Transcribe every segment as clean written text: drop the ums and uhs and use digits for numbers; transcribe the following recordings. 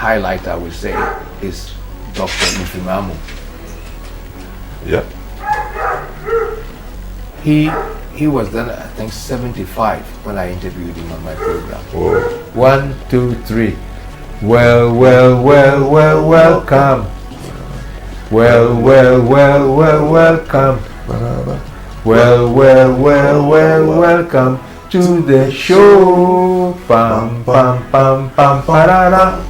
highlight, I would say, is Dr. Nfimamu. Yeah. He was then, I think, 75 when I interviewed him on my program. Oh. 1, 2, 3. Well, welcome. Well, welcome. Well, welcome to the show. Pam, pam, pam, pam, parara.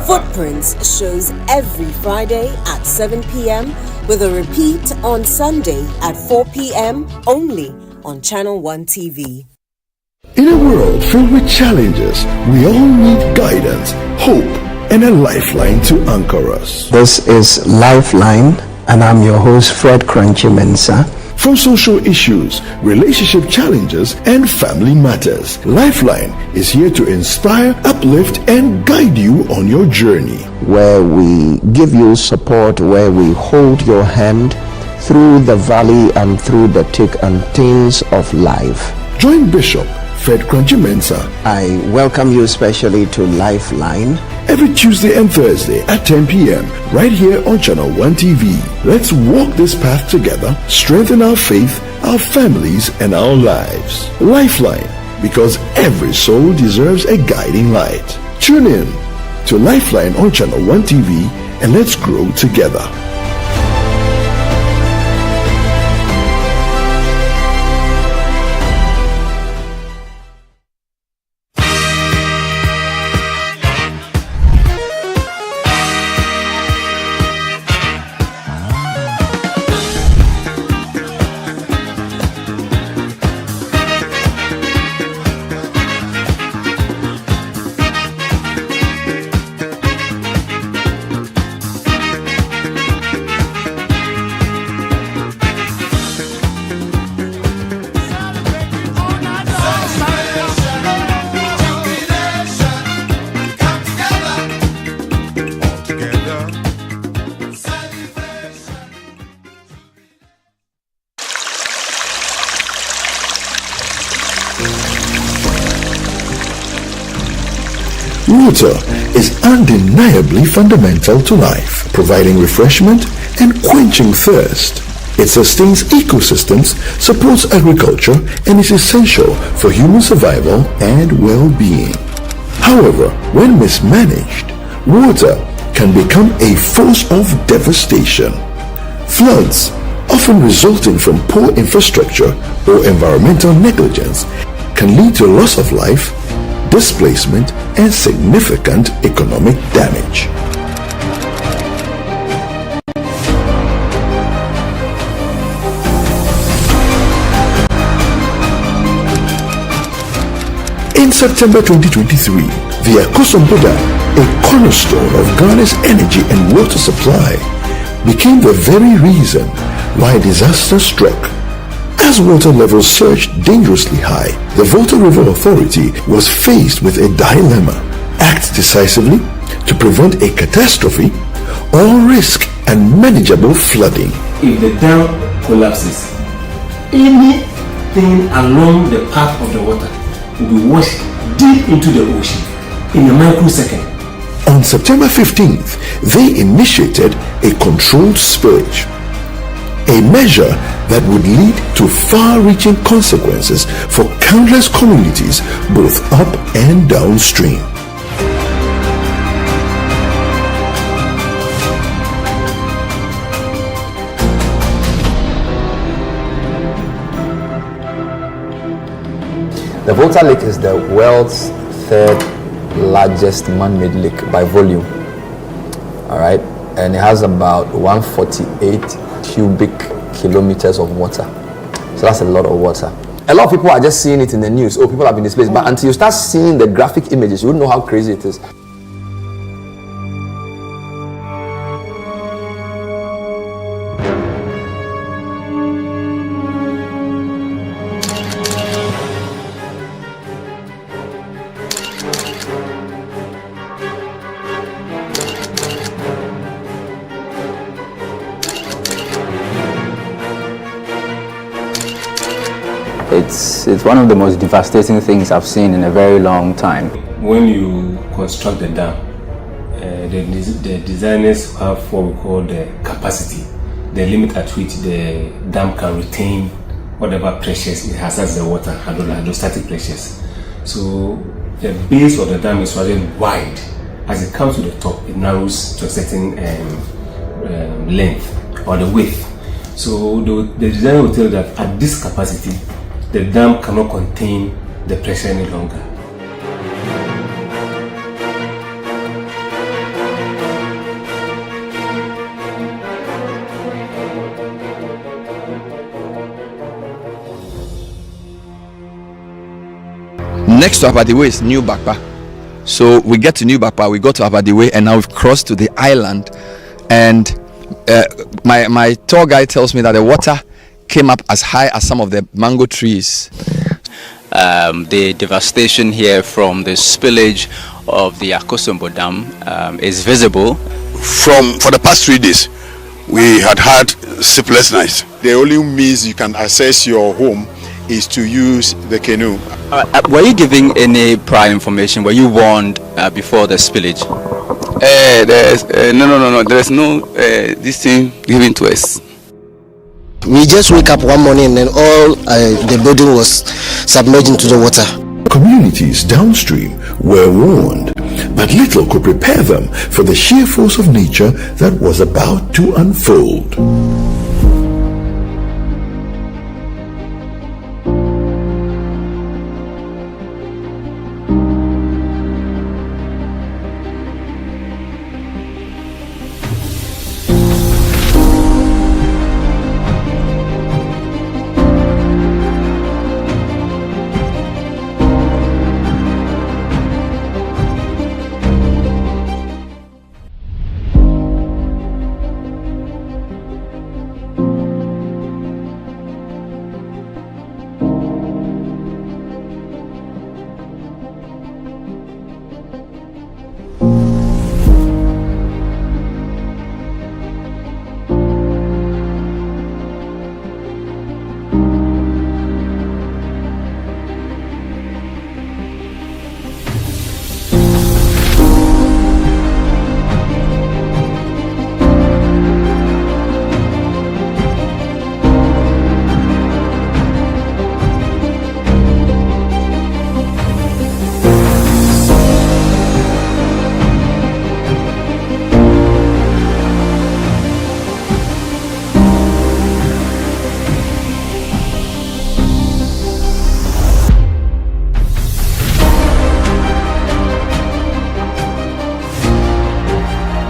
Footprints shows every Friday at 7 p.m. with a repeat on Sunday at 4 p.m. only on Channel 1 TV. In a world filled with challenges, we all need guidance, hope, and a lifeline to anchor us. This is Lifeline, and I'm your host, Fred Crunchy Mensah. From social issues, relationship challenges, and family matters, Lifeline is here to inspire, uplift, and guide you on your journey. Where we give you support, where we hold your hand through the valley and through the thick and thins of life. Join Bishop Fred Crunchy Mensah. I welcome you especially to Lifeline. Every Tuesday and Thursday at 10 p.m. right here on Channel 1 TV. Let's walk this path together, strengthen our faith, our families, and our lives. Lifeline, because every soul deserves a guiding light. Tune in to Lifeline on Channel 1 TV and let's grow together. Water is undeniably fundamental to life, providing refreshment and quenching thirst. It sustains ecosystems, supports agriculture, and is essential for human survival and well-being. However, when mismanaged, water can become a force of devastation. Floods, often resulting from poor infrastructure or environmental negligence, can lead to loss of life, displacement, and significant economic damage. In September 2023, the Akosombo Dam, a cornerstone of Ghana's energy and water supply, became the very reason why disaster struck. As water levels surged dangerously high, the Volta River Authority was faced with a dilemma: act decisively to prevent a catastrophe or risk unmanageable flooding. If the dam collapses, anything along the path of the water will be washed deep into the ocean in a microsecond. On September 15th, they initiated a controlled spillage, a measure that would lead to far-reaching consequences for countless communities both up and downstream. The Volta Lake is the world's third largest man-made lake by volume. All right, and it has about 148 cubic kilometers of water. So that's a lot of water. A lot of people are just seeing it in the news. Oh, people have been displaced. But until you start seeing the graphic images, you wouldn't know how crazy it is. It's one of the most devastating things I've seen in a very long time. When you construct the dam, the designers have what we call the capacity, the limit at which the dam can retain whatever pressures it has as the water, hydrostatic pressures. So the base of the dam is rather wide. As it comes to the top, it narrows to a certain length or the width. So the designer will tell you that at this capacity, the dam cannot contain the pressure any longer. Next to Abadiwe is New Bakpa. So we get to New Bakpa, we go to Abadiwe, and now we've crossed to the island. And my tour guide tells me that the water came up as high as some of the mango trees. The devastation here from the spillage of the Akosombo Dam is visible. For the past 3 days, we had sleepless nights. The only means you can access your home is to use the canoe. Were you giving any prior information? Were you warned before the spillage? No. There's no this thing given to us. We just wake up one morning and all the building was submerged into the water. Communities downstream were warned, but little could prepare them for the sheer force of nature that was about to unfold.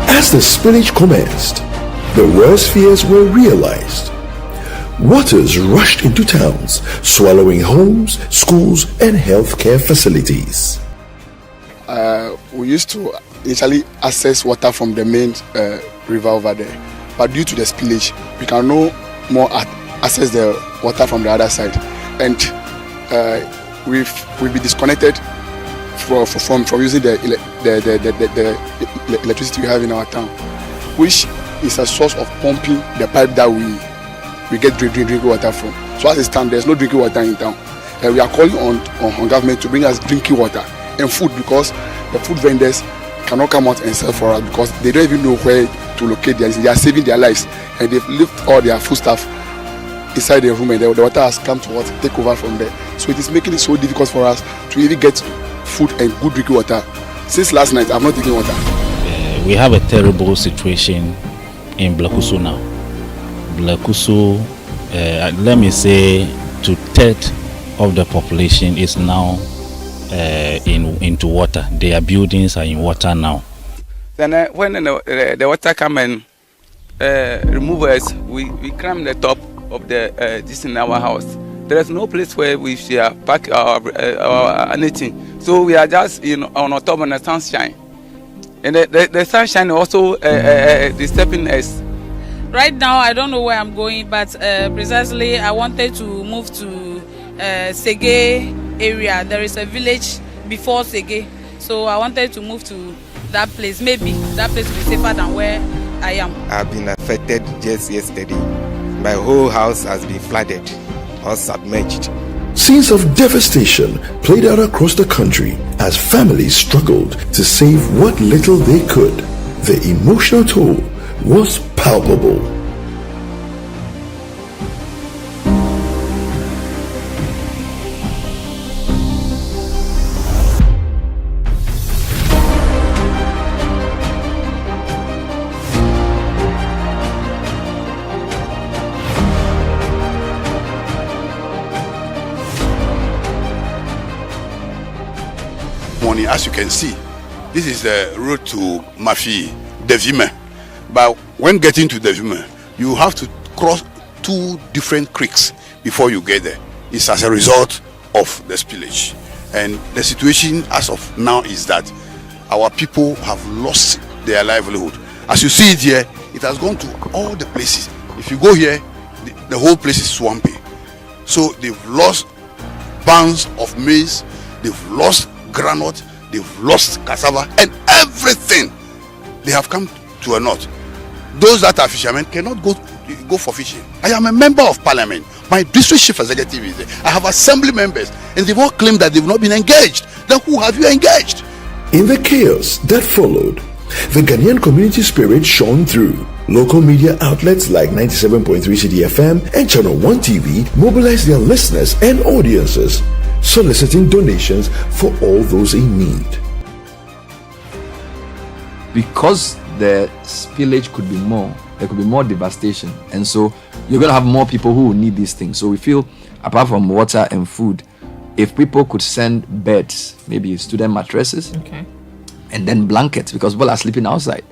As the spillage commenced, the worst fears were realized. Waters rushed into towns, swallowing homes, schools, and healthcare facilities. We used to initially access water from the main river over there, but due to the spillage, we can no more access the water from the other side, and we've been disconnected from using the electricity we have in our town, which is a source of pumping the pipe that we get drinking water from. So as it stands, there's no drinking water in town. We are calling on government to bring us drinking water and food, because the food vendors cannot come out and sell for us because they don't even know where to locate theirs. They are saving their lives and they've left all their food stuff inside the room, and the water has come to take over from there. So it is making it so difficult for us to even get food and good drinking water. Since last night, I've not taken water. We have a terrible situation in Blekusu now. Blekusu, let me say, 2/3 of the population is now into water. Their buildings are in water now. Then when the water come and remove us, we climb the top of the this in our house. There is no place where we shall park our anything. So we are just on top of the sunshine, and the sunshine also disturbing us. Right now, I don't know where I'm going, but precisely I wanted to move to Sege area. There is a village before Sege, so I wanted to move to that place. Maybe that place will be safer than where I am. I've been affected just yesterday. My whole house has been flooded or submerged. Scenes of devastation played out across the country as families struggled to save what little they could. The emotional toll was palpable. As you can see, this is the road to Mafi, Devime. But when getting to Devime, you have to cross 2 different creeks before you get there. It's as a result of the spillage. And the situation as of now is that our people have lost their livelihood. As you see it here, it has gone to all the places. If you go here, the whole place is swampy. So they've lost bands of maize, they've lost granite, they've lost cassava and everything. They have come to a knot. Those that are fishermen cannot go for fishing. I am a member of parliament. My district chief executive is there. I have assembly members and they've all claimed that they've not been engaged. Then who have you engaged? In the chaos that followed, the Ghanaian community spirit shone through. Local media outlets like 97.3 CDFM and Channel 1 TV mobilized their listeners and audiences, soliciting donations for all those in need. Because the spillage could be more, there could be more devastation, and so you're going to have more people who will need these things. So we feel, apart from water and food, if people could send beds, maybe student mattresses, and then blankets, because people are sleeping outside.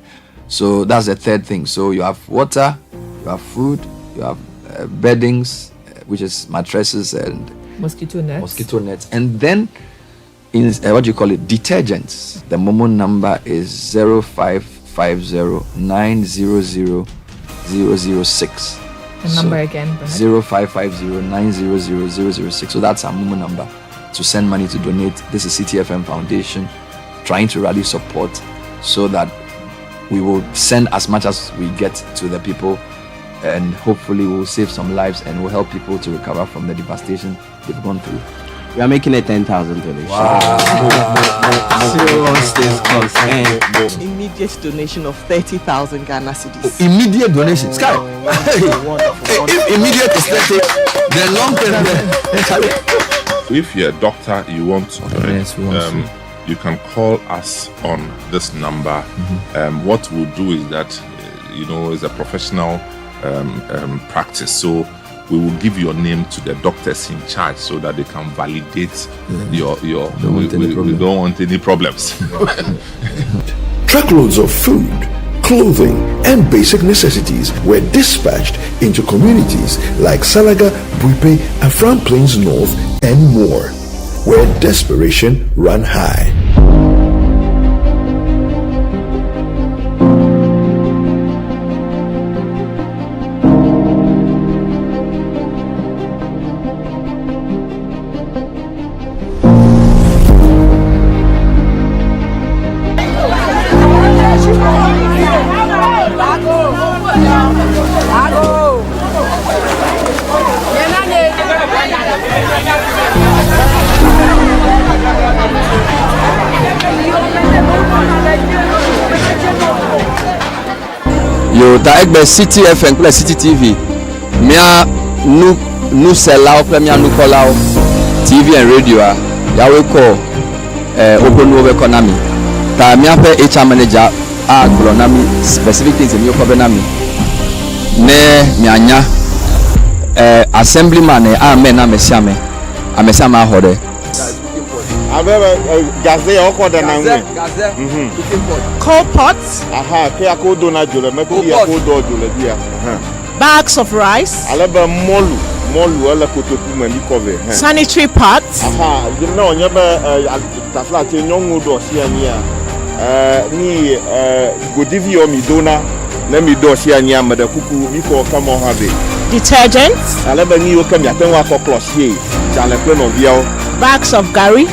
So that's the third thing. So you have water, you have food, you have beddings, which is mattresses and mosquito nets, and then in detergents. The Momo number is 0550900006. The number again, 0550900006. So that's our Momo number to send money to donate. This is CTFM Foundation trying to rally support so that we will send as much as we get to the people, and hopefully we'll save some lives and will help people to recover from the devastation they've gone through. We are making a 10,000 donation. Wow. Immediate donation of 30,000 Ghana cedis. Immediate donation. Sky. If immediate is 30, then long term. If you're a doctor, you want to donate, you can call us on this number. What we'll do is that, it's a professional practice. So we will give your name to the doctors in charge so that they can validate your we don't want any problems. Truckloads of food, clothing, and basic necessities were dispatched into communities like Salaga, Buipe, Afram Plains North, and more, where desperation ran high. Yo ta egbe CTFM plus CTTV mia nu sell out premier nu call out TV and radio ya we call open economy ta mia pe HR manager a glonami specific things mi ko na mi ne mi anya assemblyman a me na mesiame amesiama hore Gazé encore dans l'anglais. Coal pots. Bags of rice. Sanitary pads. Detergents. Bags of gari.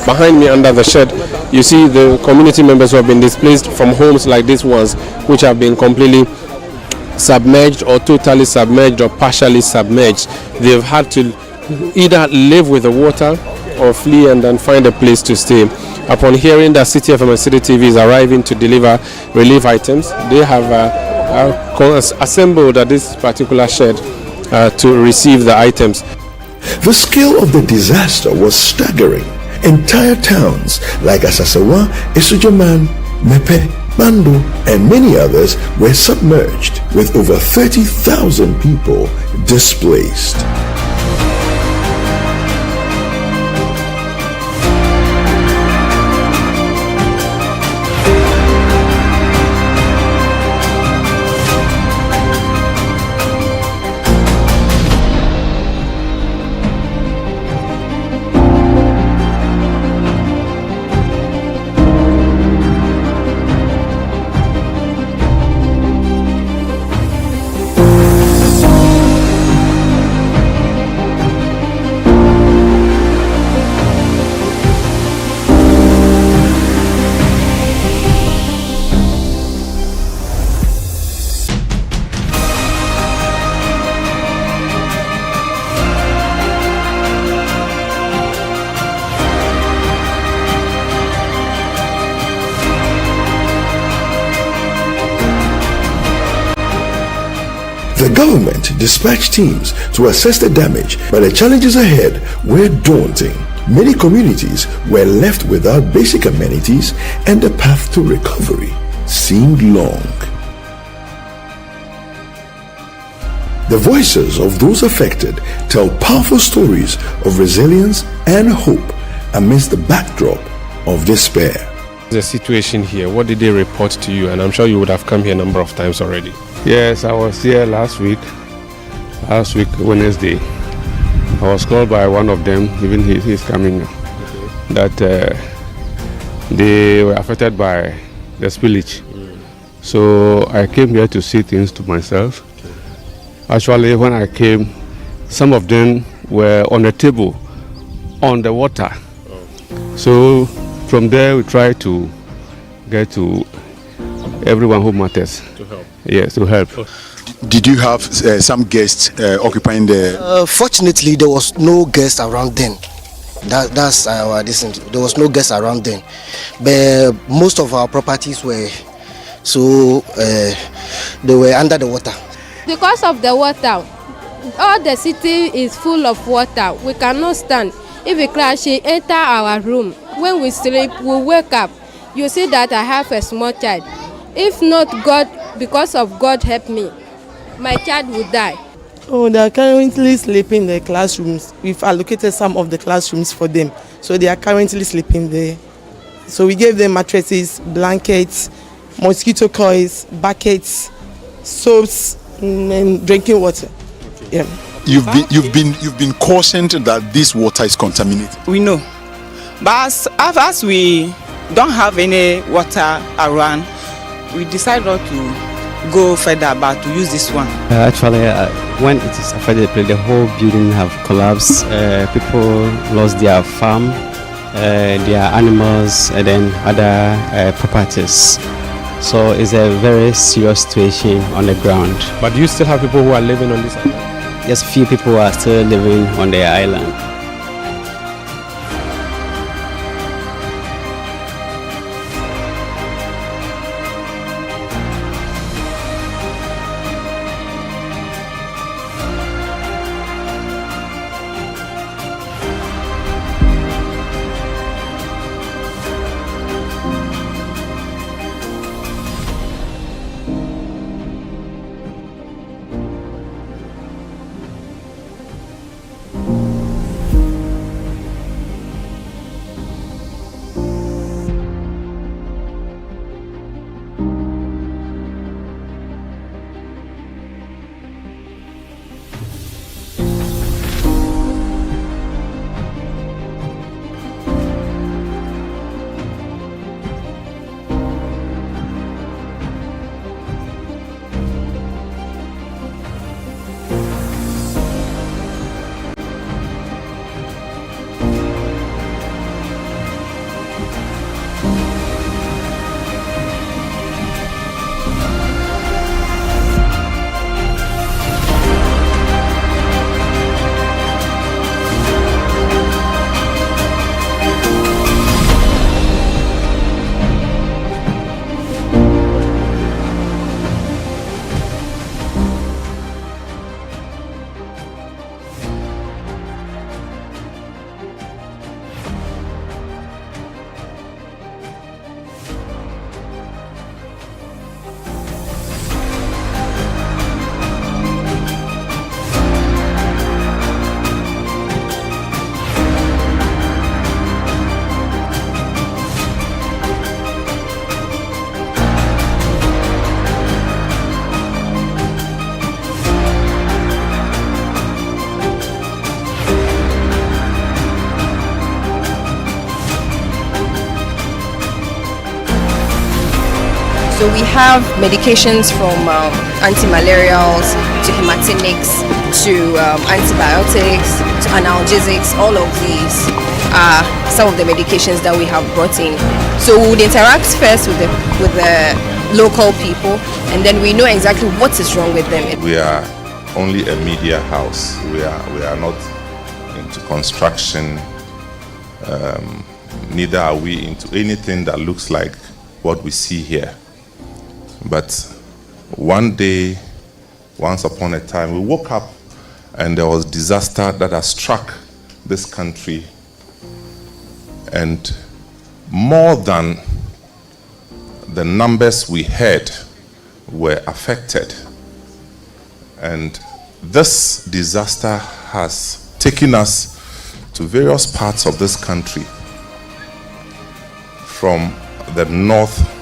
Behind me under the shed, you see the community members who have been displaced from homes like these ones, which have been completely submerged or totally submerged or partially submerged. They've had to either live with the water or flee and then find a place to stay. Upon hearing that City FM and City TV is arriving to deliver relief items, they have assembled at this particular shed to receive the items. The scale of the disaster was staggering. Entire towns like Asasewa, Esujaman, Mepe, Mando, and many others were submerged, with over 30,000 people displaced. The government dispatched teams to assess the damage, but the challenges ahead were daunting. Many communities were left without basic amenities, and the path to recovery seemed long. The voices of those affected tell powerful stories of resilience and hope amidst the backdrop of despair. The situation here, what did they report to you? And I'm sure you would have come here a number of times already. Yes, I was here last week Wednesday. I was called by one of them, even he's coming, that they were affected by the spillage. So I came here to see things to myself. Actually, when I came, some of them were on the table, on the water. So from there we try to get to everyone who matters. To help. Yes, to help. Did you have some guests occupying the... Fortunately, there was no guests around then. That's our decision. There was no guests around then. But most of our properties were, so they were under the water. Because of the water, all the city is full of water. We cannot stand. If we crash, enter our room. When we sleep, we wake up. You see that I have a small child. If not God, because of God help me, my child would die. Oh, they are currently sleeping in the classrooms. We've allocated some of the classrooms for them. So they are currently sleeping there. So we gave them mattresses, blankets, mosquito coils, buckets, soaps, and drinking water. Yeah. You've been cautioned that this water is contaminated. We know. But as we don't have any water around, we decided not to go further but to use this one. Actually, when it is affected, the whole building have collapsed. People lost their farm, their animals, and then other properties. So it's a very serious situation on the ground. But do you still have people who are living on this island? Yes, few people are still living on the island. we have medications from anti-malarials to hematinics to antibiotics to analgesics. All of these are some of the medications that we have brought in. So we would interact first with the local people, and then we know exactly what is wrong with them. We are only a media house. We are not into construction. Neither are we into anything that looks like what we see here. But one day, once upon a time, we woke up and there was disaster that has struck this country, and more than the numbers we heard were affected. And this disaster has taken us to various parts of this country, from the north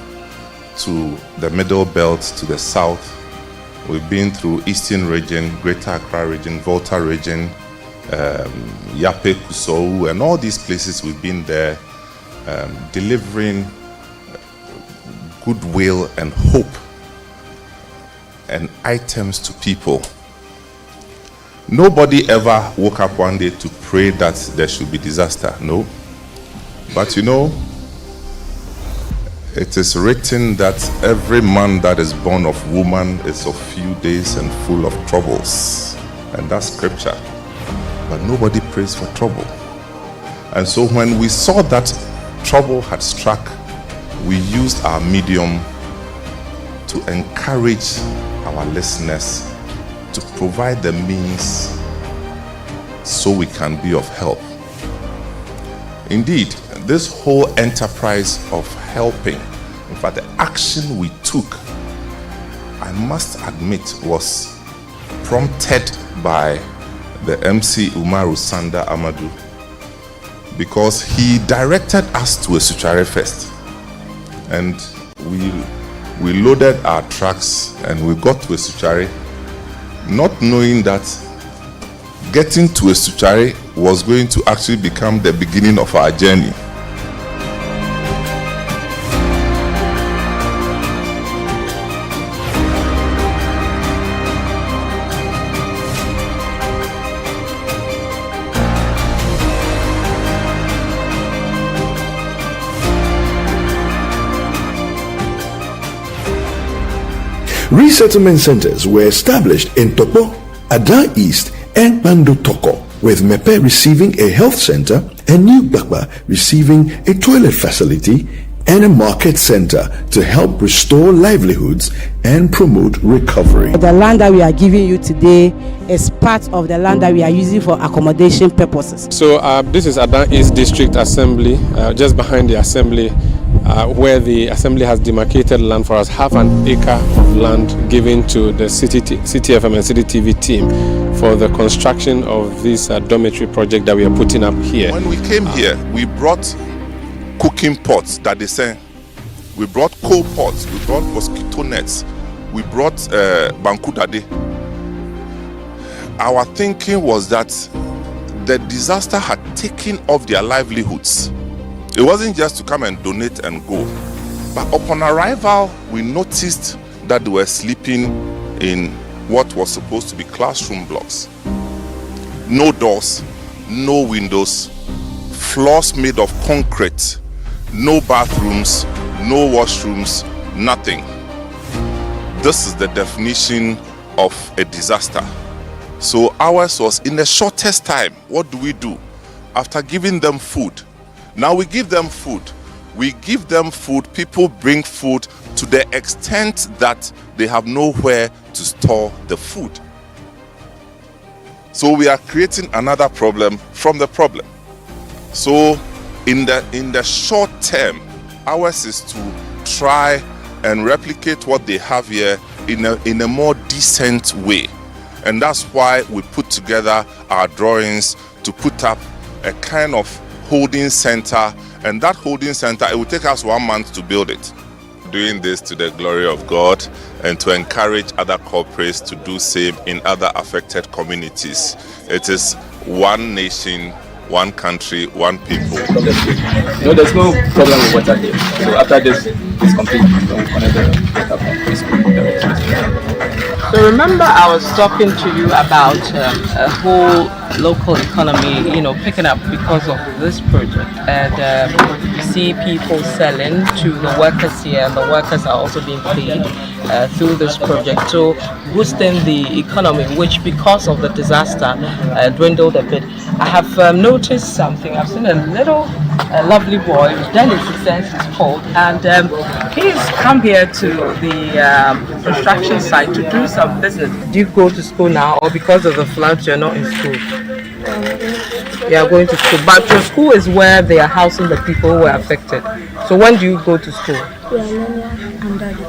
to the middle belt to the south. We've been through Eastern region, Greater Accra region, Volta region, Yape, Kusou, and all these places. We've been there delivering goodwill and hope and items to people. Nobody ever woke up one day to pray that there should be disaster, no. But you know, it is written that every man that is born of woman is of few days and full of troubles. And that's scripture. But nobody prays for trouble. And so when we saw that trouble had struck, we used our medium to encourage our listeners to provide the means so we can be of help. Indeed, this whole enterprise of helping, in fact, the action we took, I must admit, was prompted by the MC Umaru Sanda Amadu, because he directed us to Esuchare first. And we loaded our trucks and we got to Esuchare, not knowing that getting to Esuchare was going to actually become the beginning of our journey. Resettlement centers were established in Topo, Ada East, and Bando Toko, with Mepe receiving a health center and New Bakba receiving a toilet facility and a market center to help restore livelihoods and promote recovery. The land that we are giving you today is part of the land that we are using for accommodation purposes. So this is Adan East District Assembly, just behind the assembly, where the assembly has demarcated land for us, half an acre of land given to the CTFM and City TV team for the construction of this dormitory project that we are putting up here. When we came here, we brought cooking pots that they say. We brought coal pots, we brought mosquito nets, we brought banku dade. Our thinking was that the disaster had taken off their livelihoods. It wasn't just to come and donate and go. But upon arrival, we noticed that they were sleeping in what was supposed to be classroom blocks. No doors, no windows, floors made of concrete, no bathrooms, no washrooms, nothing. This is the definition of a disaster. So ours was in the shortest time. What do? After giving them food, now we give them food. We give them food, people bring food to the extent that they have nowhere to store the food. So we are creating another problem from the problem. So in the short term, ours is to try and replicate what they have here in a more decent way. And that's why we put together our drawings to put up a kind of holding center, and that holding center, it will take us 1 month to build it. Doing this to the glory of God and to encourage other corporates to do same in other affected communities. It is one nation, one country, one people. No, there's no problem with water here. So after this is complete, we'll connect the water from this school. So remember, I was talking to you about a whole local economy, picking up because of this project, and you see people selling to the workers here, and the workers are also being paid through this project, so boosting the economy, which because of the disaster dwindled a bit. I have noticed something. I've seen a little lovely boy, Dennis is called, and he's come here to the construction site to do some business. Do you go to school now, or because of the floods you're not in school? You are going to school, but your school is where they are housing the people who were affected. So when do you go to school?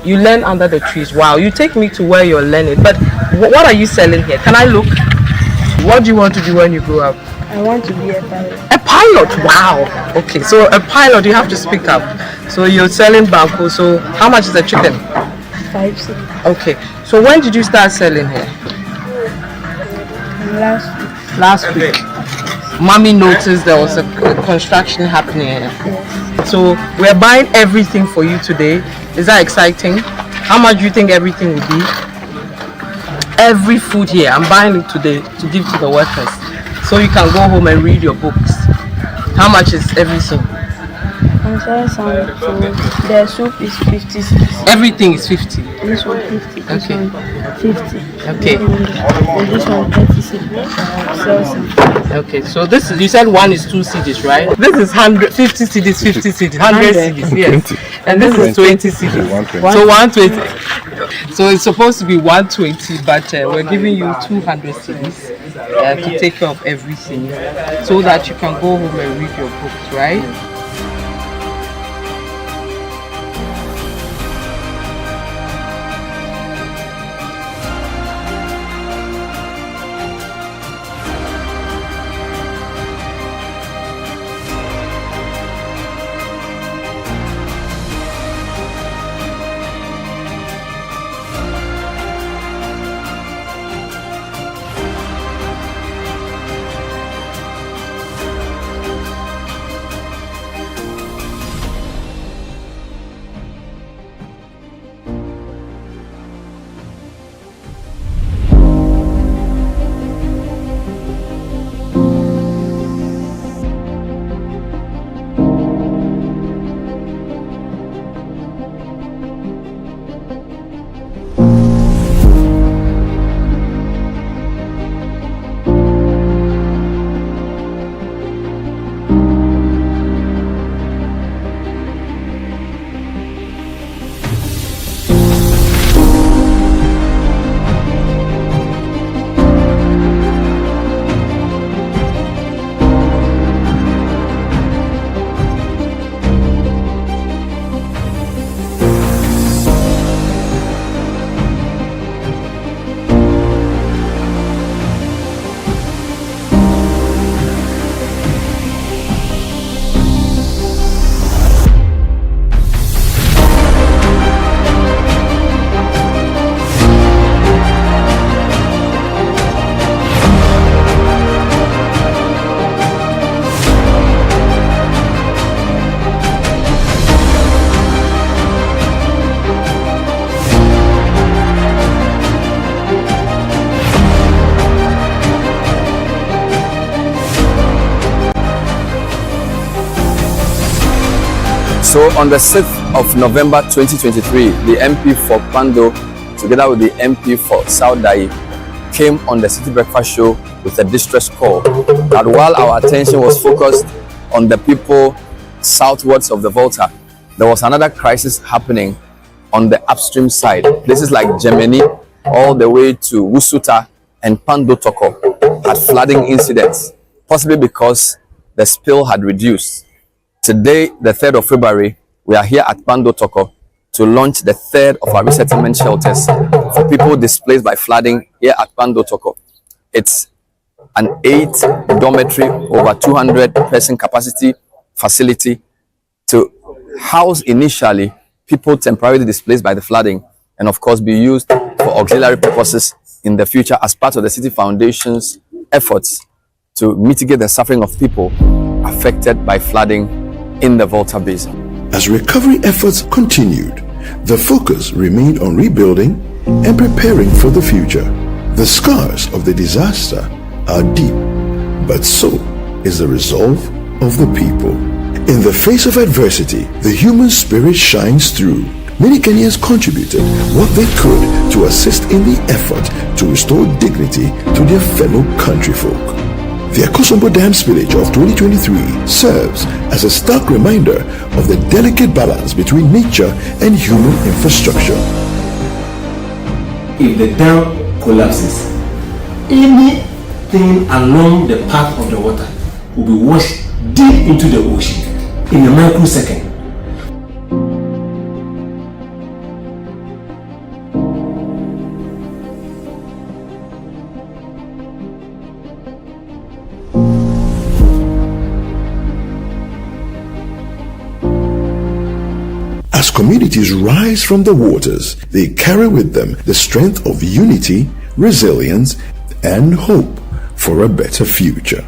You learn under the trees. Wow, you take me to where you're learning. But what are you selling here? Can I look? What do you want to do when you grow up? I want to be a pilot. A pilot? Wow. Okay, so a pilot, you have to speak up. So you're selling bamboo. So how much is a chicken? 5 cedis. Okay. So when did you start selling here? Last week. Mommy noticed there was a construction happening here. Yes. So we're buying everything for you today. Is that exciting? How much do you think everything will be? Every food here, I'm buying it today to give to the workers. So you can go home and read your books. How much is everything? I'm selling some food. The soup is 50 cedis. Everything is 50. This one 50. This Okay. one 50. Okay. And this one 30 cedis. Sell some. Okay, so this is, you said one is 2 cedis, right? This is 150 cedis, 50 cedis, 100 cedis, yes. And this is 20 cedis. So 120. So it's supposed to be 120, but we're giving you 200 cedis to take care of everything, so that you can go home and read your books, right? So on the 6th of November 2023, the MP for Pando, together with the MP for South Dai, came on the City Breakfast Show with a distress call that while our attention was focused on the people southwards of the Volta, there was another crisis happening on the upstream side. Places like Gemeni, all the way to Wusuta and Pando Toko had flooding incidents, possibly because the spill had reduced. Today, the 3rd of February, we are here at Pando Toko to launch the 3rd of our resettlement shelters for people displaced by flooding here at Pando Toko. It's an 8-dormitory, over 200-person capacity facility to house initially people temporarily displaced by the flooding, and of course be used for auxiliary purposes in the future as part of the City Foundation's efforts to mitigate the suffering of people affected by flooding in the Volta Basin. As recovery efforts continued, the focus remained on rebuilding and preparing for the future. The scars of the disaster are deep, but so is the resolve of the people. In the face of adversity, the human spirit shines through. Many Kenyans contributed what they could to assist in the effort to restore dignity to their fellow countryfolk. The Akosombo Dam spillage of 2023 serves as a stark reminder of the delicate balance between nature and human infrastructure. If the dam collapses, anything along the path of the water will be washed deep into the ocean in a microsecond. As communities rise from the waters, they carry with them the strength of unity, resilience, and hope for a better future.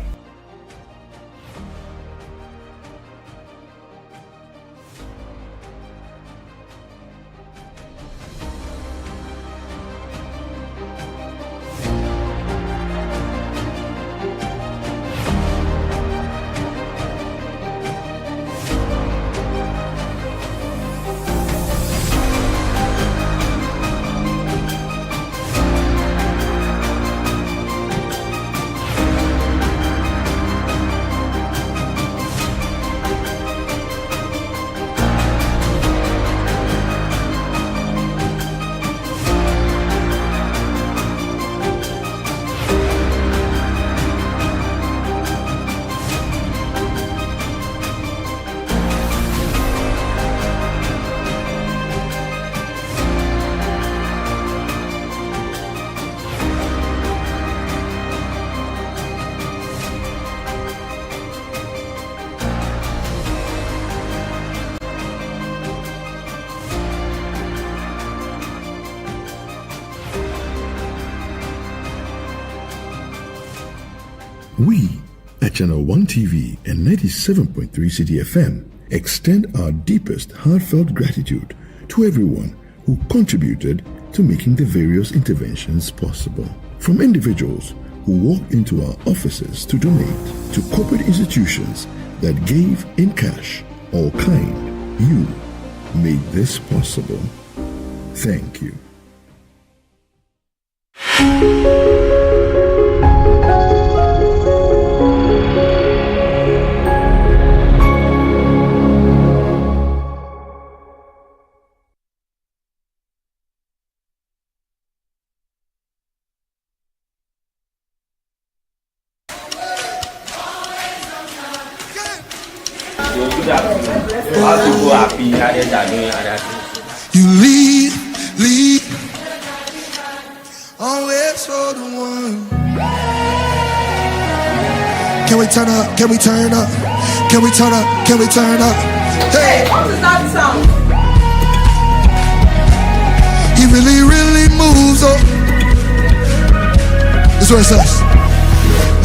We at Channel One TV and 97.3 City FM extend our deepest heartfelt gratitude to everyone who contributed to making the various interventions possible. From individuals who walked into our offices to donate, to corporate institutions that gave in cash or kind, you made this possible. Thank you. You lead, always for the one. Can we turn up? Can we turn up? Can we turn up? Can we turn up? Hey! What is that sound? He really, really moves up. This is what it says.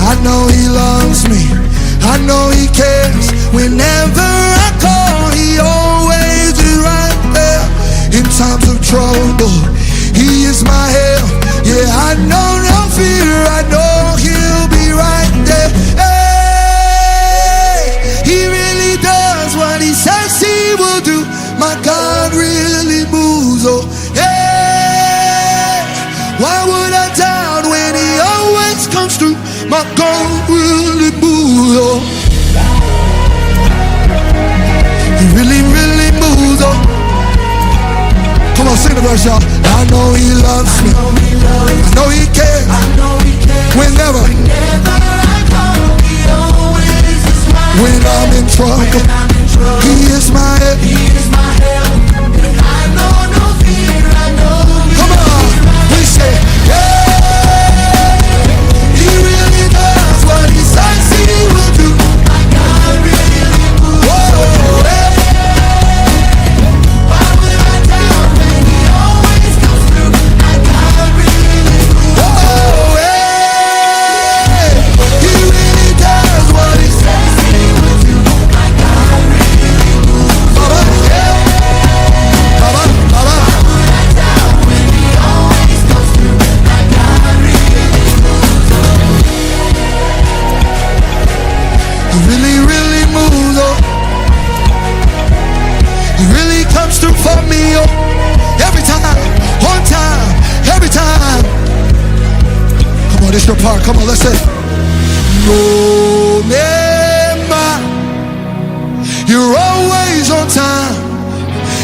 I know he loves me. I know he cares. Whenever I call, he always is right there. In times of trouble, he is my help. Yeah, I know no fear. I know he'll be right there. Hey, he really does what he says he will do. My God really moves. Oh, hey, why would I doubt when he always comes through? My God really moves. Oh, he really, really moves. Oh, come on, sing the verse, y'all. I know he loves me. I know he cares. Whenever I call, he always is right. When I'm in trouble, he is my help. I know no fear. I know. Come on, we say, yeah. He really does what he says he will do. My God really moves. Whoa, yeah. Why would I doubt when he always comes through? I got extra part. Come on, let's say. No, Mema, you're always on time.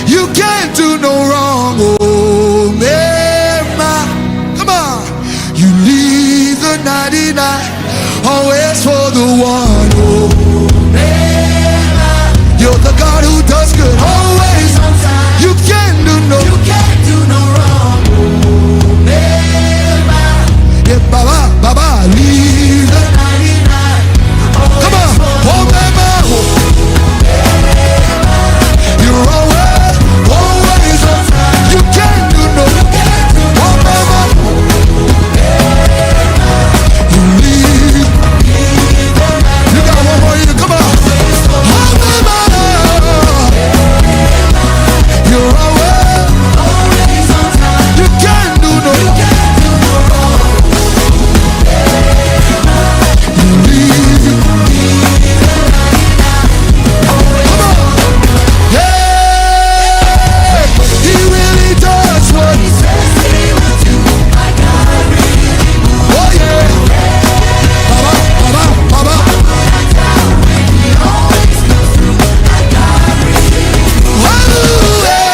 You can't do no wrong. Oh, Mema, come on. You leave the 99, always for the one. Oh, Mema, you're the God who does good. Always on time. You can't do no wrong. Oh, Mema, yeah, Baba, leave the 99. Come on, oh, Mema, you're always on time. You can't do no oh, Mema, you leave. You got one more year, come on. Oh, Mema, you're always on time. You can't do no wrong. You leave. Come on. Yeah, he really does what he says he will do. My God really moves. Oh yeah. Baba. He always comes through. My God really moves. Oh yeah.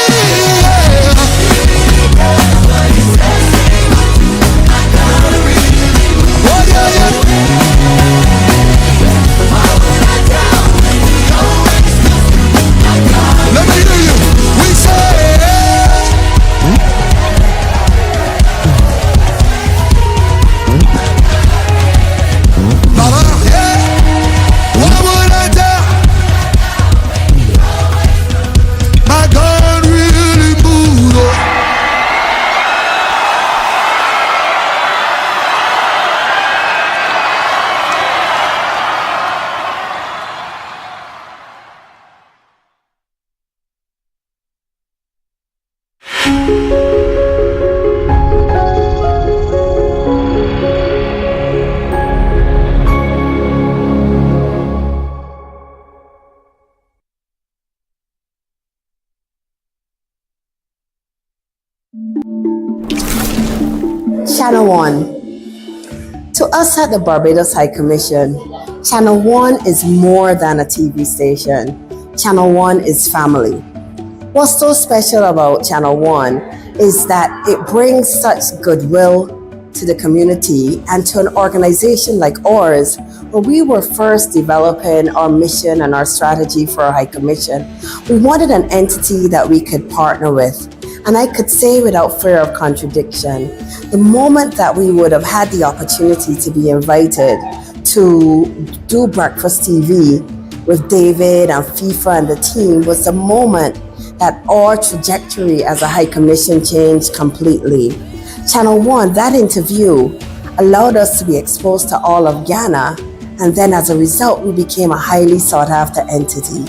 He does what he says he will do. My God really moves. Oh yeah. Let me hear you. We say, Baba, yeah. What would I tell? My God really moved. Channel One. To us at the Barbados High Commission, Channel One is more than a TV station. Channel One is family. What's so special about Channel One is that it brings such goodwill to the community and to an organization like ours, where we were first developing our mission and our strategy for our High Commission. We wanted an entity that we could partner with. And I could say without fear of contradiction, the moment that we would have had the opportunity to be invited to do Breakfast TV with David and FIFA and the team was the moment that our trajectory as a High Commission changed completely. Channel One, that interview allowed us to be exposed to all of Ghana, and then as a result, we became a highly sought after entity.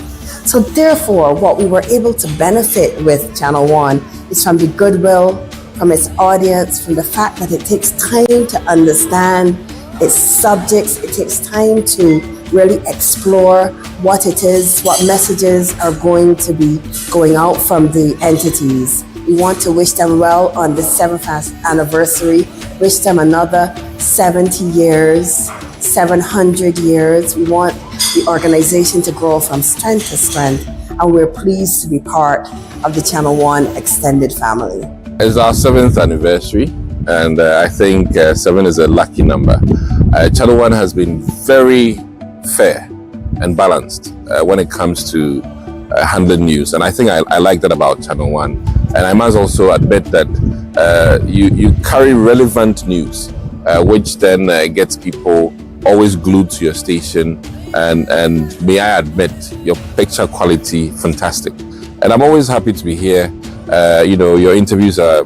So therefore, what we were able to benefit with Channel One is from the goodwill, from its audience, from the fact that it takes time to understand its subjects, it takes time to really explore what it is, what messages are going to be going out from the entities. We want to wish them well on the 7th anniversary, wish them another 70 years, 700 years. We want the organization to grow from strength to strength, and we're pleased to be part of the Channel One extended family. It's our 7th anniversary, and I think 7 is a lucky number. Channel One has been very fair and balanced when it comes to handling news, and I think I like that about Channel One. And I must also admit that you carry relevant news, which then gets people always glued to your station, and may I admit, your picture quality, fantastic. And I'm always happy to be here. Your interviews are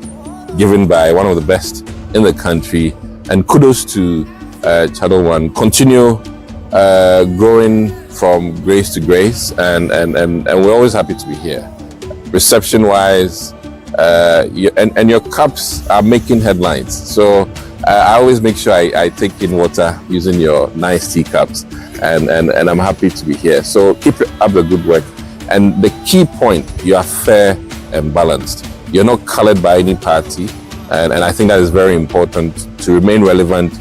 given by one of the best in the country, and kudos to Channel One. Continue growing from grace to grace, and we're always happy to be here. Reception-wise, and your cups are making headlines. So I always make sure I take in water using your nice teacups, and I'm happy to be here. So keep up the good work. And the key point, you are fair and balanced. You're not colored by any party. And I think that is very important to remain relevant,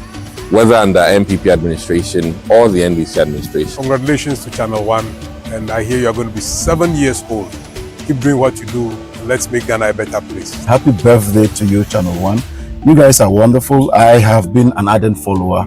whether under MPP administration or the NDC administration. Congratulations to Channel One, and I hear you are going to be 7 years old. Keep doing what you do, and let's make Ghana a better place. Happy birthday to you, Channel One. You guys are wonderful. I have been an ardent follower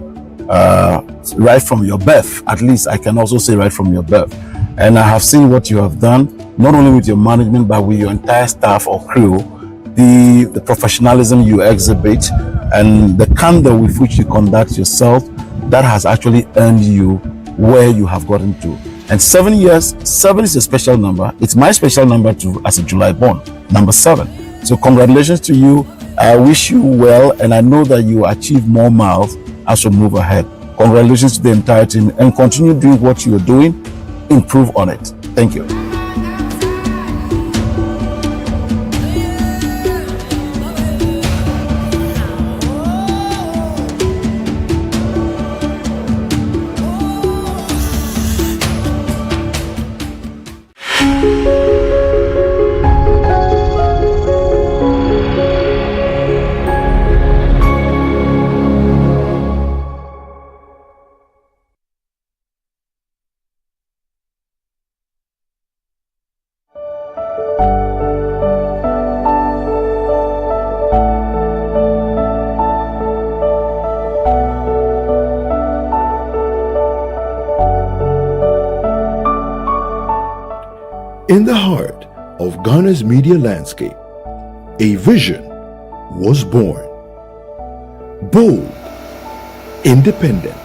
right from your birth. At least I can also say right from your birth. And I have seen what you have done, not only with your management, but with your entire staff or crew, the professionalism you exhibit, and the candor with which you conduct yourself, that has actually earned you where you have gotten to. And 7 years, 7 is a special number. It's my special number too, as a July born, number 7. So congratulations to you. I wish you well, and I know that you achieve more miles as you move ahead. Congratulations to the entire team, and continue doing what you're doing. Improve on it. Thank you. In the heart of Ghana's media landscape, a vision was born. Bold, independent,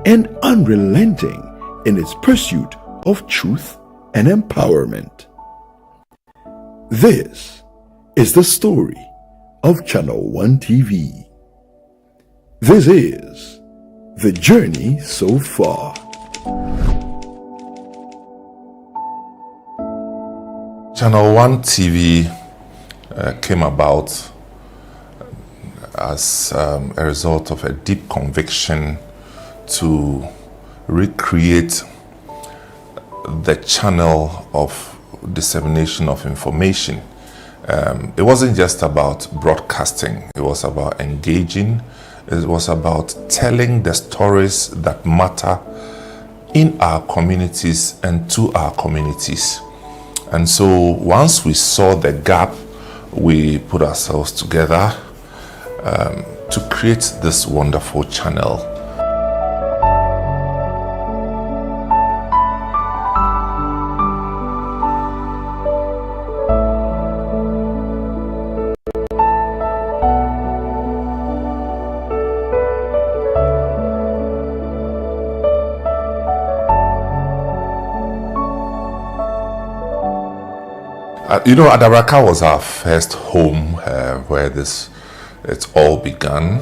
and unrelenting in its pursuit of truth and empowerment. This is the story of Channel One TV. This is the journey so far. Channel One TV came about as a result of a deep conviction to recreate the channel of dissemination of information. It wasn't just about broadcasting, it was about engaging, it was about telling the stories that matter in our communities and to our communities. And so once we saw the gap, we put ourselves together to create this wonderful channel. Adabraka was our first home where it all began.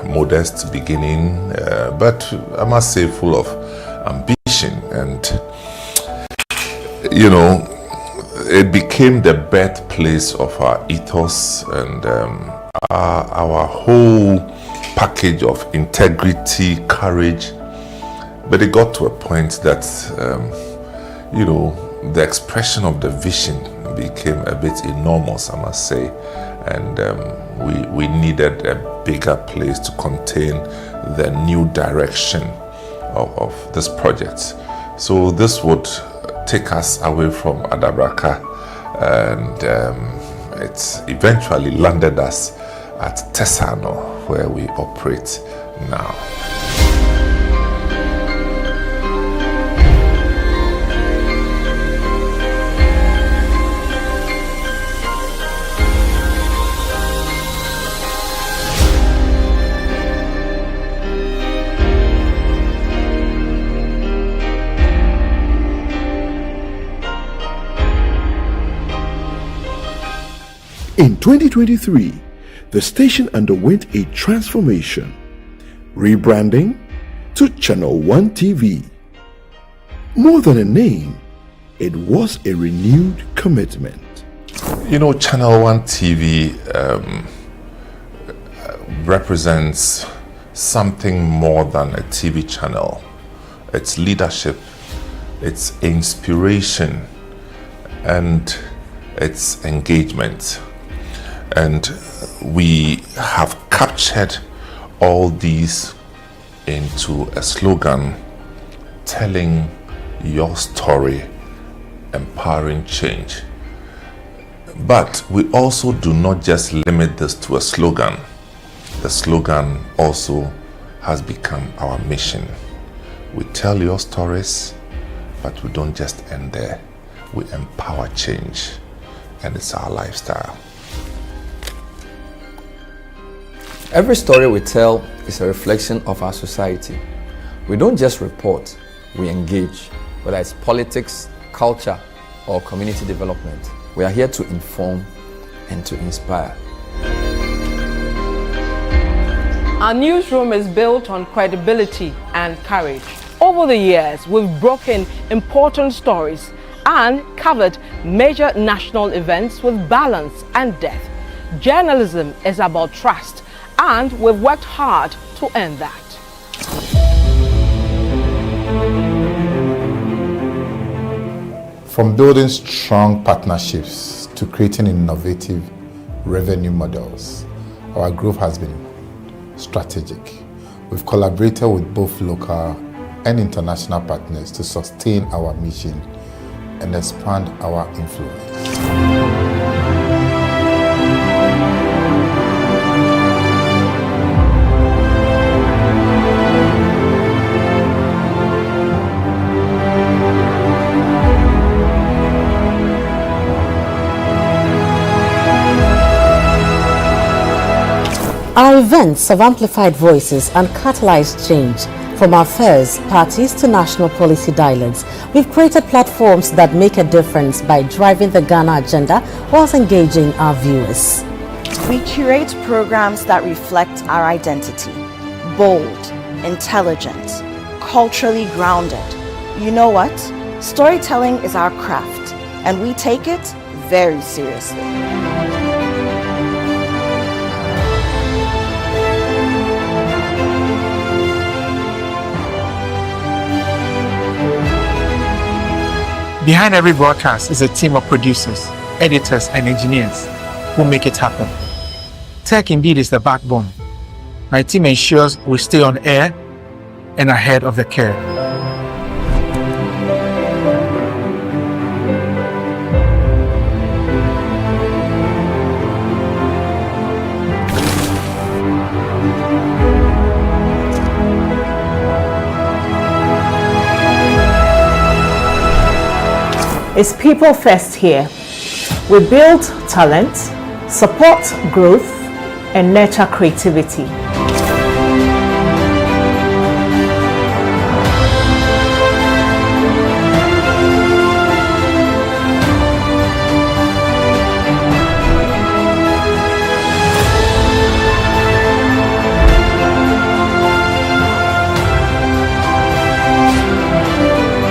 Modest beginning, but I must say full of ambition, and it became the birthplace of our ethos and our whole package of integrity, courage. But it got to a point that the expression of the vision became a bit enormous, I must say, and we needed a bigger place to contain the new direction of this project. So this would take us away from Adabraka, and it eventually landed us at Tesano, where we operate now. In 2023, the station underwent a transformation, rebranding to Channel One TV. More than a name, it was a renewed commitment. Channel One TV represents something more than a TV channel. It's leadership, it's inspiration, and it's engagement. And we have captured all these into a slogan telling your story, empowering change. But we also do not just limit this to a slogan. The slogan also has become our mission. We tell your stories, but we don't just end there. We empower change, and it's our lifestyle. Every story we tell is a reflection of our society. We don't just report, we engage, whether it's politics, culture, or community development. We are here to inform and to inspire. Our newsroom is built on credibility and courage. Over the years, we've broken important stories and covered major national events with balance and depth. Journalism is about trust, and we've worked hard to earn that. From building strong partnerships to creating innovative revenue models, our growth has been strategic. We've collaborated with both local and international partners to sustain our mission and expand our influence. Our events have amplified voices and catalyzed change. From our fairs, parties to national policy dialogues, we've created platforms that make a difference by driving the Ghana agenda whilst engaging our viewers. We curate programs that reflect our identity: bold, intelligent, culturally grounded. You know what? Storytelling is our craft, and we take it very seriously. Behind every broadcast is a team of producers, editors, and engineers who make it happen. Tech indeed is the backbone. My team ensures we stay on air and ahead of the curve. It's people first here. We build talent, support growth, and nurture creativity.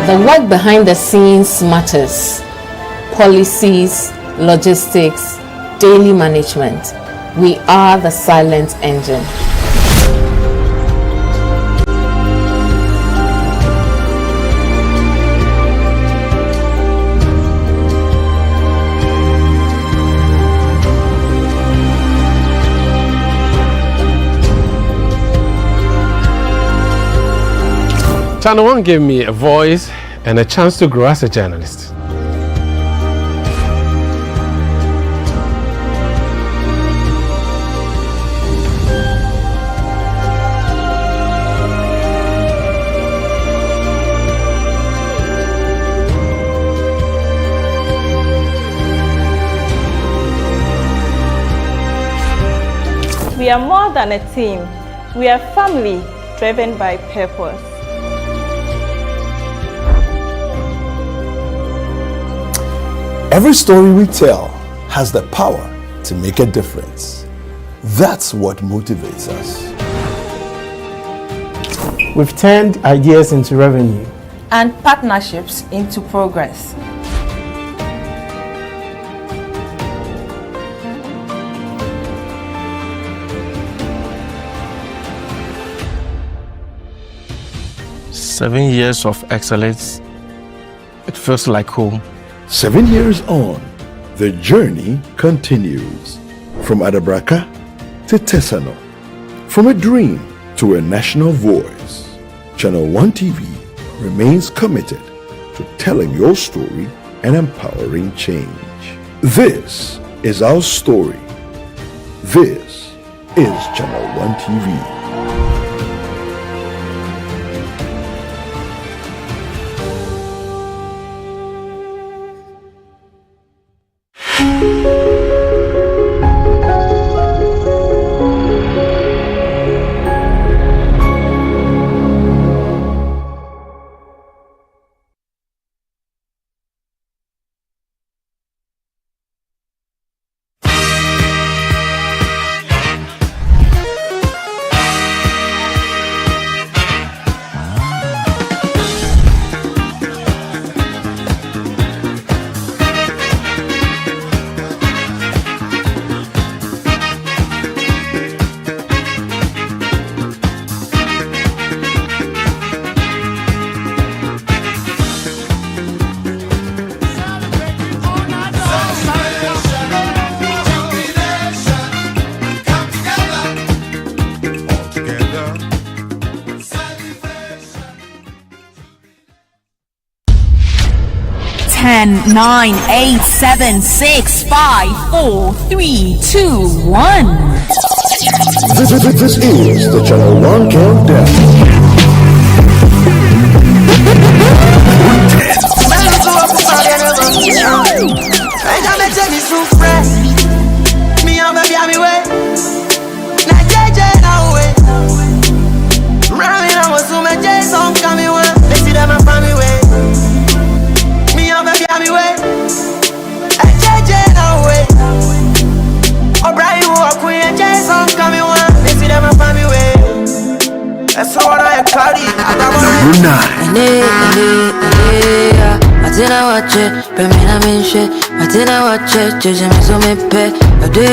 The work behind the scenes matters. Policies, logistics, daily management. We are the silent engine. Channel One gave me a voice and a chance to grow as a journalist. We are more than a team. We are family driven by purpose. Every story we tell has the power to make a difference. That's what motivates us. We've turned ideas into revenue and partnerships into progress. Seven years of excellence. It feels like home. 7 years on, the journey continues. From Adabraka to Tesano, from a dream to a national voice, Channel One TV remains committed to telling your story and empowering change. This is our story. This is Channel One TV. Ten, 9, 8, 7, 6, 5, 4, 3, 2, 1. This is the Channel One Countdown. Number 9. Matina wache, pemina minshe. Matina wache, jeje mizumipe. Ode.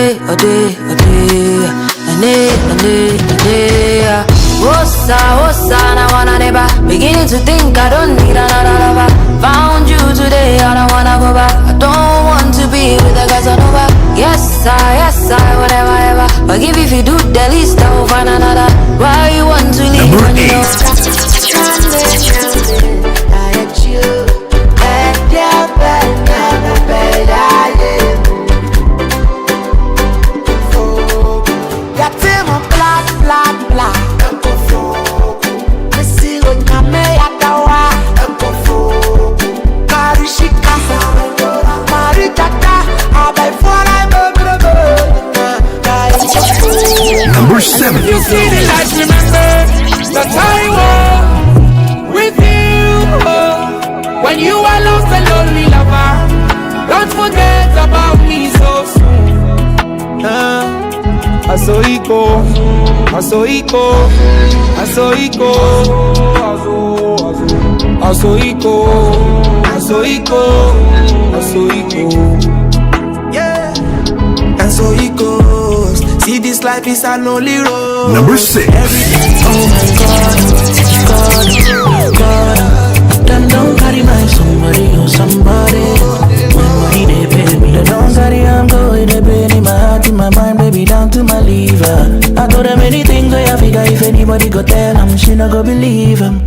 Osa, na wanna neba. Beginning to think I don't need another lover. Found you today, I don't wanna go back. I don't want to be with a Casanova. Yes, I, whatever, ever. But if you do the least, I will find another. Why you want to leave when you know? Number 7. You see the light, remember that I was with you. When you were lost and lonely lover, don't forget about me so soon. Asoiko. Yeah, and so it goes. See, this life is a lonely road. Number 6. Oh my God. Them don't carry my somebody. Money they pay me. They don't carry I'm going. They pay in my heart, in my mind, baby, down to my liver. I told them anything go I figure if anybody go tell them, she no go believe them.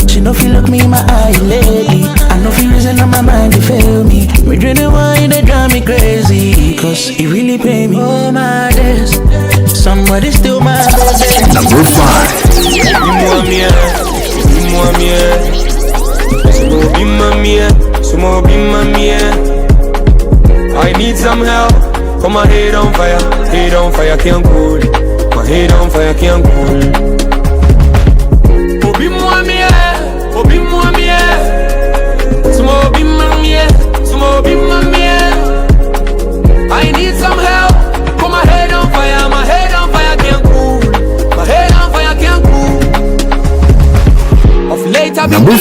She no feel look me in my eye lately. I no feel reason on my mind to fail me. Me drink the wine, they drive me crazy. Cause it really pay me. Oh my days, somebody steal my body. Number 5. I need some help. Put my head on fire can't cool. My head on fire can't cool. I need some help. Put my head on fire can't cool. My head on fire can't cool. Of late I've been Number 4.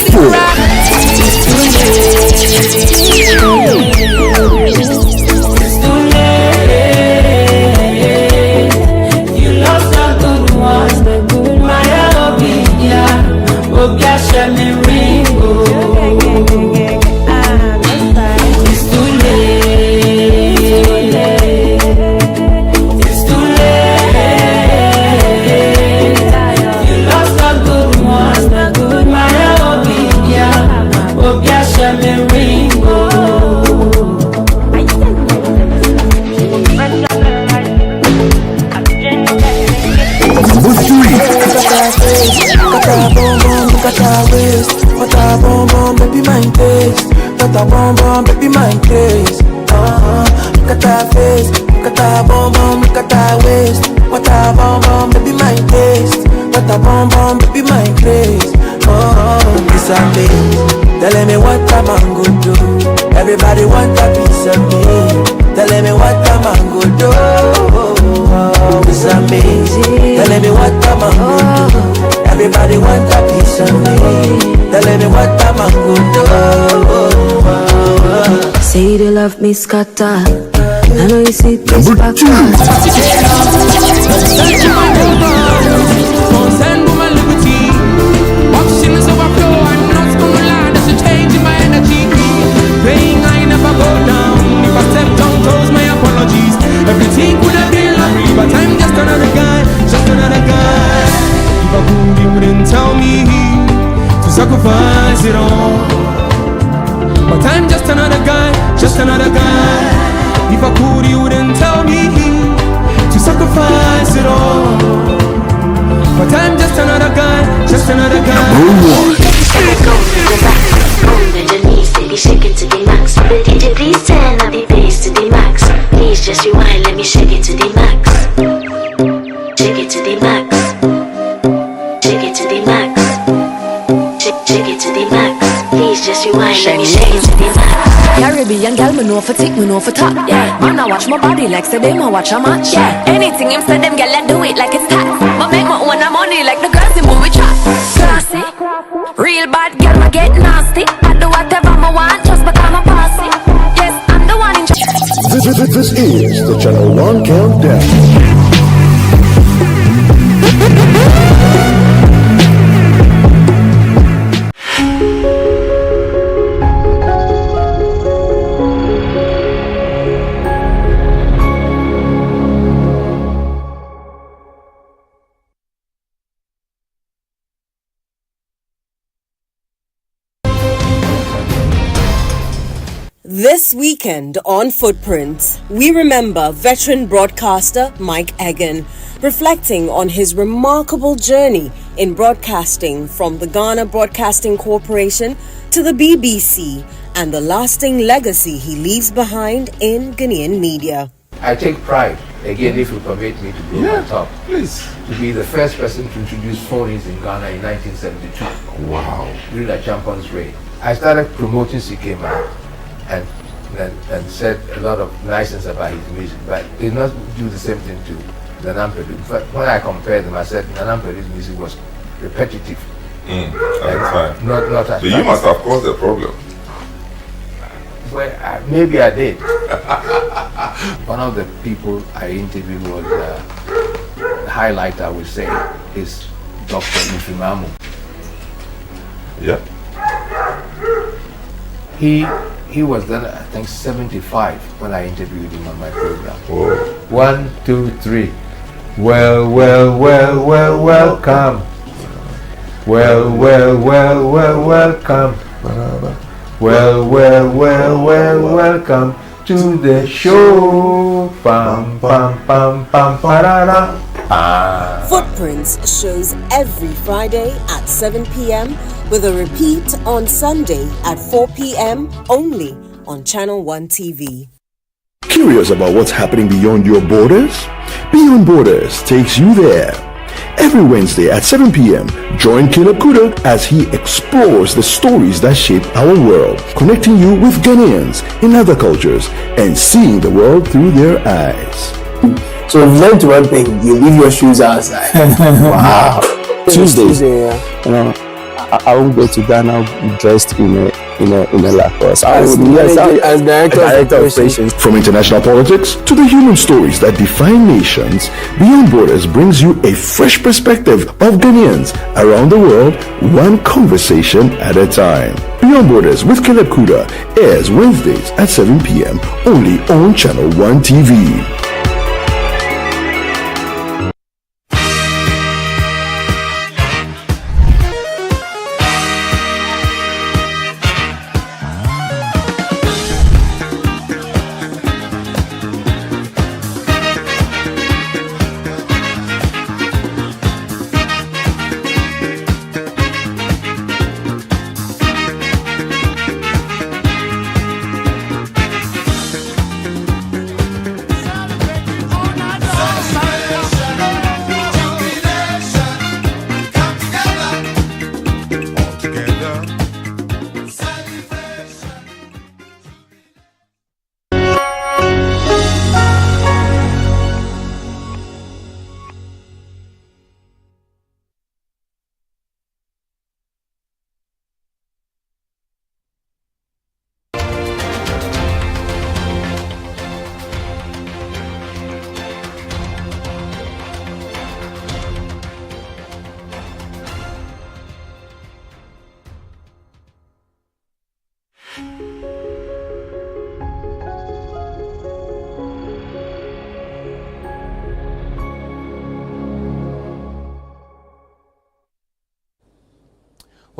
It's too late. Tell me what I'm going to do. Everybody want a piece of me. Tell me what I'm going to do. Say they love me scatter. I know you see this back. Send woman liberty. Watching us overflow. I'm not gonna lie, there's a change in my energy. Praying I never go down. If I step down, close my apologies. Everything could have been lovely, but I'm just another guy, just another guy. If I could, you wouldn't tell me to sacrifice it all. But I'm just another guy, just another guy. If I could, you wouldn't tell me to sacrifice it all. But I'm just another guy, just another guy. Baby, shake it to the max. The DJ please turn up the bass to the max. Please just rewind, let me shake it to the max. Shake it to the max. Shake it to the max. Shake it to the max. Please just rewind, let me shake it to the max. Caribbean girl, me know for tick, me know for top. Yeah, man, I watch my body like say they ma watch a match. Yeah, anything him say them girl, I do it like it's tax. But make my own money like the girls in movie trap. Classy, real bad girl, I get nasty. I do whatever I want, just because I'm bossy. Yes, I'm the one in charge. This is the Channel 1 Countdown. This weekend on Footprints, we remember veteran broadcaster Mike Egan, reflecting on his remarkable journey in broadcasting from the Ghana Broadcasting Corporation to the BBC and the lasting legacy he leaves behind in Ghanaian media. I take pride, again, if you permit me to go on top, please, to be the first person to introduce phonies in Ghana in 1972. Wow. During the Champions Reign. I started promoting Sikema and said a lot of nice things about his music, but did not do the same thing to Nana Ampadu. In fact, when I compared them, I said Nana Ampadu's music was repetitive. That's fine. Not so you must have caused a problem. Well, maybe I did. One of the people I interviewed was the highlight, I would say, is Dr. Nfimamu. Yeah. He was then, I think, 75 when I interviewed him on my program. Oh. 1, 2, 3. Well, welcome. Well, welcome. Well, welcome to the show. Pam, pam, pam, pam, parara. Footprints shows every Friday at 7 p.m. with a repeat on Sunday at 4 p.m. only on Channel 1 TV. Curious about what's happening beyond your borders? Beyond Borders takes you there. Every Wednesday at 7 p.m., join Caleb Kuda as he explores the stories that shape our world, connecting you with Ghanaians in other cultures and seeing the world through their eyes. So we've learned one thing: you leave your shoes outside. Wow. Tuesday, yeah. You know, I won't go to Ghana dressed in a Lacoste. As director of operations. From international politics to the human stories that define nations, Beyond Borders brings you a fresh perspective of Ghanaians around the world, one conversation at a time. Beyond Borders with Caleb Kuda airs Wednesdays at 7 p.m. only on Channel 1 TV.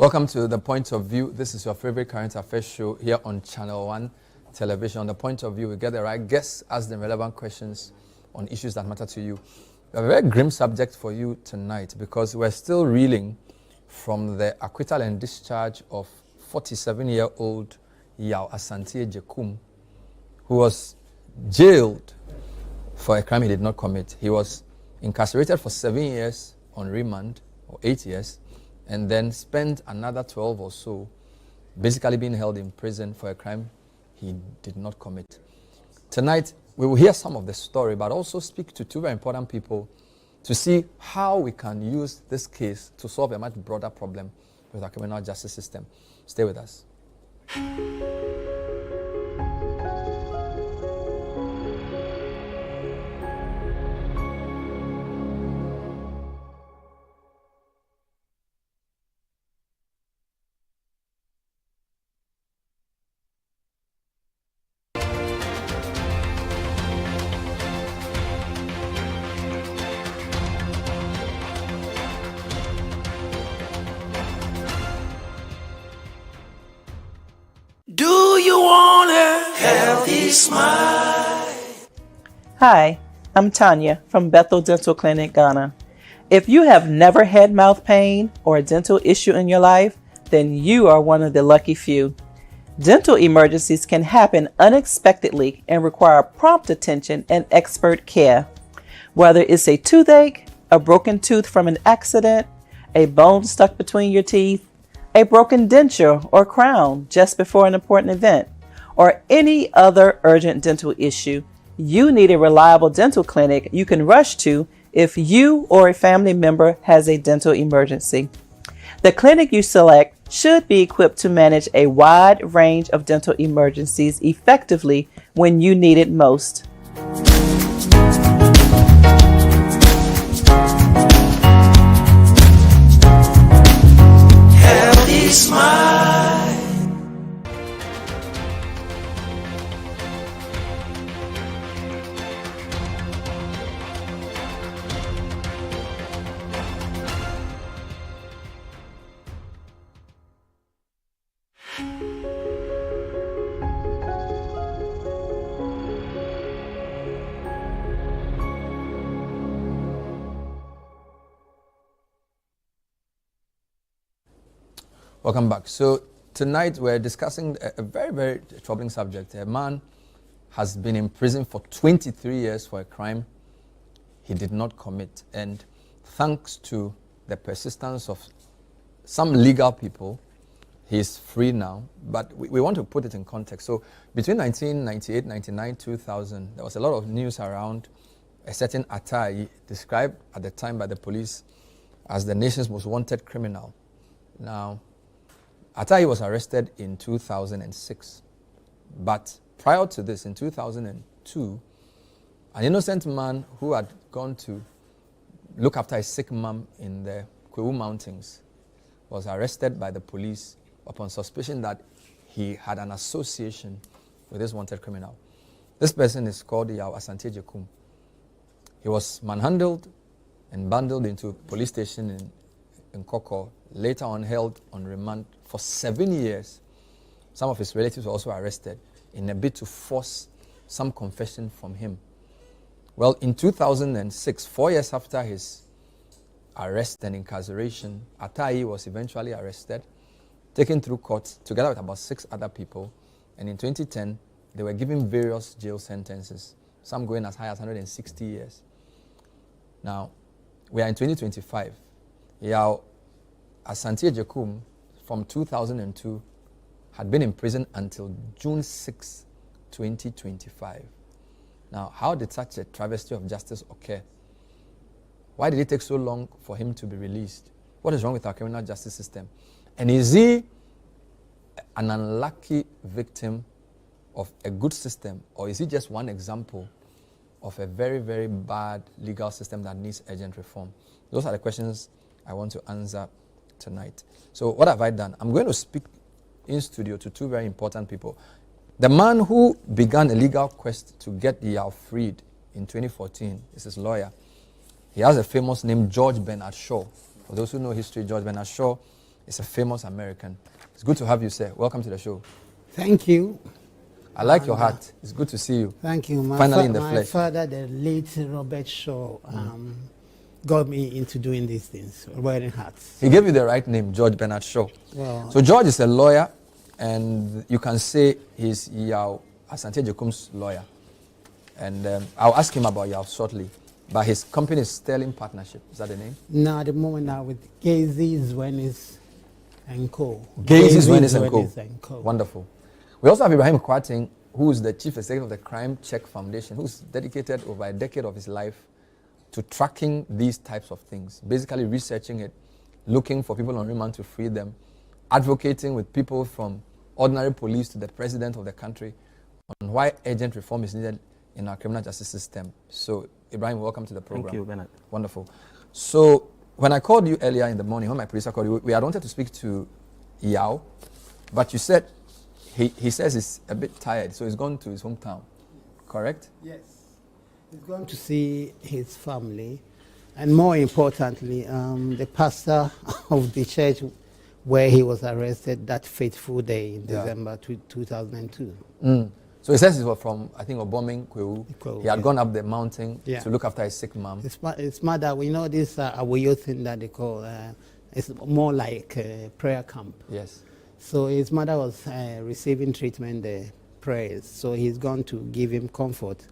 Welcome to The Point of View. This is your favorite current affairs show here on Channel 1 Television. On The Point of View, we get the right guests, ask them relevant questions on issues that matter to you. We have a very grim subject for you tonight because we're still reeling from the acquittal and discharge of 47-year-old Yao Asante Jekum, who was jailed for a crime he did not commit. He was incarcerated for 7 years on remand, or 8 years, and then spent another 12 or so basically being held in prison for a crime he did not commit. Tonight, we will hear some of the story, but also speak to two very important people to see how we can use this case to solve a much broader problem with our criminal justice system. Stay with us. Do you want a healthy smile? Hi, I'm Tanya from Bethel Dental Clinic, Ghana. If you have never had mouth pain or a dental issue in your life, then you are one of the lucky few. Dental emergencies can happen unexpectedly and require prompt attention and expert care. Whether it's a toothache, a broken tooth from an accident, a bone stuck between your teeth, a broken denture or crown just before an important event, or any other urgent dental issue, you need a reliable dental clinic you can rush to if you or a family member has a dental emergency. The clinic you select should be equipped to manage a wide range of dental emergencies effectively when you need it most. Smile. Welcome back. So tonight we're discussing a very, very troubling subject. A man has been in prison for 23 years for a crime he did not commit. And thanks to the persistence of some legal people, he's free now. But we want to put it in context. So between 1998, 99, 2000, there was a lot of news around a certain Atai, described at the time by the police as the nation's most wanted criminal. Now, Atai was arrested in 2006, but prior to this, in 2002, an innocent man who had gone to look after a sick mom in the Kwewu Mountains was arrested by the police upon suspicion that he had an association with this wanted criminal. This person is called Yao Asante Jekum. He was manhandled and bundled into a police station in Koko, later on held on remand for 7 years. Some of his relatives were also arrested in a bid to force some confession from him. Well, in 2006, 4 years after his arrest and incarceration, Atai was eventually arrested, taken through court together with about 6 other people, and in 2010, they were given various jail sentences, some going as high as 160 years. Now, we are in 2025. Yao Asante Jekum, from 2002, had been in prison until June 6, 2025. Now, how did such a travesty of justice occur? Why did it take so long for him to be released? What is wrong with our criminal justice system? And is he an unlucky victim of a good system, or is he just one example of a very, very bad legal system that needs urgent reform? Those are the questions I want to answer tonight. So what have I done? I'm going to speak in studio to 2 very important people. The man who began a legal quest to get Yao freed in 2014 is his lawyer. He has a famous name, George Bernard Shaw. For those who know history, George Bernard Shaw is a famous American. It's good to have you, sir. Welcome to the show. Thank you. I like your hat. It's good to see you. Thank you. Finally in the my flesh. father, the late Robert Shaw, got me into doing these things, wearing hats. He gave you the right name, George Bernard Shaw. Well, So George is a lawyer, and you can say he's Yao Asante Jekum's lawyer. And I'll ask him about Yao shortly. But his company is Sterling Partnership. Is that the name? now at the moment now with Gazy Zwenis and Co. Gazy Zwenis and Co. and Co. Wonderful. We also have Ibrahim Kwating, who is the chief executive of the Crime Check Foundation, who's dedicated over a decade of his life to tracking these types of things, basically researching it, looking for people on remand to free them, advocating with people from ordinary police to the president of the country on why urgent reform is needed in our criminal justice system. So, Ibrahim, welcome to the program. Thank you, Bernard. Wonderful. So, when I called you earlier in the morning, when my producer called you, we had wanted to speak to Yao, but you said he says he's a bit tired, so he's gone to his hometown, correct? Yes. He's going to see his family, and more importantly, the pastor of the church where he was arrested that fateful day in December 2002. So he says he was from, I think, Oboming, Kwewu. He had yeah. gone up the mountain Yeah. to look after his sick mom. His mother, we know this Awoyo thing that they call, it's more like a prayer camp. Yes. So his mother was receiving treatment there, prayers. So he's gone to give him comfort.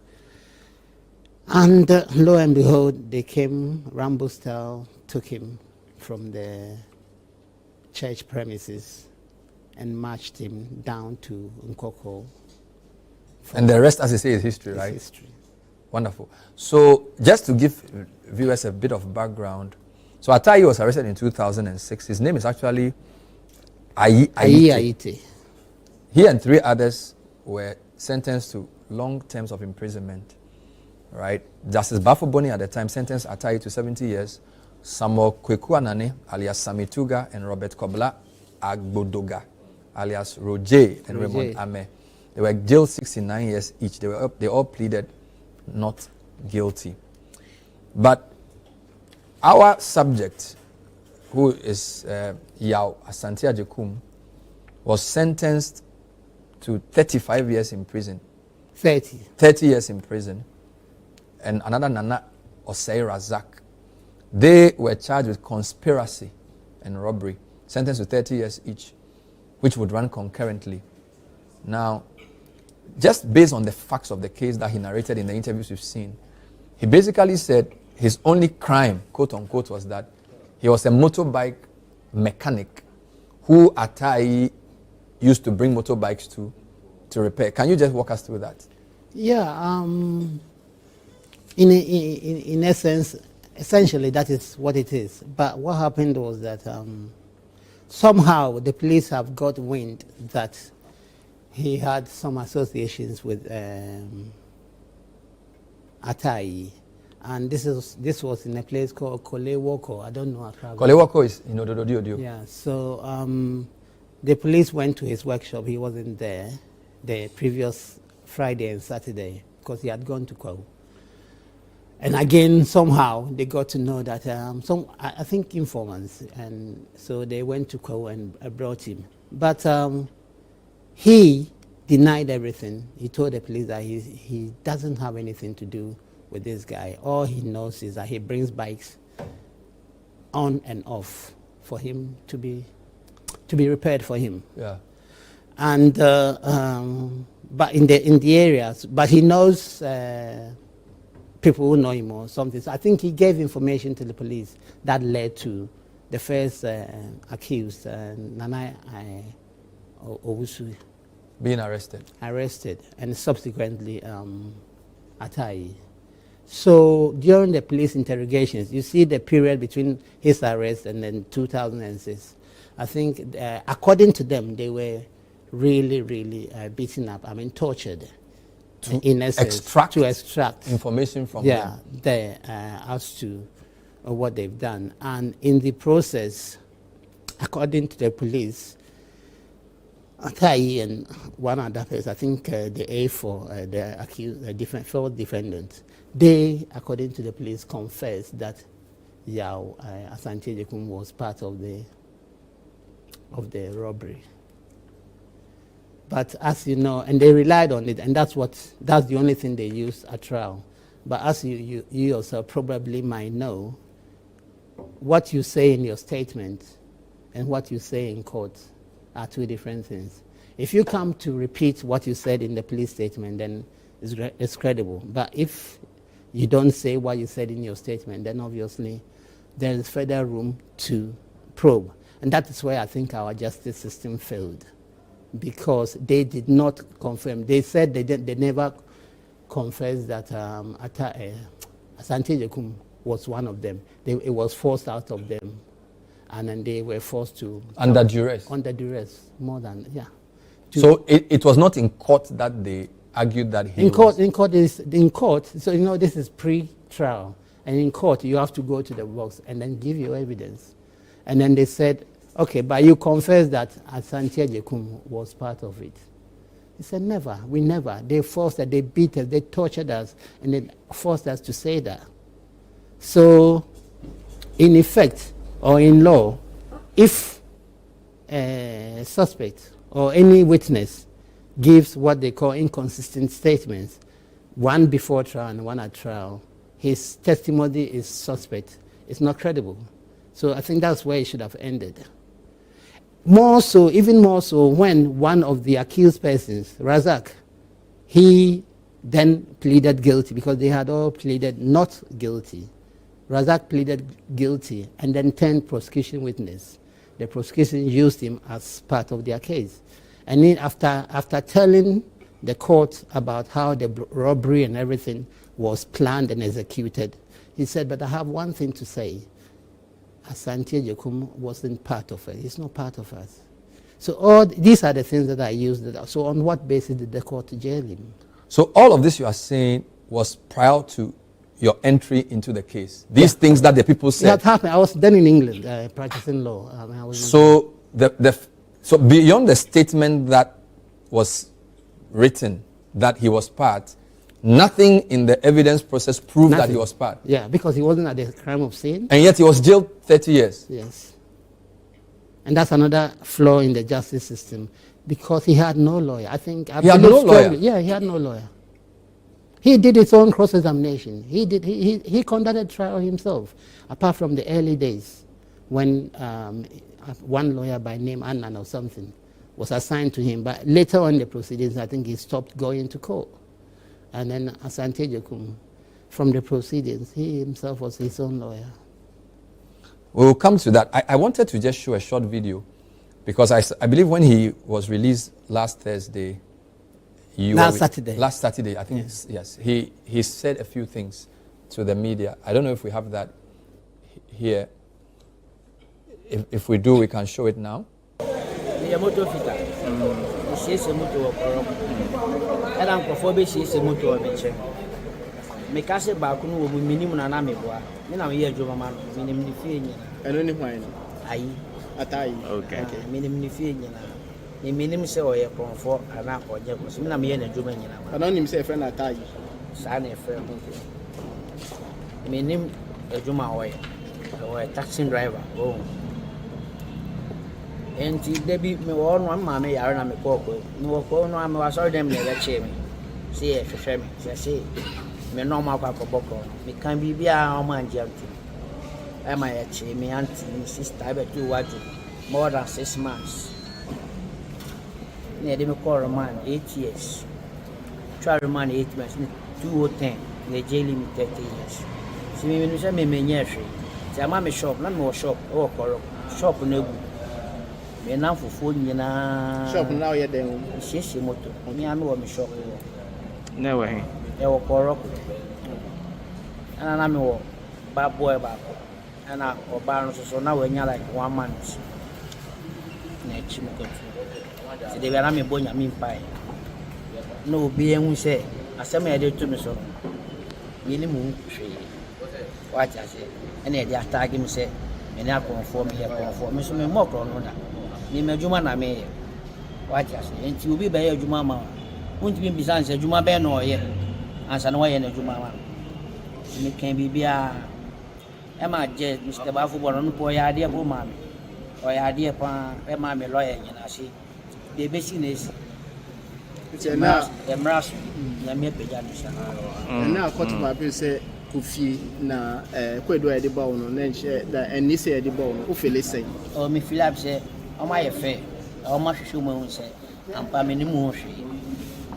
And lo and behold, they came, Rambo style, took him from the church premises and marched him down to Nkoko. And the rest, as they say, is history, right? History. Wonderful. So just to give viewers a bit of background, so Atai was arrested in 2006. His name is actually Ayi Aite. He and 3 others were sentenced to long terms of imprisonment, right? Justice Bafo Boni at the time sentenced Atai to 70 years, Samuel Kweku Anane, alias Samituga, and Robert Kobla Agbodoga, alias Roger and Raymond Ame. They were jailed 69 years each. They all pleaded not guilty. But our subject, who is Yao Asante Jekum, was sentenced to 35 years in prison. 30 years in prison. And another Nana Osei Razak. They were charged with conspiracy and robbery, sentenced to 30 years each, which would run concurrently. Now, just based on the facts of the case that he narrated in the interviews we've seen, he basically said his only crime, quote unquote, was that he was a motorbike mechanic who Atai used to bring motorbikes to repair. Can you just walk us through that? Yeah, in essence, essentially that is what it is. But what happened was that somehow the police have got wind that he had some associations with Atai, and this was in a place called Kolewoko. I don't know Accra. Kolewoko is in Ododo. Yeah. So the police went to his workshop. He wasn't there the previous Friday and Saturday because he had gone to Kwawu. And again, somehow they got to know that I think informants, and so they went to Kwawu and brought him. But he denied everything. He told the police that he doesn't have anything to do with this guy. All he knows is that he brings bikes on and off for him to be repaired for him. Yeah. And but in the areas, but he knows people who know him or something. So I think he gave information to the police that led to the first accused, Nana Owusu, being arrested, and subsequently Atai. So during the police interrogations, you see the period between his arrest and then 2006. I think, according to them, they were really, really beaten up. I mean, tortured. In essence, to extract information from them. As to what they've done. And in the process, according to the police, Atai and one other person, I think the A4, the accused, 4 defendants, they, according to the police, confessed that Yao Asante Jekum was part of the of the robbery. But as you know, and they relied on it, and that's the only thing they used at trial. But as you yourself probably might know, what you say in your statement and what you say in court are two different things. If you come to repeat what you said in the police statement, then it's credible. But if you don't say what you said in your statement, then obviously there is further room to probe. And that is where I think our justice system failed, because they did not confirm. They said they never confessed that Asante Jekum was one of them. It was forced out of them, and then they were forced to... Under duress? Under duress, more than, yeah. So it was not in court that they argued that he was... In court, so you know this is pre-trial, and in court you have to go to the box and then give your evidence. And then they said, okay, but you confess that Asante Jekum was part of it. He said, never, we never. They forced us, they beat us, they tortured us, and they forced us to say that. So, in effect, or in law, if a suspect or any witness gives what they call inconsistent statements, one before trial and one at trial, his testimony is suspect. It's not credible. So I think that's where it should have ended. More so, even more so, when one of the accused persons, Razak, he then pleaded guilty because they had all pleaded not guilty. Razak pleaded guilty and then turned prosecution witness. The prosecution used him as part of their case. And then after telling the court about how the robbery and everything was planned and executed, he said, but I have one thing to say. Asante Jekum wasn't part of it. He's not part of us. So all these are the things that I used. So on what basis did the court jail him? So all of this you are saying was prior to your entry into the case. These things that the people said. That happened. I was then in England practicing law. So so beyond the statement that was written that he was part, nothing in the evidence process proved that he was part. Yeah, because he wasn't at the crime of sin. And yet he was jailed 30 years. Yes. And that's another flaw in the justice system, because he had no lawyer. He had no lawyer? Yeah, he had no lawyer. He did his own cross-examination. He conducted trial himself, apart from the early days when one lawyer by name Annan or something was assigned to him. But later on in the proceedings, I think he stopped going to court. And then Asante Jekum, from the proceedings, he himself was his own lawyer. We will come to that. I wanted to just show a short video, because I believe when he was released last Thursday, Last Saturday, I think, yes. He said a few things to the media. I don't know if we have that here. If we do, we can show it now. Minim say o ye konfo ana oje ko so na me na djuma nyina ma anonim say friend atai sa na friend mo minim djuma o ye taxi driver enti debi me wo no ma me yare na me ko no ko no am wa sorry dem na be che me see e hwehwe me say me no ma kwa koboko me kan bibia o ma njanti e ma ye che me anti sister be tu waju more than 6 months. They call man 8 years. Try man 8 months. 2010. They jail him 30 years. See me when you say me nyehwe. See am me shop, na me shop. Oh, koro. Shop na egu. Me na fufu nyina. Shop na o ye den. Sheshe moto. Me am me shop. Na we he. E wo koro. Ana na me wo ba boy ba ko. Ana oba no so na we nya like 1 month. Na chi mo ko. See the way me bonya me pai. No be ehun say asema e dey to me so. Me ni mu hwe. Watch I say. And e dey attack me say me na conform me here conform. Me so me mo kro no da. Me madwuma na me. Watch I say. Enti obi be adwuma ma. Wonti bi bisan say adwuma be no ye. Ansa no ye na adwuma ma. Me kan bibia e ma je Mr. Bafo bo no po ya de bo ma me. or idea pa my lawyer and I see the business. It's a now the brass, the mere pajamas. And now, what about you say? Kufi na kwedo edi ba ono na nche da eni se edi ba ono o fele say o me feel up say o ma ye fe o ma hwehwe mo hun say ampa me ni mo hwe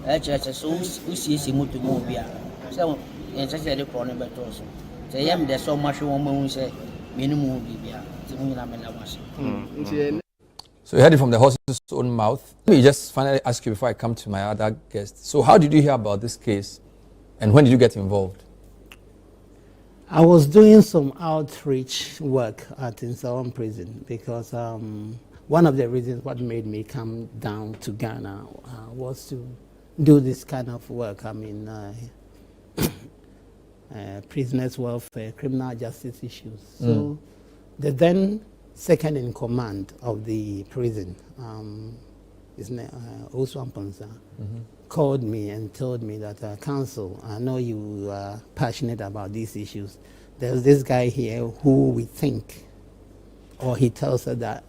e chere so usiesi mutu mo bia so en che de kro ne beto so say yam de so ma hwe mo hun say me ni mo bia ti mo nyina me na wase. So you heard it from the horse's own mouth. Let me just finally ask you before I come to my other guest. So how did you hear about this case and when did you get involved? I was doing some outreach work at Insawam prison because one of the reasons what made me come down to Ghana was to do this kind of work. I mean, prisoners' welfare, criminal justice issues. So the then second in command of the prison, his name, Oswan Ponsa, called me and told me that, Counsel, I know you are passionate about these issues. There's this guy here who we think, or he tells us that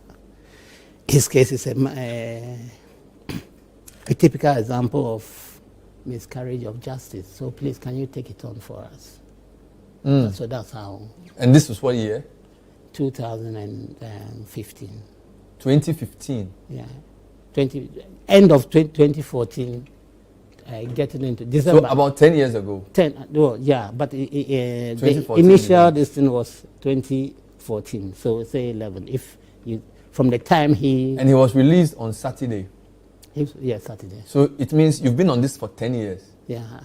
his case is a typical example of miscarriage of justice. So please, can you take it on for us? So that's how. And this was what year? 2015. 2015? Yeah. End of 2014. Getting into December. So about 10 years ago? 10, well, yeah, but the initial distance was 2014, so say 11. If you, from the time he... And he was released on Saturday? Yeah, Saturday. So it means you've been on this for 10 years? Yeah.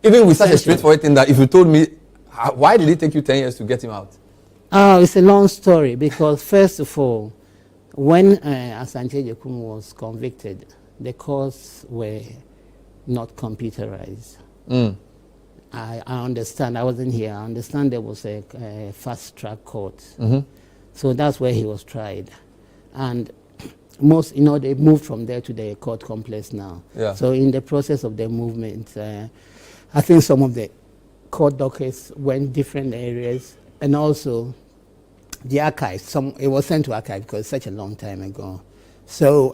Even with such a straightforward thing that if you told me, why did it take you 10 years to get him out? It's a long story because first of all, when Asante Jekum was convicted, the courts were not computerized. I understand. I wasn't here. I understand there was a fast-track court. So that's where he was tried. And most, they moved from there to the court complex now. Yeah. So in the process of the movement, I think some of the court dockets went different areas. And also, the archives, it was sent to archive because it's such a long time ago. So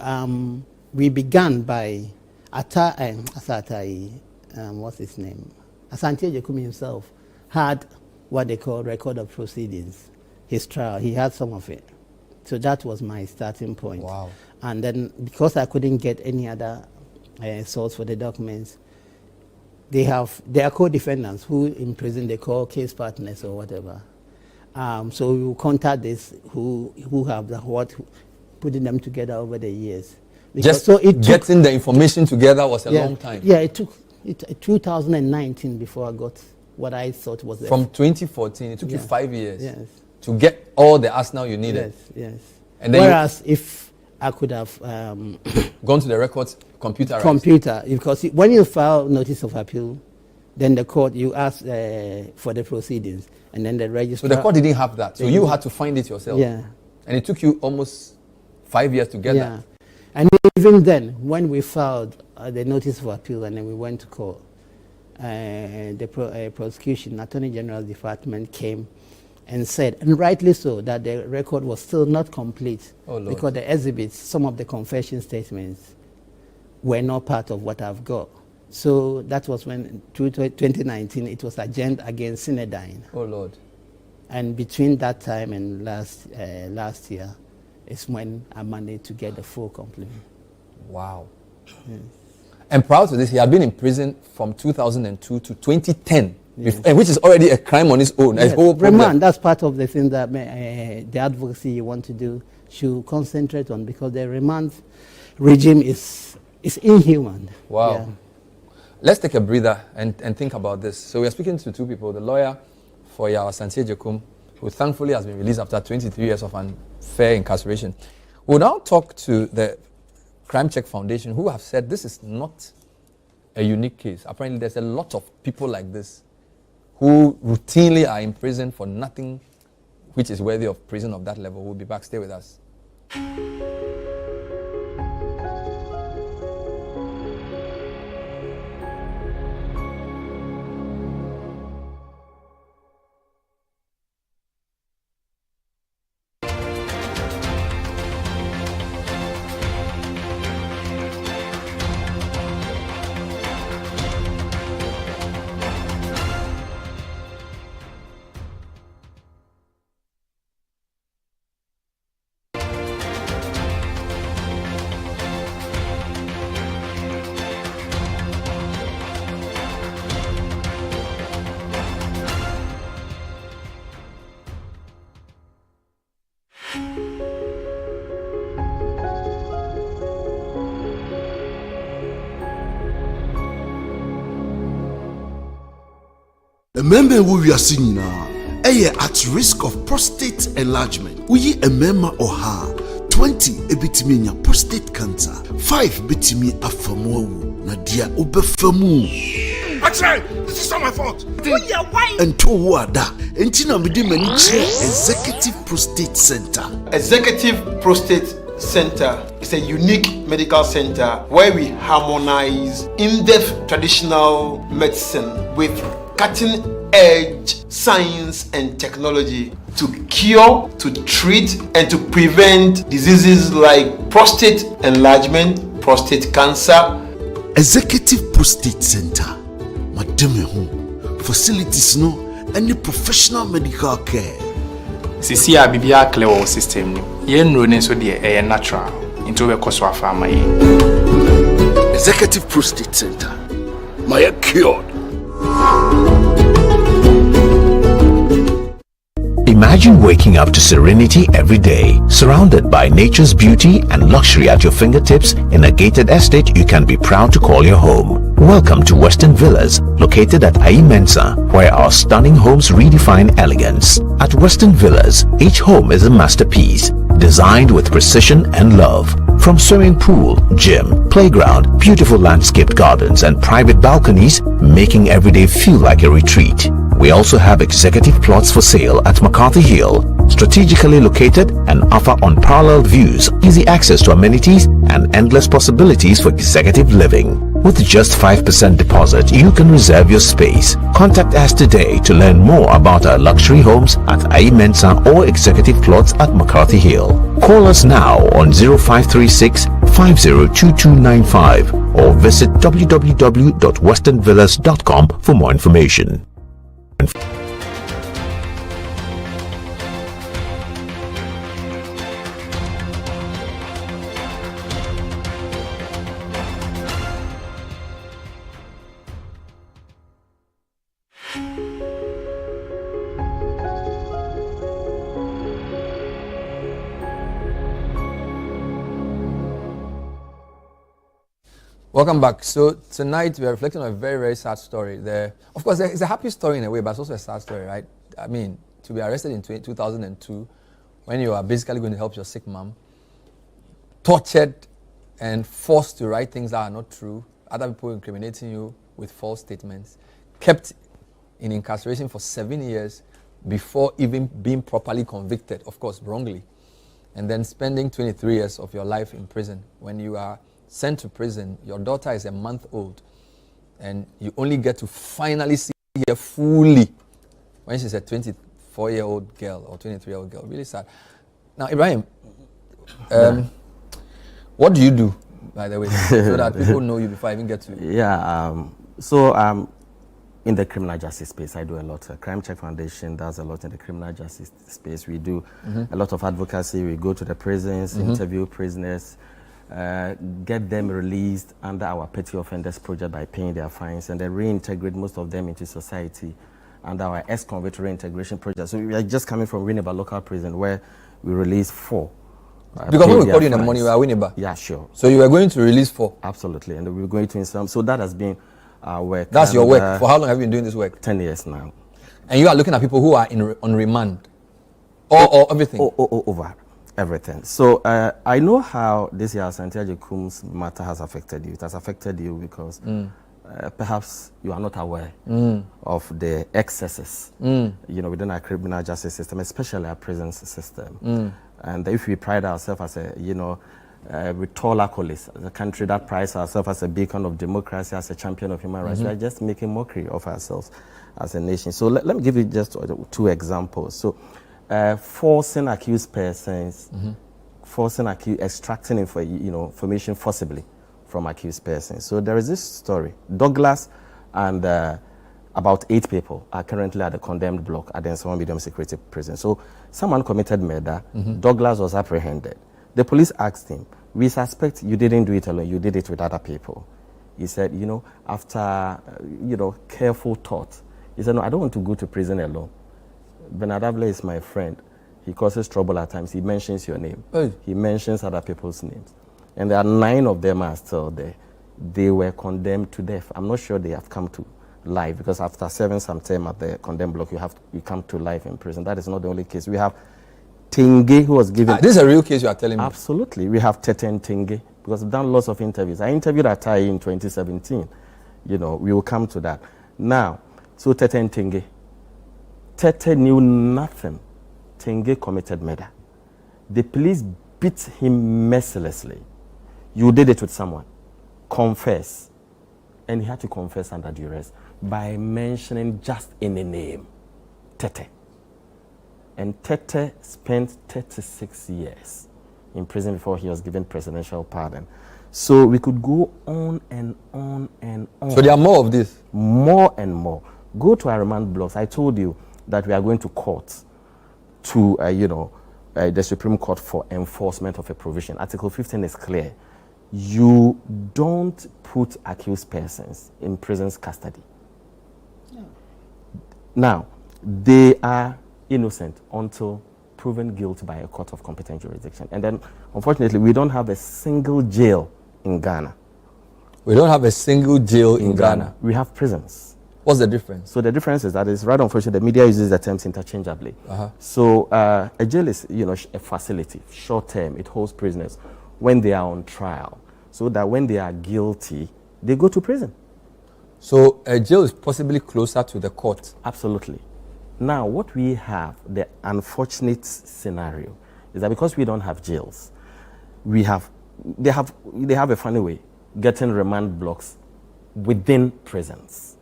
we began by what's his name? Asante Jekum himself had what they call record of proceedings, his trial. He had some of it. So that was my starting point. Wow. And then because I couldn't get any other source for the documents, they are co-defendants who in prison they call case partners or whatever. So we will contact this who have putting them together over the years. Because getting the information together was a long time. Yeah, it took 2019 before I got what I thought was... From 2014, it took you 5 years yes. to get all the arsenal you needed. Yes. And then whereas if I could have... gone to the records, computer, because when you file notice of appeal, then the court, you ask for the proceedings, and then the registrar... So the court didn't have that, so you had to find it yourself. Yeah. And it took you almost 5 years to get that. And even then, when we filed the notice of appeal and then we went to court, the prosecution, Attorney General's Department came and said, and rightly so, that the record was still not complete because the exhibits, some of the confession statements were not part of what I've got. So that was when, through 2019, it was adjourned against Sinedine. Oh, Lord. And between that time and last year, is when I managed to get the full complement. Wow. Yes. And prior to this, he had been in prison from 2002 to 2010, and which is already a crime on its own. Yes. Remand, that's part of the thing that the advocacy you want to do should concentrate on, because the remand regime is inhuman. Wow. Yeah. Let's take a breather and think about this. So we are speaking to two people, the lawyer for Yaw Asante Jekum, who thankfully has been released after 23 years of unfair incarceration. We'll now talk to the Crime Check Foundation, who have said this is not a unique case. Apparently there's a lot of people like this who routinely are in prison for nothing which is worthy of prison of that level. We'll be back. Stay with us. Remember who we are seeing now. At risk of prostate enlargement. We a member or her 20 ebitimi prostate cancer. 5 bitimi afamu. Nadia ubefamu. Actually, this is not my fault. And to wada. Entina midi maniche Executive Prostate Center. Executive Prostate Center is a unique medical center where we harmonize in-depth traditional medicine with cutting-edge science and technology to cure, to treat, and to prevent diseases like prostate enlargement, prostate cancer. Executive Prostate Center. Madame facilities no any professional medical care. Sisi a bibia clear system no. Ye nro ne so de natural. Into we koso afama ye. Executive Prostate Center. My cured. Imagine waking up to serenity every day, surrounded by nature's beauty and luxury at your fingertips in a gated estate you can be proud to call your home. Welcome to Western Villas, located at Ai Mensa, where our stunning homes redefine elegance. At Western Villas, each home is a masterpiece, designed with precision and love. From swimming pool, gym, playground, beautiful landscaped gardens and private balconies, making every day feel like a retreat. We also have executive plots for sale at McCarthy Hill, strategically located and offer unparalleled views, easy access to amenities, and endless possibilities for executive living. With just 5% deposit, you can reserve your space. Contact us today to learn more about our luxury homes at Ai Mensa or executive plots at McCarthy Hill. Call us now on 0536 502295 or visit www.westernvillas.com for more information. Welcome back. So tonight we are reflecting on a very, very sad story. Of course, it's a happy story in a way, but it's also a sad story, right? I mean, to be arrested in 2002 when you are basically going to help your sick mom, tortured and forced to write things that are not true, other people incriminating you with false statements, kept in incarceration for 7 years before even being properly convicted, of course, wrongly, and then spending 23 years of your life in prison. When you are sent to prison, your daughter is a month old, and you only get to finally see her fully when she's a 24-year-old girl or 23-year-old girl. Really sad. Now, Ibrahim, what do you do, by the way, so that people know you before I even get to you? Yeah, so in the criminal justice space, I do a lot. Crime Check Foundation does a lot in the criminal justice space. We do a lot of advocacy. We go to the prisons, interview prisoners, get them released under our petty offenders project by paying their fines, and then reintegrate most of them into society under our ex-convict reintegration project. So we are just coming from Winneba local prison where we released 4. Because when we called you in the morning, we were Winneba. Yeah, sure. So you were going to release 4? Absolutely, and we were going to install. So that has been our work. That's your work. For how long have you been doing this work? 10 years now. And you are looking at people who are on remand? Or everything? Over everything. So I know how this year Santiago Kum's matter has affected you. It has affected you because perhaps you are not aware of the excesses, within our criminal justice system, especially our prison system. And if we pride ourselves as a, with tall accolades, as a country that prides ourselves as a beacon of democracy, as a champion of human rights, we are just making mockery of ourselves as a nation. So let me give you just 2 examples. So forcing accused persons, extracting information forcibly from accused persons. So there is this story. Douglas and about 8 people are currently at the condemned block at the Nsawam Medium Security Prison. So someone committed murder. Douglas was apprehended. The police asked him, "We suspect you didn't do it alone, you did it with other people." He said, after, careful thought, he said, "No, I don't want to go to prison alone. Bernard Abler is my friend. He causes trouble at times. He mentions your name. Hey. He mentions other people's names. And there are 9 of them are still there. They were condemned to death. I'm not sure they have come to life, because after serving some time at the condemned block, you come to life in prison. That is not the only case. We have Tenge, who was given... this is a real case you are telling me? Absolutely. We have Tete and Tenge, because I've done lots of interviews. I interviewed Atai in 2017. You know, we will come to that. Now, so Tete and Tenge. Tete knew nothing. Tenge committed murder. The police beat him mercilessly. You did it with someone. Confess. And he had to confess under duress by mentioning just any name. Tete. And Tete spent 36 years in prison before he was given presidential pardon. So we could go on and on and on. So there are more of this? More and more. Go to our remand blocks. I told you that we are going to court to, the Supreme Court for enforcement of a provision. Article 15 is clear. You don't put accused persons in prison's custody. No. Now, they are innocent until proven guilty by a court of competent jurisdiction. And then, unfortunately, we don't have a single jail in Ghana. We don't have a single jail in Ghana. We have prisons. What's the difference? So the difference is that it's rather unfortunate. The media uses the terms interchangeably. So a jail is, a facility, short term. It holds prisoners when they are on trial, so that when they are guilty, they go to prison. So a jail is possibly closer to the court? Absolutely. Now, what we have, the unfortunate scenario, is that because we don't have jails, they have a funny way getting remand blocks within prisons.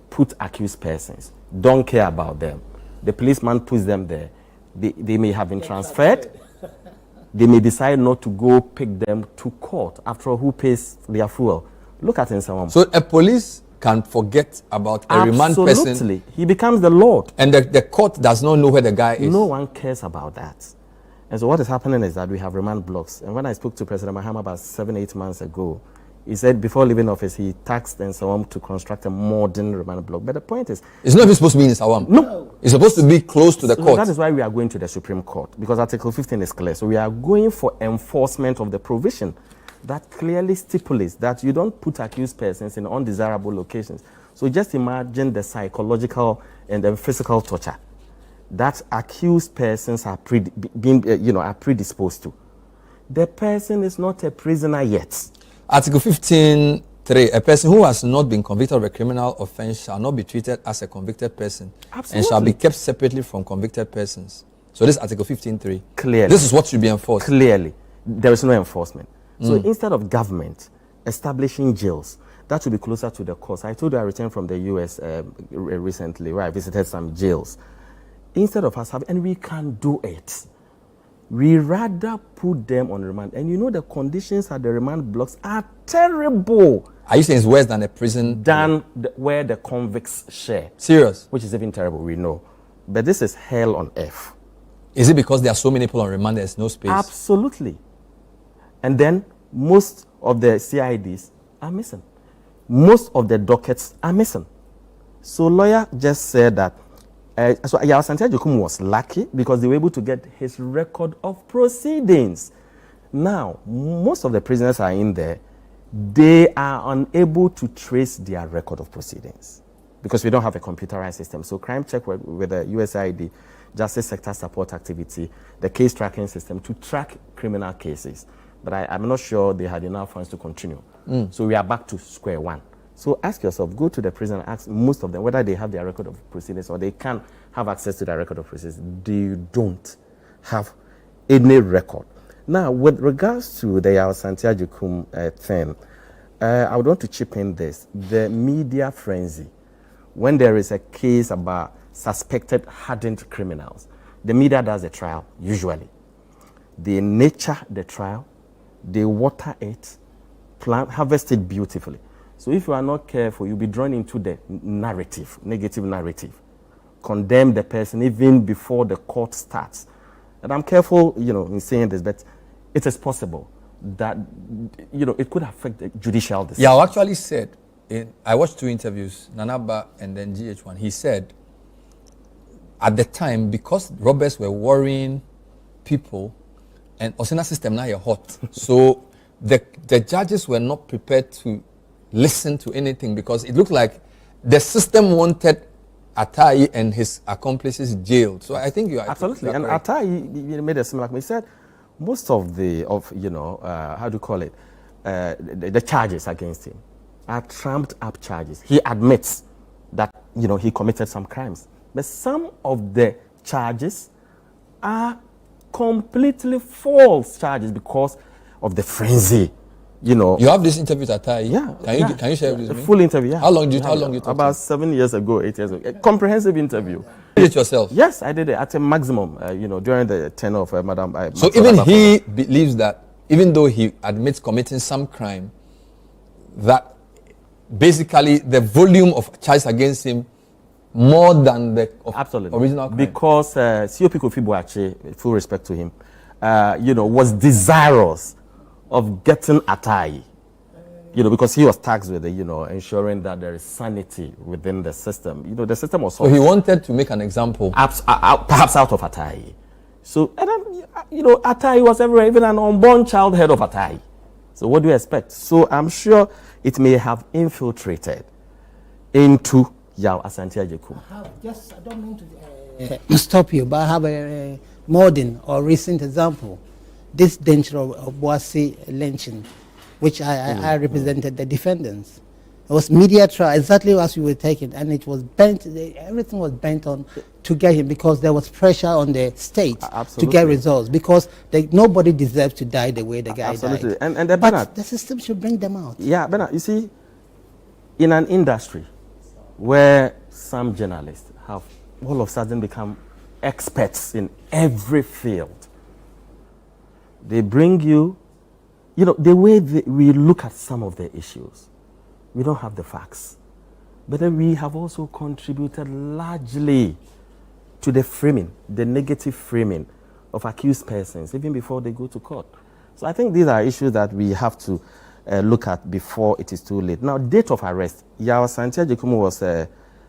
Put accused persons, don't care about them. The policeman puts them there. They may have been transferred. They may decide not to go pick them to court. After all, who pays their fuel? Look at Nsawam. So a police can forget about a remand person. Absolutely. He becomes the Lord. And the court does not know where the guy is. No one cares about that. And so what is happening is that we have remand blocks. And when I spoke to President Mahama about 7-8 months ago, he said before leaving office, he tasked Nsawam to construct a modern remand block. But the point is... It's not even supposed to be in Nsawam. No. It's supposed to be close to the court. That is why we are going to the Supreme Court, because Article 15 is clear. So we are going for enforcement of the provision that clearly stipulates that you don't put accused persons in undesirable locations. So just imagine the psychological and the physical torture that accused persons are predisposed to. The person is not a prisoner yet. Article 15(3), a person who has not been convicted of a criminal offense shall not be treated as a convicted person. Absolutely. And shall be kept separately from convicted persons. So this is Article 15(3). Clearly. This is what should be enforced. Clearly. There is no enforcement. So instead of government establishing jails, that should be closer to the courts. I told you I returned from the US recently, where I visited some jails. Instead of us having, and we can do it, we rather put them on remand. And the conditions at the remand blocks are terrible. Are you saying it's worse than a prison? Than where the convicts share. Serious? Which is even terrible, we know. But this is hell on earth. Is it because there are so many people on remand, there's no space? Absolutely. And then most of the CIDs are missing. Most of the dockets are missing. So lawyer just said that so Yaya Santia Jokum was lucky because they were able to get his record of proceedings. Now, most of the prisoners are in there. They are unable to trace their record of proceedings because we don't have a computerized system. So crime check with the USAID, Justice Sector Support Activity, the case tracking system to track criminal cases. But I'm not sure they had enough funds to continue. So we are back to square one. So ask yourself, go to the prison and ask most of them whether they have their record of proceedings or they can have access to their record of proceedings. They don't have any record. Now, with regards to the Yaya Santia Jokum thing, I would want to chip in this. The media frenzy, when there is a case about suspected hardened criminals, the media does a trial, usually. They nurture the trial, they water it, harvest it beautifully. So if you are not careful, you'll be drawn into the narrative, negative narrative. Condemn the person even before the court starts. And I'm careful, in saying this, but it is possible that, it could affect the judicial decision. Yeah, I actually said, I watched 2 interviews, Nanaba and then GH1. He said, at the time, because robbers were worrying people, and Osina system now you're hot, so the judges were not prepared to listen to anything because it looked like the system wanted Atai and his accomplices jailed. So I think you are absolutely. And Atai made a similar. He said most of the how do you call it, the charges against him are trumped up charges. He admits that he committed some crimes, but some of the charges are completely false charges because of the frenzy. You have this interview with Atai. Yeah. Can you share with me? Full interview. Yeah. How long did you talk? About 7 years ago, 8 years ago. A comprehensive interview. You did it yourself? Yes, I did it at a maximum. During the tenure of Madam. So even he believes that, even though he admits committing some crime, that basically the volume of charges against him more than the original crime. Because COP Kofi Boakye, full respect to him, was desirous of getting Atai, because he was tasked with ensuring that there is sanity within the system. The system was. So he wanted to make an example, perhaps out of Atai. So and then, Atai was everywhere, even an unborn child heard of Atai. So what do you expect? So I'm sure it may have infiltrated into Yao Asante Agyekum. I don't mean to stop you, but I have a modern or recent example. This danger of Boase lynching, which I represented the defendants. It was media trial, exactly as you were taking, and it was bent, everything was bent on to get him because there was pressure on the state to get results because nobody deserves to die the way the guy died. And but Bernard, the system should bring them out. Yeah, Bernard, you see, in an industry where some journalists have all of a sudden become experts in every field, they bring you, the way we look at some of the issues, we don't have the facts. But then we have also contributed largely to the framing, the negative framing of accused persons, even before they go to court. So I think these are issues that we have to look at before it is too late. Now, date of arrest. Yao Asante Agyekum was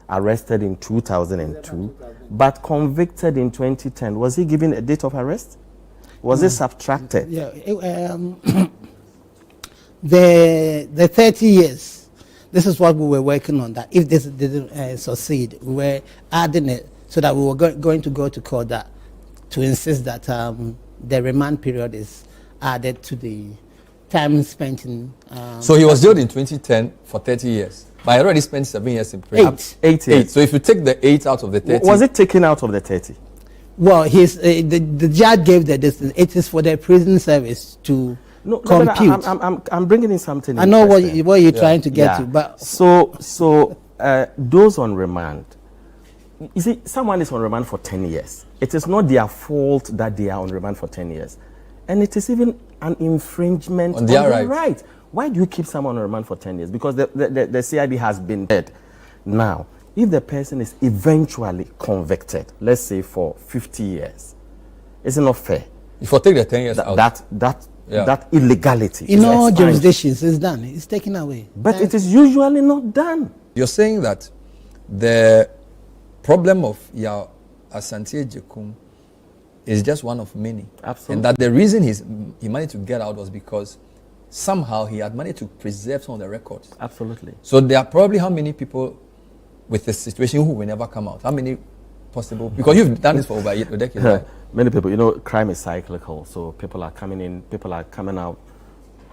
arrested in 2002, but convicted in 2010. Was he given a date of arrest? Was it subtracted? Yeah, the 30 years, this is what we were working on, that if this didn't succeed, we were adding it so that we were going to go to court to insist that the remand period is added to the time spent in... so he was jailed in 2010 for 30 years, but I already spent 7 years in prison. 8 years. So if you take the 8 out of the 30... Was it taken out of the 30? Well, the judge gave the distance. It is for the prison service to compute. I'm bringing in something. I know what you're trying to get to, but so those on remand. You see, someone is on remand for 10 years. It is not their fault that they are on remand for 10 years, and it is even an infringement on their right. Why do you keep someone on remand for 10 years? Because the CID has been dead. Now, if the person is eventually convicted, let's say for 50 years, is it not fair? If you take the 10 years out, that illegality in all jurisdictions is done. It's taken away. But it is usually not done. You're saying that the problem of Yao Asante Agyekum is just one of many. Absolutely. And that the reason he managed to get out was because somehow he had managed to preserve some of the records. Absolutely. So there are probably how many people with the situation who will never come out? How many possible? Because you've done this for over a decade, right? Many people, crime is cyclical. So people are coming in, people are coming out,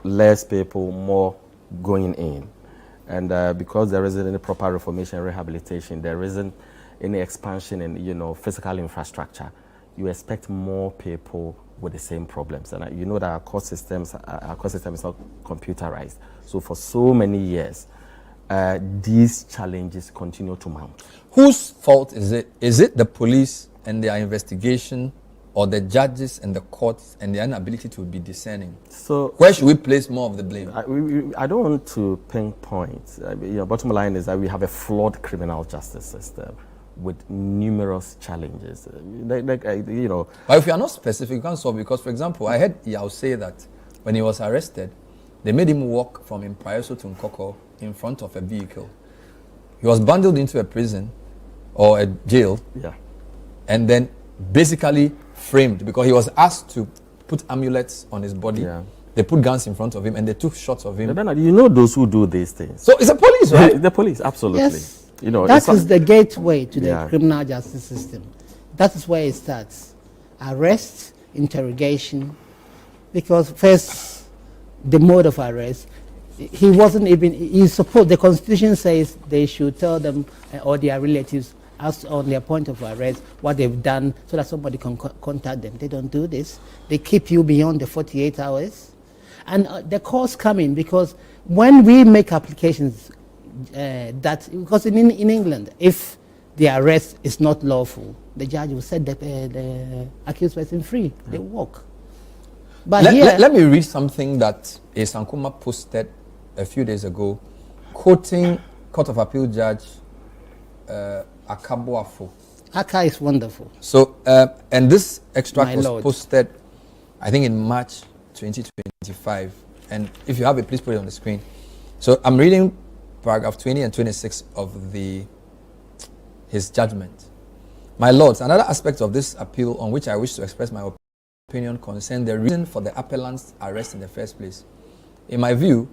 less people, more going in. And because there isn't any proper reformation and rehabilitation, there isn't any expansion in, physical infrastructure, you expect more people with the same problems. And you know that our court system is not computerized. So for so many years, these challenges continue to mount. Whose fault is it? Is it the police and their investigation, or the judges and the courts and their inability to be discerning? So where should we place more of the blame? I don't want to pinpoint. Bottom line is that we have a flawed criminal justice system with numerous challenges. But if you are not specific, you can't solve, because, for example, I heard Yao say that when he was arrested, they made him walk from Imprayoso to Nkoko in front of a vehicle. He was bundled into a prison or a jail. Yeah. and then basically framed because he was asked to put amulets on his body. Yeah. They put guns in front of him and they took shots of him. But Bernard, you know those who do these things. So it's the police, right? The police, absolutely. Yes. You know, that is the gateway to the Yeah. criminal justice system. That is where it starts. Arrest, interrogation, because first, the mode of arrest, he wasn't even, he's supposed, the Constitution says they should tell them or their relatives as on their point of arrest what they've done so that somebody can contact them. They don't do this. They keep you beyond the 48 hours. And the calls come in because when we make applications because in England, if the arrest is not lawful, the judge will set the accused person free. They walk. But let me read something that a Sankuma posted a few days ago, quoting Court of Appeal Judge Akabuafo. Aka is wonderful. So, and this extract My was Lord. posted, I think, in March 2025. And if you have it, please put it on the screen. So I'm reading paragraph 20 and 26 of his judgment. My lords, another aspect of this appeal on which I wish to express my opinion concerns the reason for the appellant's arrest in the first place. In my view,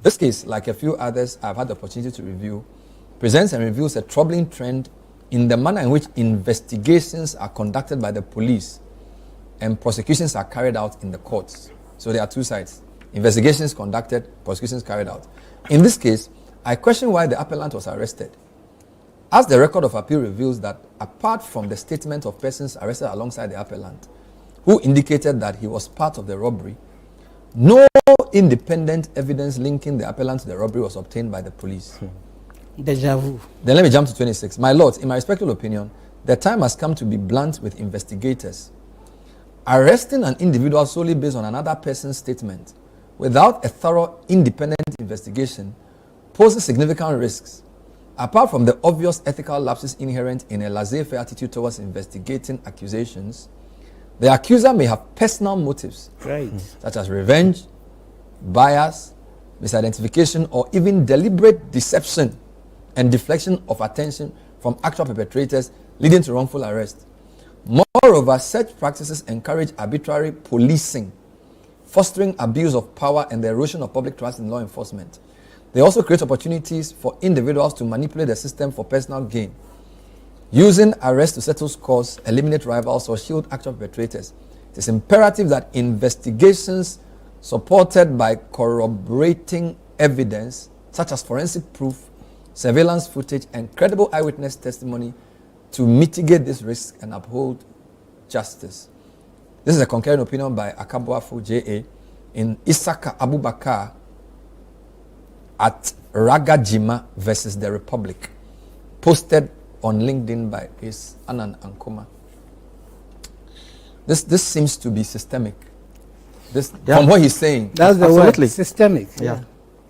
this case, like a few others I've had the opportunity to review, presents and reveals a troubling trend in the manner in which investigations are conducted by the police and prosecutions are carried out in the courts. So there are two sides. Investigations conducted, prosecutions carried out. In this case, I question why the appellant was arrested. As the record of appeal reveals that apart from the statement of persons arrested alongside the appellant, who indicated that he was part of the robbery, no independent evidence linking the appellant to the robbery was obtained by the police. Deja vu. Then let me jump to 26. My lords, in my respectful opinion, the time has come to be blunt with investigators. Arresting an individual solely based on another person's statement without a thorough independent investigation poses significant risks. Apart from the obvious ethical lapses inherent in a laissez-faire attitude towards investigating accusations, the accuser may have personal motives, such as revenge, bias, misidentification, or even deliberate deception and deflection of attention from actual perpetrators, leading to wrongful arrest. Moreover, such practices encourage arbitrary policing, fostering abuse of power and the erosion of public trust in law enforcement. They also create opportunities for individuals to manipulate the system for personal gain. Using arrest to settle scores, eliminate rivals, or shield actual perpetrators, it is imperative that investigations supported by corroborating evidence, such as forensic proof, surveillance footage, and credible eyewitness testimony, to mitigate this risk and uphold justice. This is a concurring opinion by Akabuafo J.A. in Isaka Abubakar at Ragajima versus the Republic, posted on LinkedIn by Ace Anan Ankoma. This seems to be systemic. From what he's saying. That's the word, systemic. Yeah.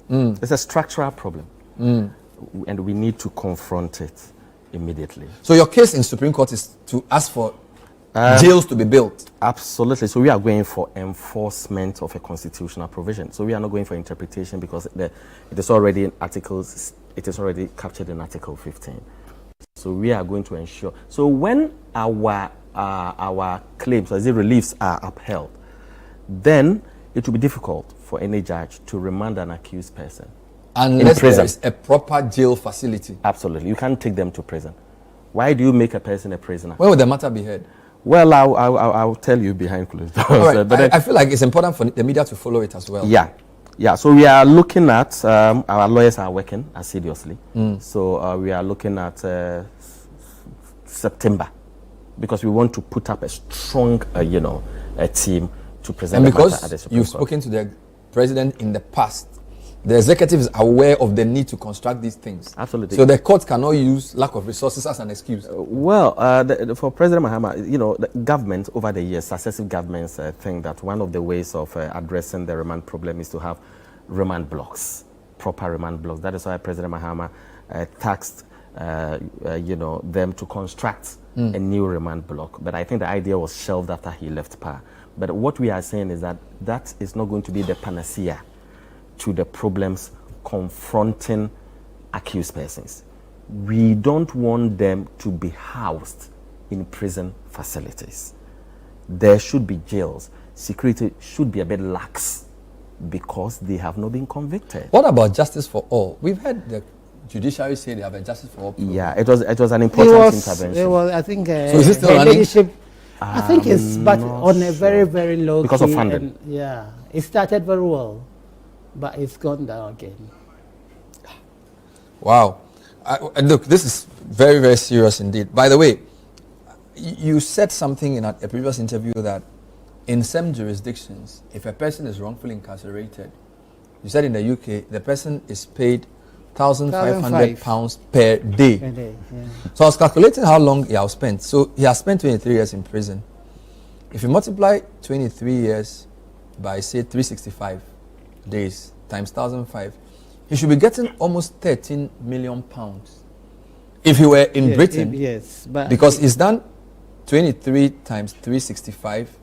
It's a structural problem. And we need to confront it immediately. So your case in Supreme Court is to ask for jails to be built? Absolutely. So we are going for enforcement of a constitutional provision. So we are not going for interpretation because it is already in articles, it is already captured in Article 15. So we are going to ensure. So when our claims, as the reliefs are upheld, then it will be difficult for any judge to remand an accused person. Unless there is a proper jail facility. Absolutely. You can't take them to prison. Why do you make a person a prisoner? Where would the matter be heard? Well, I'll tell you behind closed doors. All right. But I feel like it's important for the media to follow it as well. Yeah. So we are looking at, our lawyers are working assiduously. So we are looking at September because we want to put up a strong, a team to present. And the matter at the because Supreme you've Court. spoken to the president in the past, the executive is aware of the need to construct these things. Absolutely. So the court cannot use lack of resources as an excuse. For President Mahama, the government over the years, successive governments think that one of the ways of addressing the remand problem is to have remand blocks, proper remand blocks. That is why President Mahama tasked, them to construct a new remand block. But I think the idea was shelved after he left power. But what we are saying is that that is not going to be the panacea to the problems confronting accused persons. We don't want them to be housed in prison facilities. There should be jails. Security should be a bit lax because they have not been convicted. What about justice for all? We've heard the judiciary say they have a justice for all program. Yeah, it was an important intervention. It was, I think, so is it still running? leadership, I think it's, but on a very, very low because key. Of funding. And, yeah, it started very well, but it's gone down again. Wow. Look, this is very, very serious indeed. By the way, you said something in a previous interview that in some jurisdictions, if a person is wrongfully incarcerated, you said in the UK, the person is paid £1,500 per day. Yeah. So I was calculating how long he has spent. So he has spent 23 years in prison. If you multiply 23 years by, say, 365 days times 1,005, he should be getting almost £13 million. If he were in Britain, yes, but because he's done 23 times 365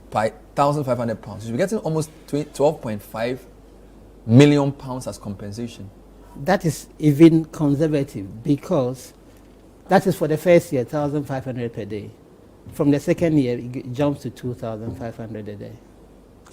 by £1,500. He should be getting almost £12.5 million as compensation. That is even conservative because that is for the first year, 1,500 per day. From the second year, it jumps to 2,500 a day.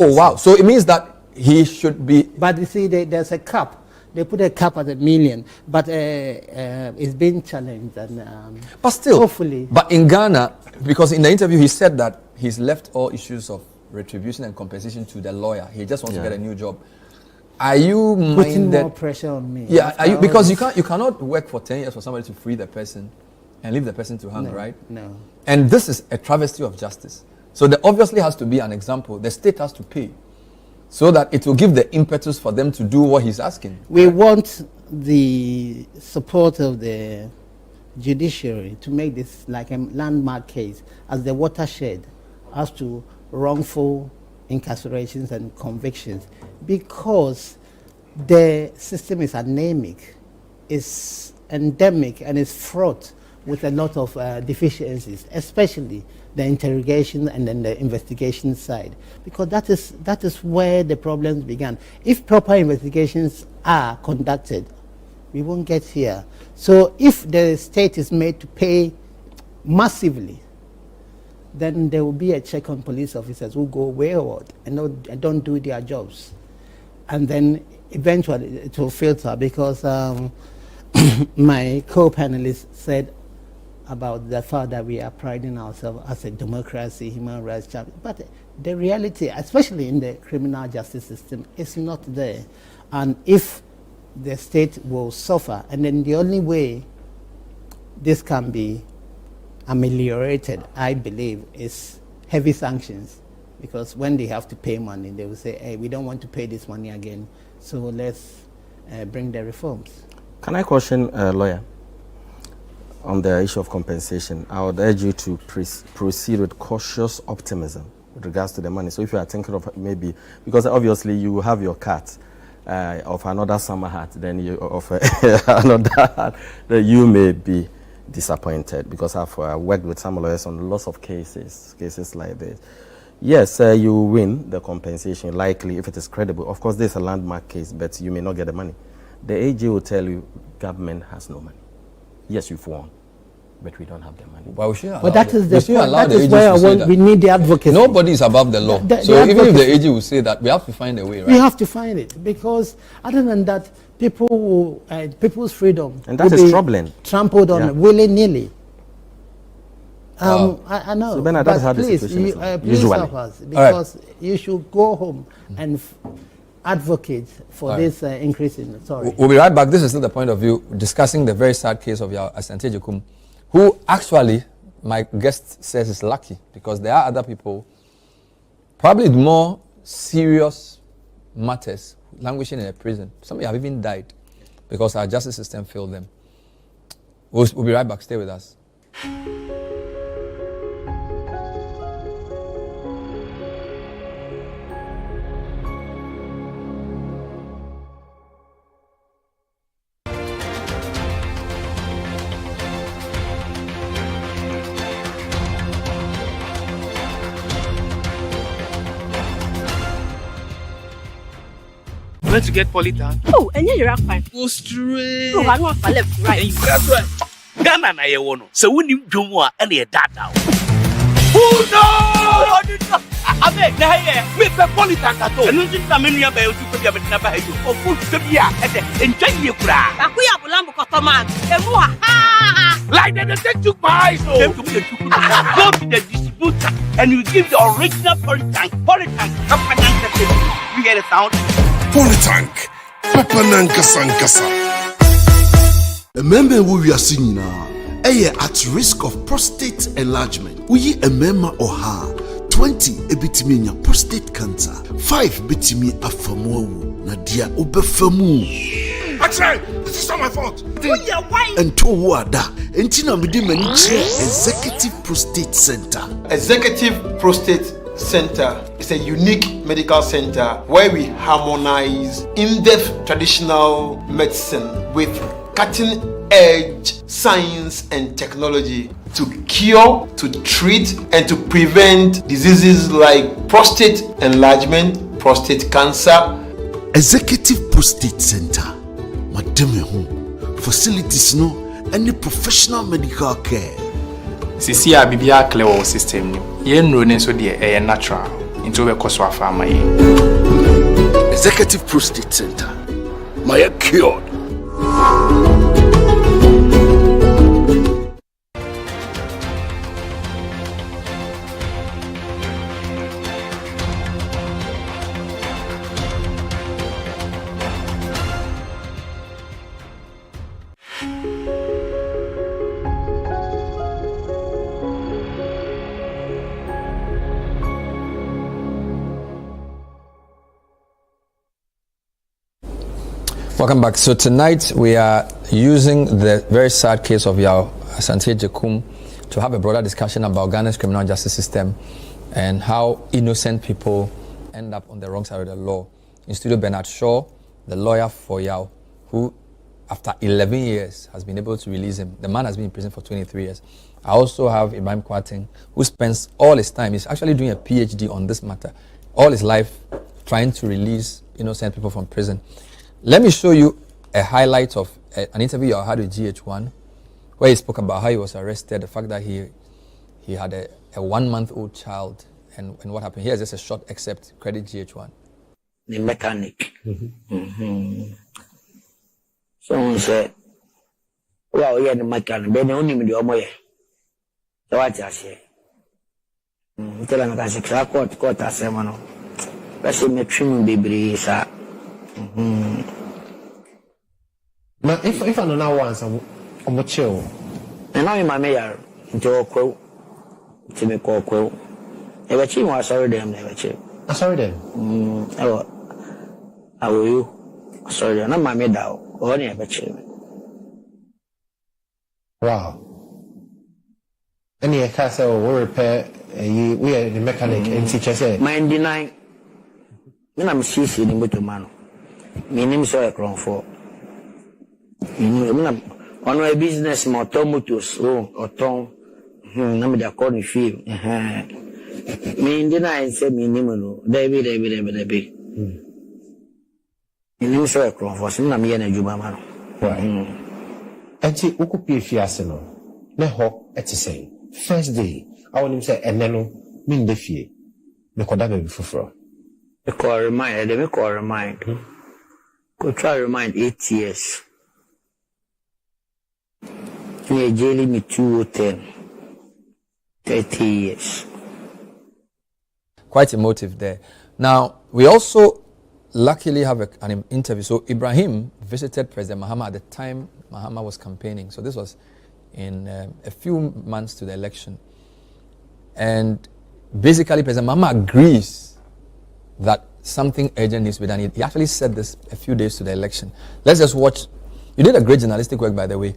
Oh, wow. So it means that he should be... But you see, there's a cap. They put a cap at $1 million, but it's been challenged. And, but still, hopefully. But in Ghana, because in the interview he said that he's left all issues of retribution and compensation to the lawyer. He just wants to get a new job. Are you putting minded? More pressure on me? Yeah, are you, because you cannot work for 10 years for somebody to free the person and leave the person to hang, no, right? No. And this is a travesty of justice. So there obviously has to be an example. The state has to pay so that it will give the impetus for them to do what he's asking. We want the support of the judiciary to make this like a landmark case as the watershed as to wrongful incarcerations and convictions, because the system is anemic, is endemic, and is fraught with a lot of deficiencies, especially the interrogation and then the investigation side, because that is where the problems began. If proper investigations are conducted, we won't get here. So if the state is made to pay massively, then there will be a check on police officers who go wayward and don't do their jobs. And then eventually it will filter, because my co-panelist said about the fact that we are priding ourselves as a democracy, human rights champion. But the reality, especially in the criminal justice system, is not there. And if the state will suffer, and then the only way this can be ameliorated, I believe, is heavy sanctions. Because when they have to pay money, they will say, hey, we don't want to pay this money again, so let's bring the reforms. Can I caution a lawyer on the issue of compensation? I would urge you to proceed with cautious optimism with regards to the money. So if you are thinking of maybe, because obviously you have your cut of another summer hat, then you offer another hat, that you may be disappointed, because I've worked with some lawyers on lots of cases like this. Yes, you win the compensation, likely, if it is credible. Of course, there's a landmark case, but you may not get the money. The AG will tell you, government has no money. Yes, you've won, but we don't have the money. Well, we but that is the point. That is where we need the advocacy. Nobody is above the law. So even if the AG will say that, we have to find a way, right? We have to find it, because other than that, people's freedom, and that is troubling, trampled on willy-nilly. I know, so Bernard, but how please, please help us, because you should go home and advocate for this increase in. Sorry. We'll be right back. This is still the point of view, discussing the very sad case of your Asante Jekum, who actually, my guest says, is lucky, because there are other people, probably more serious matters, languishing in a prison. Some have even died because our justice system failed them. We'll be right back. Stay with us. Where to get poly down? Oh, and you're right. Go straight. No, I don't want to left, right. That's right. Ghana na ye wono. Se woni dwomu a ene ye dada. Who knows? Abe na here me pe Polytank ato. Enu nti na menu ya ba otu ko bia me na ba hayo. Ofu to bia e de enjoy ye kura. Akuya bulambu kotoman. Emu ha. Like they took my eyes. Came to me go to the distributor and you give the original Polytank. You get a sound? Polytank. Papa Nankasa Nkasa. Remember who we are singing now. At risk of prostate enlargement. We a member or her. 20 ebitimi prostate cancer. 5 bitimi afamu. Nadia ubefamu. Actually, this is not my fault. And to wada. Entina midi meniche Executive Prostate Center. Executive Prostate Center is a unique medical center where we harmonize in-depth traditional medicine with cutting-edge science and technology to cure, to treat, and to prevent diseases like prostate enlargement, prostate cancer. Executive Prostate Center. Madame home. Facilities no any professional medical care. Sisi a bibia clear our system ni. Ye nro ne so de natural. Into we koso afa ma ye. Executive Prostate Center. My cured. Welcome back. So tonight we are using the very sad case of Yao Asante Jekum to have a broader discussion about Ghana's criminal justice system and how innocent people end up on the wrong side of the law. In studio, Bernard Shaw, the lawyer for Yao, who after 11 years has been able to release him. The man has been in prison for 23 years. I also have Ibrahim Kwarteng, who spends all his time, he's actually doing a PhD on this matter, all his life trying to release innocent people from prison. Let me show you a highlight of an interview I had with GH1, where he spoke about how he was arrested, the fact that he had a 1-month-old child, and what happened. Here's just a short excerpt. Credit GH1. The mechanic. Someone said, well, yeah, the mechanic, but only me the omoye. So what I say? Tell him that I say, court, I say, man, let's say me trim baby, sir. But if I don't know once, I'm chill. And now in my mayor, into a quote, to me call quote. Never chill, I sorry them, never chill. I sorry them. I will you. Sorry, not my medal, or never chill. Wow. Any castle will repair, we are the mechanic and teacher said. Mind denying. Then I'm CC in the man. My name is Oekron for. On my business, my automotus, or Tom, I'm the according feel. Me in the night said me name, David. My name is Oekron for some Namian and Jumamano. Right. And see, who could be a fiasco? Ne ho, at the same. First day, I want him say, and then, mean the fear. The Kodabe before. The call remind, they call remind. Could try remind 8 years. We are jailing me 2 or 10. 30 years. Quite emotive there. Now, we also luckily have an interview. So Ibrahim visited President Mahama at the time Mahama was campaigning. So this was in a few months to the election. And basically President Mahama agrees that something urgent needs to be done. He actually said this a few days to the election. Let's just watch. You did a great journalistic work, by the way.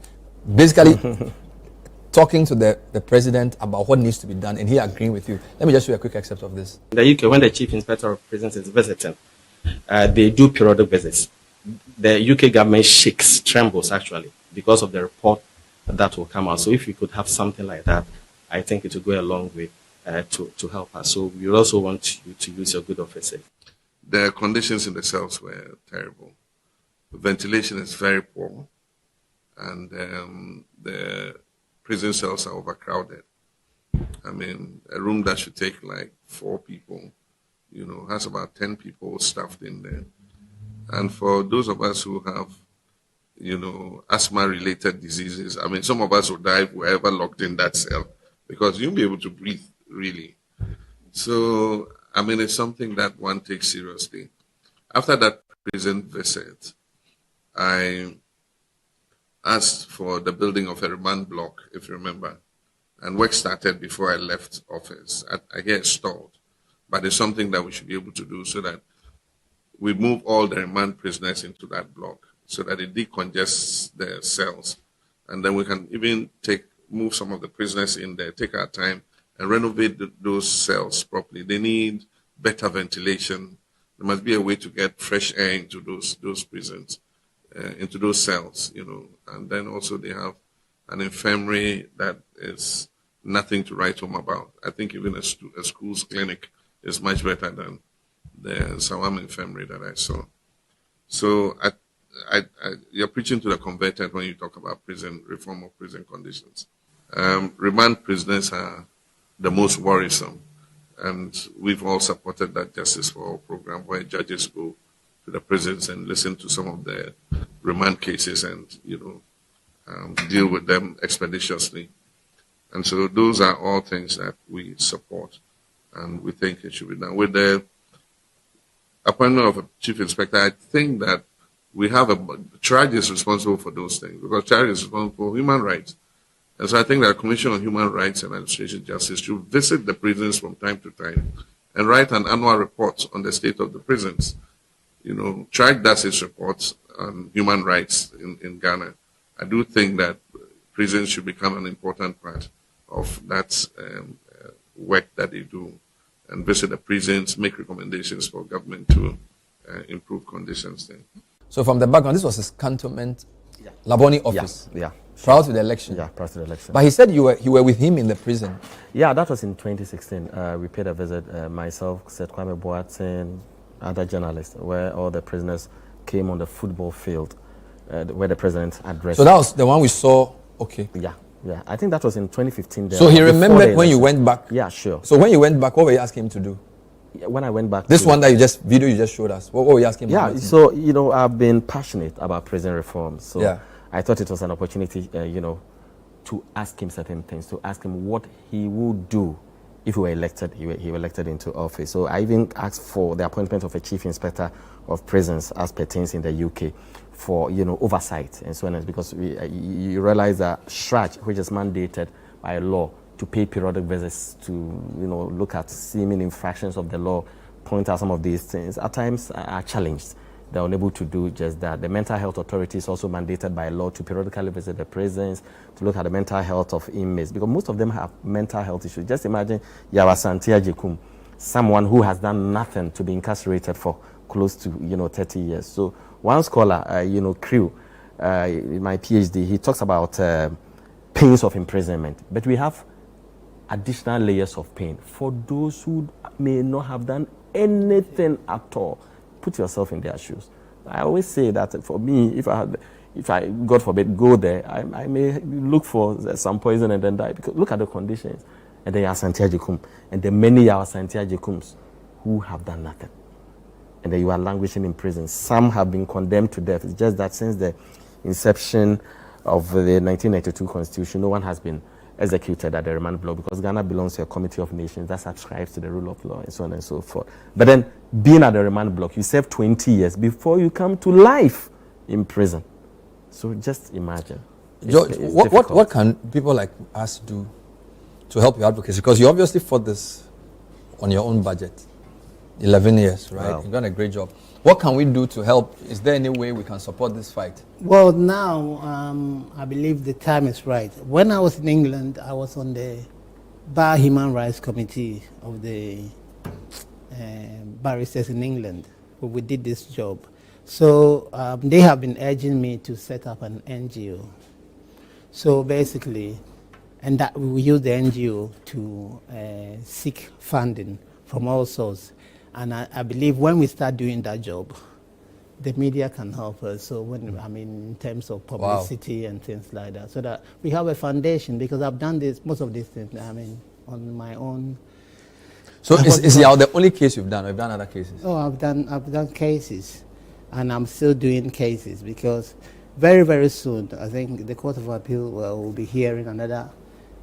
Basically, talking to the president about what needs to be done, and he agreeing with you. Let me just show you a quick excerpt of this. In the UK, when the Chief Inspector of Prisons is visiting, they do periodic visits. The UK government shakes, trembles actually, because of the report that will come out. So if we could have something like that, I think it will go a long way to help us. So we also want you to use your good office. The conditions in the cells were terrible. The ventilation is very poor. and the prison cells are overcrowded. I mean, a room that should take like 4 people, has about 10 people stuffed in there. And for those of us who have, asthma-related diseases, I mean, some of us will die if we're ever locked in that cell because you won't be able to breathe, really. So, I mean, it's something that one takes seriously. After that prison visit, I asked for the building of a remand block, if you remember, and work started before I left office. I get stalled, but it's something that we should be able to do so that we move all the remand prisoners into that block so that it decongests the cells. And then we can even move some of the prisoners in there, take our time, and renovate those cells properly. They need better ventilation. There must be a way to get fresh air into those prisons, into those cells, And then also they have an infirmary that is nothing to write home about. I think even a school's clinic is much better than the Sawam infirmary that I saw. So you're preaching to the converted when you talk about prison reform of prison conditions. Remand prisoners are the most worrisome, and we've all supported that Justice for All program where judges go to the prisons and listen to some of the remand cases and deal with them expeditiously. And so those are all things that we support, and we think it should be done. With the appointment of a chief inspector, I think that we have CHRAJ is responsible for those things, because CHRAJ is responsible for human rights. And so I think that the Commission on Human Rights and Administration Justice should visit the prisons from time to time and write an annual report on the state of the prisons. CHRAJ does its reports on human rights in Ghana. I do think that prisons should become an important part of that work that they do, and visit the prisons, make recommendations for government to improve conditions there. So from the background, this was his cantonment Labone office. Yeah. Prior to the election. Yeah, prior to the election. But he said you were with him in the prison. Yeah, that was in 2016. We paid a visit, myself, Seth Kwame Boateng, other journalists, where all the prisoners came on the football field, where the president addressed. So that was the one we saw. Okay. Yeah. I think that was in 2015. So he remembered when you went back. Yeah, sure. So when you went back, what were you asking him to do? When I went back, this one that you just showed us, what were you asking him? Yeah, so I've been passionate about prison reform, so yeah. I thought it was an opportunity, to ask him certain things, to ask him what he would do if he were elected. He were elected into office. So I even asked for the appointment of a chief inspector of prisons, as pertains in the UK, for oversight and so on, because you realize that CHRAJ, which is mandated by law to pay periodic visits to look at seeming infractions of the law, point out some of these things, at times are challenged. They're unable to do just that. The mental health authority is also mandated by law to periodically visit the prisons, to look at the mental health of inmates, because most of them have mental health issues. Just imagine Yawa Santia Jekum, someone who has done nothing to be incarcerated for close to 30 years. So one scholar, Crew, in my PhD, he talks about pains of imprisonment, but we have additional layers of pain for those who may not have done anything at all. Put yourself in their shoes. I always say that for me, if I God forbid go there, I may look for some poison and then die, because look at the conditions. And then Santia Jekum, and the many Santia Jekums who have done nothing, and then you are languishing in prison. Some have been condemned to death. It's just that since the inception of the 1992 Constitution, no one has been executed at the remand block, because Ghana belongs to a committee of nations that subscribes to the rule of law and so on and so forth. But then being at the remand block, you serve 20 years before you come to life in prison. So just imagine. George, what can people like us do to help your advocacy? Because you obviously fought this on your own budget. 11 years, right? Wow. You've done a great job. What can we do to help? Is there any way we can support this fight? Well, now I believe the time is right. When I was in England, I was on the Bar Human Rights Committee of the barristers in England, where we did this job. So they have been urging me to set up an NGO. So basically, and that we use the NGO to seek funding from all sources. And I believe when we start doing that job, the media can help us. So in terms of publicity and things like that, so that we have a foundation, because I've done most of these things, on my own. So is the only case you've done, or you've done other cases? Oh, I've done cases, and I'm still doing cases, because very, very soon, I think the Court of Appeal will be hearing another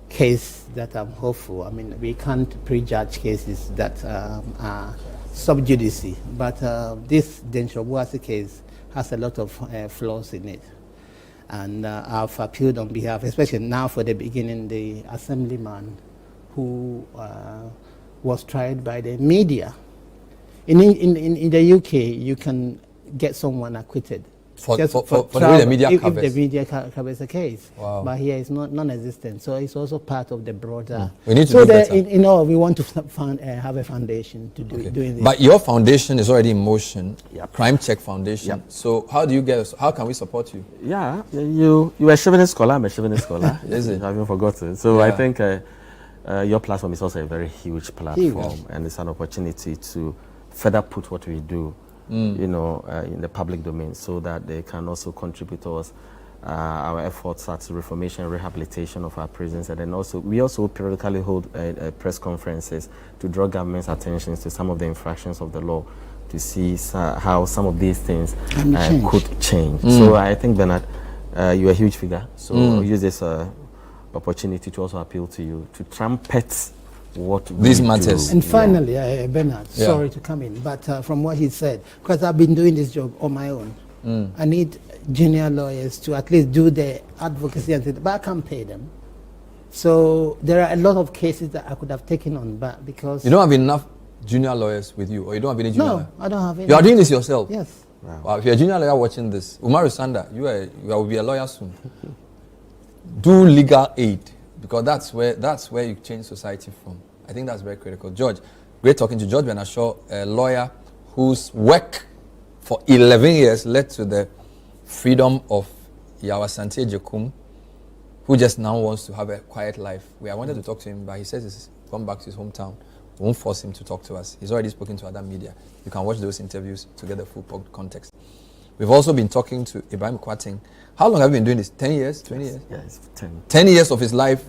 case that I'm hopeful. We can't prejudge cases that are sub judice, but this Densho Boase case has a lot of flaws in it. And I've appealed on behalf, especially now for the beginning, the assemblyman who was tried by the media. In the UK, you can get someone acquitted. For the way the media covers. If the media covers the case. Wow. But here it's non-existent. So it's also part of the broader. We need to do better. We want to have a foundation to doing this. But your foundation is already in motion, Crime Check Foundation. Yep. So how can we support you? Yeah, you're a Chevening scholar, I'm a Chevening scholar. Is it? I haven't forgotten. So I think your platform is also a very huge platform, and it's an opportunity to further put what we do in the public domain, so that they can also contribute towards our efforts at reformation and rehabilitation of our prisons. And then we also periodically hold press conferences to draw government's attention to some of the infractions of the law, to see how some of these things could change. So I think, Bernard, you're a huge figure. So I'll use this opportunity to also appeal to you to trumpet what these matters. And finally, Bernard, sorry to come in, but from what he said, because I've been doing this job on my own, I need junior lawyers to at least do the advocacy, but I can't pay them. So there are a lot of cases that I could have taken on, but because you don't have enough junior lawyers with you, or you don't have any junior lawyers? I don't have any. You are doing this yourself? Yes. Wow. If you're a junior lawyer watching this, Umaru Sanda, you will be a lawyer soon. Do legal aid, because that's where you change society from. I think that's very critical. George, great talking to George Benashaw, a lawyer whose work for 11 years led to the freedom of Yawa Santie Jekum, who just now wants to have a quiet life. I wanted to talk to him, but he says he's come back to his hometown. We won't force him to talk to us. He's already spoken to other media. You can watch those interviews to get the full context. We've also been talking to Ibrahim Kwating. How long have you been doing this? 10 years? 20 years? Yeah, it's 10. 10 years of his life,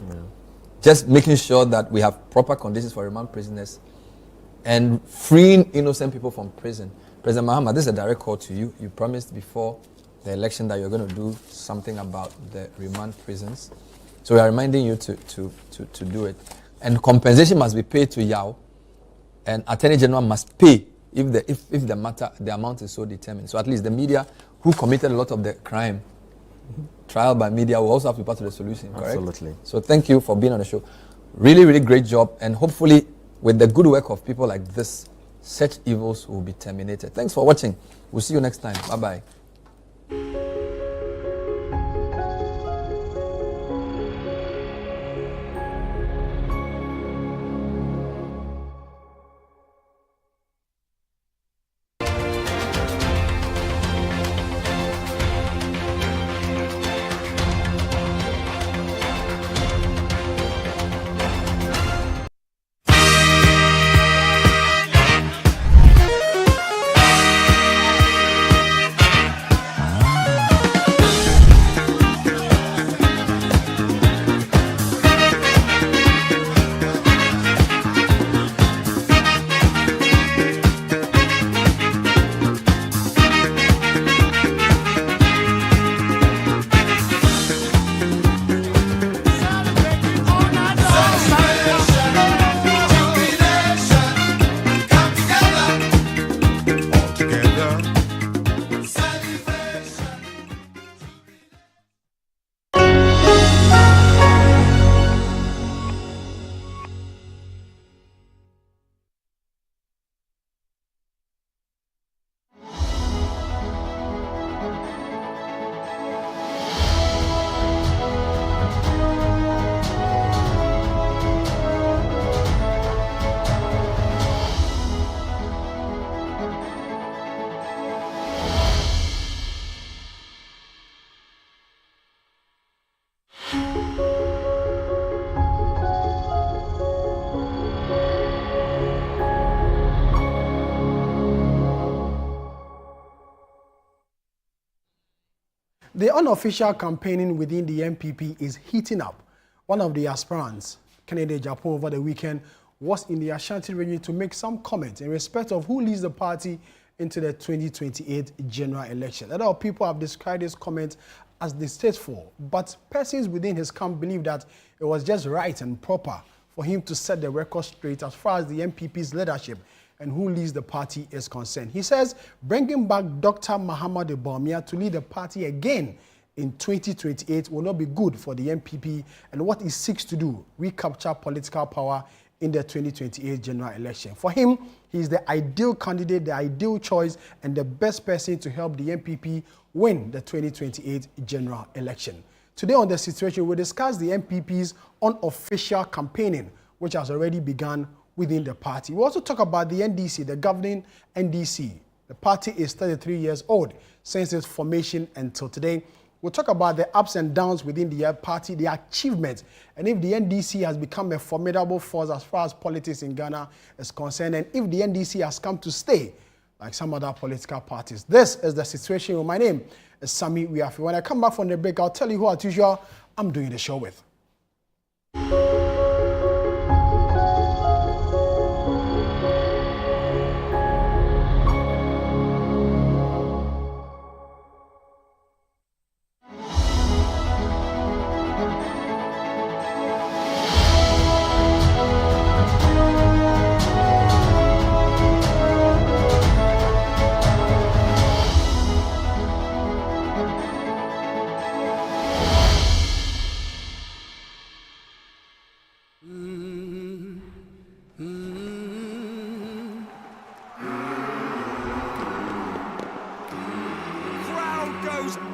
just making sure that we have proper conditions for remand prisoners and freeing innocent people from prison. President Mahama, this is a direct call to you. You promised before the election that you're going to do something about the remand prisons. So we are reminding you to do it. And compensation must be paid to Yao, and Attorney General must pay if the amount is so determined. So at least the media who committed a lot of the crime, trial by media, will also have to be part of the solution, correct? Absolutely. So thank you for being on the show. Really, really great job. And hopefully with the good work of people like this, such evils will be terminated. Thanks for watching. We'll see you next time. Bye-bye. The unofficial campaigning within the MPP is heating up. One of the aspirants, Kennedy Agyapong, over the weekend was in the Ashanti region to make some comments in respect of who leads the party into the 2028 general election. A lot of people have described his comments as distasteful, but persons within his camp believe that it was just right and proper for him to set the record straight as far as the MPP's leadership and who leads the party is concerned. He says bringing back Dr. Mahamudu Bawumia to lead the party again in 2028 will not be good for the MPP and what it seeks to do, recapture political power in the 2028 general election. For him, he is the ideal candidate, the ideal choice, and the best person to help the MPP win the 2028 general election. Today on The Situation, we'll discuss the MPP's unofficial campaigning, which has already begun within the party. We'll also talk about the NDC, the governing NDC. The party is 33 years old since its formation until today. We'll talk about the ups and downs within the party, the achievements, and if the NDC has become a formidable force as far as politics in Ghana is concerned, and if the NDC has come to stay like some other political parties. This is The Situation. My name is Sami Wiafi. When I come back from the break, I'll tell you who, as usual, I'm doing the show with.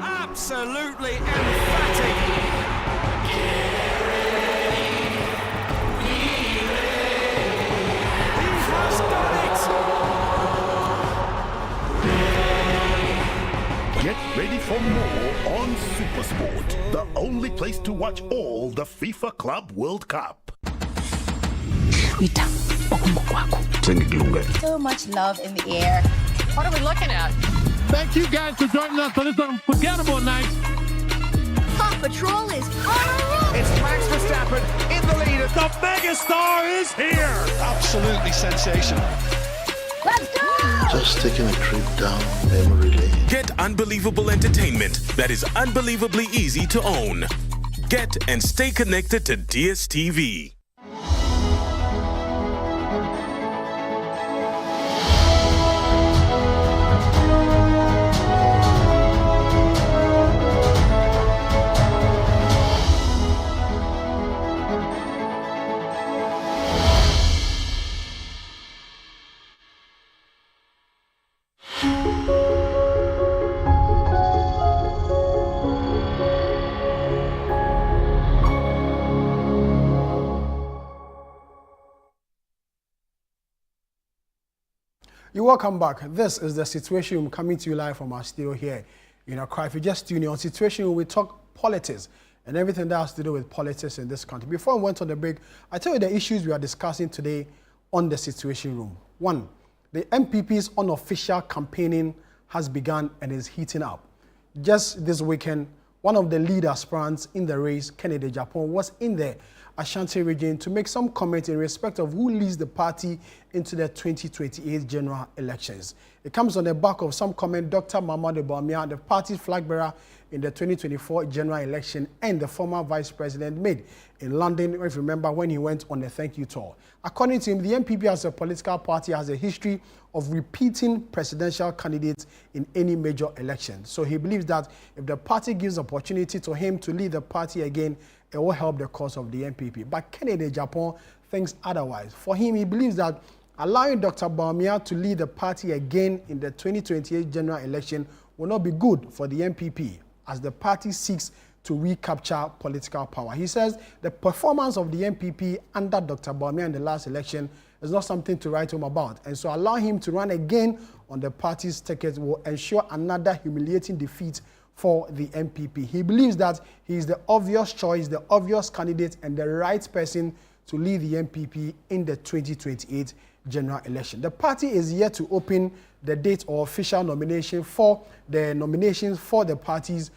Absolutely emphatic. He has done it. Get ready for more on Supersport, the only place to watch all the FIFA Club World Cup. So much love in the air. What are we looking at? Thank you guys for joining us for this unforgettable night. Paw Patrol is on a roll. It's Max Verstappen in the lead. The megastar is here. Absolutely sensational. Let's go! Just taking a trip down memory lane. Get unbelievable entertainment that is unbelievably easy to own. Get and stay connected to DSTV. You're welcome back. This is The Situation, coming to you live from our studio here in Accra. If you just tune in on Situation, we talk politics and everything that has to do with politics in this country. Before we went on the break, I tell you the issues we are discussing today on The Situation Room. One, the MPP's unofficial campaigning has begun and is heating up. Just this weekend, one of the lead aspirants in the race, Kennedy Agyapong, was in the Ashanti region to make some comment in respect of who leads the party into the 2028 general elections. It comes on the back of some comment Dr. Mahamudu Bawumia, the party's flag bearer in the 2024 general election, and the former vice president made in London, if you remember, when he went on a thank you tour. According to him, the MPP as a political party has a history of repeating presidential candidates in any major election. So he believes that if the party gives opportunity to him to lead the party again, it will help the cause of the MPP. But Kennedy Agyapong thinks otherwise. For him, he believes that allowing Dr. Bawumia to lead the party again in the 2028 general election will not be good for the MPP as the party seeks to recapture political power. He says the performance of the MPP under Dr. Bawumia in the last election is not something to write home about. And so allowing him to run again on the party's ticket will ensure another humiliating defeat for the MPP. He believes that he is the obvious choice, the obvious candidate, and the right person to lead the MPP in the 2028 general election. The party is yet to open the date or official nomination for the nominations for the party's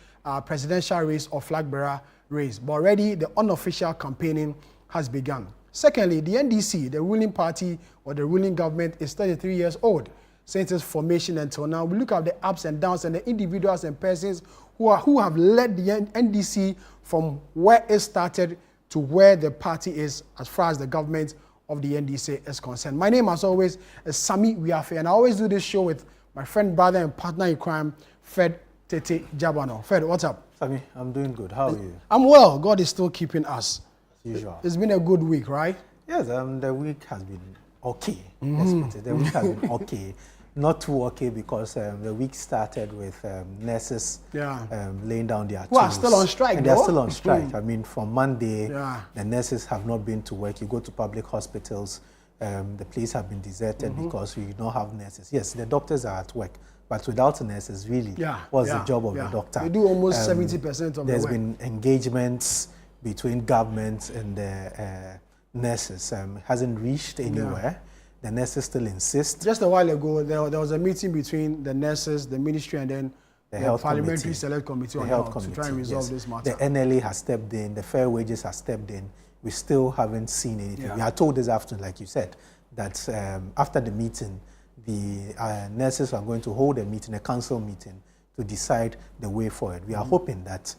presidential race or flag bearer race. But already the unofficial campaigning has begun. Secondly, the NDC, the ruling party or the ruling government, is 33 years old since its formation until now. We look at the ups and downs and the individuals and persons who have led the NDC from where it started to where the party is as far as the government of the NDC is concerned. My name, as always, is Sami Wiafe, and I always do this show with my friend, brother, and partner in crime, Fred Tete Jabano. Fred, what's up? Sami, I'm doing good. How are you? I'm well. God is still keeping us. As usual. It's been a good week, right? Yes, the week has been okay. Let's put it. The week has been okay. Not too okay because the week started with nurses laying down their tools. Who are still on strike, and they're still on strike. I mean, from Monday, the nurses have not been to work. You go to public hospitals, the place have been deserted because we don't have nurses. Yes, the doctors are at work, but without nurses, really, what's the job of the doctor? They do almost 70% of the work. There's been engagements between government and the nurses. Hasn't reached anywhere. The nurses still insist. Just a while ago, there was a meeting between the nurses, the ministry, and then the Parliamentary Select Committee on Health to try and resolve this matter. The NLA has stepped in, the Fair Wages has stepped in. We still haven't seen anything. We are told this afternoon, like you said, that after the meeting, the nurses are going to hold a meeting, a council meeting, to decide the way forward. We are hoping that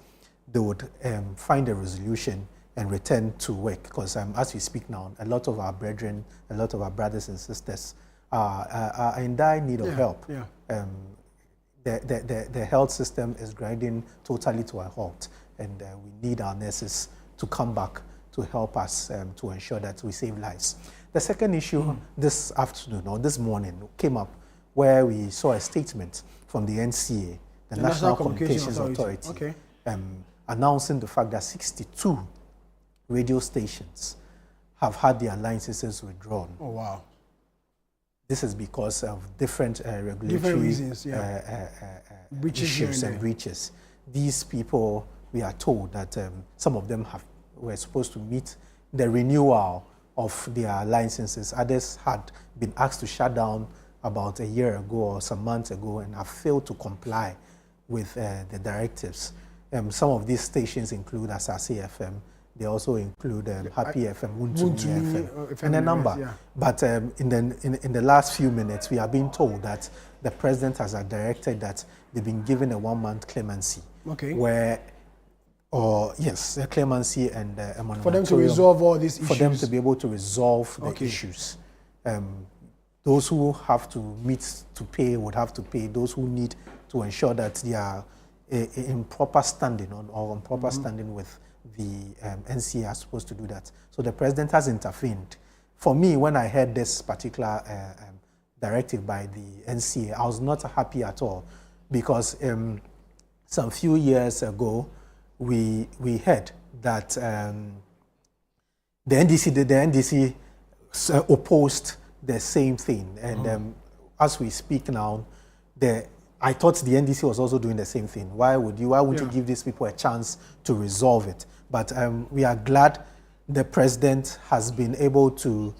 they would find a resolution and return to work, because as we speak now, a lot of our brethren, a lot of our brothers and sisters are in dire need of help. The health system is grinding totally to a halt, and we need our nurses to come back to help us to ensure that we save lives. The second issue this afternoon or this morning came up where we saw a statement from the NCA, the National Communications Authority, announcing the fact that 62 radio stations have had their licenses withdrawn. Oh, wow. This is because of different regulatory reasons, issues and breaches. These people, we are told that some of them were supposed to meet the renewal of their licenses. Others had been asked to shut down about a year ago or some months ago and have failed to comply with the directives. Some of these stations include Asase FM. They also include Happy FM, Wuntumi FM, and a number. But in the last few minutes, we are being told that the president has directed that they've been given a 1-month clemency. Where, a clemency and a moratorium. For them to resolve all these issues. For them to be able to resolve the issues. Those who have to meet to pay would have to pay. Those who need to ensure that they are in proper standing or on proper standing with the NCA are supposed to do that. So the president has intervened. For me, when I heard this particular directive by the NCA, I was not happy at all, because some few years ago, we heard that the NDC opposed the same thing. And as we speak now, I thought the NDC was also doing the same thing. Why would you give these people a chance to resolve it? But we are glad the president has been able to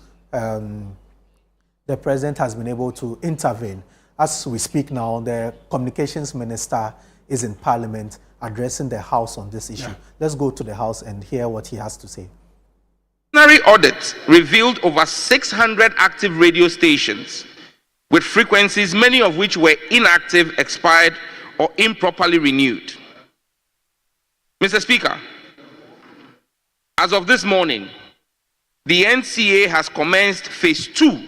intervene. As we speak now, the communications minister is in Parliament addressing the House on this issue. Let's go to the House and hear what he has to say. Preliminary audit revealed over 600 active radio stations with frequencies, many of which were inactive, expired, or improperly renewed. Mr. Speaker, as of this morning, the NCA has commenced phase 2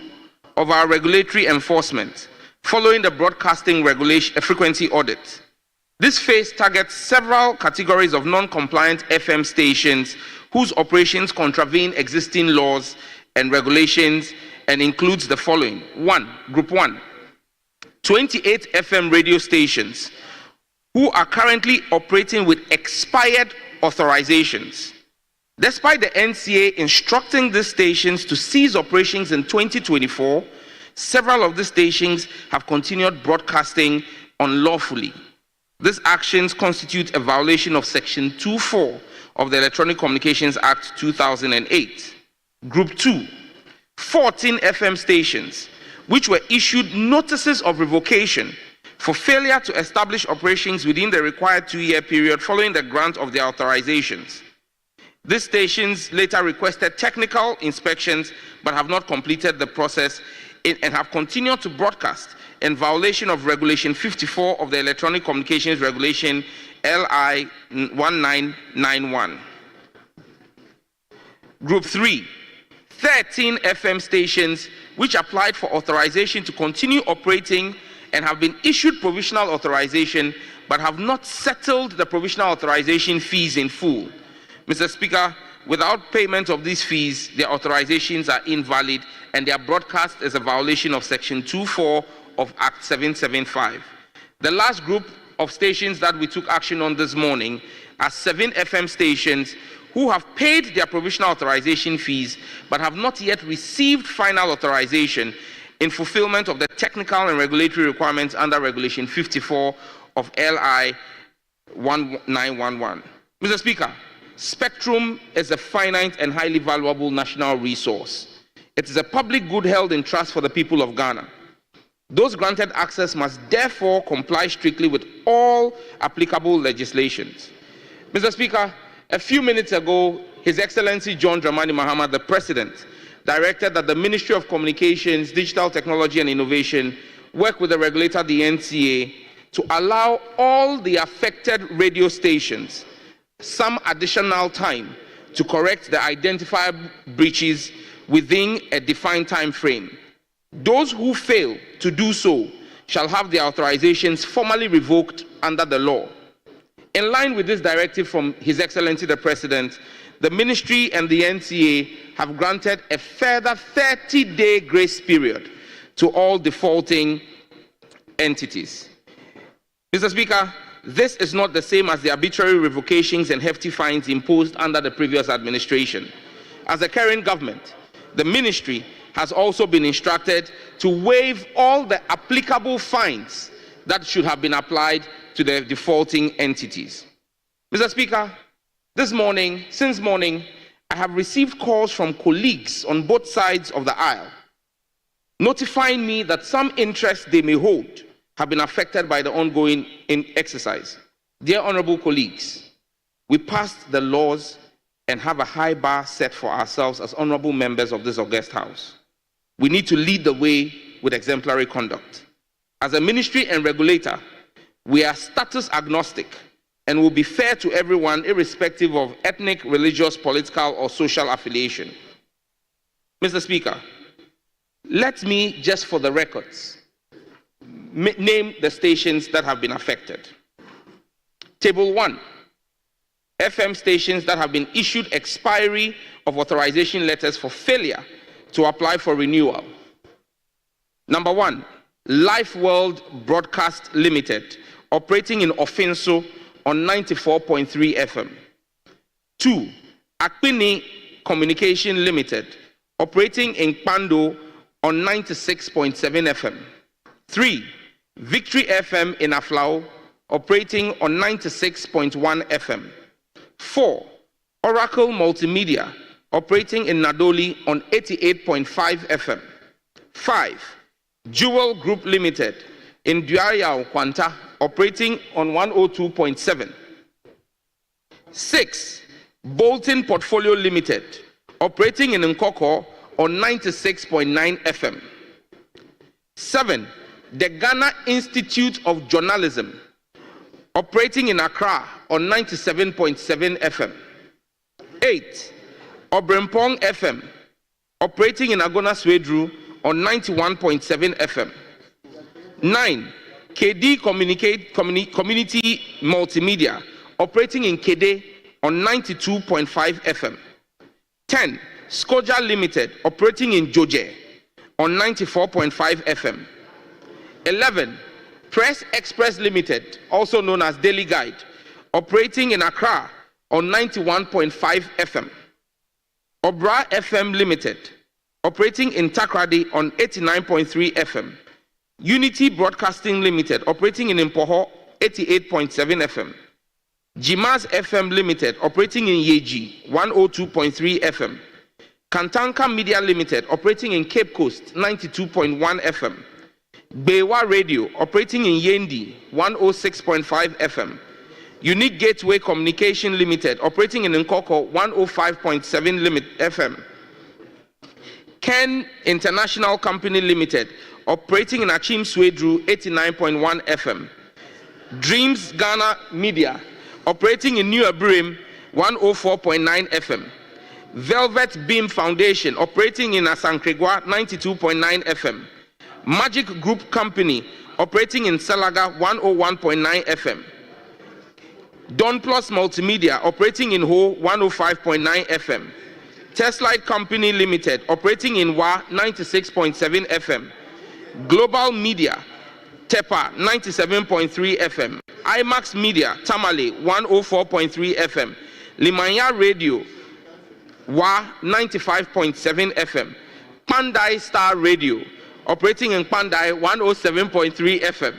of our regulatory enforcement following the broadcasting regulation frequency audit. This phase targets several categories of non-compliant FM stations whose operations contravene existing laws and regulations, and includes the following. Group 1, 28 FM radio stations who are currently operating with expired authorizations. Despite the NCA instructing these stations to cease operations in 2024, several of these stations have continued broadcasting unlawfully. These actions constitute a violation of Section 2(4) of the Electronic Communications Act 2008. Group 2, 14 FM stations which were issued notices of revocation for failure to establish operations within the required 2-year period following the grant of their authorizations. These stations later requested technical inspections but have not completed the process and have continued to broadcast in violation of Regulation 54 of the Electronic Communications Regulation LI 1991. Group 3, 13 FM stations which applied for authorization to continue operating and have been issued provisional authorization but have not settled the provisional authorization fees in full. Mr. Speaker, without payment of these fees, their authorizations are invalid and their broadcast is a violation of Section 2.4 of Act 775. The last group of stations that we took action on this morning are 7 FM stations who have paid their provisional authorization fees but have not yet received final authorization in fulfillment of the technical and regulatory requirements under Regulation 54 of LI 1911. Mr. Speaker, spectrum is a finite and highly valuable national resource. It is a public good held in trust for the people of Ghana. Those granted access must therefore comply strictly with all applicable legislations. Mr. Speaker, a few minutes ago, His Excellency John Dramani Mahama, the President, directed that the Ministry of Communications, Digital Technology and Innovation work with the regulator, the NCA, to allow all the affected radio stations some additional time to correct the identified breaches within a defined time frame. Those who fail to do so shall have their authorizations formally revoked under the law. In line with this directive from His Excellency the President, the Ministry and the NCA have granted a further 30-day grace period to all defaulting entities. Mr. Speaker, this is not the same as the arbitrary revocations and hefty fines imposed under the previous administration. As the current government, the Ministry has also been instructed to waive all the applicable fines that should have been applied to the defaulting entities. Mr. Speaker, since morning, I have received calls from colleagues on both sides of the aisle, notifying me that some interests they may hold have been affected by the ongoing exercise. Dear honorable colleagues, we passed the laws and have a high bar set for ourselves as honorable members of this august house. We need to lead the way with exemplary conduct. As a ministry and regulator, we are status agnostic and will be fair to everyone irrespective of ethnic, religious, political, or social affiliation. Mr. Speaker, let me, just for the records, name the stations that have been affected. Table 1, FM stations that have been issued expiry of authorization letters for failure to apply for renewal. Number 1, Life World Broadcast Limited, operating in Ofinso on 94.3 FM. 2, Akpini Communication Limited, operating in Pando on 96.7 FM. 3, Victory FM in Aflao, operating on 96.1 FM. 4, Oracle Multimedia, operating in Nadoli on 88.5 FM. 5, Jewel Group Limited in Duaria Kwanta, operating on 102.7. 6, Bolton Portfolio Limited, operating in Nkoko on 96.9 FM. 7, the Ghana Institute of Journalism, operating in Accra on 97.7 FM. 8, Obrempong FM, operating in Agona Swedru on 91.7 FM. 9, KD Community Multimedia, operating in Kede on 92.5 FM. 10, Skoja Limited, operating in Joje on 94.5 FM. 11, Press Express Limited, also known as Daily Guide, operating in Accra on 91.5 FM. Obra FM Limited, operating in Takrady on 89.3 FM. Unity Broadcasting Limited, operating in Impoho, 88.7 FM. Jimas FM Limited, operating in Yeji, 102.3 FM. Kantanka Media Limited, operating in Cape Coast, 92.1 FM. Bewa Radio, operating in Yendi, 106.5 FM. Unique Gateway Communication Limited, operating in Nkoko, 105.7 FM. Ken International Company Limited, operating in Achim Swedru, 89.1 FM. Dreams Ghana Media, operating in New Abrim, 104.9 FM. Velvet Beam Foundation, operating in Asankregwa, 92.9 FM. Magic Group Company, operating in Salaga, 101.9 FM. Don Plus Multimedia, operating in Ho, 105.9 FM. Testlight Company Limited, operating in Wa, 96.7 FM. Global Media, Tepa, 97.3 FM. IMAX Media, Tamale, 104.3 FM. Limanya Radio, Wa, 95.7 FM. Pandai Star Radio, operating in Pandai, 107.3 FM.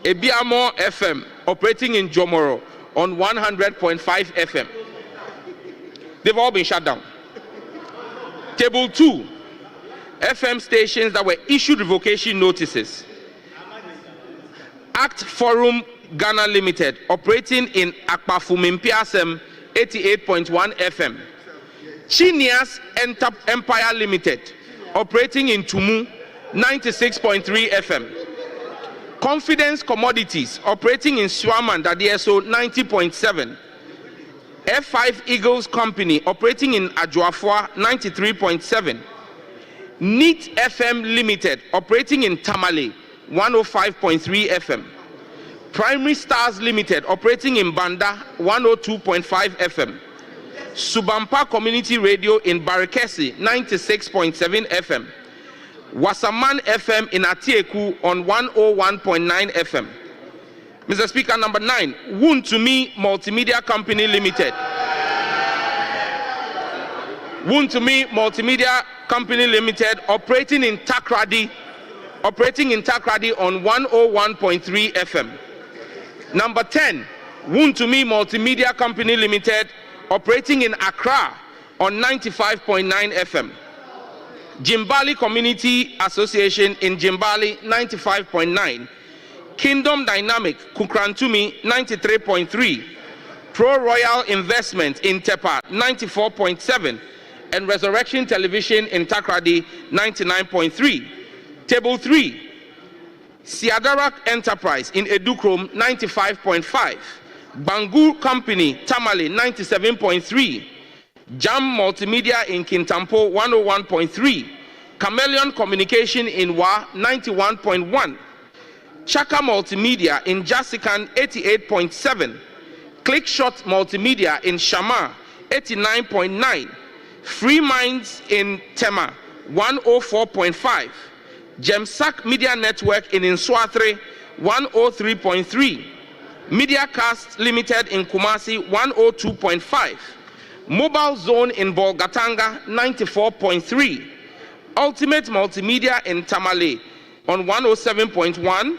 Ebiamo FM, operating in Jomoro, on 100.5 FM. They've all been shut down. Table 2, FM stations that were issued revocation notices. Act Forum Ghana Limited, operating in Akpafumimpiasem, 88.1 FM. Chinias Empire Limited, operating in Tumu, 96.3 FM. Confidence Commodities, operating in Swaman, Dadieso, 90.7. F5 Eagles Company, operating in Ajuafua, 93.7. Neat FM Limited, operating in Tamale, 105.3 FM. Primary Stars Limited, operating in Banda, 102.5 FM. Subampa Community Radio in Barakesi, 96.7 FM. Wasaman FM in Atieku on 101.9 FM. Mr. Speaker, number 9, Woon to Me Multimedia Company Limited. Woon to Me Multimedia Company Limited, operating in Takrady on 101.3 FM. Number 10, Woon to Me Multimedia Company Limited, operating in Accra on 95.9 FM. Jimbali Community Association in Jimbali, 95.9. Kingdom Dynamic Kukrantumi, 93.3. Pro Royal Investment in Tepa, 94.7. And Resurrection Television in Takrady, 99.3. Table 3, Siadarak Enterprise in Edukrom, 95.5. Bangu Company, Tamale, 97.3. Jam Multimedia in Kintampo, 101.3. Chameleon Communication in Wa, 91.1. Chaka Multimedia in Jasikan, 88.7. Clickshot Multimedia in Shama, 89.9. Free Minds in Tema, 104.5. Gemsak Media Network in Nswatre, 103.3. Mediacast Limited in Kumasi, 102.5. Mobile Zone in Bolgatanga, 94.3. Ultimate Multimedia in Tamale on 107.1.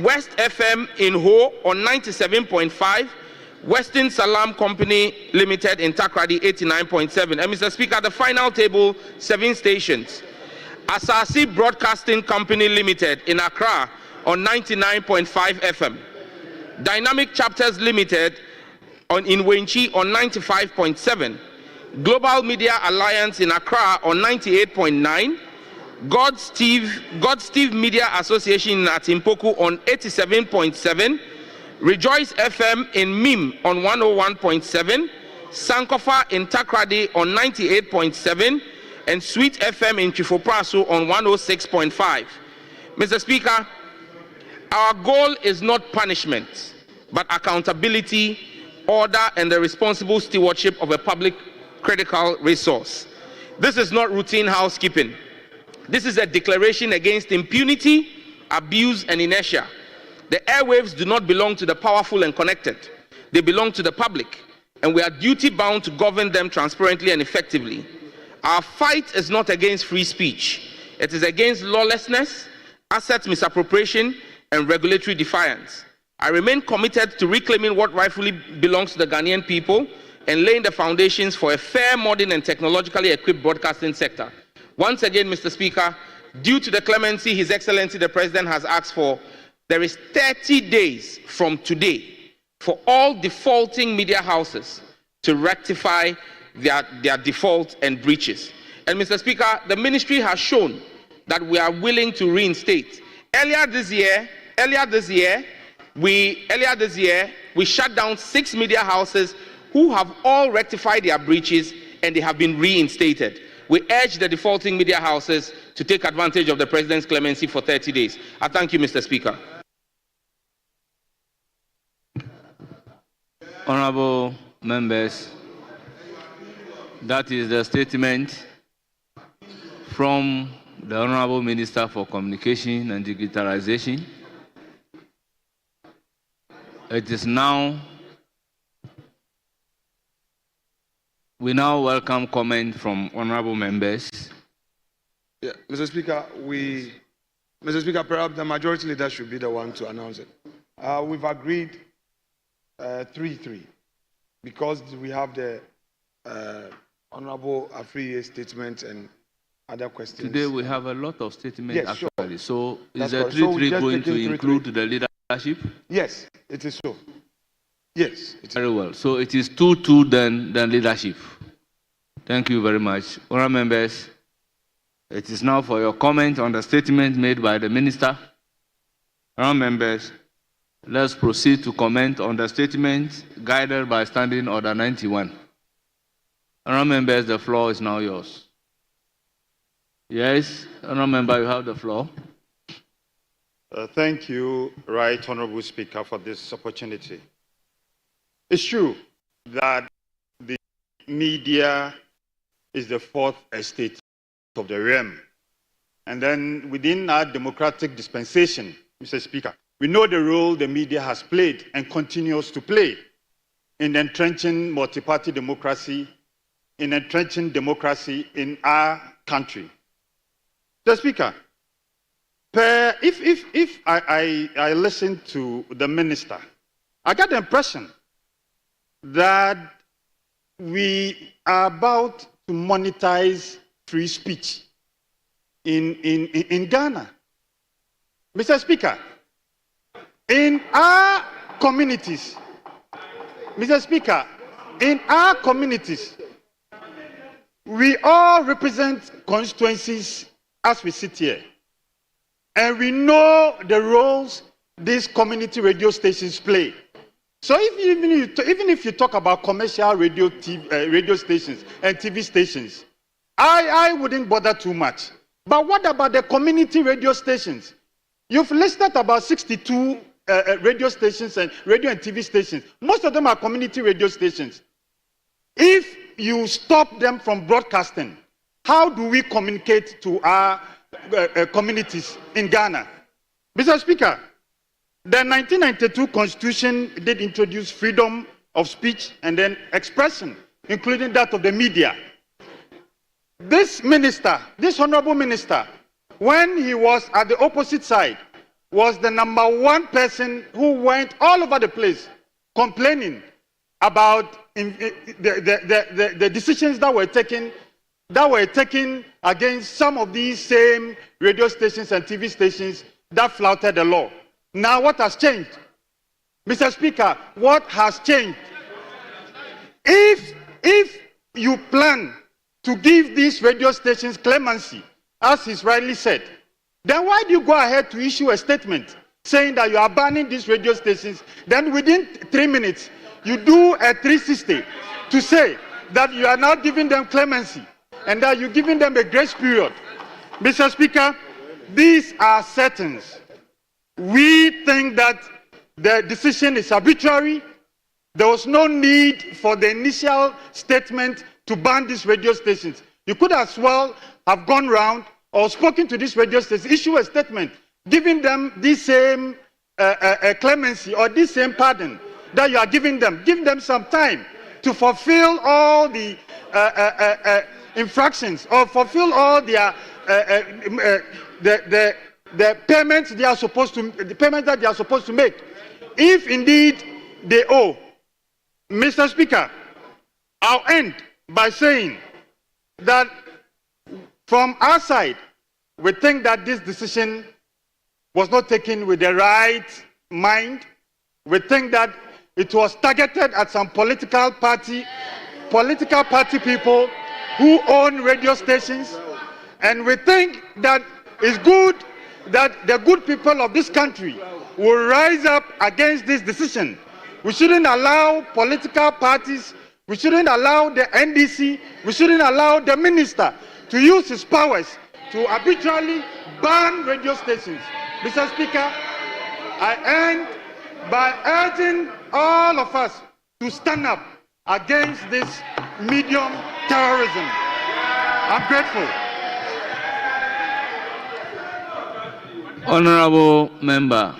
West FM in Ho on 97.5. Western Salam Company Limited in Takrady, 89.7. And Mr. Speaker, the final table, 7 stations. Asasi Broadcasting Company Limited in Accra on 99.5 FM. Dynamic Chapters Limited in Wenchi on 95.7. Global Media Alliance in Accra on 98.9. God Steve Media Association in Atimpoku on 87.7. Rejoice FM in Mim on 101.7. Sankofa in Takrady on 98.7. And Sweet FM in Chifopraso on 106.5. Mr. Speaker, our goal is not punishment, but accountability, order, and the responsible stewardship of a public critical resource. This is not routine housekeeping. This is a declaration against impunity, abuse, and inertia. The airwaves do not belong to the powerful and connected. They belong to the public, and we are duty-bound to govern them transparently and effectively. Our fight is not against free speech. It is against lawlessness, asset misappropriation, and regulatory defiance. I remain committed to reclaiming what rightfully belongs to the Ghanaian people and laying the foundations for a fair, modern, and technologically equipped broadcasting sector. Once again, Mr. Speaker, Due to the clemency His Excellency the President has asked for, there is 30 days from today for all defaulting media houses to rectify their default and breaches. And Mr. Speaker, the ministry has shown that we are willing to reinstate. Earlier this year, we shut down 6 media houses who have all rectified their breaches and they have been reinstated. We urge the defaulting media houses to take advantage of the President's clemency for 30 days. I thank you, Mr. Speaker. Honorable members, that is the statement from the Honorable Minister for Communication and Digitalization. It is now, we now welcome comment from honorable members. Yeah, Mr. Speaker, perhaps the majority leader should be the one to announce it. We've agreed 3-3 because we have the Honorable Afriye statement and other questions. Today we have a lot of statements, yes, actually. Sure. So is That's the 3-3 going to 3-3. include the leadership? Yes, it is so. Yes. Very well. So it is 2-2 then leadership. Thank you very much. Honourable members, it is now for your comment on the statement made by the minister. Honourable members, let's proceed to comment on the statement guided by Standing Order 91. Honourable members, the floor is now yours. Yes, honourable member, you have the floor. Thank you, Right Honourable Speaker, for this opportunity. It's true that the media is the fourth estate of the realm. And then within our democratic dispensation, Mr. Speaker, we know the role the media has played and continues to play in entrenching multi-party democracy, in entrenching democracy in our country. Mr. Speaker, if I listen to the minister, I get the impression that we are about to monetize free speech in Ghana. Mr. Speaker, in our communities, Mr. Speaker, in our communities, we all represent constituencies as we sit here. And we know the roles these community radio stations play. So even if you talk about commercial radio stations and TV stations, I wouldn't bother too much. But what about the community radio stations? You've listed about 62 radio stations and radio and TV stations. Most of them are community radio stations. If you stop them from broadcasting, how do we communicate to our communities in Ghana? Mr. Speaker, the 1992 Constitution did introduce freedom of speech and then expression, including that of the media. This minister, this honorable minister, when he was at the opposite side, was the #1 person who went all over the place complaining about the decisions that were taken against some of these same radio stations and TV stations that flouted the law. Now what has changed? Mr. Speaker, what has changed? If you plan to give these radio stations clemency, as he's rightly said, then why do you go ahead to issue a statement saying that you are banning these radio stations, then within 3 minutes, you do a 360 to say that you are now giving them clemency and that you're giving them a grace period? Mr. Speaker, these are settings. We think that the decision is arbitrary. There was no need for the initial statement to ban these radio stations. You could as well have gone round or spoken to these radio stations, issue a statement, giving them this same clemency or this same pardon that you are giving them. Give them some time to fulfill all the infractions or fulfill all their the payments they are supposed to, the payments that they are supposed to make, if indeed they owe. Mr. Speaker, I'll end by saying that from our side, we think that this decision was not taken with the right mind. We think that it was targeted at some political party people who own radio stations. And we think that it's good that the good people of this country will rise up against this decision. We shouldn't allow political parties, we shouldn't allow the NDC, we shouldn't allow the minister to use his powers to arbitrarily ban radio stations. Mr. Speaker, I end by urging all of us to stand up against this medium terrorism. I'm grateful. Honorable member,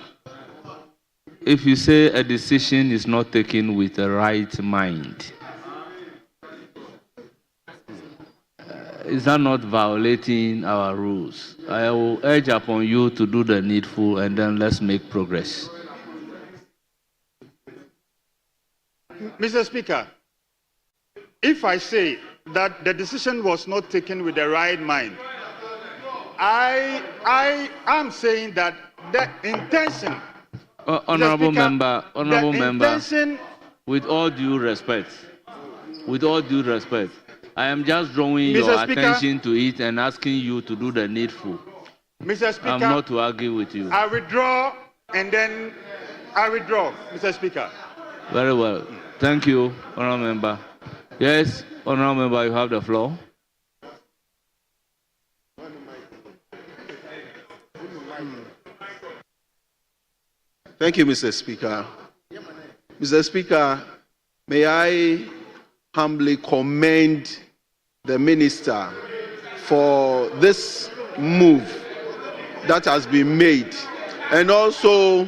if you say a decision is not taken with the right mind, is that not violating our rules? I will urge upon you to do the needful and then let's make progress. Mr. Speaker, if I say that the decision was not taken with the right mind, I am saying that the intention, Honorable member, intention, with all due respect, I am just drawing Mr. your Speaker, attention to it and asking you to do the needful. Mr. Speaker, I'm not to argue with you. I withdraw and then I withdraw, Mr. Speaker. Very well. Thank you, Honorable member. Yes, Honorable member, you have the floor. Thank you, Mr. Speaker. Mr. Speaker, may I humbly commend the minister for this move that has been made, and also,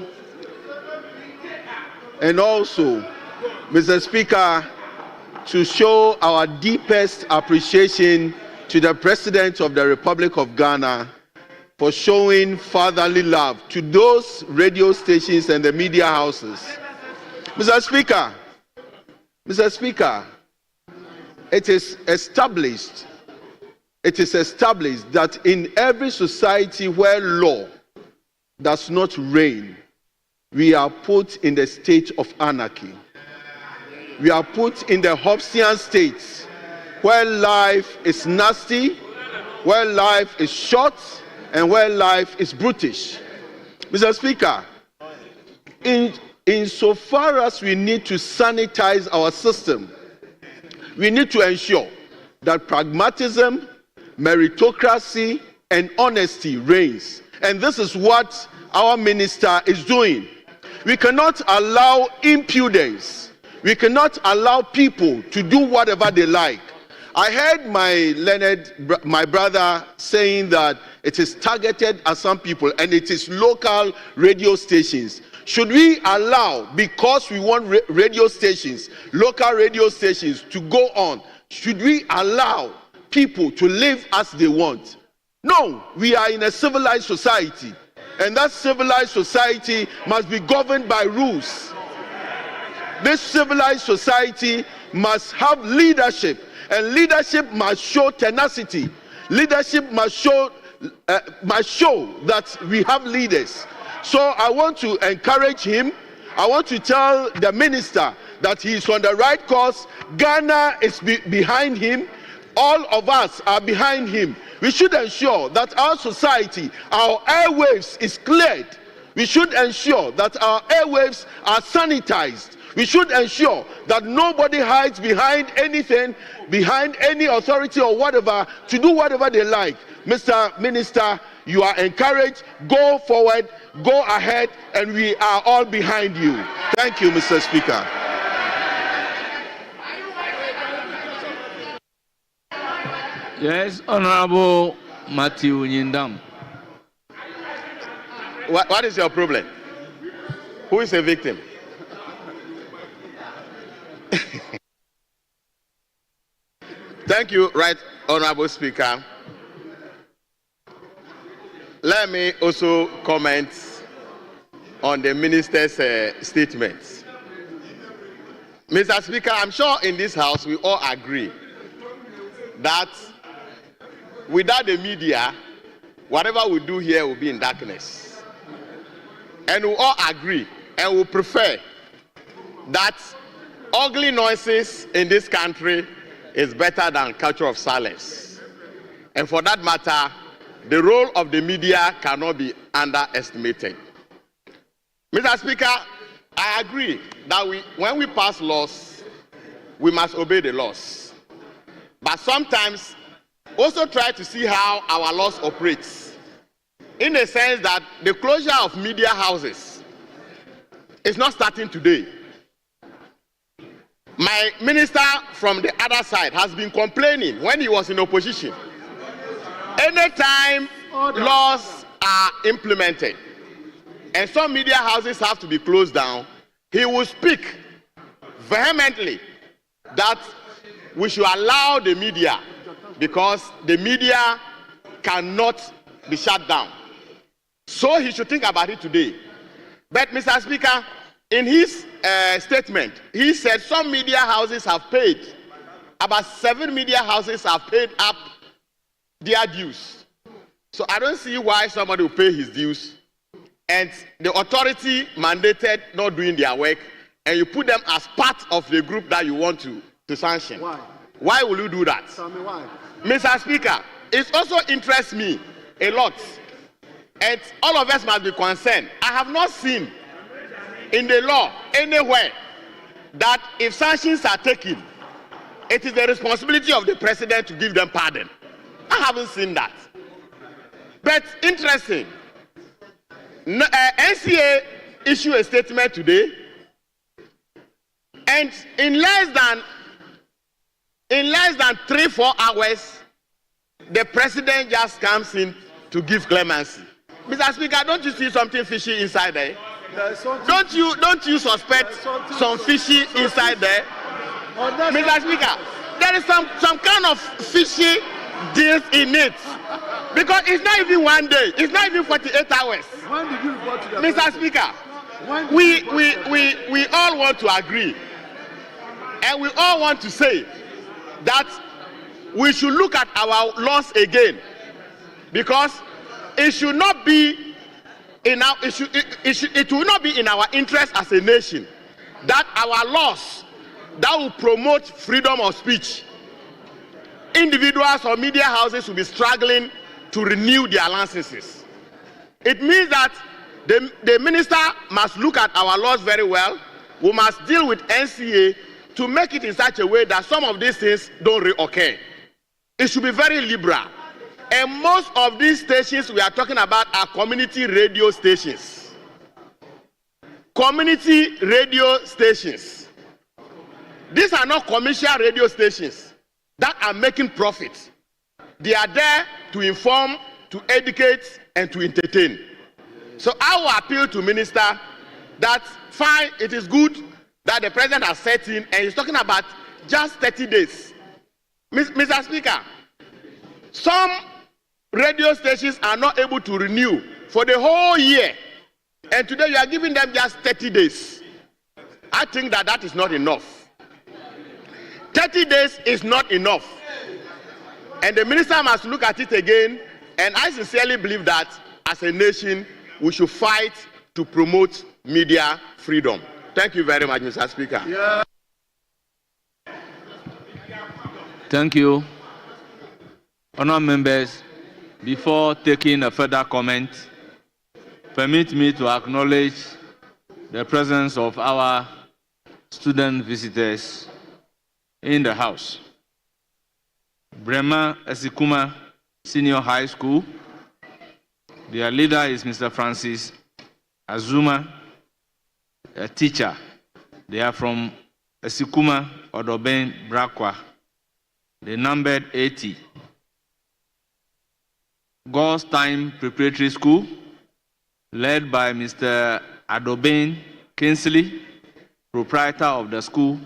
Mr. Speaker, to show our deepest appreciation to the President of the Republic of Ghana for showing fatherly love to those radio stations and the media houses. Mr. Speaker, it is established that in every society where law does not reign, we are put in the state of anarchy. We are put in the Hobbesian state where life is nasty, where life is short, and where life is brutish. Mr. Speaker, insofar as we need to sanitize our system, we need to ensure that pragmatism, meritocracy, and honesty reigns. And this is what our minister is doing. We cannot allow impudence. We cannot allow people to do whatever they like. I heard my brother saying that it is targeted at some people and it is local radio stations. Should we allow, because we want radio stations, local radio stations to go on, should we allow people to live as they want? No, we are in a civilized society, and that civilized society must be governed by rules. This civilized society must have leadership, and leadership must show tenacity. Leadership must show that we have leaders. So I want to encourage him. I want to tell the minister that he is on the right course. Ghana is behind him. All of us are behind him. We should ensure that our society, our airwaves is cleared. We should ensure that our airwaves are sanitized. We should ensure that nobody hides behind anything, behind any authority or whatever, to do whatever they like. Mr. Minister, you are encouraged. Go forward, go ahead, and we are all behind you. Thank you, Mr. Speaker. Yes, Honorable Matthew Nyindam. What is your problem? Who is a victim? Thank you, Right Honorable Speaker. Let me also comment on the minister's statements. Mr. Speaker, I'm sure in this house we all agree that without the media, whatever we do here will be in darkness. And we all agree and we prefer that ugly noises in this country is better than culture of silence. And for that matter, the role of the media cannot be underestimated. Mr. Speaker, I agree that when we pass laws, we must obey the laws. But sometimes also try to see how our laws operate, in the sense that the closure of media houses is not starting today. My minister from the other side has been complaining when he was in opposition. Anytime laws are implemented and some media houses have to be closed down, he will speak vehemently that we should allow the media, because the media cannot be shut down. So he should think about it today. But Mr. Speaker, in his statement, he said some media houses have paid, about 7 media houses have paid up their dues. So I don't see why somebody will pay his dues and the authority mandated not doing their work, and you put them as part of the group that you want to sanction. Why? Why will you do that? Tell me why. Mr. Speaker, it also interests me a lot, and all of us must be concerned. I have not seen in the law anywhere that if sanctions are taken, it is the responsibility of the president to give them pardon. I haven't seen that. But interesting, NCA issued a statement today, and in less than 3-4 hours, the president just comes in to give clemency. Mr. Speaker, don't you see something fishy inside there? Don't you suspect some fishy inside there? Mr. Speaker, there is some kind of fishy deals in it. Because it's not even one day, it's not even 48 hours. When did you report to the Mr. Speaker, we all want to agree, and we all want to say that we should look at our laws again, because it should not be in our, it will not be in our interest as a nation that our laws that will promote freedom of speech, individuals or media houses will be struggling to renew their licenses. It means that the minister must look at our laws very well. We must deal with NCA to make it in such a way that some of these things don't reoccur. It should be very liberal. And most of these stations we are talking about are community radio stations. Community radio stations. These are not commercial radio stations that are making profits. They are there to inform, to educate, and to entertain. So I will appeal to Minister that fine, it is good that the president has set in, and he's talking about just 30 days. Mr. Speaker, some radio stations are not able to renew for the whole year, and today you are giving them just 30 days. I think that is not enough. 30 days is not enough. And the minister must look at it again, and I sincerely believe that as a nation, we should fight to promote media freedom. Thank you very much, Mr. Speaker. Yeah. Thank you. Honourable members, before taking a further comment, permit me to acknowledge the presence of our student visitors in the House. Brema Esikuma Senior High School. Their leader is Mr. Francis Azuma, a teacher. They are from Esikuma, Odoben, Brakwa. They numbered 80. God's Time Preparatory School, led by Mr. Adoben Kinsley, proprietor of the school.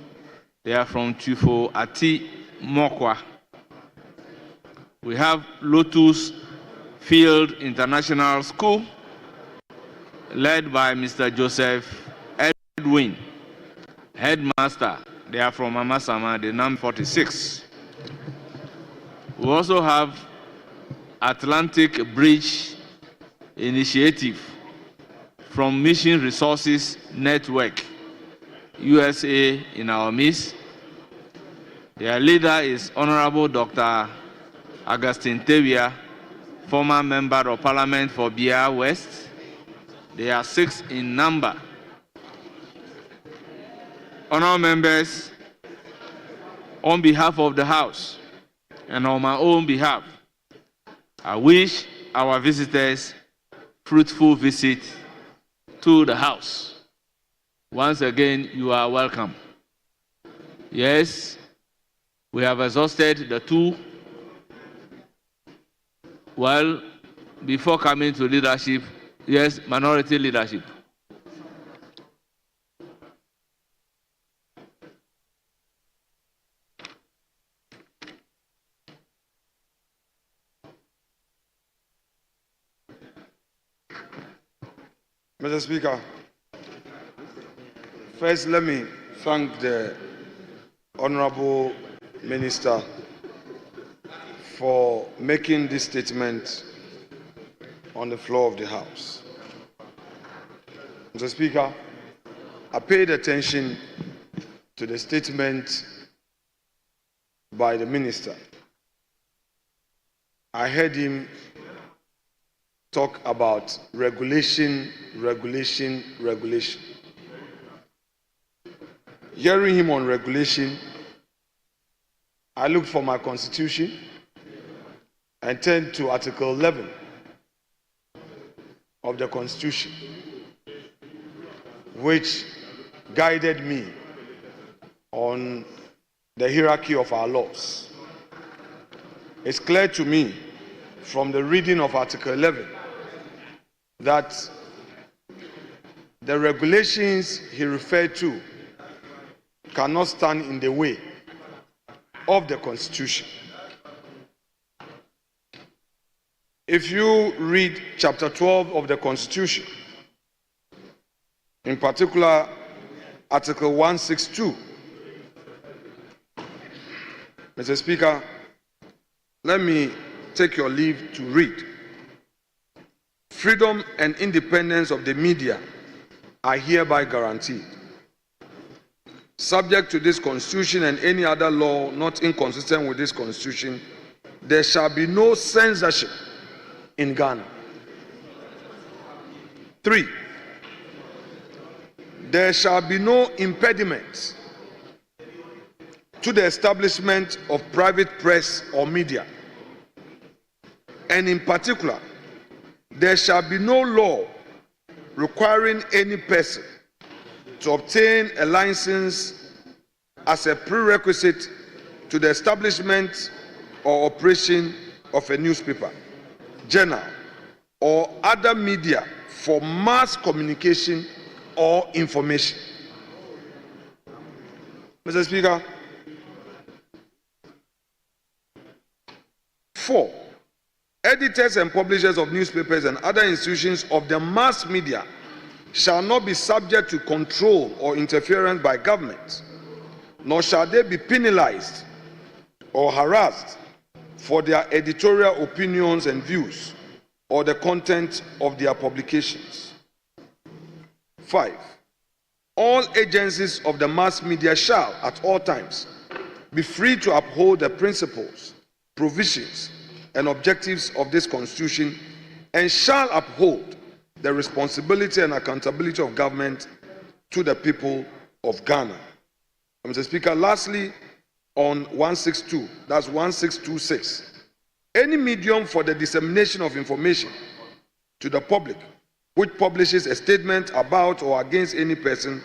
They are from Tufo Ati Mokwa. We have Lotus Field International School, led by Mr. Joseph Edwin, headmaster. They are from Amasama, the number 46. We also have Atlantic Bridge Initiative from Mission Resources Network, USA, in our midst. Their leader is Honorable Dr. Augustine Tewia, former Member of Parliament for Bia West. They are 6 in number. Honorable members, on behalf of the House and on my own behalf, I wish our visitors fruitful visit to the House. Once again, you are welcome. Yes, we have exhausted the 2. Well, before coming to leadership, yes, minority leadership. Mr. Speaker, first let me thank the Honorable Minister for making this statement on the floor of the House. Mr. Speaker, I paid attention to the statement by the Minister. I heard him talk about regulation. Hearing him on regulation, I looked for my constitution and turned to Article 11 of the Constitution, which guided me on the hierarchy of our laws. It's clear to me from the reading of Article 11 that the regulations he referred to cannot stand in the way of the Constitution. If you read chapter 12 of the Constitution, in particular Article 162, Mr. Speaker, let me take your leave to read. Freedom and independence of the media are hereby guaranteed, subject to this Constitution and any other law not inconsistent with this Constitution. There shall be no censorship in Ghana. 3, there shall be no impediment to the establishment of private press or media, and in particular, there shall be no law requiring any person to obtain a license as a prerequisite to the establishment or operation of a newspaper, journal, or other media for mass communication or information. Mr. Speaker, 4, editors and publishers of newspapers and other institutions of the mass media shall not be subject to control or interference by government, nor shall they be penalized or harassed for their editorial opinions and views or the content of their publications. 5, all agencies of the mass media shall, at all times, be free to uphold the principles, provisions, and objectives of this Constitution, and shall uphold the responsibility and accountability of government to the people of Ghana. Mr. Speaker, lastly, on 162, that's 1626, any medium for the dissemination of information to the public which publishes a statement about or against any person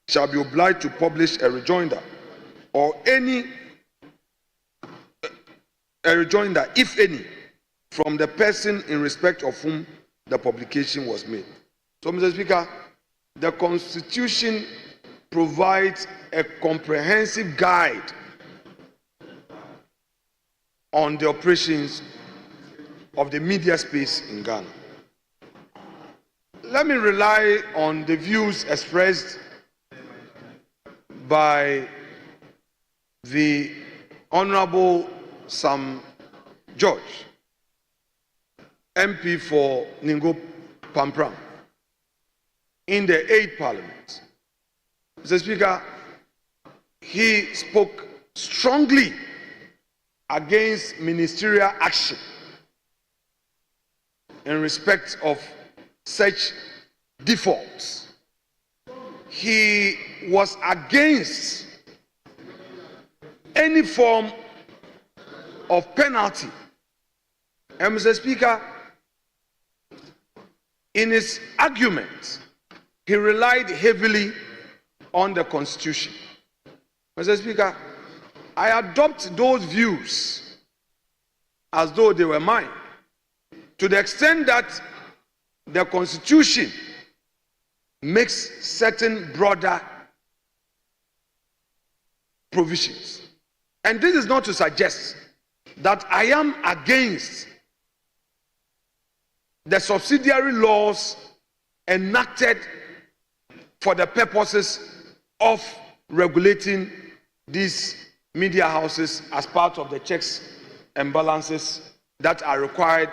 shall be obliged to publish a rejoinder, or a rejoinder, if any, from the person in respect of whom the publication was made. So, Mr. Speaker, the Constitution provides a comprehensive guide on the operations of the media space in Ghana. Let me rely on the views expressed by the Honorable Sam George MP for Ningo Pampram in the 8th Parliament. Mr. Speaker, he spoke strongly against ministerial action in respect of such defaults. He was against any form of penalty. And Mr. Speaker, in his argument, he relied heavily on the Constitution. Mr. Speaker, I adopt those views as though they were mine, to the extent that the Constitution makes certain broader provisions. And this is not to suggest that I am against the subsidiary laws enacted for the purposes of regulating these media houses as part of the checks and balances that are required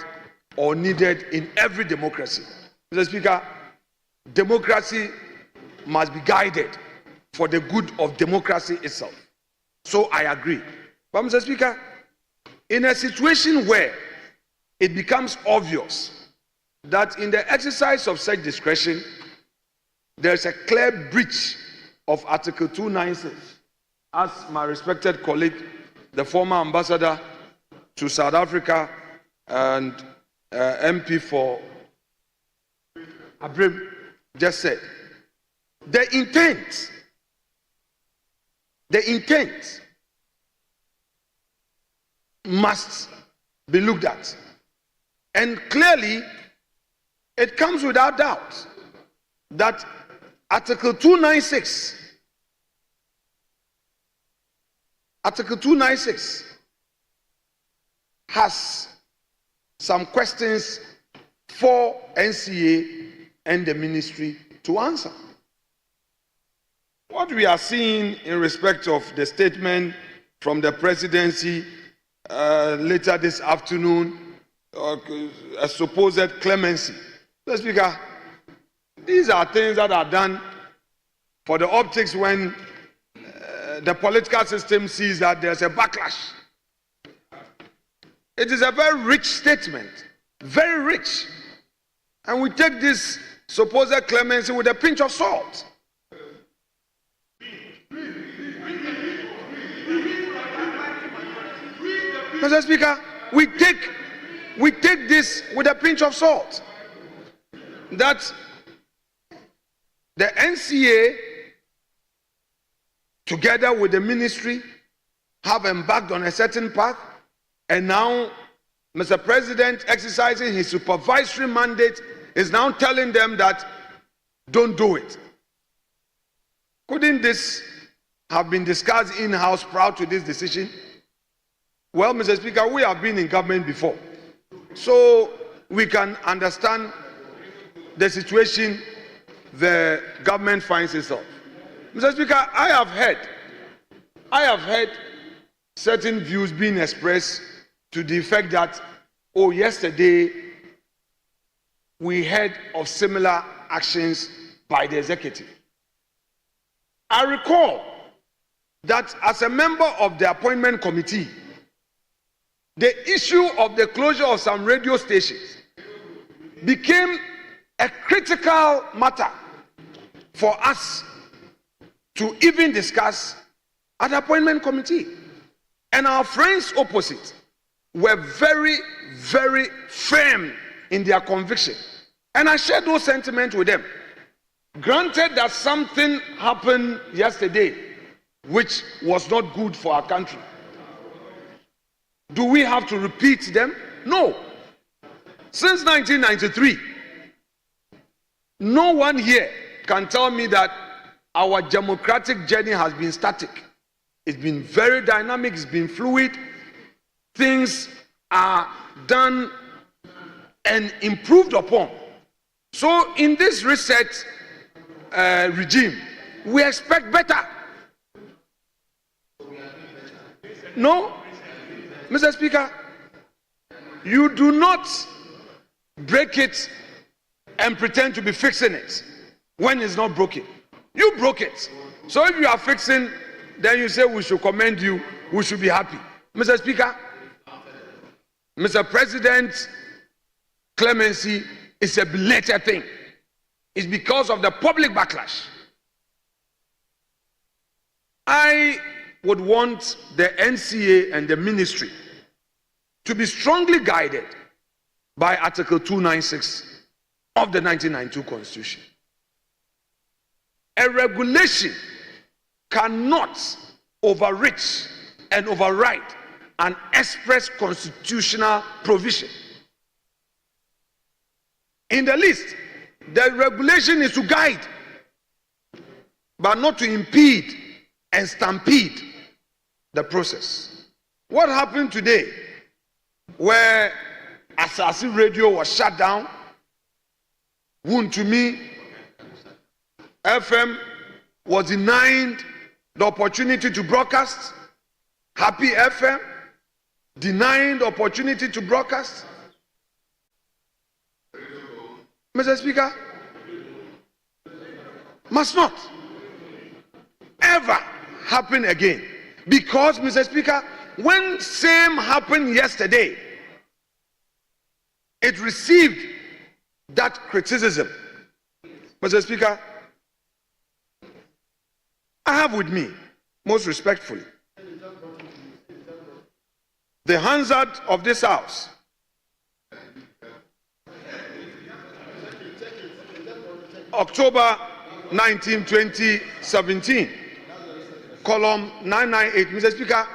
or needed in every democracy. Mr. Speaker, democracy must be guided for the good of democracy itself. So I agree. But Mr. Speaker, in a situation where it becomes obvious that in the exercise of such discretion, there is a clear breach of Article 296, as my respected colleague, the former ambassador to South Africa and MP for Abrim just said, the intent must be looked at. And clearly, it comes without doubt that Article 296 has some questions for NCA and the ministry to answer. What we are seeing in respect of the statement from the presidency later this afternoon, a supposed clemency. Mr. Speaker, these are things that are done for the optics when the political system sees that there's a backlash. It is a very rich statement, very rich. And we take this supposed clemency with a pinch of salt. Mr. Speaker, we take this with a pinch of salt. That the NCA, together with the ministry, have embarked on a certain path, and now Mr. President, exercising his supervisory mandate, is now telling them that don't do it. Couldn't this have been discussed in-house prior to this decision? Well, Mr. Speaker, we have been in government before, so we can understand the situation the government finds itself. Mr. Speaker, I have heard certain views being expressed to the effect that, oh, yesterday we heard of similar actions by the executive. I recall that as a member of the appointment committee, the issue of the closure of some radio stations became a critical matter for us to even discuss at the appointment committee. And our friends opposite were very, very firm in their conviction. And I shared those sentiments with them. Granted that something happened yesterday which was not good for our country. Do we have to repeat them? No. Since 1993, no one here can tell me that our democratic journey has been static. It's been very dynamic, it's been fluid. Things are done and improved upon. So in this reset regime, we expect better. No, Mr. Speaker, you do not break it and pretend to be fixing it when it's not broken. You broke it. So if you are fixing, then you say we should commend you, we should be happy. Mr. Speaker, Mr. President, clemency is a belated thing. It's because of the public backlash. I would want the NCA and the ministry to be strongly guided by Article 296 of the 1992 Constitution. A regulation cannot overreach and override an express constitutional provision. In the list, the regulation is to guide, but not to impede and stampede the process. What happened today, where Asasi Radio was shut down, Wuntumi FM was denied the opportunity to broadcast, Happy FM denied the opportunity to broadcast. Mr. Speaker, must not ever happen again. Because, Mr. Speaker, when same happened yesterday, it received that criticism. Mr. Speaker, I have with me, most respectfully, the Hansard of this House, October 19, 2017, column 998. Mr. Speaker,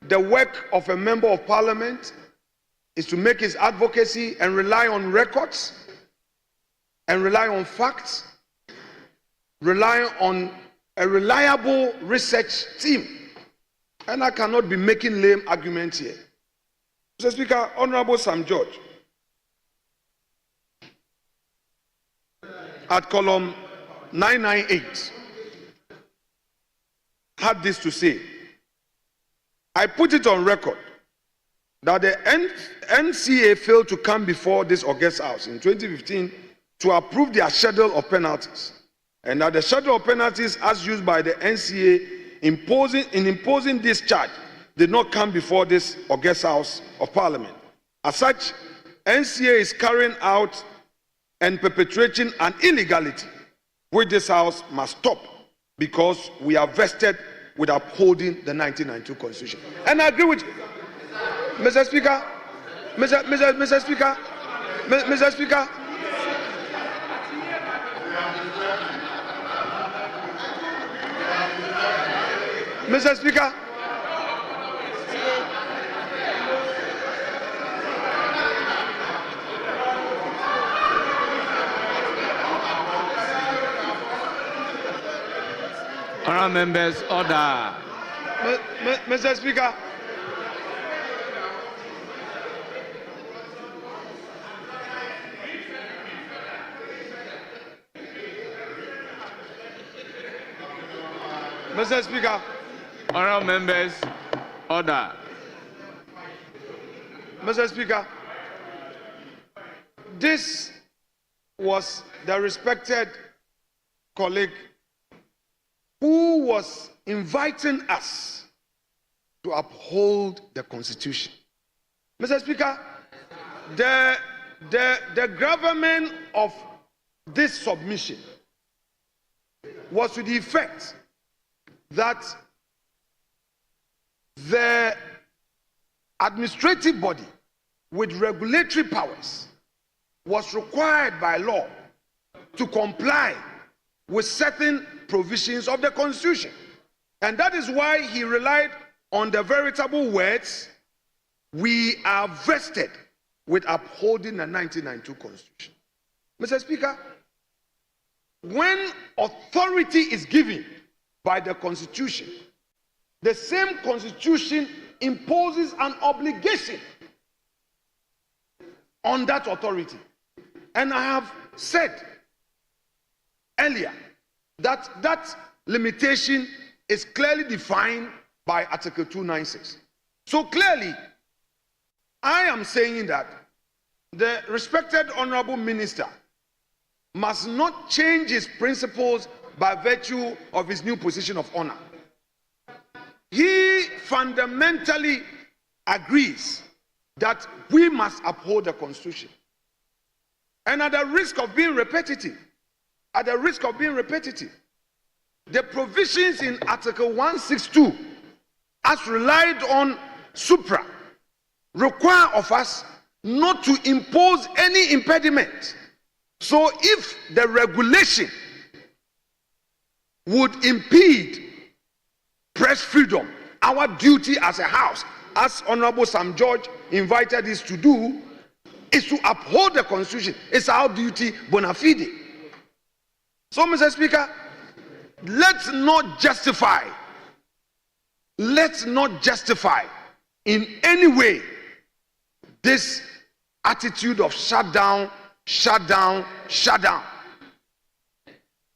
the work of a member of parliament is to make his advocacy and rely on records and rely on facts, rely on a reliable research team. And I cannot be making lame arguments here. Mr. Speaker, Honorable Sam George, at column 998, had this to say: I put it on record that the NCA failed to come before this august House in 2015 to approve their schedule of penalties, and that the schedule of penalties as used by the NCA in imposing this charge did not come before this august House of Parliament. As such, NCA is carrying out and perpetrating an illegality which this House must stop, because we are vested with upholding the 1992 Constitution. And I agree with you, Mr. Speaker, Mr. Speaker, Mr. Speaker. Mr. Speaker, Honourable members, order. Mr. Speaker. Mr. Speaker. Honourable members, order. Mr. Speaker, this was the respected colleague who was inviting us to uphold the Constitution. Mr. Speaker, the gravamen of this submission was to the effect that the administrative body with regulatory powers was required by law to comply with certain provisions of the Constitution. And that is why he relied on the veritable words, we are vested with upholding the 1992 Constitution. Mr. Speaker, when authority is given by the Constitution, the same Constitution imposes an obligation on that authority. And I have said earlier that that limitation is clearly defined by Article 296. So clearly, I am saying that the respected honorable minister must not change his principles by virtue of his new position of honor. He fundamentally agrees that we must uphold the Constitution. And at the risk of being repetitive, the provisions in Article 162, as relied on supra, require of us not to impose any impediment. So if the regulation would impede press freedom, our duty as a house, as Honorable Sam George invited us to do, is to uphold the Constitution. It's our duty bona fide. So, Mr. Speaker, let's not justify in any way this attitude of shut down.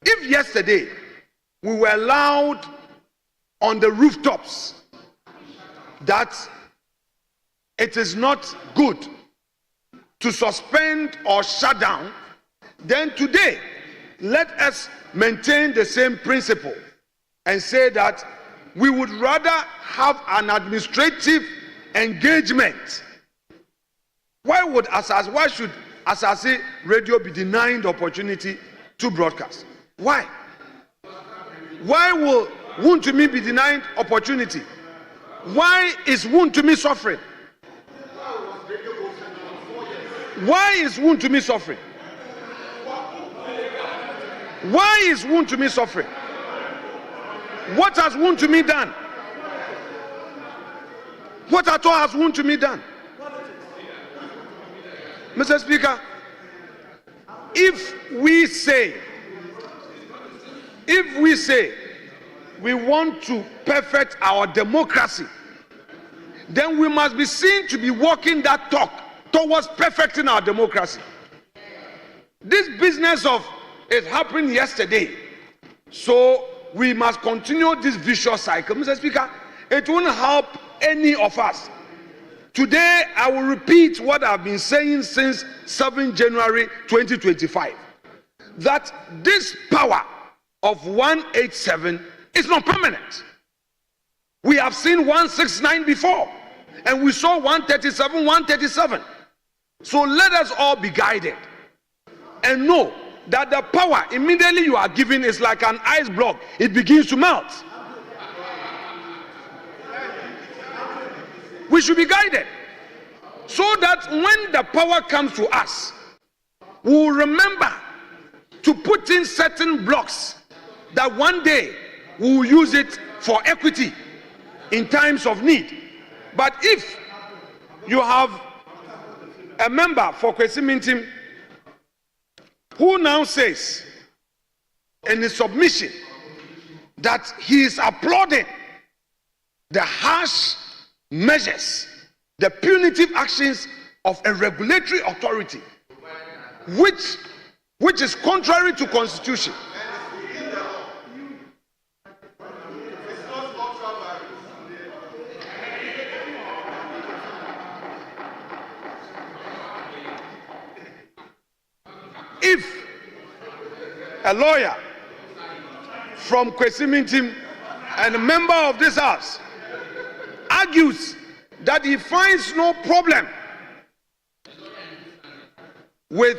If yesterday we were loud on the rooftops that it is not good to suspend or shut down, then today let us maintain the same principle and say that we would rather have an administrative engagement. Why should Asase Radio be denied the opportunity to broadcast? Why will Wontumi be denied opportunity? Why is Wontumi suffering? Why is Wontumi suffering? Why is Wontumi suffering? What has Wontumi done? What at all has Wontumi done? Mr. Speaker, if we say we want to perfect our democracy, then we must be seen to be walking that talk towards perfecting our democracy. This business of it happened yesterday, so we must continue this vicious cycle. Mr. Speaker, it won't help any of us. Today, I will repeat what I've been saying since 7 January 2025, that this power of 187 is not permanent. We have seen 169 before, and we saw 137. So let us all be guided and know that the power immediately you are given is like an ice block. It begins to melt. We should be guided so that when the power comes to us, we will remember to put in certain blocks that one day we will use it for equity in times of need. But if you have a member for Kwesi Mintim who now says in his submission that he is applauding the harsh measures, the punitive actions of a regulatory authority, which is contrary to Constitution. If a lawyer from Kwesi Mintim and a member of this house argues that he finds no problem with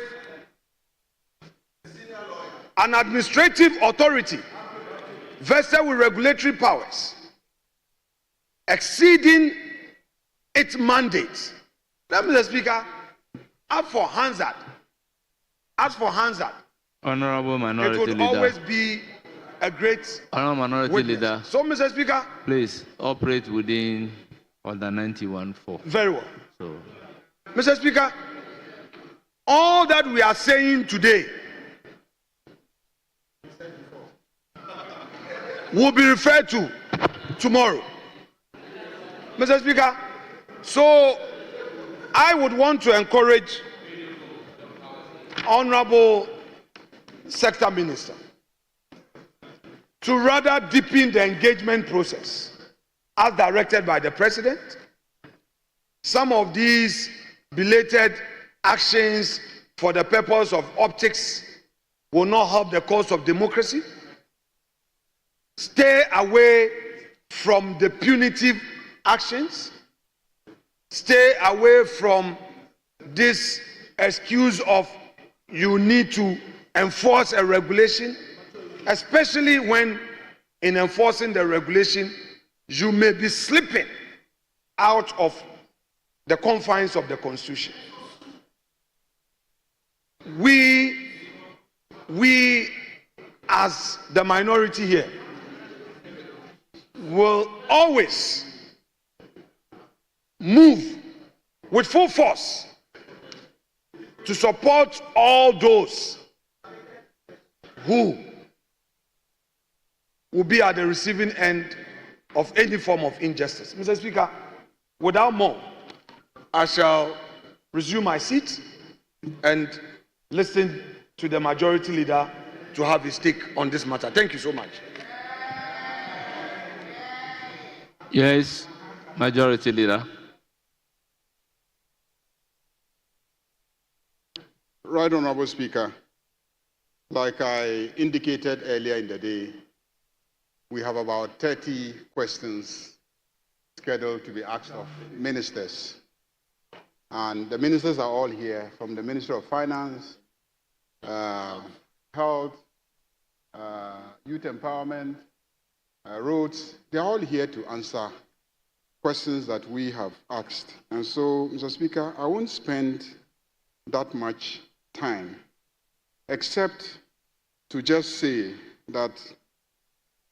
an administrative authority vested with regulatory powers exceeding its mandate, Mr. Speaker, as for Hansard, Honorable Minority it would Leader, always be a great Honorable Minority witness. Leader, So, Mr. Speaker, please operate within Order 91.4. Very well. So, Mr. Speaker, all that we are saying today will be referred to tomorrow. Mr. Speaker, so I would want to encourage Honorable Sector Minister to rather deepen the engagement process as directed by the President. Some of these belated actions for the purpose of optics will not help the cause of democracy. Stay away from the punitive actions. Stay away from this excuse of you need to enforce a regulation, especially when in enforcing the regulation, you may be slipping out of the confines of the Constitution. We as the minority here will always move with full force to support all those who will be at the receiving end of any form of injustice. Mr. Speaker, without more, I shall resume my seat and listen to the majority leader to have his take on this matter. Thank you so much. Yes, Majority Leader. Right Honorable Speaker, like I indicated earlier in the day, we have about 30 questions scheduled to be asked of ministers. And the ministers are all here, from the Ministry of Finance, Health, Youth Empowerment, Roads. They're all here to answer questions that we have asked. And so, Mr. Speaker, I won't spend that much time, except to just say that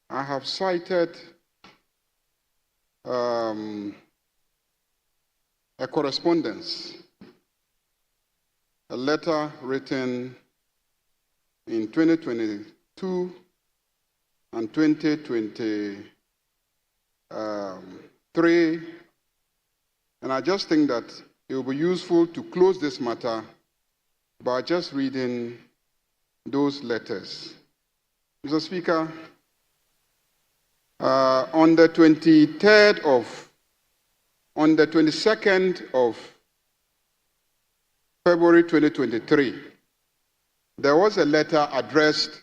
I have cited a correspondence, a letter written in 2022 and 2023, and I just think that it will be useful to close this matter by just reading those letters. Mr. Speaker, on the 22nd of February 2023, there was a letter addressed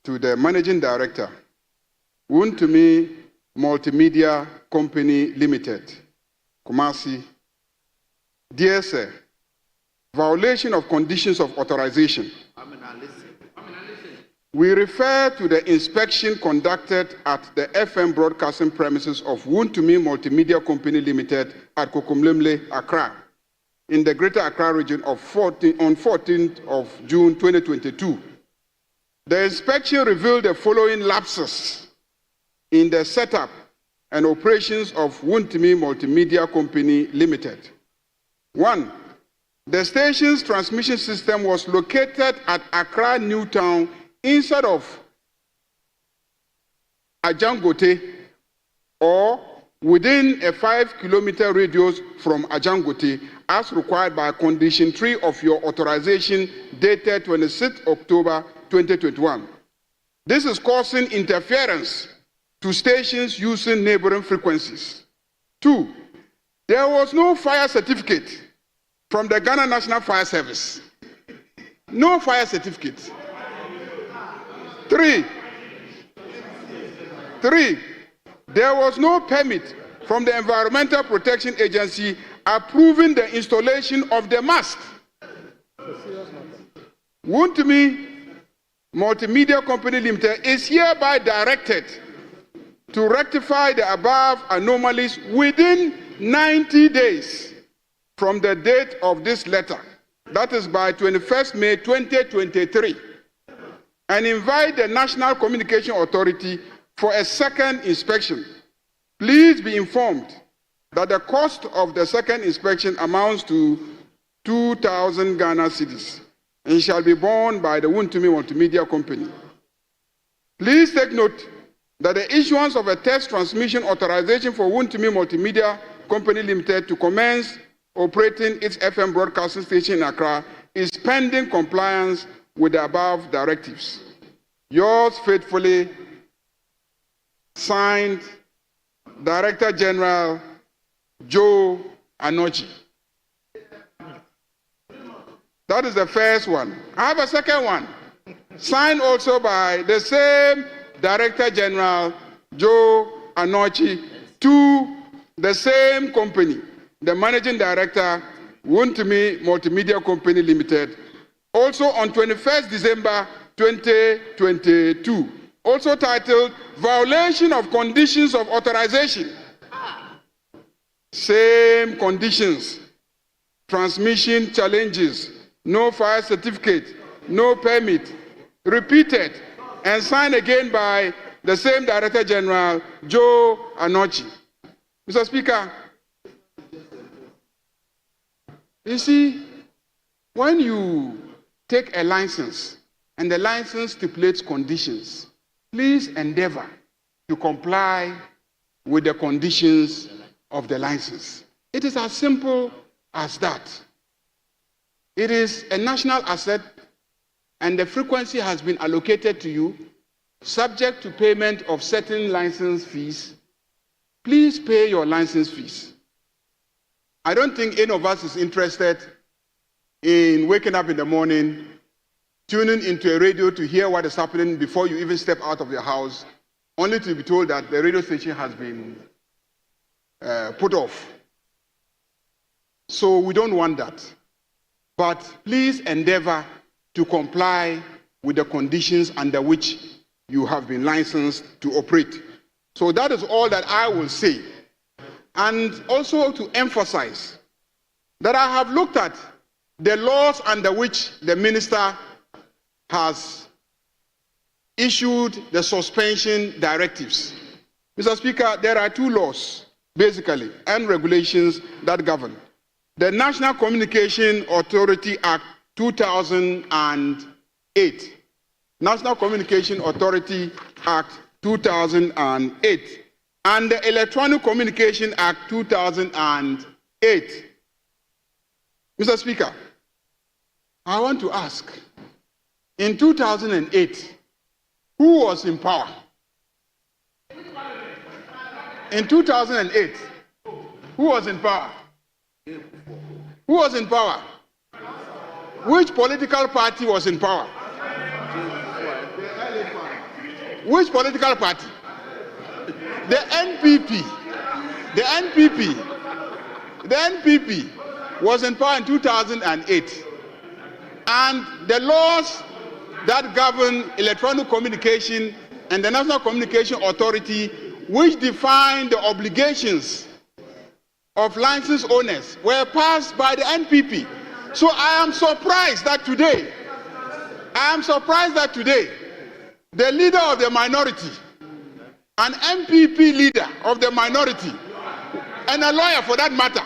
to the Managing Director, Wontumi Multimedia Company Limited, Kumasi. Dear Sir, violation of conditions of authorization. We refer to the inspection conducted at the FM broadcasting premises of Wontumi Multimedia Company Limited at Kokomlemle, Accra, in the Greater Accra region on 14th of June 2022. The inspection revealed the following lapses in the setup and operations of Wontumi Multimedia Company Limited. 1. The station's transmission system was located at Accra Newtown instead of Ajangote, or within a 5-kilometer radius from Ajangote, as required by condition 3 of your authorization dated 26 October 2021. This is causing interference to stations using neighboring frequencies. 2. There was no fire certificate from the Ghana National Fire Service. No fire certificate. 3. There was no permit from the Environmental Protection Agency approving the installation of the mast. Wontumi Multimedia Company Limited is hereby directed to rectify the above anomalies within 90 days from the date of this letter, that is by 21st May 2023, and invite the National Communication Authority for a second inspection. Please be informed that the cost of the second inspection amounts to 2,000 Ghana cedis and shall be borne by the Wontumi Multimedia Company. Please take note that the issuance of a test transmission authorization for Wontumi Multimedia Company Limited to commence operating its FM broadcasting station in Accra is pending compliance with the above directives. Yours faithfully, signed, Director General Joe Anochi. That is the first one. I have a second one, signed also by the same Director General, Joe Anochi, to the same company, the Managing Director, Wontumi Multimedia Company Limited, also on 21st December 2022, also titled Violation of Conditions of Authorization. Same conditions, transmission challenges, no fire certificate, no permit, repeated and signed again by the same Director General, Joe Anochi. Mr. Speaker, you see, when you take a license and the license stipulates conditions, please endeavor to comply with the conditions of the license. It is as simple as that. It is a national asset and the frequency has been allocated to you subject to payment of certain license fees. Please pay your license fees. I don't think any of us is interested in waking up in the morning, tuning into a radio to hear what is happening before you even step out of your house, only to be told that the radio station has been put off. So we don't want that. But please endeavor to comply with the conditions under which you have been licensed to operate. So that is all that I will say. And also to emphasize that I have looked at the laws under which the minister has issued the suspension directives. Mr. Speaker, there are two laws, basically, and regulations that govern. The National Communication Authority Act 2008. National Communication Authority Act 2008. And the Electronic Communication Act 2008. Mr. Speaker, I want to ask, in 2008, who was in power? In 2008, who was in power? Who was in power? Which political party was in power? Which political party? The NPP. The NPP was in power in 2008. And the laws that govern electronic communication and the National Communication Authority, which define the obligations of license owners, were passed by the NPP. So I am surprised that today, the leader of the minority, an MPP leader of the minority, and a lawyer for that matter,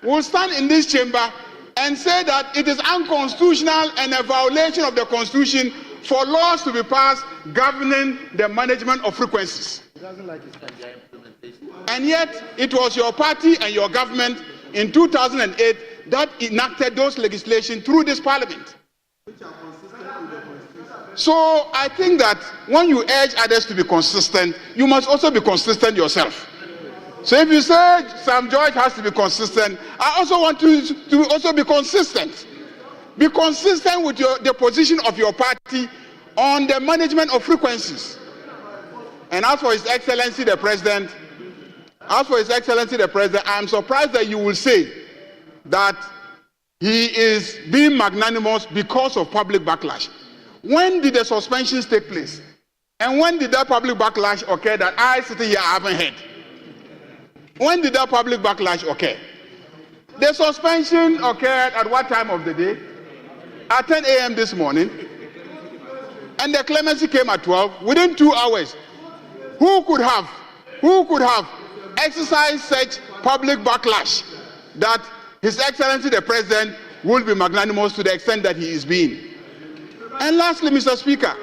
will stand in this chamber and say that it is unconstitutional and a violation of the Constitution for laws to be passed governing the management of frequencies. And yet, it was your party and your government in 2008 that enacted those legislation through this parliament. So I think that when you urge others to be consistent, you must also be consistent yourself. So if you say Sam George has to be consistent, I also want you to also be consistent. Be consistent with the position of your party on the management of frequencies. And as for His Excellency the President, I am surprised that you will say that he is being magnanimous because of public backlash. When did the suspensions take place? And when did that public backlash occur that I sitting here haven't heard? When did that public backlash occur? The suspension occurred at what time of the day? At 10 a.m. this morning. And the clemency came at 12. Within 2 hours, who could have exercised such public backlash that His Excellency the President will be magnanimous to the extent that he is being? And lastly, Mr. Speaker,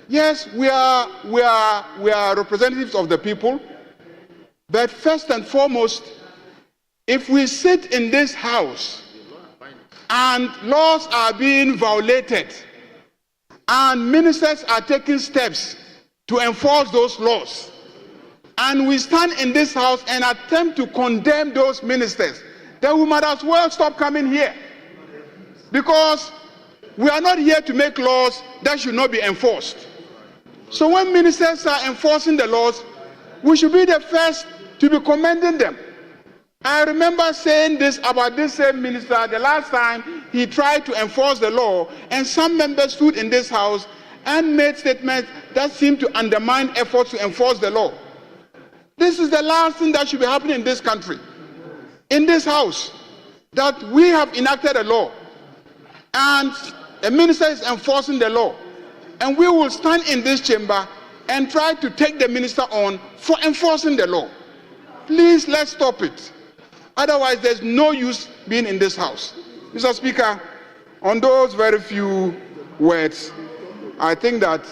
yes, we are representatives of the people, but first and foremost, if we sit in this house and laws are being violated and ministers are taking steps to enforce those laws, and we stand in this house and attempt to condemn those ministers, then we might as well stop coming here. because we are not here to make laws that should not be enforced. So when ministers are enforcing the laws, we should be the first to be commending them. I remember saying this about this same minister the last time he tried to enforce the law, and some members stood in this house and made statements that seemed to undermine efforts to enforce the law. This is the last thing that should be happening in this country, in this house, that we have enacted a law and a minister is enforcing the law, and we will stand in this chamber and try to take the minister on for enforcing the law. Please, let's stop it. Otherwise, there's no use being in this house. Mr. Speaker, on those very few words, I think that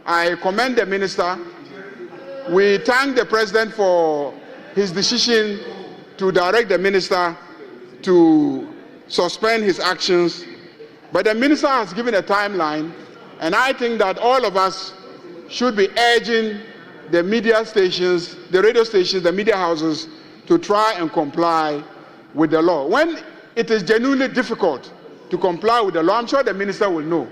I commend the minister. We thank the president for his decision to direct the minister to suspend his actions. But the minister has given a timeline, and I think that all of us should be urging the media stations, the radio stations, the media houses to try and comply with the law. When it is genuinely difficult to comply with the law, I'm sure the minister will know.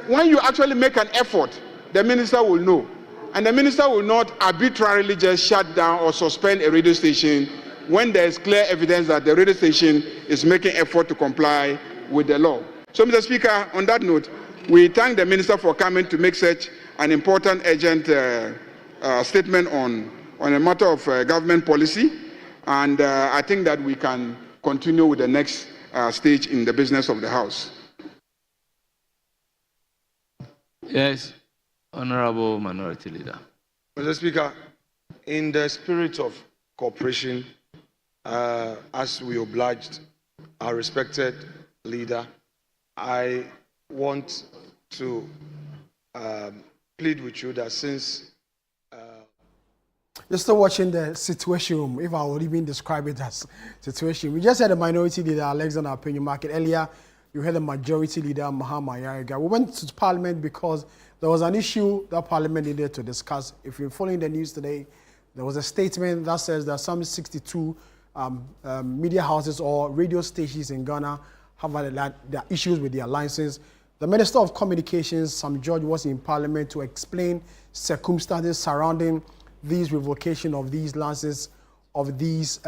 When you actually make an effort, the minister will know. And the minister will not arbitrarily just shut down or suspend a radio station when there is clear evidence that the radio station is making effort to comply with the law. So, Mr. Speaker, on that note, we thank the minister for coming to make such an important, urgent statement on a matter of government policy. And I think that we can continue with the next stage in the business of the House. Yes, Honorable Minority Leader. Mr. Speaker, in the spirit of cooperation, as we obliged our respected leader, I want to plead with you that since you're still watching the situation room, if I would even describe it as situation. We just had a minority leader, Alexander Appiah-Market. Earlier, you had a majority leader, Mahama Yariga. We went to Parliament because there was an issue that Parliament needed to discuss. If you're following the news today, there was a statement that says that some 62 media houses or radio stations in Ghana have their issues with their licenses. The Minister of Communications, Sam George, was in Parliament to explain circumstances surrounding these revocation of these licenses of these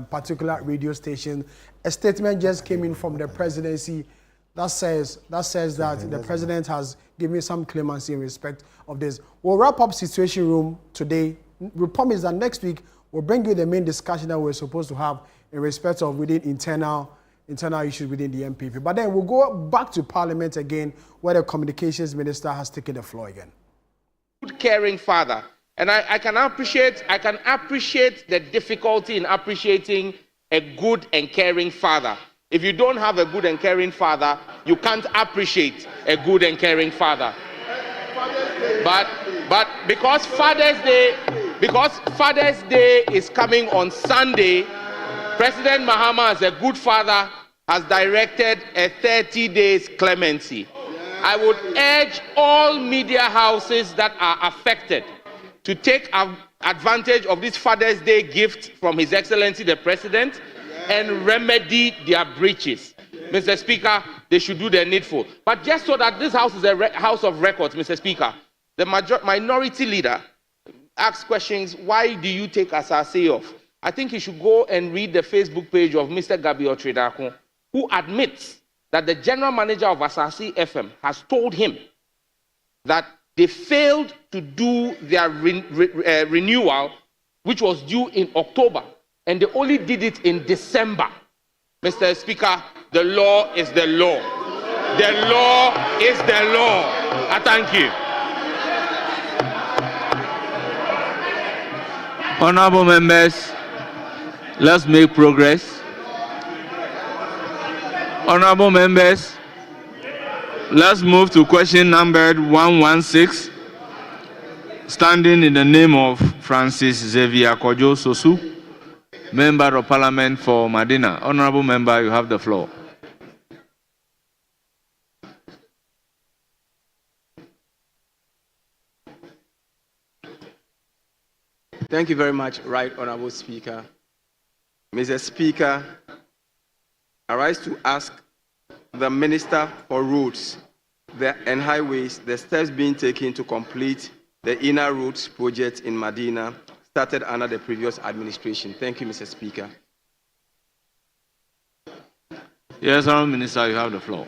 particular radio stations. A statement just came in from the presidency that says that the president has given some clemency in respect of this. We'll wrap up Situation Room today. We promise that next week we'll bring you the main discussion that we're supposed to have in respect of within internal issues within the MPP. But then we'll go back to Parliament again, where the Communications Minister has taken the floor again. Good, caring father. And I can appreciate the difficulty in appreciating a good and caring father. If you don't have a good and caring father, you can't appreciate a good and caring father. But because Father's Day is coming on Sunday, President Mahama, as a good father, has directed a 30 days clemency. I would urge all media houses that are affected to take advantage of this Father's Day gift from His Excellency the President and remedy their breaches. Mr. Speaker, they should do the needful. But just so that this house is a house of records, Mr. Speaker, the minority leader asks questions, why do you take Asase off? I think he should go and read the Facebook page of Mr. Gabriel Tredako, who admits that the general manager of Asase FM has told him that they failed to do their renewal, which was due in October, and they only did it in December. Mr. Speaker, the law is the law. The law is the law. I thank you. Honorable members, let's make progress. Honorable members, let's move to question number 116, standing in the name of Francis Xavier Kojo Sosu, Member of Parliament for Madina. Honorable member, you have the floor. Thank you very much, Right Honorable Speaker. Mr. Speaker, I rise to ask the Minister for Roads and Highways the steps being taken to complete the inner roads project in Medina started under the previous administration. Thank you, Mr. Speaker. Yes, Honourable Minister, you have the floor.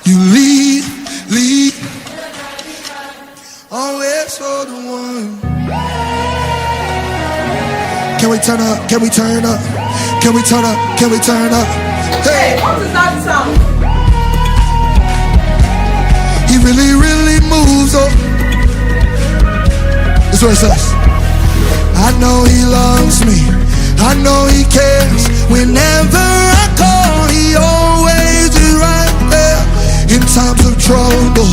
You lead, always for the one. Can we turn up? Can we turn up? Can we turn up? Can we turn up? Hey, what is that sound? He really, really moves up. That's what it says. I know he loves me. I know he cares. Whenever I call, he always is right there. In times of trouble,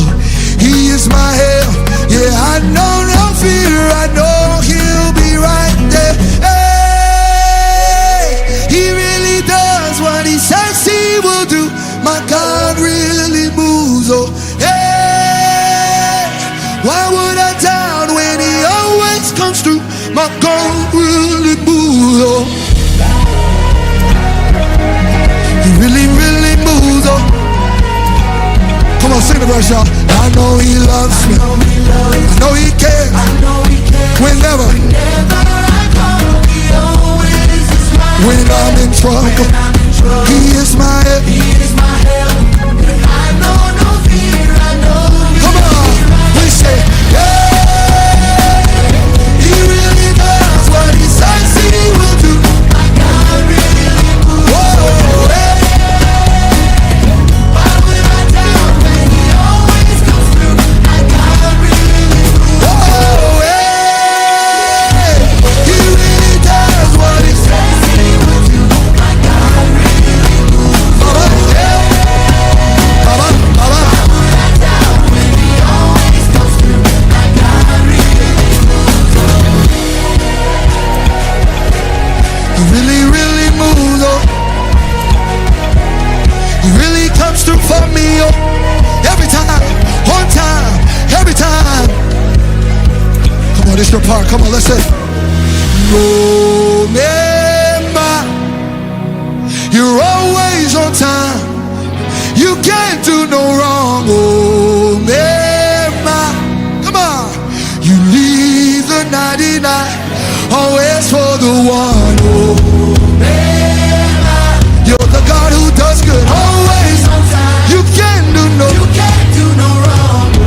he is my help. Yeah, I know no fear. I know he'll be right there. Hey, he really does what he says he will do. My God really moves. Oh, hey, why would I doubt when he always comes through? My God really moves. Oh, he really, really moves. Oh, come on, sing the verse, y'all. I know he loves me. I know he cares. Whenever I call, he always is right. When I'm in trouble, he is my help. I know no fear. I know. Come on, we say, yeah. He really does what he says he will do. My God really moves. Whoa, hey. Why would I doubt when he always comes through? My God really moves. Whoa, hey. He really does what he says he will do. My God really moves. Baba, yeah. Baba, Baba. Why would I doubt when he always comes through? My God really moves. He really, really moves. Oh, he really comes through for me. Oh, every time, on time, every time. Come on, this your part. Come on, let's say. Remember, you're always on time. You can't do no wrong. Oh, remember, come on. You leave the 99, always for the one. Oh, you're the God who does good. Always on time. You can't do no wrong. Oh,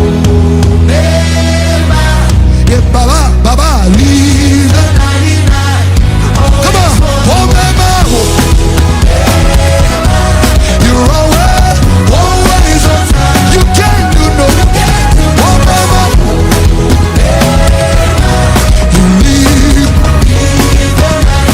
yeah, Baba, Baba, leave the 99. Come on, oh, Mama. You're always on time. You can't do no. Oh, Mama. You leave the 99.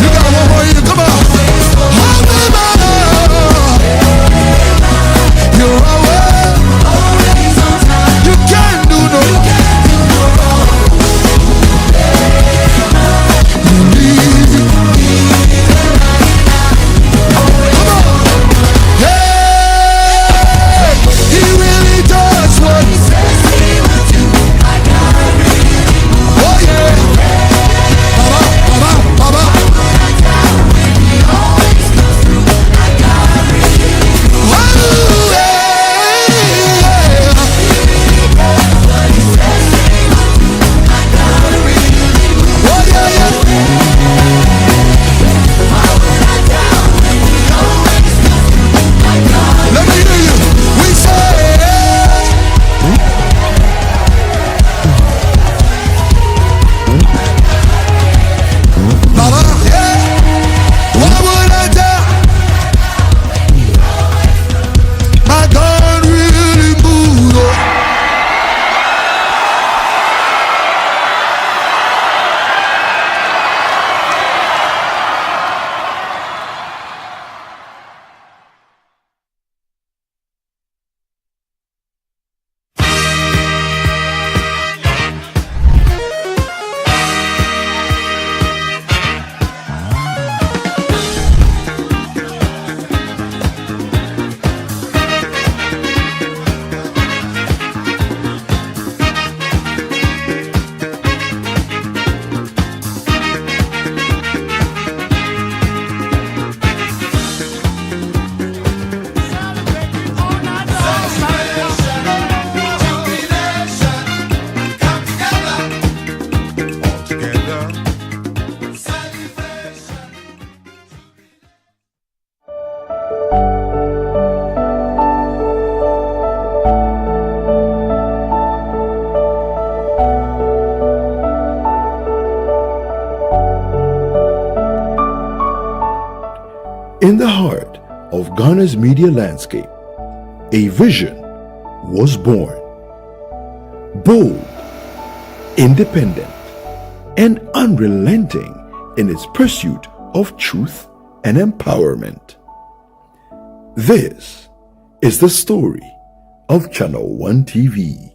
In the heart of Ghana's media landscape, a vision was born. Bold, independent, and unrelenting in its pursuit of truth and empowerment. This is the story of Channel One TV.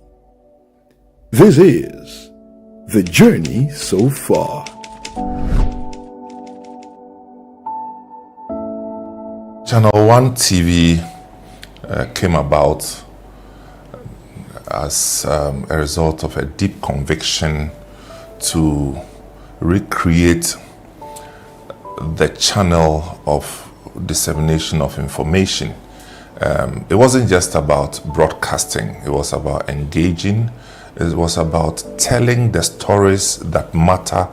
This is the journey so far. Channel One TV came about as a result of a deep conviction to recreate the channel of dissemination of information. It wasn't just about broadcasting, it was about engaging, it was about telling the stories that matter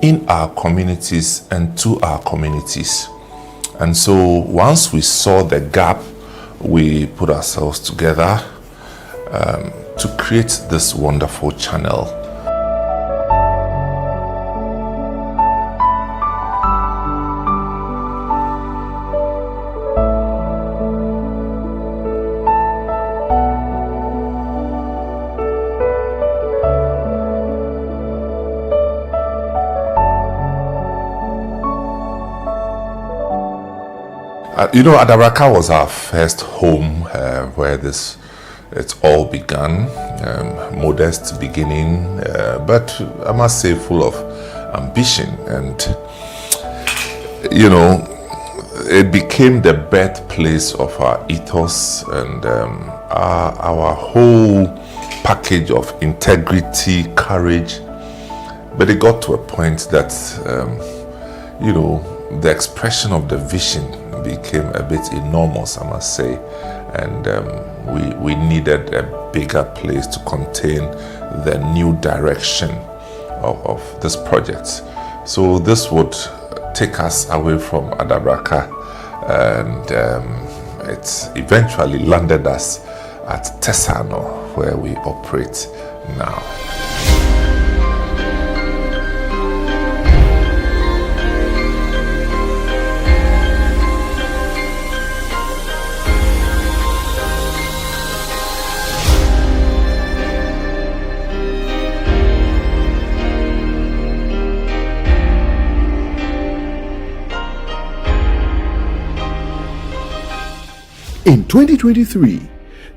in our communities and to our communities. And so once we saw the gap, we put ourselves together to create this wonderful channel. Adabraka was our first home where it all began. Modest beginning, but I must say full of ambition. And, it became the birthplace of our ethos and our whole package of integrity, courage. But it got to a point that, the expression of the vision became a bit enormous, I must say, and we needed a bigger place to contain the new direction of this project. So this would take us away from Adabraka, and it eventually landed us at Tesano, where we operate now. In 2023,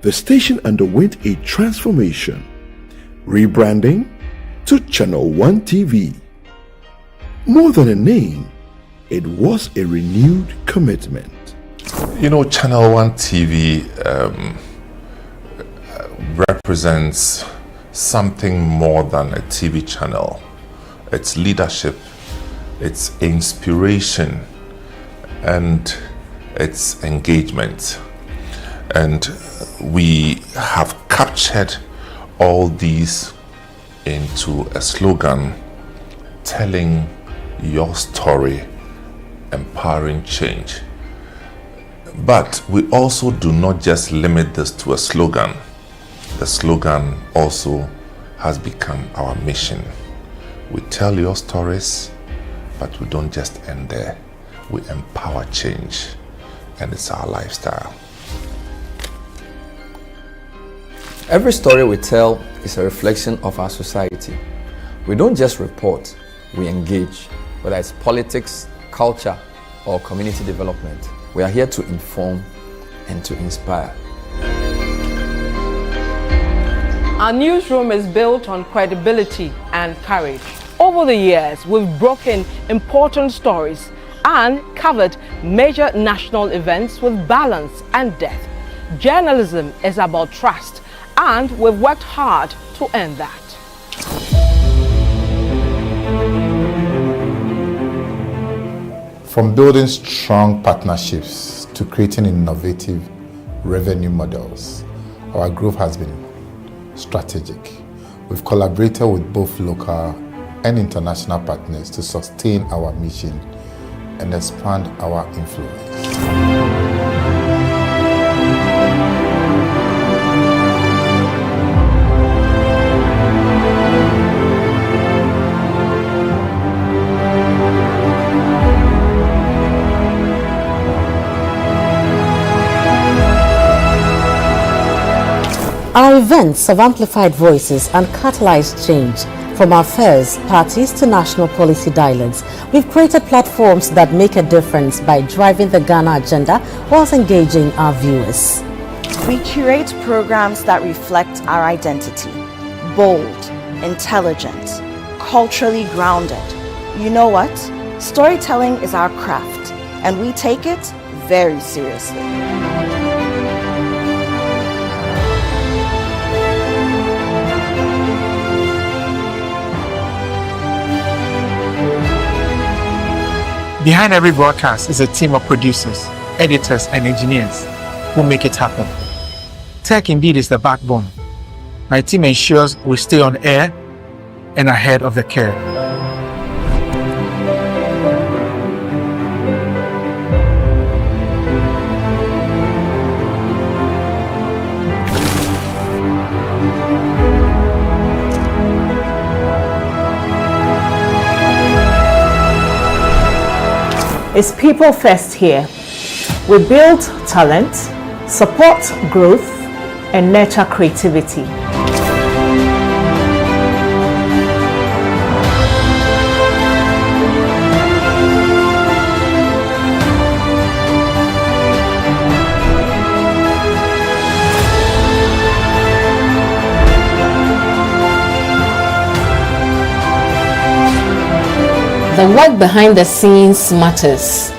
the station underwent a transformation, rebranding to Channel One TV. More than a name, it was a renewed commitment. Channel One TV represents something more than a TV channel. It's leadership, it's inspiration, and it's engagement. And we have captured all these into a slogan, telling your story, empowering change. But we also do not just limit this to a slogan. The slogan also has become our mission. We tell your stories, but we don't just end there. We empower change, and it's our lifestyle. Every story we tell is a reflection of our society. We don't just report, we engage, whether it's politics, culture, or community development. We are here to inform and to inspire. Our newsroom is built on credibility and courage. Over the years, we've broken important stories and covered major national events with balance and depth. Journalism is about trust, and we've worked hard to earn that. From building strong partnerships to creating innovative revenue models, our growth has been strategic. We've collaborated with both local and international partners to sustain our mission and expand our influence. Our events have amplified voices and catalyzed change. From our fairs, parties to national policy dialogues, we've created platforms that make a difference by driving the Ghana agenda whilst engaging our viewers. We curate programs that reflect our identity: bold, intelligent, culturally grounded. You know what? Storytelling is our craft, and we take it very seriously. Behind every broadcast is a team of producers, editors, and engineers who make it happen. Tech indeed is the backbone. My team ensures we stay on air and ahead of the curve. It's people first here. We build talent, support growth, and nurture creativity. The work behind the scenes matters.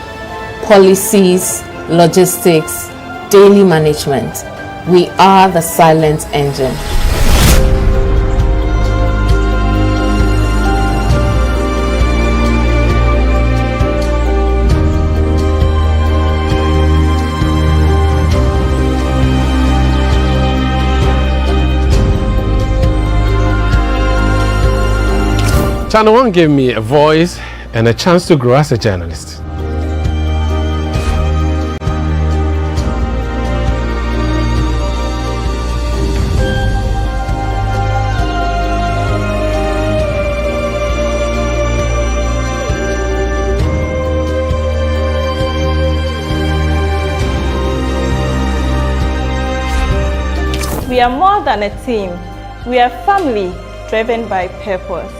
Policies, logistics, daily management. We are the silent engine. Channel One gave me a voice and a chance to grow as a journalist. We are more than a team. We are family driven by purpose.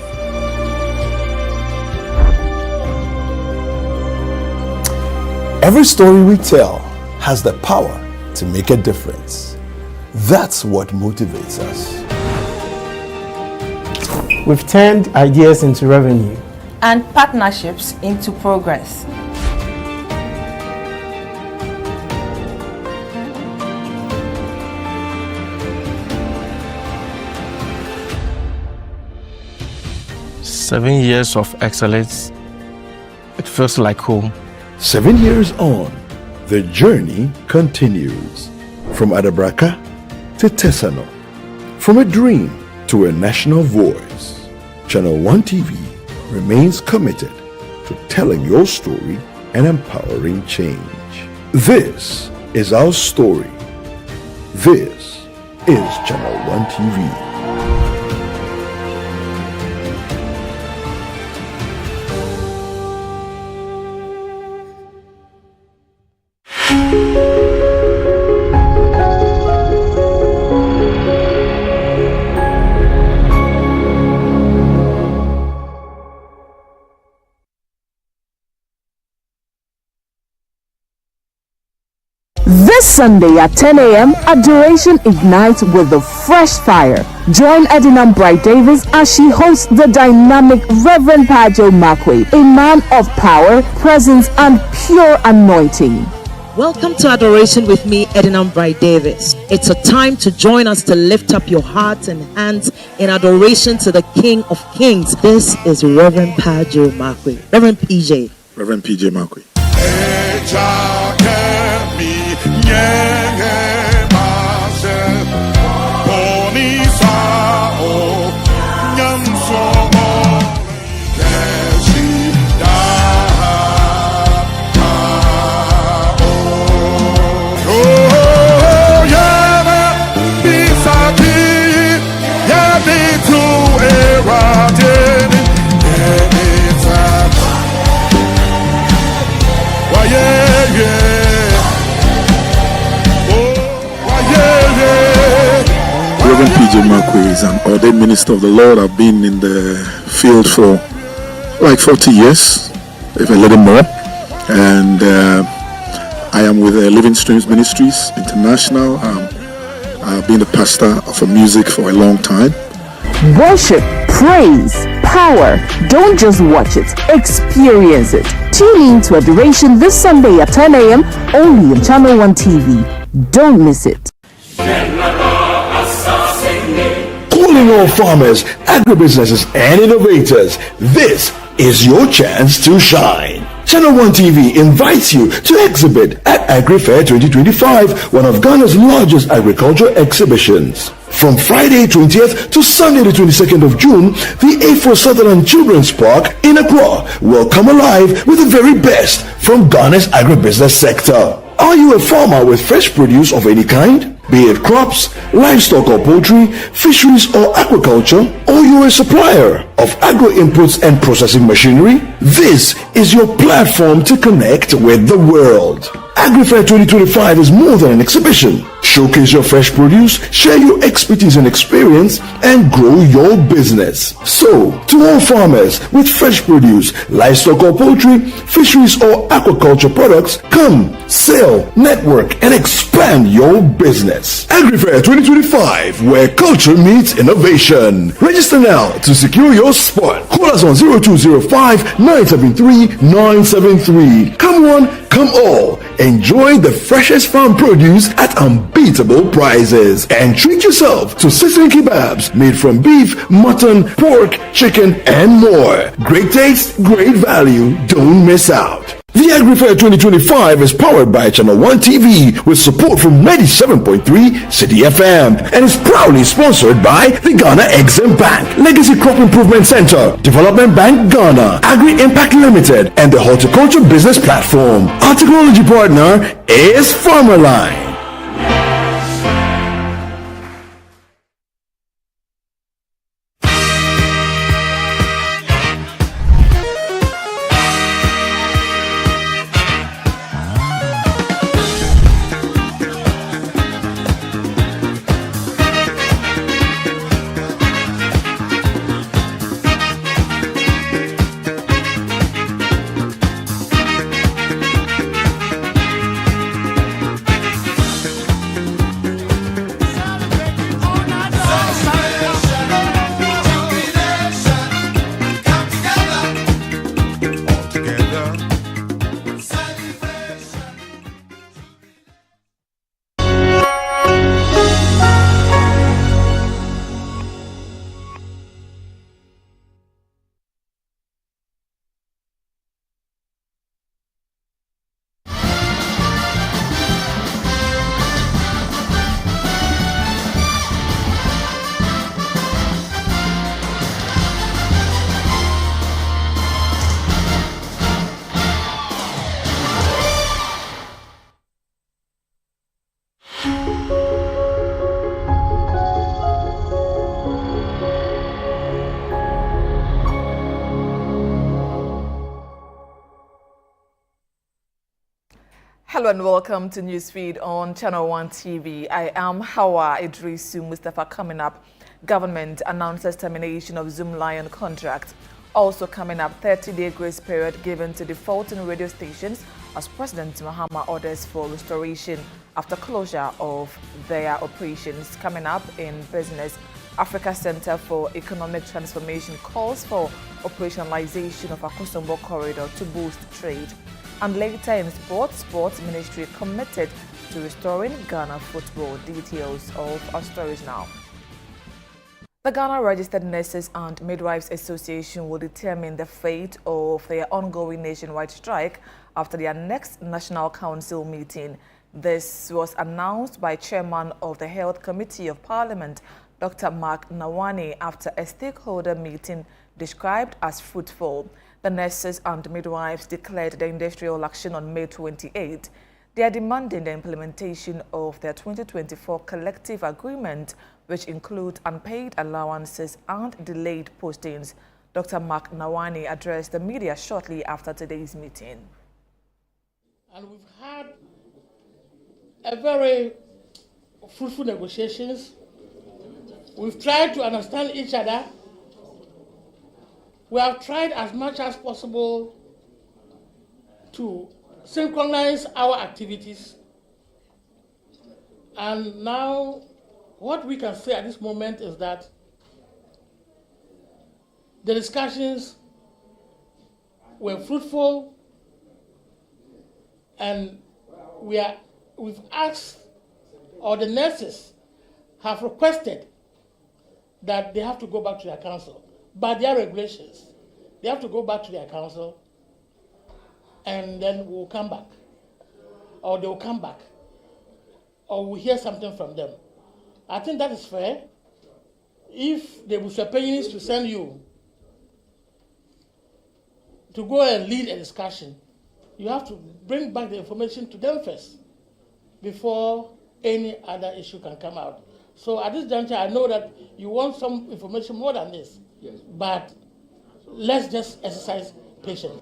Every story we tell has the power to make a difference. That's what motivates us. We've turned ideas into revenue And partnerships into progress. Seven years of excellence. It feels like home. 7 years on, the journey continues. From Adabraka to Tesano. From a dream to a national voice. Channel One TV remains committed to telling your story and empowering change. This is our story. This is Channel One TV. This Sunday at 10 a.m., Adoration ignites with the fresh fire. Join Edinam Bright Davis as she hosts the dynamic Reverend Pajo Makwe, a man of power, presence, and pure anointing. Welcome to Adoration with me, Edinam Bright Davis. It's a time to join us to lift up your hearts and hands in adoration to the King of Kings. This is Reverend Pajo Makwe. Reverend PJ. Reverend PJ Makwe. PJ Marquis is an ordained minister of the Lord. I've been in the field for like 40 years, if a little more. And I am with Living Streams Ministries International. I've been a pastor of music for a long time. Worship, praise, power. Don't just watch it, experience it. Tune in to Adoration this Sunday at 10 a.m. only on Channel 1 TV. Don't miss it. Calling all farmers, agribusinesses, and innovators, this is your chance to shine. Channel 1 TV invites you to exhibit at AgriFair 2025, one of Ghana's largest agricultural exhibitions. From Friday 20th to Sunday the 22nd of June, the Afro Sutherland Children's Park in Accra will come alive with the very best from Ghana's agribusiness sector. Are you a farmer with fresh produce of any kind? Be it crops, livestock or poultry, fisheries or aquaculture, or you're a supplier of agro inputs and processing machinery, this is your platform to connect with the world. AgriFair 2025 is more than an exhibition. Showcase your fresh produce, share your expertise and experience, and grow your business. So, to all farmers with fresh produce, livestock or poultry, fisheries or aquaculture products, come, sell, network, and expand your business. AgriFair 2025, where culture meets innovation. Register now to secure your spot. Call us on 0205 973 973. Come one, come all. Enjoy the freshest farm produce at unbeatable prices. And treat yourself to sizzling kebabs made from beef, mutton, pork, chicken, and more. Great taste, great value. Don't miss out. The AgriFair 2025 is powered by Channel 1 TV with support from 97.3 City FM and is proudly sponsored by the Ghana Exim Bank, Legacy Crop Improvement Center, Development Bank Ghana, Agri Impact Limited, and the Horticulture Business Platform. Our technology partner is Farmerline. Hello and welcome to Newsfeed on Channel 1 TV. I am Hawa Idrisu Mustafa. Coming up, government announces termination of Zoom Lion contract. Also coming up, 30-day grace period given to defaulting radio stations as President Mahama orders for restoration after closure of their operations. Coming up in business, Africa Center for Economic Transformation calls for operationalization of Akosombo Corridor to boost trade. And later in sports ministry committed to restoring Ghana football. Details of our stories now. The Ghana Registered Nurses and Midwives Association will determine the fate of their ongoing nationwide strike after their next National Council meeting. This was announced by Chairman of the Health Committee of Parliament, Dr. Mark Nawani, after a stakeholder meeting described as fruitful. The nurses and midwives declared the industrial action on May 28. They are demanding the implementation of their 2024 collective agreement, which includes unpaid allowances and delayed postings. Dr. Mark Nawani addressed the media shortly after today's meeting. And we've had a very fruitful negotiations We've tried to understand each other. We have tried as much as possible to synchronize our activities. And now, what we can say at this moment is that the discussions were fruitful, and we've asked, or the nurses have requested that they have to go back to their council. By their regulations, they have to go back to their council, and then we'll come back, or they'll come back, or we'll hear something from them. I think that is fair. If the Busapayins to send you to go and lead a discussion, you have to bring back the information to them first before any other issue can come out. So at this juncture, I know that you want some information more than this, yes, but let's just exercise patience.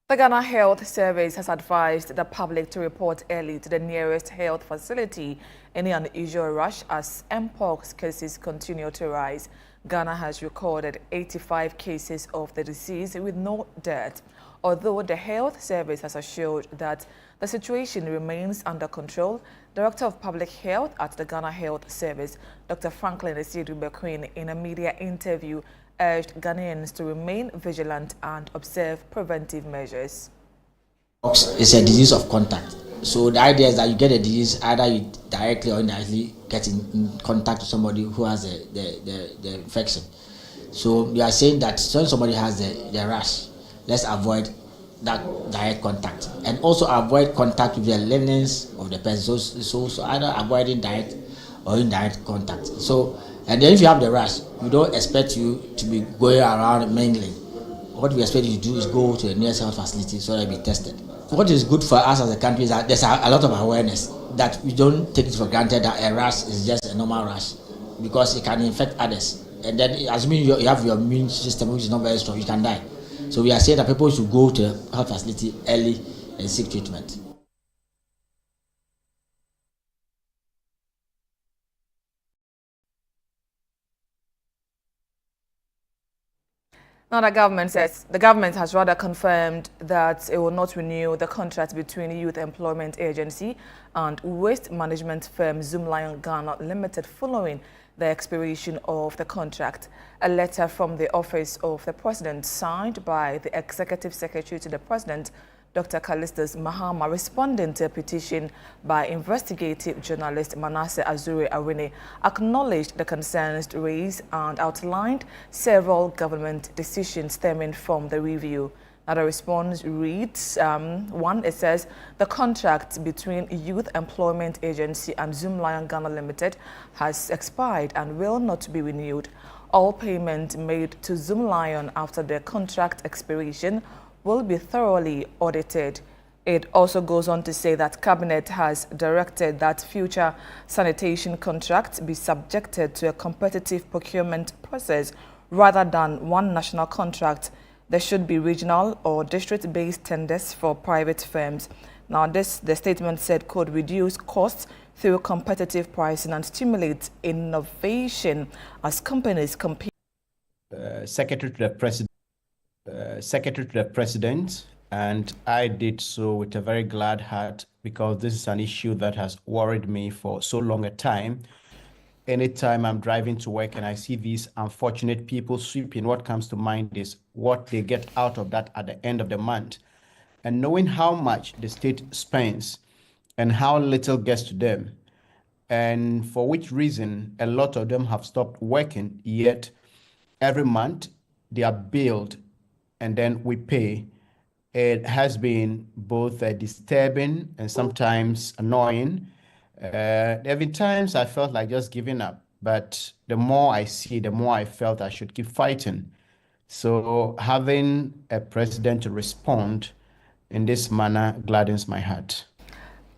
The Ghana Health Service has advised the public to report early to the nearest health facility any unusual rush as mpox cases continue to rise. Ghana has recorded 85 cases of the disease with no death, although the Health Service has assured that the situation remains under control. Director of Public Health at the Ghana Health Service, Dr. Franklin Esidu-Bequin, in a media interview, urged Ghanaians to remain vigilant and observe preventive measures. It's a disease of contact. So the idea is that you get a disease, either you directly or indirectly get in contact with somebody who has the infection. So we are saying that when somebody has the rash, let's avoid that direct contact, and also avoid contact with the linens of the person. So either avoiding direct or indirect contact. So, and then if you have the rash, we don't expect you to be going around mingling. What we expect you to do is go to the nearest health facility so that you be tested. What is good for us as a country is that there's a lot of awareness that we don't take it for granted that a rash is just a normal rash, because it can infect others. And then, assuming you have your immune system which is not very strong, you can die. So we are saying that people should go to a health facility early and seek treatment. Now the government has rather confirmed that it will not renew the contract between Youth Employment Agency and waste management firm Zoomlion Ghana Limited following the expiration of the contract. A letter from the Office of the President signed by the Executive Secretary to the President, Dr. Callistus Mahama, responding to a petition by investigative journalist Manasseh Azure Awene, acknowledged the concerns raised and outlined several government decisions stemming from the review. Now the response reads, one, it says, the contract between Youth Employment Agency and Zoomlion Ghana Limited has expired and will not be renewed. All payment made to Zoomlion after the contract expiration will be thoroughly audited. It also goes on to say that Cabinet has directed that future sanitation contracts be subjected to a competitive procurement process rather than one national contract. There should be regional or district-based tenders for private firms. Now the statement said, could reduce costs through competitive pricing and stimulate innovation as companies compete. Secretary to the President, and I did so with a very glad heart, because this is an issue that has worried me for so long a time. Anytime I'm driving to work and I see these unfortunate people sweeping, what comes to mind is what they get out of that at the end of the month. And knowing how much the state spends and how little gets to them, and for which reason a lot of them have stopped working, yet every month they are billed and then we pay. It has been both disturbing and sometimes annoying. There have been times I felt like just giving up, but the more I see, the more I felt I should keep fighting. So having a president to respond in this manner gladdens my heart.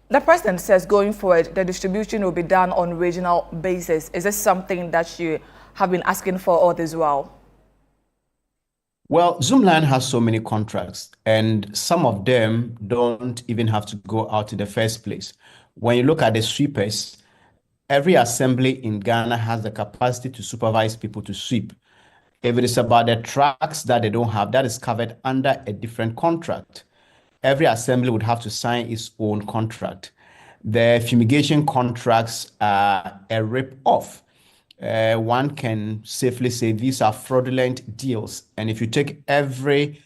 The president says going forward, the distribution will be done on regional basis. Is this something that you have been asking for all this while? Well, Zoomlion has so many contracts, and some of them don't even have to go out in the first place. When you look at the sweepers, every assembly in Ghana has the capacity to supervise people to sweep. If it is about the trucks that they don't have, that is covered under a different contract. Every assembly would have to sign its own contract. The fumigation contracts are a rip-off. One can safely say these are fraudulent deals. And if you take every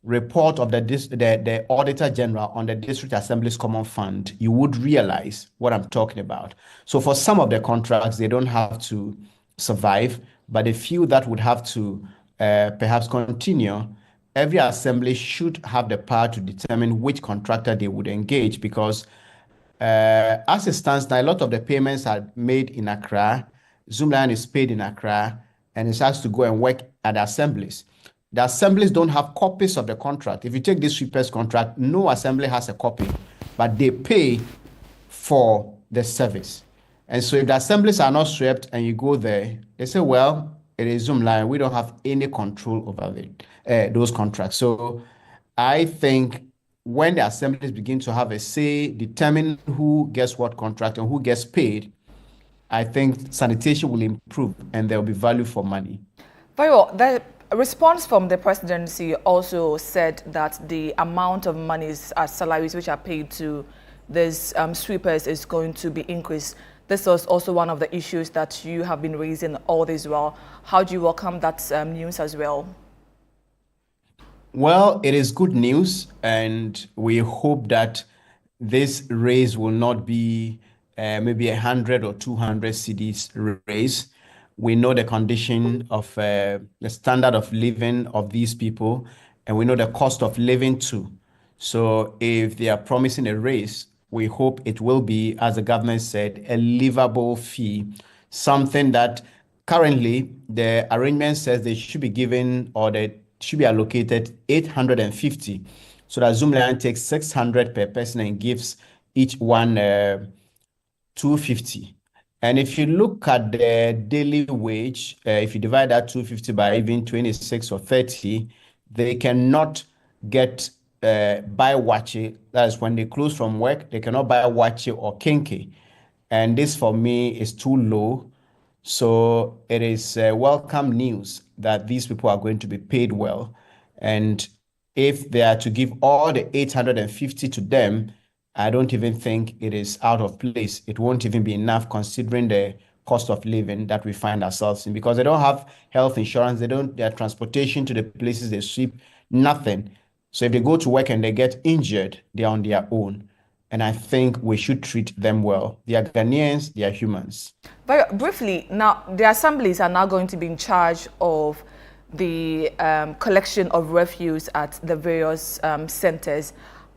report of the Auditor General on the District Assembly's Common Fund, you would realize what I'm talking about. So for some of the contracts, they don't have to survive, but a few that would have to perhaps continue, every assembly should have the power to determine which contractor they would engage, because as it stands now, a lot of the payments are made in Accra. Zoomlion is paid in Accra, and it has to go and work at the assemblies. The assemblies don't have copies of the contract. If you take this sweepers contract, no assembly has a copy, but they pay for the service. And so if the assemblies are not swept and you go there, they say, well, it is Zoomlion. We don't have any control over those contracts. So I think when the assemblies begin to have a say, determine who gets what contract and who gets paid, I think sanitation will improve and there will be value for money. Very well. The response from the presidency also said that the amount of monies as salaries which are paid to these sweepers is going to be increased. This was also one of the issues that you have been raising all this while. How do you welcome that news as well? Well, it is good news, and we hope that this raise will not be maybe 100 or 200 cedis raise. We know the condition of the standard of living of these people, and we know the cost of living too. So if they are promising a raise, we hope it will be, as the government said, a livable fee, something that currently the arrangement says they should be given, or they should be allocated 850, so that Zoomlion takes 600 per person and gives each one 250. And if you look at the daily wage, if you divide that 250 by even 26 or 30, they cannot get buy wache. That is when they close from work, they cannot buy wache or kinky. And this for me is too low. So it is welcome news that these people are going to be paid well. And if they are to give all the 850 to them, I don't even think it is out of place. It won't even be enough considering the cost of living that we find ourselves in, because they don't have health insurance, their transportation to the places they sweep, nothing. So if they go to work and they get injured, they are on their own. And I think we should treat them well. They are Ghanaians, they are humans. Very briefly, now the assemblies are now going to be in charge of the collection of refuse at the various centers.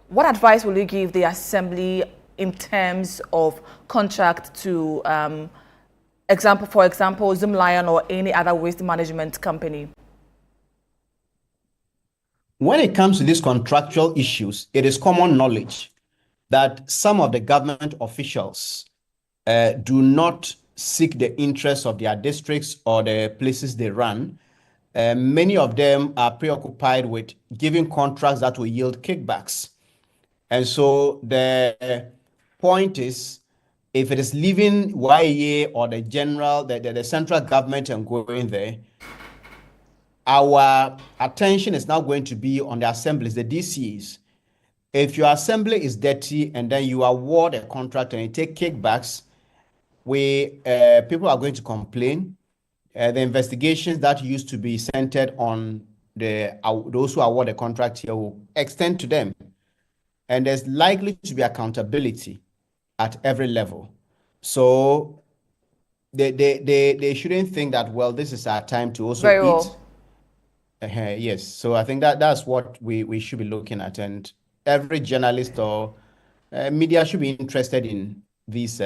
What advice will you give the assembly in terms of contract to, for example, Zoomlion or any other waste management company? When it comes to these contractual issues, it is common knowledge that some of the government officials do not seek the interests of their districts or the places they run. Many of them are preoccupied with giving contracts that will yield kickbacks. And so the point is, if it is leaving YEA or the central government and going there, our attention is now going to be on the assemblies, the DCs. If your assembly is dirty and then you award a contract and you take kickbacks, people are going to complain. The investigations that used to be centered on those who award a contract here will extend to them. And there's likely to be accountability at every level. So they shouldn't think that, well, this is our time to also Very eat. well. Yes, so I think that's what we should be looking at. And every journalist or media should be interested in these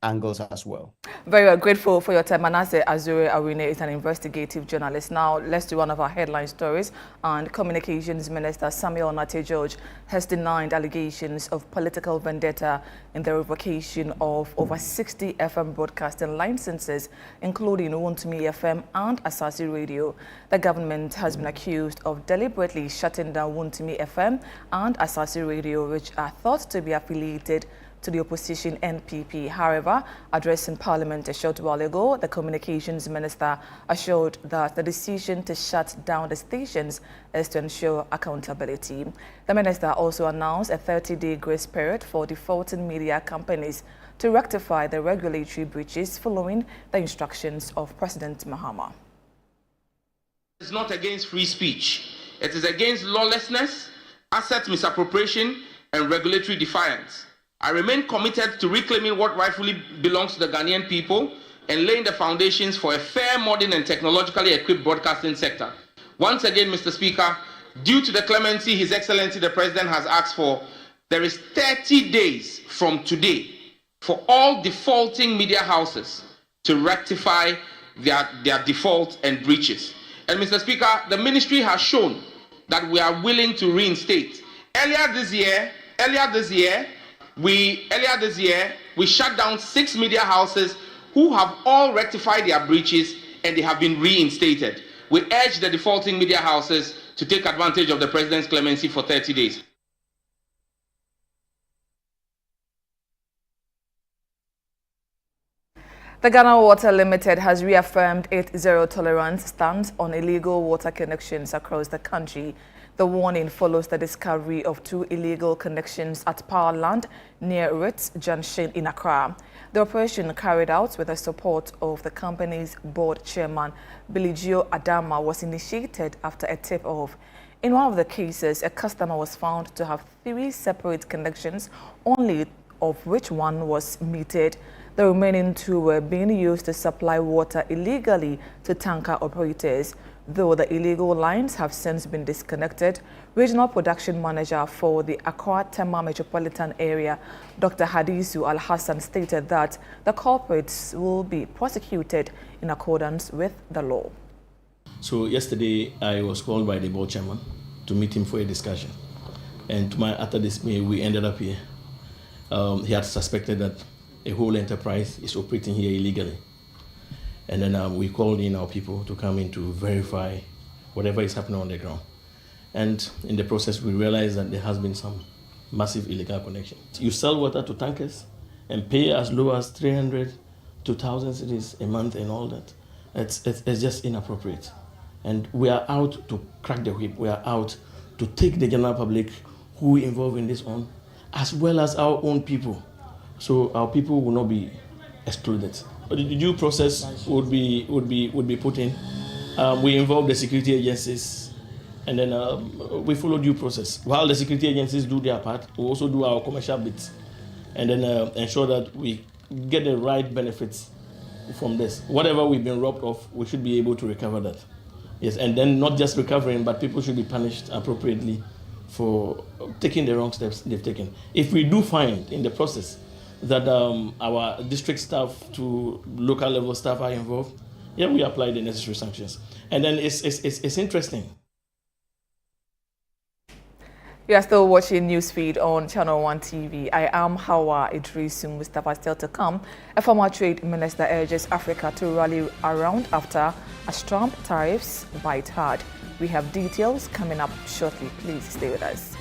angles as well. Very well, grateful for your time. Manasseh Azure Awine is an investigative journalist. Now, let's do one of our headline stories. And Communications Minister Samuel Nartey George has denied allegations of political vendetta in the revocation of over 60 FM broadcasting licenses, including Wontumi FM and Asase Radio. The government has been accused of deliberately shutting down Wontumi FM and Asase Radio, which are thought to be affiliated to the opposition NPP. However, addressing Parliament a short while ago, the Communications Minister assured that the decision to shut down the stations is to ensure accountability. The Minister also announced a 30-day grace period for defaulting media companies to rectify the regulatory breaches following the instructions of President Mahama. It's not against free speech. It is against lawlessness, asset misappropriation, and regulatory defiance. I remain committed to reclaiming what rightfully belongs to the Ghanaian people and laying the foundations for a fair, modern, and technologically equipped broadcasting sector. Once again, Mr. Speaker, due to the clemency His Excellency the President has asked for, there is 30 days from today for all defaulting media houses to rectify their default and breaches. And Mr. Speaker, the ministry has shown that we are willing to reinstate. Earlier this year, we shut down 6 media houses who have all rectified their breaches and they have been reinstated. We urge the defaulting media houses to take advantage of the President's clemency for 30 days. The Ghana Water Limited has reaffirmed its zero-tolerance stance on illegal water connections across the country. The warning follows the discovery of 2 illegal connections at Powerland near Ritz Junction in Accra. The operation, carried out with the support of the company's board chairman, Biligio Adama, was initiated after a tip-off. In one of the cases, a customer was found to have 3 separate connections, only of which one was metered. The remaining 2 were being used to supply water illegally to tanker operators. Though the illegal lines have since been disconnected, Regional Production Manager for the Accra Tema Metropolitan Area, Dr. Hadisu Al-Hassan, stated that the culprits will be prosecuted in accordance with the law. So yesterday I was called by the board chairman to meet him for a discussion. And to my utter dismay, we ended up here. He had suspected that a whole enterprise is operating here illegally. And then we called in our people to come in to verify whatever is happening on the ground. And in the process, we realized that there has been some massive illegal connection. You sell water to tankers and pay as low as 300 to 1,000 cedis a month and all that. It's just inappropriate. And we are out to crack the whip. We are out to take the general public who are involved in this on, as well as our own people. So our people will not be excluded. But the due process would be put in. We involve the security agencies, and then we follow due process. While the security agencies do their part, we also do our commercial bits, and then ensure that we get the right benefits from this. Whatever we've been robbed of, we should be able to recover that. Yes, and then not just recovering, but people should be punished appropriately for taking the wrong steps they've taken. If we do find in the process that our district staff to local level staff are involved, yeah, we apply the necessary sanctions. And then it's interesting. You are still watching Newsfeed on Channel 1 TV. I am Hawa Idrisu Mustafa. Still to come, a former trade minister urges Africa to rally around after as Trump tariffs bite hard. We have details coming up shortly. Please stay with us.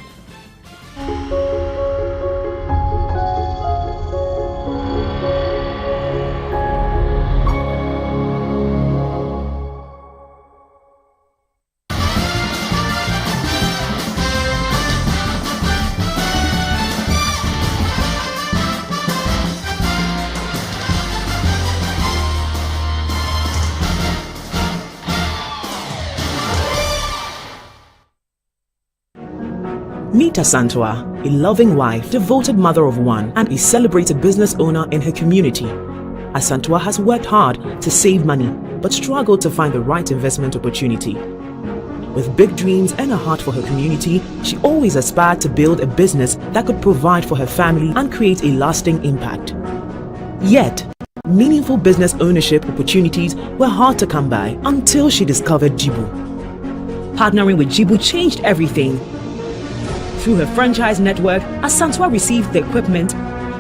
Meet Asantwa, a loving wife, devoted mother of 1, and a celebrated business owner in her community. Asantwa has worked hard to save money, but struggled to find the right investment opportunity. With big dreams and a heart for her community, she always aspired to build a business that could provide for her family and create a lasting impact. Yet, meaningful business ownership opportunities were hard to come by until she discovered Jibu. Partnering with Jibu changed everything. Through her franchise network, Asantwa received the equipment,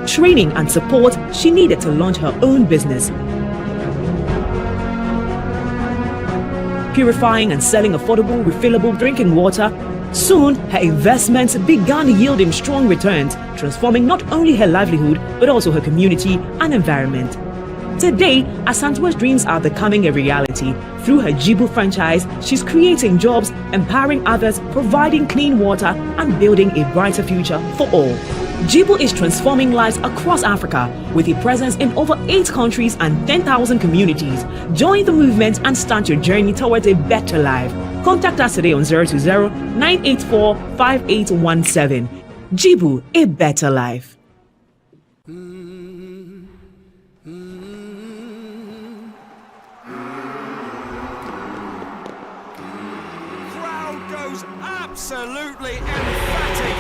training and support she needed to launch her own business. Purifying and selling affordable, refillable drinking water Soon, her investments began yielding strong returns, transforming not only her livelihood, but also her community and environment. Today, Asantewa's dreams are becoming a reality. Through her Jibu franchise, she's creating jobs, empowering others, providing clean water, and building a brighter future for all. Jibu is transforming lives across Africa with a presence in over 8 countries and 10,000 communities. Join the movement and start your journey towards a better life. Contact us today on 020-984-5817. Jibu, a better life. Crowd goes absolutely emphatic.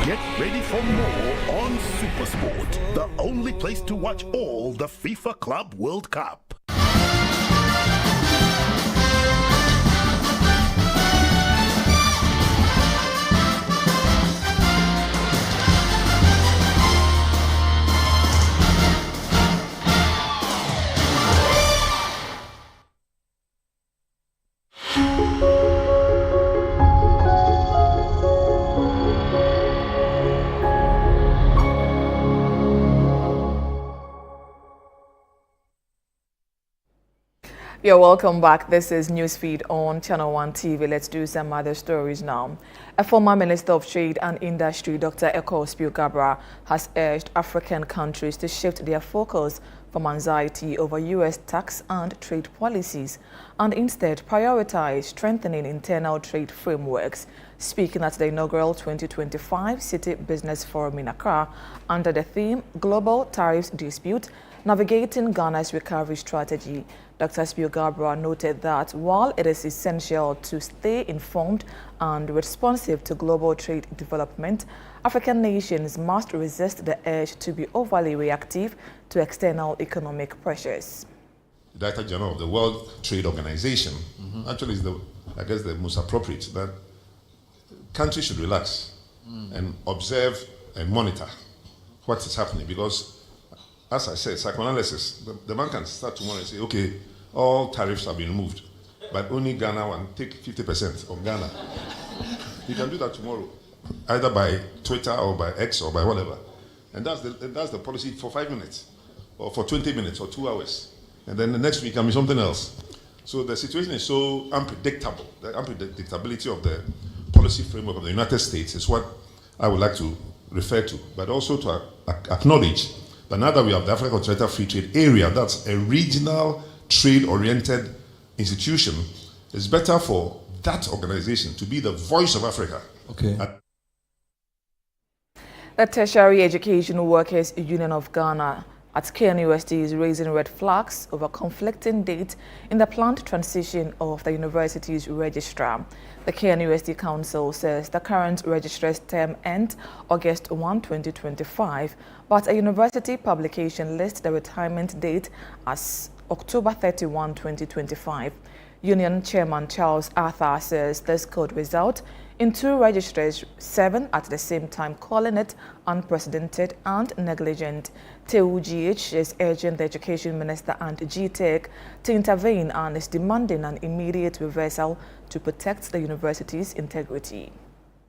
Get ready for more on SuperSport, the only place to watch all the FIFA Club World Cup. You're welcome back. This is Newsfeed on Channel 1 TV. Let's do some other stories now. A former Minister of Trade and Industry, Dr. Eko Spiel-Gabra, has urged African countries to shift their focus from anxiety over U.S. tax and trade policies and instead prioritize strengthening internal trade frameworks. Speaking at the inaugural 2025 City Business Forum in Accra under the theme Global Tariffs Dispute, Navigating Ghana's Recovery Strategy, Dr. Spiel-Gabra noted that while it is essential to stay informed and responsive to global trade development, African nations must resist the urge to be overly reactive to external economic pressures. The Director General of the World Trade Organization actually is the most appropriate, that countries should relax and observe and monitor what is happening, because as I said, psychoanalysis, the man can start tomorrow and say, okay, all tariffs have been removed, but only Ghana will take 50% of Ghana. You can do that tomorrow, either by Twitter or by X or by whatever. And that's the policy for 5 minutes, or for 20 minutes, or 2 hours. And then the next week can be something else. So the situation is so unpredictable. The unpredictability of the policy framework of the United States is what I would like to refer to, but also to acknowledge that now that we have the Africa Continental Free Trade Area, that's a regional trade-oriented institution, it's better for that organization to be the voice of Africa. Okay. The Tertiary Education Workers Union of Ghana at KNUST is raising red flags over conflicting dates in the planned transition of the university's registrar. The KNUST Council says the current registrar's term ends August 1, 2025, but a university publication lists the retirement date as October 31, 2025. Union Chairman Charles Arthur says this could result in 2 registrars, 7 at the same time, calling it unprecedented and negligent. TUGH is urging the Education Minister and GTEC to intervene and is demanding an immediate reversal to protect the university's integrity.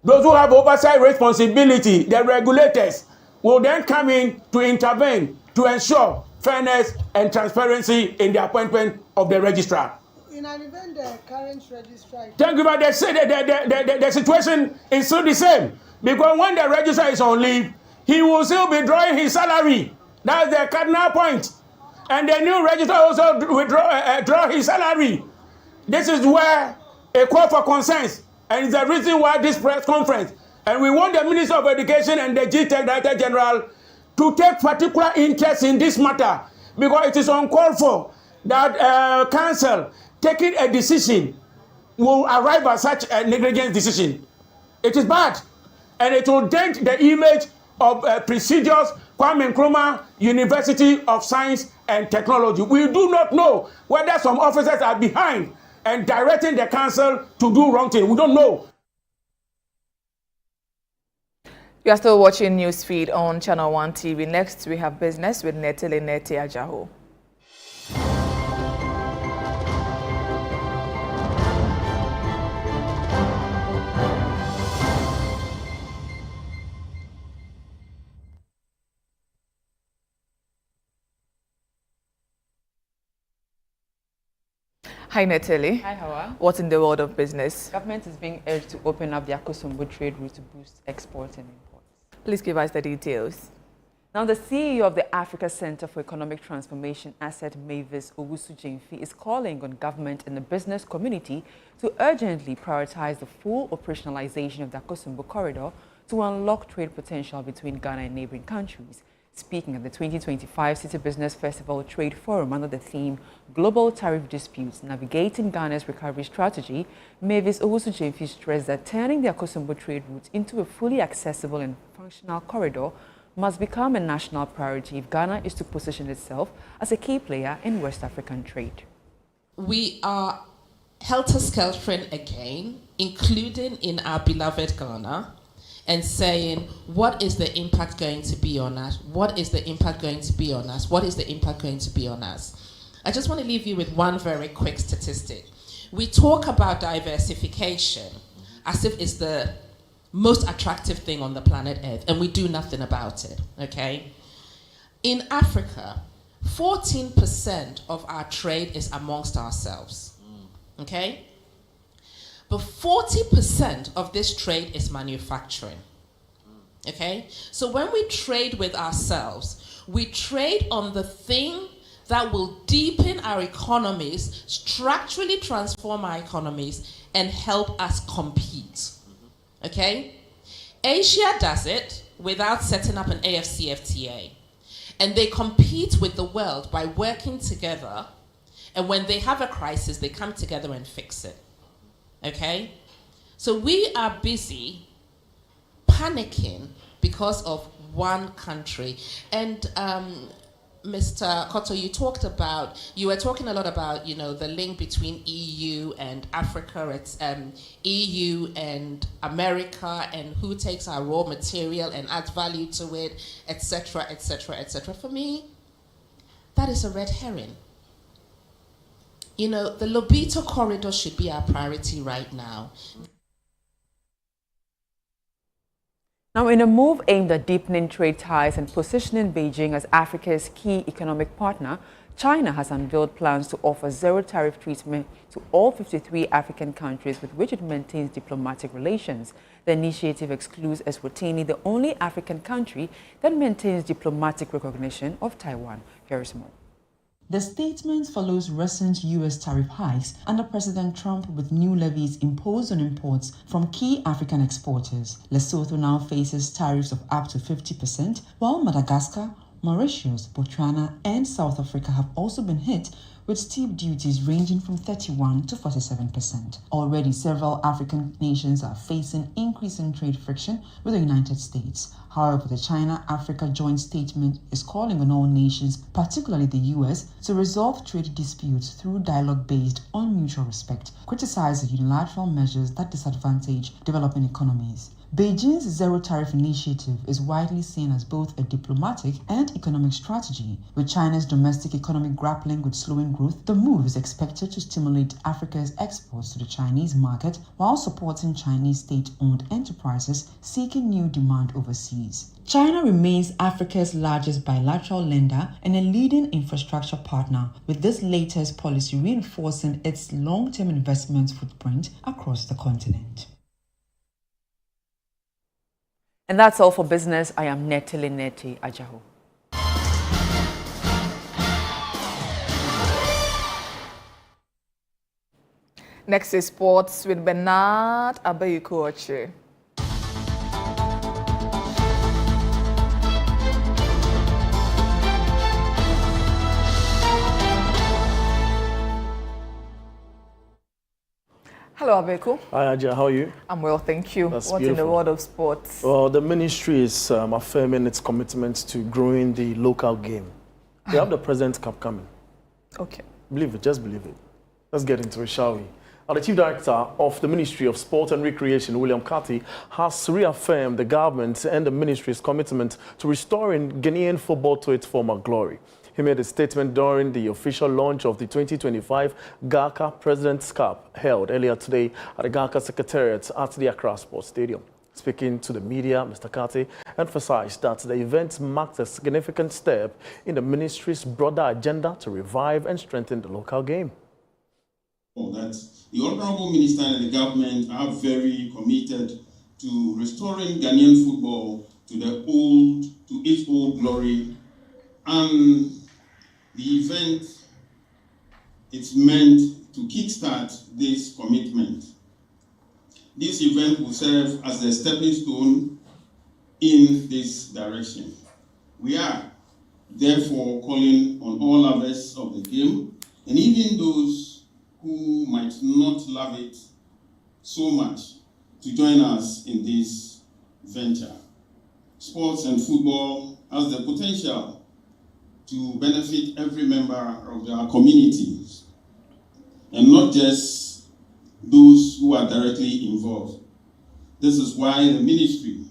Those who have oversight responsibility, the regulators, will then come in to intervene to ensure fairness and transparency in the appointment of the registrar. In an event, the current registrar... Thank you, but they say that the situation is still the same. Because when the registrar is on leave, he will still be drawing his salary. That's the cardinal point. And the new registrar also draw his salary. This is where a call for consensus, and it's the reason why this press conference. And we want the Minister of Education and the GTEC Director General to take particular interest in this matter, because it is uncalled for that council taking a decision will arrive at such a negligent decision. It is bad, and it will dent the image of prestigious Kwame Nkrumah University of Science and Technology. We do not know whether some officers are behind and directing the council to do wrong thing. We don't know. You are still watching Newsfeed on Channel 1 TV. Next, we have business with Netele Neti Ajaho. Hi Netele. Hi Hawa. What's in the world of business? Government is being urged to open up the Akosombo trade route to boost exports and imports. Please give us the details. Now, the CEO of the Africa Center for Economic Transformation, Asset Mavis Owusu Jemfi, is calling on government and the business community to urgently prioritize the full operationalization of the Akosombo corridor to unlock trade potential between Ghana and neighboring countries. Speaking at the 2025 City Business Festival Trade Forum under the theme Global Tariff Disputes, Navigating Ghana's Recovery Strategy, Mavis Owusu Jemfi stressed that turning the Akosombo trade route into a fully accessible and functional corridor must become a national priority if Ghana is to position itself as a key player in West African trade. We are helter-skeltering again, including in our beloved Ghana, and saying, what is the impact going to be on us? What is the impact going to be on us? What is the impact going to be on us? I just want to leave you with one very quick statistic. We talk about diversification as if it's the most attractive thing on the planet Earth, and we do nothing about it, okay? In Africa, 14% of our trade is amongst ourselves, okay? But 40% of this trade is manufacturing, okay? So when we trade with ourselves, we trade on the thing that will deepen our economies, structurally transform our economies, and help us compete, okay? Asia does it without setting up an AFCFTA. And they compete with the world by working together, and when they have a crisis, they come together and fix it. Okay? So we are busy panicking because of one country. And Mr. Koto, you were talking a lot about, the link between EU and Africa, it's EU and America, and who takes our raw material and adds value to it, etc., etc., etc. For me, that is a red herring. The Lobito corridor should be our priority right now. Now, in a move aimed at deepening trade ties and positioning Beijing as Africa's key economic partner, China has unveiled plans to offer zero tariff treatment to all 53 African countries with which it maintains diplomatic relations. The initiative excludes Eswatini, the only African country that maintains diplomatic recognition of Taiwan. Here is more. The statement follows recent U.S. tariff hikes under President Trump, with new levies imposed on imports from key African exporters. Lesotho now faces tariffs of up to 50%, while Madagascar, Mauritius, Botswana, and South Africa have also been hit with steep duties ranging from 31 to 47%. Already, several African nations are facing increasing trade friction with the United States. However, the China-Africa joint statement is calling on all nations, particularly the U.S., to resolve trade disputes through dialogue based on mutual respect, criticizing unilateral measures that disadvantage developing economies. Beijing's zero tariff initiative is widely seen as both a diplomatic and economic strategy. With China's domestic economy grappling with slowing growth, the move is expected to stimulate Africa's exports to the Chinese market while supporting Chinese state-owned enterprises seeking new demand overseas. China remains Africa's largest bilateral lender and a leading infrastructure partner, with this latest policy reinforcing its long-term investment footprint across the continent. And that's all for business. I am Netele Neti Ajaho. Next is sports with Bernard Abayukoche. Hello, Abeku. Hi, Aja. How are you? I'm well, thank you. That's What's beautiful. in the world of sports? Well, the ministry is affirming its commitment to growing the local game. They have the President's Cup coming. Okay. Believe it, just believe it. Let's get into it, shall we? The Chief Director of the Ministry of Sport and Recreation, William Kati, has reaffirmed the government and the ministry's commitment to restoring Ghanaian football to its former glory. He made a statement during the official launch of the 2025 GACA President's Cup held earlier today at the GACA Secretariat at the Accra Sports Stadium. Speaking to the media, Mr. Kati emphasized that the event marked a significant step in the ministry's broader agenda to revive and strengthen the local game. That the Honorable Minister and the government are very committed to restoring Ghanaian football to its old glory, and the event is meant to kickstart this commitment. This event will serve as the stepping stone in this direction. We are therefore calling on all lovers of the game, and even those who might not love it so much, to join us in this venture. Sports and football has the potential to benefit every member of our communities, and not just those who are directly involved. This is why the ministry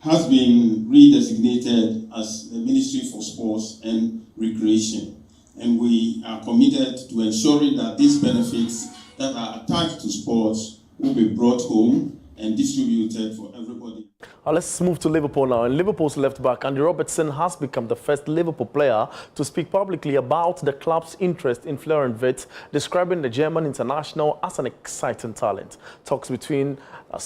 has been redesignated as the Ministry for Sports and Recreation. And we are committed to ensuring that these benefits that are attached to sports will be brought home and distributed for everybody. Let's move to Liverpool now. And Liverpool's left back Andy Robertson has become the first Liverpool player to speak publicly about the club's interest in Florian Wirtz, describing the German international as an exciting talent. Talks between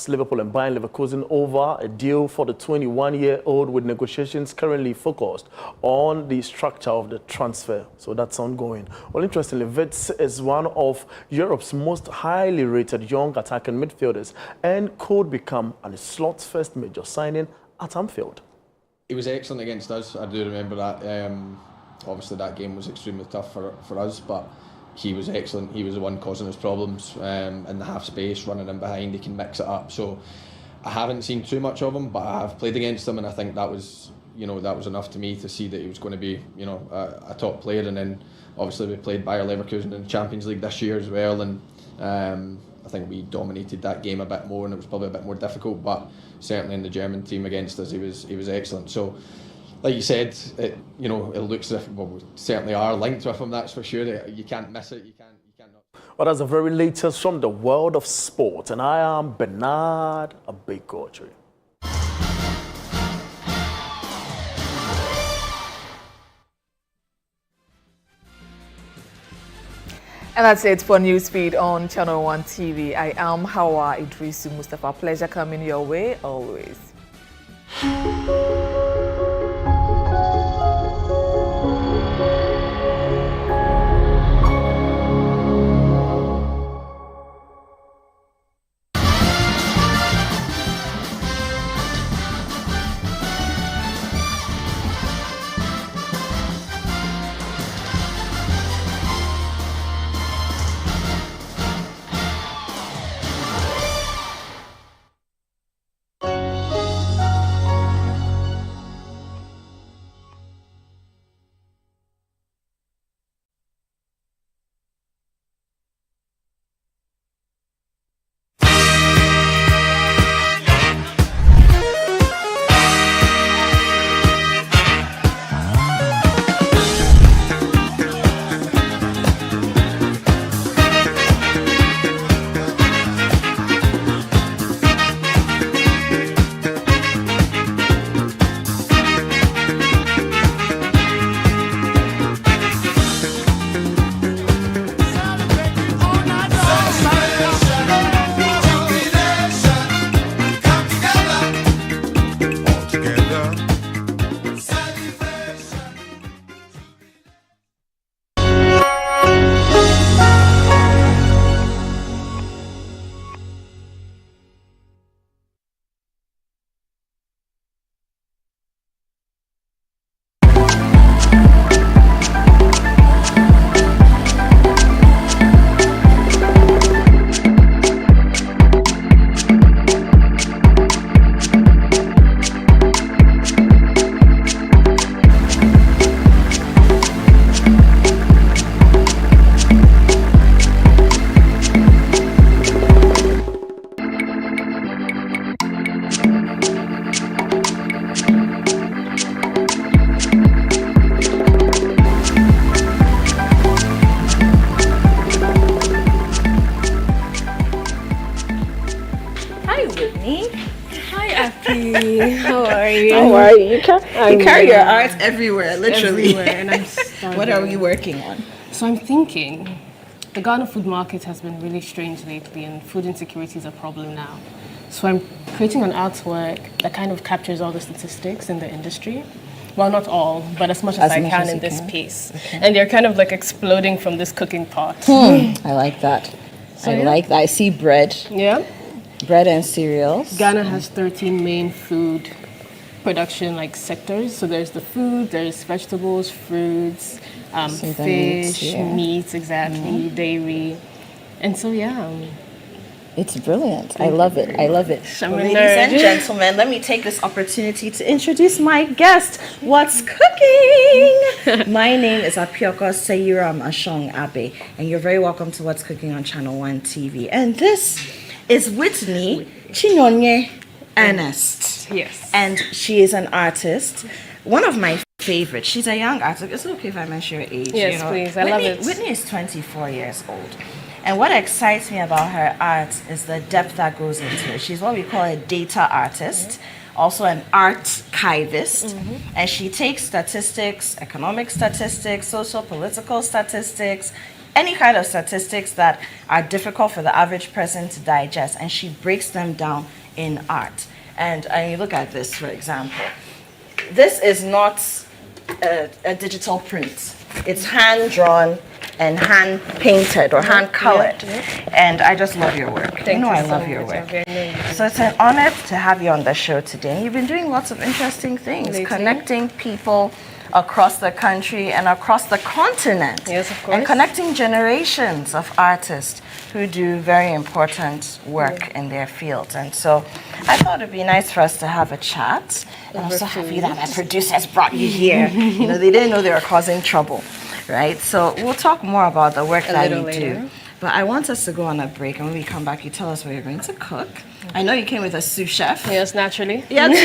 Liverpool and Bayern Leverkusen over a deal for the 21-year-old, with negotiations currently focused on the structure of the transfer. So that's ongoing. Well, interestingly, Wirtz is one of Europe's most highly rated young attacking midfielders and could become a slot's first major signing at Anfield. He was excellent against us. I do remember that. Obviously, that game was extremely tough for us, but he was excellent. He was the one causing us problems in the half space, running in behind. He can mix it up. So I haven't seen too much of him, but I have played against him, and I think that was, that was enough to me to see that he was going to be, a top player. And then obviously we played Bayer Leverkusen in the Champions League this year as well, and I think we dominated that game a bit more, and it was probably a bit more difficult. But certainly in the German team against us, he was excellent. So, like you said, it looks as if we certainly are linked with him. That's for sure. You can't miss it. You can't not. Well, that's the very latest from the world of sport, and I am Bernard Abekochi. And that's it for Newsfeed on Channel One TV. I am Hawa Idrisu Mustafa. Pleasure coming your way always. You carry your art everywhere, literally. Everywhere, and I'm starving. What are you working on? So I'm thinking, the Ghana food market has been really strange lately, and food insecurity is a problem now. So I'm creating an artwork that kind of captures all the statistics in the industry. Well, not all, but as much as I can in this piece. Okay. And they're kind of like exploding from this cooking pot. I like that. So, I like that. I see bread. Yeah. Bread and cereals. Ghana has 13 main food production sectors. So there's the food, there's vegetables, fruits, fish, meats, exactly, dairy. And so, it's brilliant. I love it. I love it. Ladies and gentlemen, let me take this opportunity to introduce my guest. What's cooking? My name is Apioko Seyuram Ashong Abe, and you're very welcome to What's Cooking on Channel 1 TV. And this is Whitney Chinyonye Ernest. Yes. And she is an artist. One of my favorites. She's a young artist. Is it okay if I mention her age? Yes, please. I love it. Whitney is 24 years old. And what excites me about her art is the depth that goes into it. She's what we call a data artist, also an archivist. And she takes statistics, economic statistics, social, political statistics, any kind of statistics that are difficult for the average person to digest, and she breaks them down in art. And you look at this, for example. This is not a digital print. It's hand-drawn and hand-painted or hand-colored. And I just love your work. Thank you I so love your much. work. So it's an honor to have you on the show today. You've been doing lots of interesting things, connecting people across the country and across the continent. Yes, of course. And connecting generations of artists who do very important work in their fields. And so I thought it'd be nice for us to have a chat. And I'm so happy that my producers brought you here. They didn't know they were causing trouble, right? So we'll talk more about the work that you do. But I want us to go on a break, and when we come back, you tell us what you're going to cook. I know you came with a sous chef. Yes, naturally. Yeah, no.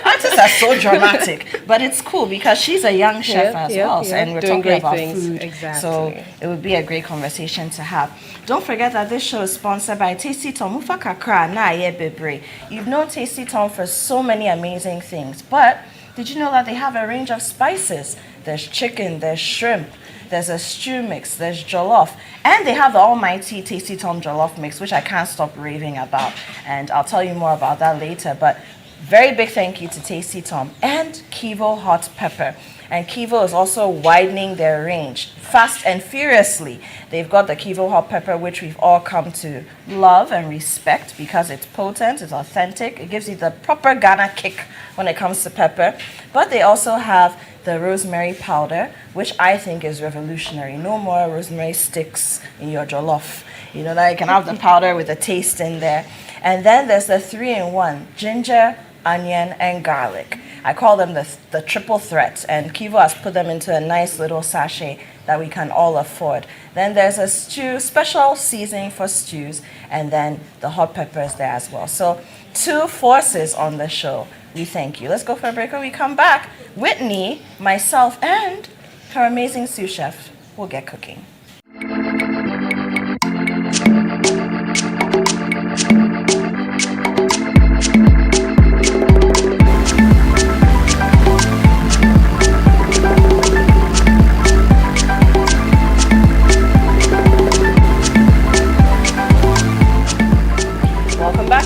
Artists are so dramatic, but it's cool because she's a young chef as well, and we're doing talking about things. food. Exactly. So it would be a great conversation to have. Don't forget that this show is sponsored by Tasty Tom. Mufa kakra na ye bebre. You've known Tasty Tom for so many amazing things, but did you know that they have a range of spices? There's chicken, there's shrimp, there's a stew mix, there's jollof, and they have the almighty Tasty Tom jollof mix, which I can't stop raving about, and I'll tell you more about that later. But very big thank you to Tasty Tom and Kivo Hot Pepper. And Kivo is also widening their range fast and furiously. They've got the Kivo Hot Pepper, which we've all come to love and respect because it's potent, it's authentic, it gives you the proper Ghana kick when it comes to pepper. But they also have the rosemary powder, which I think is revolutionary. No more rosemary sticks in your jollof. Now you can have the powder with the taste in there. And then there's the 3-in-1, ginger, onion, and garlic. I call them the triple threat, and Kivo has put them into a nice little sachet that we can all afford. Then there's a special seasoning for stews, and then the hot pepper is there as well. So 2 forces on the show. We thank you. Let's go for a break. When we come back, Whitney, myself, and her amazing sous chef will get cooking.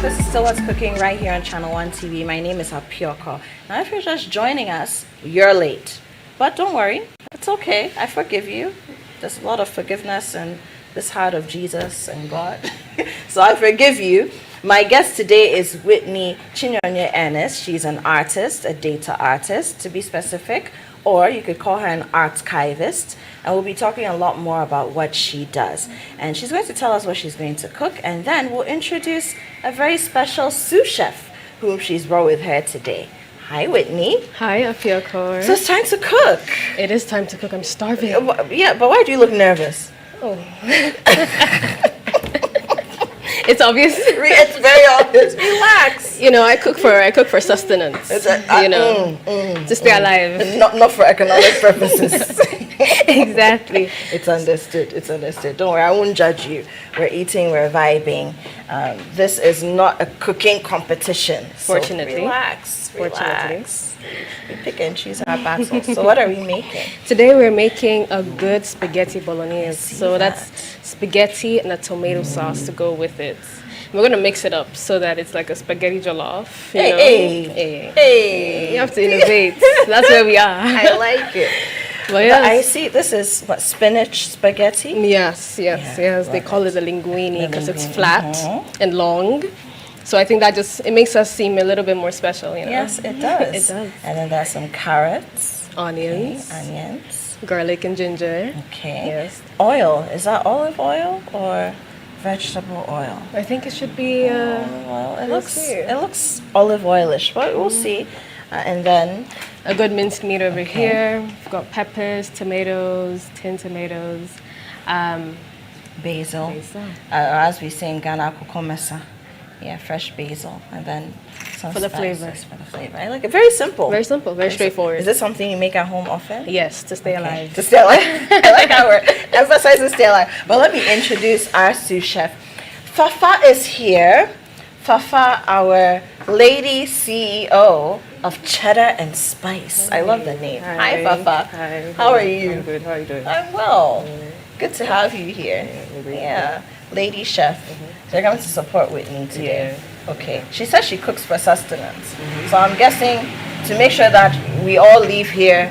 This is still What's Cooking right here on Channel 1 TV. My name is Apioko. Now, if you're just joining us, you're late. But don't worry, it's okay. I forgive you. There's a lot of forgiveness in this heart of Jesus and God. So I forgive you. My guest today is Whitney Chinyonye Ernest. She's an artist, a data artist, to be specific, or you could call her an archivist. And we'll be talking a lot more about what she does. And she's going to tell us what she's going to cook, and then we'll introduce a very special sous chef whom she's brought with her today. Hi, Whitney. Hi, Apioko. So it's time to cook. It is time to cook. I'm starving. Yeah, but why do you look nervous? Oh. It's obvious. It's very obvious. Relax. I cook for sustenance. To stay alive. Not for economic purposes. Exactly. It's understood. It's understood. Don't worry, I won't judge you. We're eating, we're vibing. This is not a cooking competition. Fortunately. So relax. We pick and choose our battles. So what are we making? Today we're making a good spaghetti bolognese. So that's spaghetti and a tomato sauce to go with it. We're gonna mix it up so that it's like a spaghetti jollof. You know? Hey. You have to innovate. That's where we are. I like it. But yes. I see this is what, spinach spaghetti? Yes. They call it the linguine because it's flat and long. So I think that it makes us seem a little bit more special, you know? Yes, it does. It does. And then there's some carrots. Onions. Garlic and ginger. Okay. Yes. Oil. Is that olive oil or vegetable oil? I think it should be well, it looks olive oilish, but we'll see. And then a good minced meat over here. We've got peppers, tomatoes, tin tomatoes, basil. As we say in Ghana, kokomesa. Yeah, fresh basil, and then some for the flavor. For the flavor. I like it. Very simple. Very simple. Very straightforward. Is this something you make at home often? Yes, to stay alive. To stay alive. I like how we're emphasizing stay alive. But let me introduce our sous chef. Fafa is here. Fafa, our lady CEO of Cheddar and Spice. I love the name. Hi, Fafa. Hi. How are you? I'm good. How are you doing? I'm well. Good to have you here. Yeah. Lady chef. So you're coming to support Whitney today. Okay. She says she cooks for sustenance. So I'm guessing to make sure that we all leave here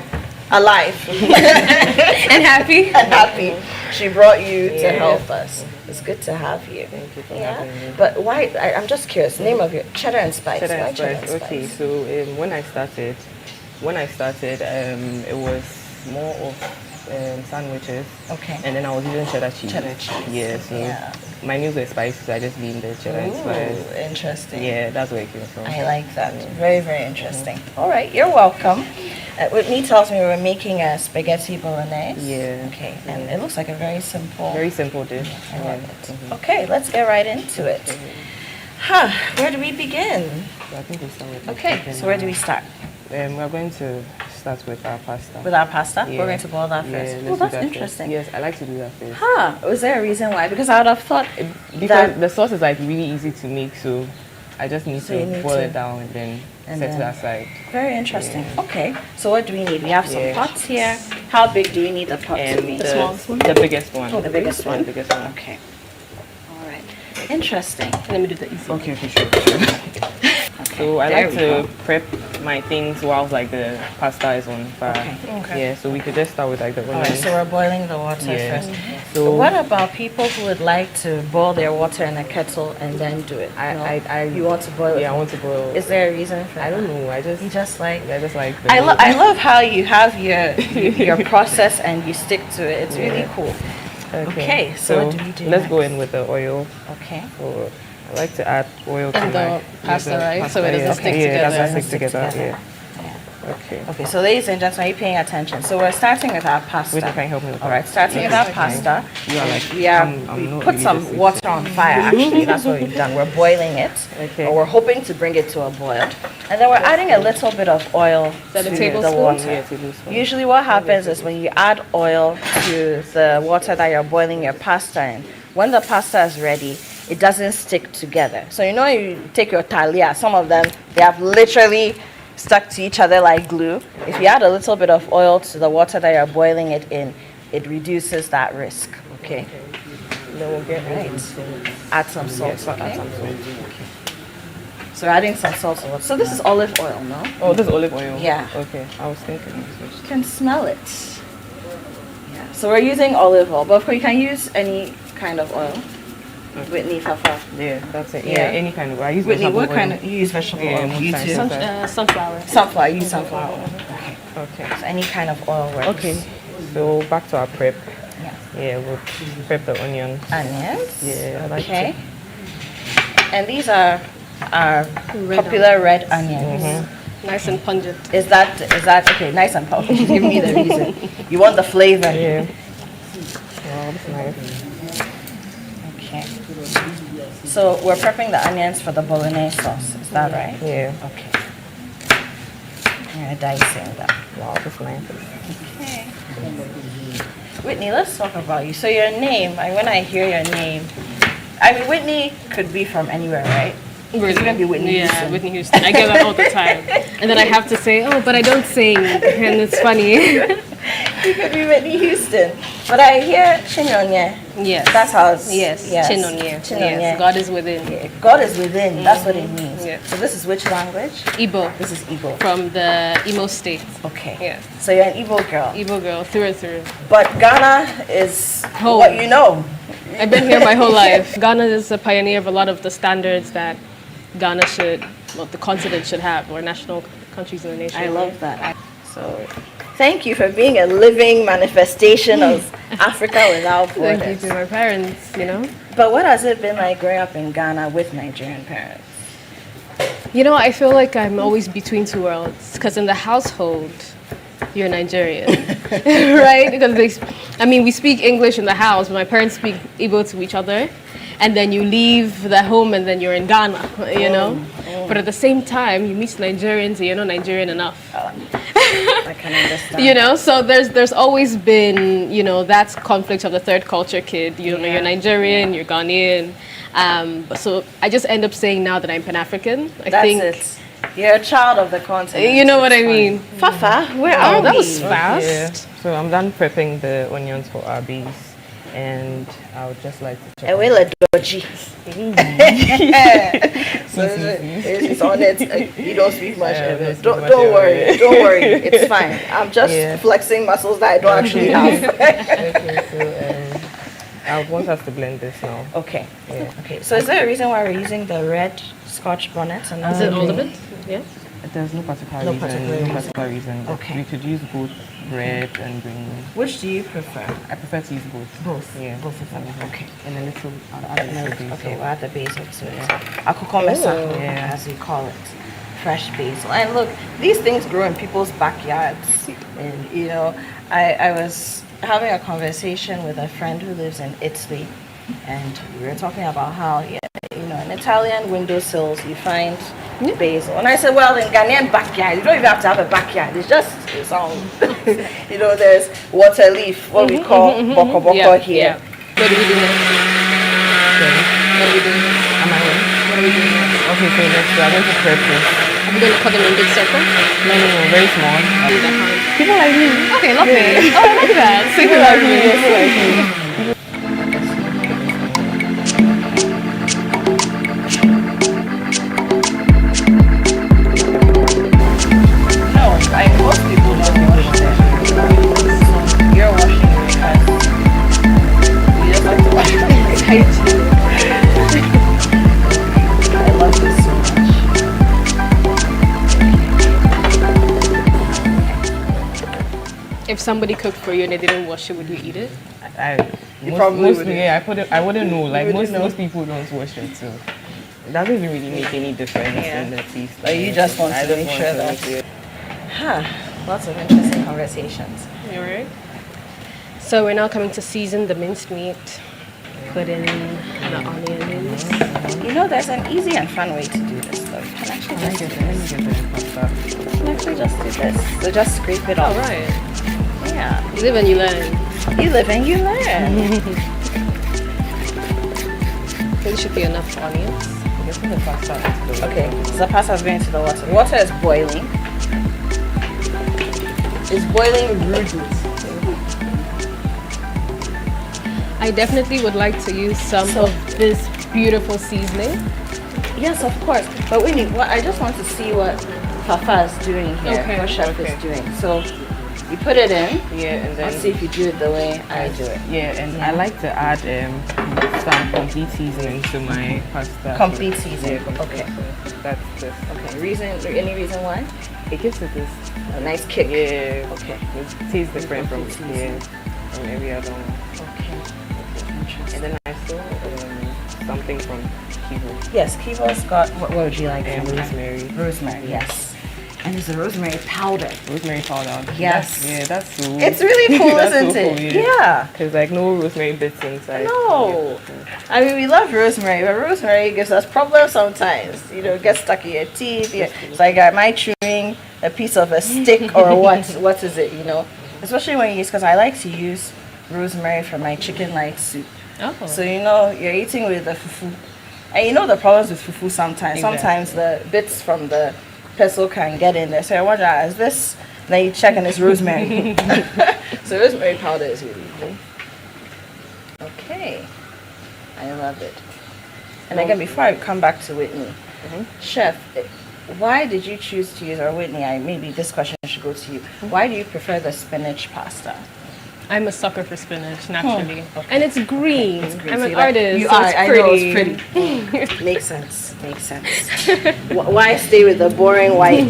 alive and happy. She brought you to help us. It's good to have you. Thank you for having me. But why? I'm just curious. Name of your Cheddar and Spice. Cheddar Why and Cheddar Spice. and Okay, Spice? so when I started, it was more of sandwiches. Okay. And then I was using cheddar cheese. Cheddar cheese. Yeah. So my meals were spicy, so I just leaned the cheddar and spice. Interesting. Yeah, that's where it came from. I like that. Very, very interesting. All right, you're welcome. Whitney tells me we're making a spaghetti bolognese. Yeah. Okay, and it looks like a very simple dish. I love it. Okay, let's get right into it. Where do we begin? I think we start with Okay, so where do we start? We're going to start with our pasta. With our pasta? Yeah. We're going to boil that first. Yeah, Oh, let's that's do that interesting. First. Yes, I like to do that first. Was there a reason why? Because I would have thought because the sauce is like really easy to make, so I just need So you to need boil to- it down and then and set it then- aside. Very interesting. Yeah. Okay, so what do we need? We have some Yeah. pots here. How big do you need the pot to And be? the biggest one. Oh, the biggest one? The biggest one. Okay. All right. Interesting. Let me do the easy. Okay, for sure. So I there like we to go. prep my things whilst like the pasta is on fire. Okay. Yeah, so we could just start with like the All right, onions. so we're boiling the water Yeah. first. So What about people who would like to boil their water in a kettle and then do it? You want to boil it? Yeah, I want to boil. Is there a reason for I that? don't know. I just like. I just like. The I love how you have your process and you stick to it. It's really cool. Okay, so what do we do let's next? go in with the oil. Okay. So I like to add oil to And the my pasta, right? So it doesn't yeah. stick Yeah, together. it doesn't stick Stick together. together. Yeah. Okay. Okay, so ladies and gentlemen, are you paying attention? So we're starting with our pasta. Wait, can you help me with All right, that? starting with Yes, our okay. pasta. You are like, we I'm not put really some this water on fire. Actually, that's what we've done. We're boiling it. Okay. Or we're hoping to bring it to a boil, and then we're adding a little bit of oil that to a the tablespoon? water. Yeah, tablespoon. Usually, what happens is when you add oil to the water that you're boiling your pasta in, when the pasta is ready, it doesn't stick together. So you know, you take your talia. Some of them they have literally stuck to each other like glue. If you add a little bit of oil to the water that you're boiling it in, it reduces that risk. Okay. Then we'll get Right. Add some salt. Yes, add some salt. So we're adding some salt. So this is olive oil, no? Oh, this is olive oil. Yeah. Okay. I was thinking. You can smell it. Yeah. So we're using olive oil, but of course you can use any kind of oil. Whitney, Fafa. Yeah, that's it. Yeah. Yeah, any kind of. I use Whitney, vegetable what oil. kind of you use vegetable Yeah, oil? most You times, too? sometimes. Sunflower. Sunflower. Use sunflower oil. Okay. So any kind of oil works. Okay. So back to our prep. Yeah. Yeah, we'll prep the onions. Onions. Yeah, I like Okay. to. And these are our popular red onions. Nice and pungent. Is that okay? Nice and powerful. Give me the reason. You want the flavor. Yeah. Wow, that's nice. Okay. So we're prepping the onions for the bolognese sauce. Is that right? Yeah. Okay. We're dicing them. Wow, that's nice. Okay. Whitney, let's talk about you. So your name, when I hear your name, I mean Whitney could be from anywhere, right? Really? It's gonna be Whitney Houston. Whitney Houston. I get that all the time. And then I have to say, oh, but I don't sing. And it's funny. You could be Whitney Houston. But I hear Chinonye. Yes. That's how it's... Yes. Chinonye. Chinonye. Yes. God is within. Yeah. God is within. That's what it means. Yeah. So this is which language? Igbo. This is Igbo. From the Imo state. Okay. Yeah. So you're an Igbo girl. Igbo girl, through and through. But Ghana is Home. what you know. I've been here my whole life. Ghana is a pioneer of a lot of the standards that Ghana should, well, the continent should have, or national countries in the nation. I love that. So thank you for being a living manifestation of Africa without borders. Thank you to my parents, you know. But what has it been like growing up in Ghana with Nigerian parents? You know, I feel like I'm always between two worlds, because in the household, you're Nigerian, right? Because we speak English in the house, but my parents speak Igbo to each other. And then you leave the home and then you're in Ghana, you know? But at the same time, you meet Nigerians and you're not Nigerian enough. I can understand. You know, so there's always been, you know, that conflict of the third culture kid. You know, you're Nigerian, you're Ghanaian. So I just end up saying now that I'm Pan-African. That's it. You're a child of the continent. You know what I mean? Fafa, where are we? That was fast. Yeah. So I'm done prepping the onions for our bees. And I would just like to check. Dodgy. So it's on it. You don't speak much. Don't worry. Don't worry. It's fine. I'm just flexing muscles that I don't actually have. Okay, so I would want us to blend this now. Okay. Yeah. Okay. So is there a reason why we're using the red Scotch bonnet? And is it all of it? Yeah. There's no particular reason. Okay. We could use both red and green. Which do you prefer? I prefer to use both. Both? Yeah. Both of them. Okay. And a little, I'll add a little basil. Okay, we'll add the basil to it. Akukomesa, as we call it. Fresh basil. And look, these things grow in people's backyards. And, you know, I was having a conversation with a friend who lives in Italy. And we were talking about how, you know, in Italian windowsills, you find basil. And I said, well, in Ghanaian backyard, you don't even have to have a backyard. It's just its own. You know, there's water leaf, what we call boko boko here. Yeah. What are we doing next? What are we doing next? Am I ready? What are we doing next? Okay, so next we are going to prep this. Are we going to cut them in big circle? No, very small. People like me. Okay, lovely. Oh, I like that. People like me, people like me. Most people don't wash their hands. You're washing your hands. You just like to wash your hands. I love this so much. If somebody cooked for you and they didn't wash it, would you eat it? I wouldn't know. Like most people don't wash it, so it doesn't even really make any difference in the taste. But you just want to make sure that. Lots of interesting conversations. You're right. So we're now coming to season the minced meat. Put in the onions. You know, there's an easy and fun way to do this, though. You can actually just do this. You can actually just do this. So just scrape it off. All right. Yeah. You live and you learn. You live and you learn. There should be enough onions. Okay, so the pasta is going to the water. Water is boiling. It's boiling rudely. I definitely would like to use some of this beautiful seasoning. Yes, of course. But we need. I just want to see what Fafa is doing here. Okay. What Chef is doing. So you put it in. Yeah, and then let's see if you do it the way I do it. Yeah, and I like to add some complete seasoning to my pasta. Complete seasoning. Yeah, okay. So that's this. Okay. Any reason why? It gives it this a nice kick. Yeah. Okay. It tastes different from every other one. Okay. And then I saw something from Kivo. Yes, Kivo's got. What would you like? Rosemary. Rosemary. Yes. And it's a rosemary powder. Rosemary powder. Yes. That's so. It's really cool, isn't so it? Cool, yeah. There's like no rosemary bits inside. No. I mean, we love rosemary, but rosemary gives us problems sometimes. You know, it gets stuck in your teeth. It's like, am I chewing a piece of a stick or what? What is it? You know, especially when you use, because I like to use rosemary for my chicken light soup. Oh. So you know, you're eating with the fufu. And you know the problems with fufu sometimes. Exactly. Sometimes the bits from the pestle can get in there. So I wonder, is this? Then you check and it's rosemary. So rosemary powder is really good. Okay. I love it. And again, before I come back to Whitney, Chef, why did you choose to use, or Whitney, maybe this question should go to you. Why do you prefer the spinach pasta? I'm a sucker for spinach, naturally. And it's green. I'm So an you like- artist, you so are, it's I pretty. know it's pretty. Makes sense. Makes sense. Why stay with the boring white?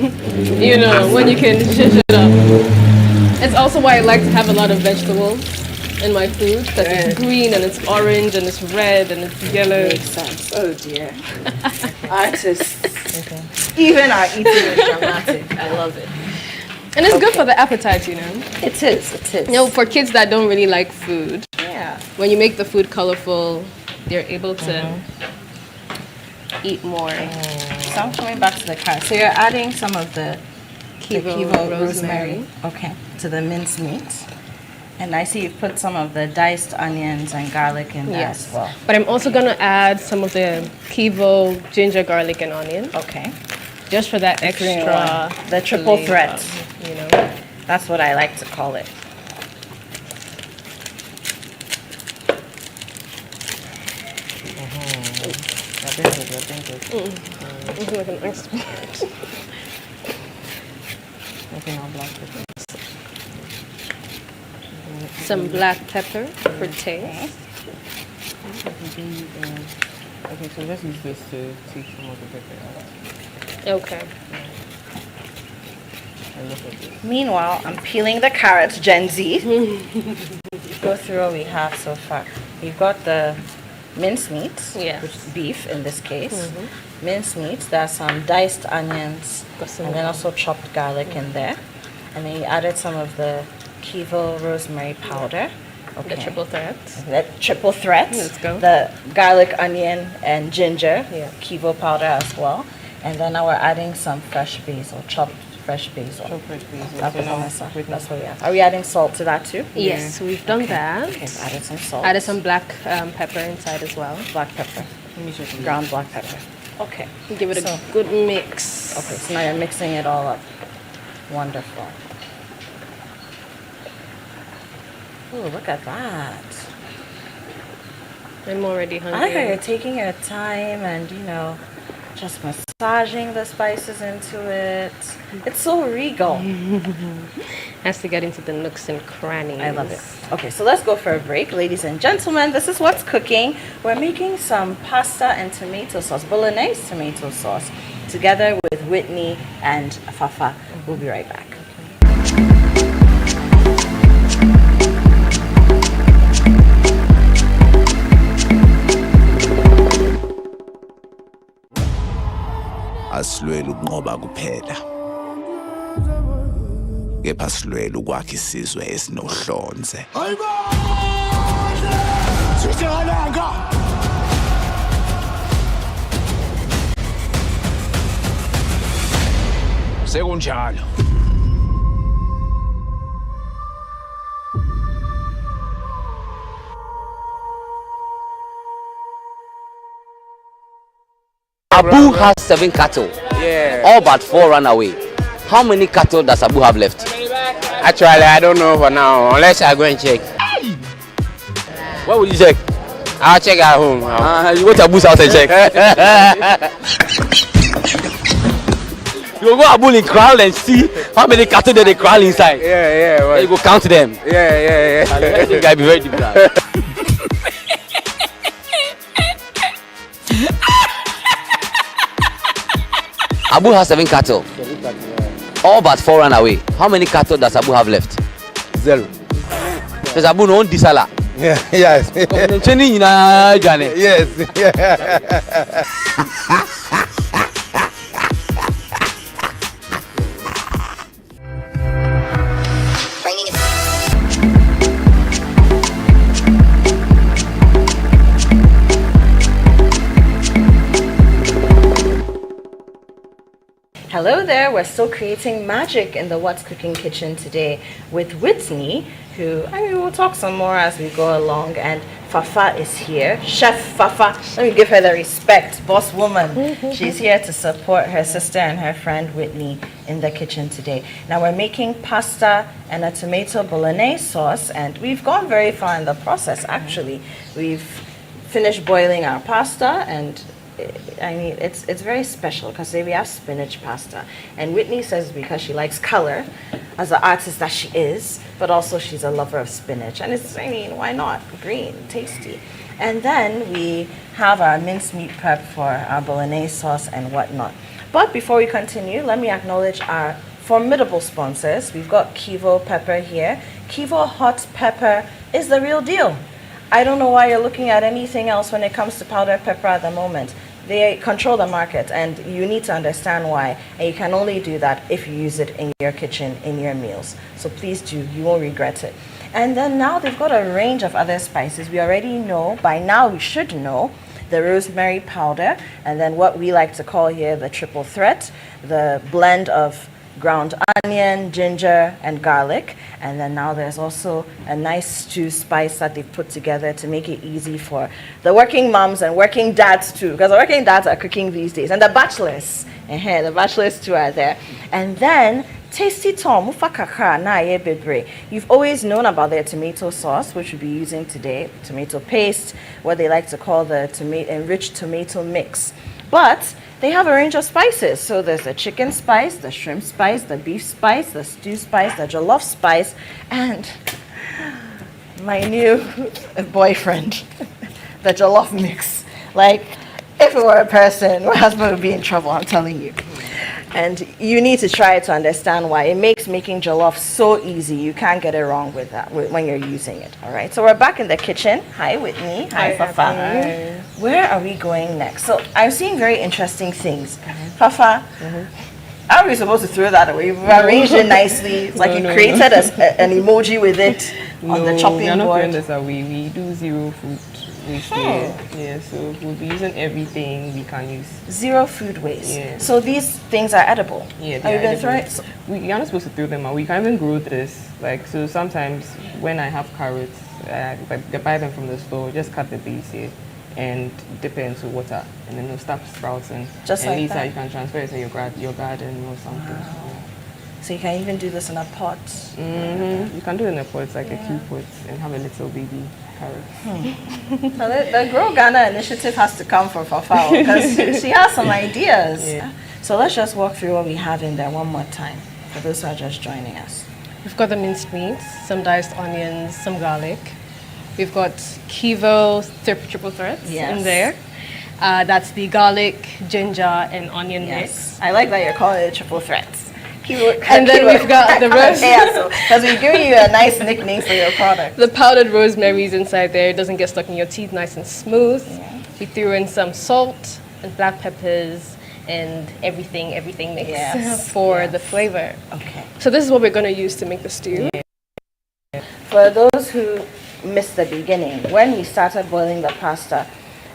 You know, when you can zhuzh it up. It's also why I like to have a lot of vegetables in my food, because it's green and it's orange and it's red and it's yellow. Makes sense. Oh dear. Artists. Even our eating is dramatic. I love it. And it's good for the appetite, you know. It is. It is. You know, for kids that don't really like food, Yeah. when you make the food colorful, they're able to eat more. So I'm coming back to the carrot. So you're adding some of the Kivo rosemary. Okay. To the minced meat. And I see you've put some of the diced onions and garlic in there as well. But I'm also going to add some of the Kivo ginger, garlic, and onion. Okay. Just for that extra. The triple flavor, threat. You know. That's what I like to call it. It's like an expert. Some black pepper for taste. Okay, so let's use this to take some of the pepper out. Okay. And look at this. Meanwhile, I'm peeling the carrots, Gen Z. Go through what we have so far. We've got the minced meat, which is beef in this case. Minced meat, there's some diced onions, and then also chopped garlic in there. And then you added some of the Kivo rosemary powder. The triple threat. The triple threat. Let's go. The garlic, onion, and ginger, Kivo powder as well. And then now we're adding some fresh basil, chopped fresh basil. That's what we have. Are we adding salt to that too? Yes, we've done that. Okay, so added some salt. Added some black pepper inside as well. Black pepper. Ground black pepper. Okay. Give it a good mix. Okay, so now you're mixing it all up. Wonderful. Oh, look at that. I'm already I hungry. like how you're taking your time and, you know, just massaging the spices into it. It's so regal. Has to get into the nooks and crannies. I love it. Okay, so let's go for a break. Ladies and gentlemen, this is what's cooking. We're making some pasta and tomato sauce, bolognese tomato sauce, together with Whitney and Fafa. We'll be right back. Asilwela ukunqoba kuphela, kepha silwela ukwakha isizwe esinohlonze. Sekunjalo. Abu has 7 cattle. Yeah. All but 4 ran away. How many cattle does Abu have left? Actually, I don't know for now, unless I go and check. Where will you check? I'll check at home. You go to Abu's house and check. You go Abu in Kraal and see how many cattle they kraal inside. Yeah. Then you go count them. Yeah. I think I'll be very deep now. Abu has 7 cattle. All but 4 ran away. How many cattle does Abu have left? 0. Does Abu know Disala? Yeah, yes. Yes. Hello Hello there, we're still creating magic in the What's Cooking kitchen today with Whitney, who, we'll talk some more as we go along, and Fafa is here. Chef Fafa, let me give her the respect, boss woman. She's here to support her sister and her friend Whitney in the kitchen today. Now we're making pasta and a tomato bolognese sauce, and we've gone very far in the process actually. We've finished boiling our pasta, and it's very special because we have spinach pasta. And Whitney says because she likes color, as an artist that she is, but also she's a lover of spinach. And why not? Green, tasty. And then we have our mincemeat prep for our bolognese sauce and whatnot. But before we continue, let me acknowledge our formidable sponsors. We've got Kivo Pepper here. Kivo Hot Pepper is the real deal. I don't know why you're looking at anything else when it comes to powdered pepper at the moment. They control the market, and you need to understand why. And you can only do that if you use it in your kitchen, in your meals. So please do, you won't regret it. And then now they've got a range of other spices. We already know, by now we should know, the rosemary powder, and then what we like to call here the triple threat, the blend of ground onion, ginger, and garlic. And then now there's also a nice stew spice that they've put together to make it easy for the working moms and working dads too, because the working dads are cooking these days, and the bachelors. The bachelors too are there. And then Tasty Tom, you've always known about their tomato sauce, which we'll be using today, tomato paste, what they like to call the enriched tomato mix. But they have a range of spices. So there's the chicken spice, the shrimp spice, the beef spice, the stew spice, the jollof spice, and my new boyfriend, the jollof mix. Like, if it were a person, my husband would be in trouble, I'm telling you. And you need to try to understand why. It makes making jollof so easy. You can't get it wrong with that when you're using it. All right. So we're back in the kitchen. Hi, Whitney. Hi, Fafa. Hi. Where are we going next? So I'm seeing very interesting things. Fafa, how are we supposed to throw that away? We've arranged it nicely. It's like you created an emoji with it on the chopping board. We're not throwing this away. We do zero food waste here. Yeah, so we'll be using everything we can use. Zero food waste. Yeah. So these things are edible. Yeah, are you going to throw it? You're not supposed to throw them out. We can even grow this. Like, so sometimes when I have carrots, I buy them from the store, just cut the base here and dip it into water, and then it'll start sprouting. Just and like later that? you can transfer it to your garden or something. So you can even do this in a pot? You can do it in a pot, it's like a cute pot, and have a little baby carrot. So the Grow Ghana initiative has to come from Fafa because she has some ideas. Yeah. So let's just walk through what we have in there one more time for those who are just joining us. We've got the minced meats, some diced onions, some garlic. We've got Kivo triple threats in there. That's the garlic, ginger, and onion mix. I like that you're calling it triple threats. And then we've got the rosemary. Because we're giving you a nice nickname for your product. The powdered rosemary is inside there. It doesn't get stuck in your teeth, nice and smooth. Yeah. We threw in some salt and black peppers and everything mix for the flavor. Okay. So this is what we're going to use to make the stew. Yeah. For those who missed the beginning, when we started boiling the pasta,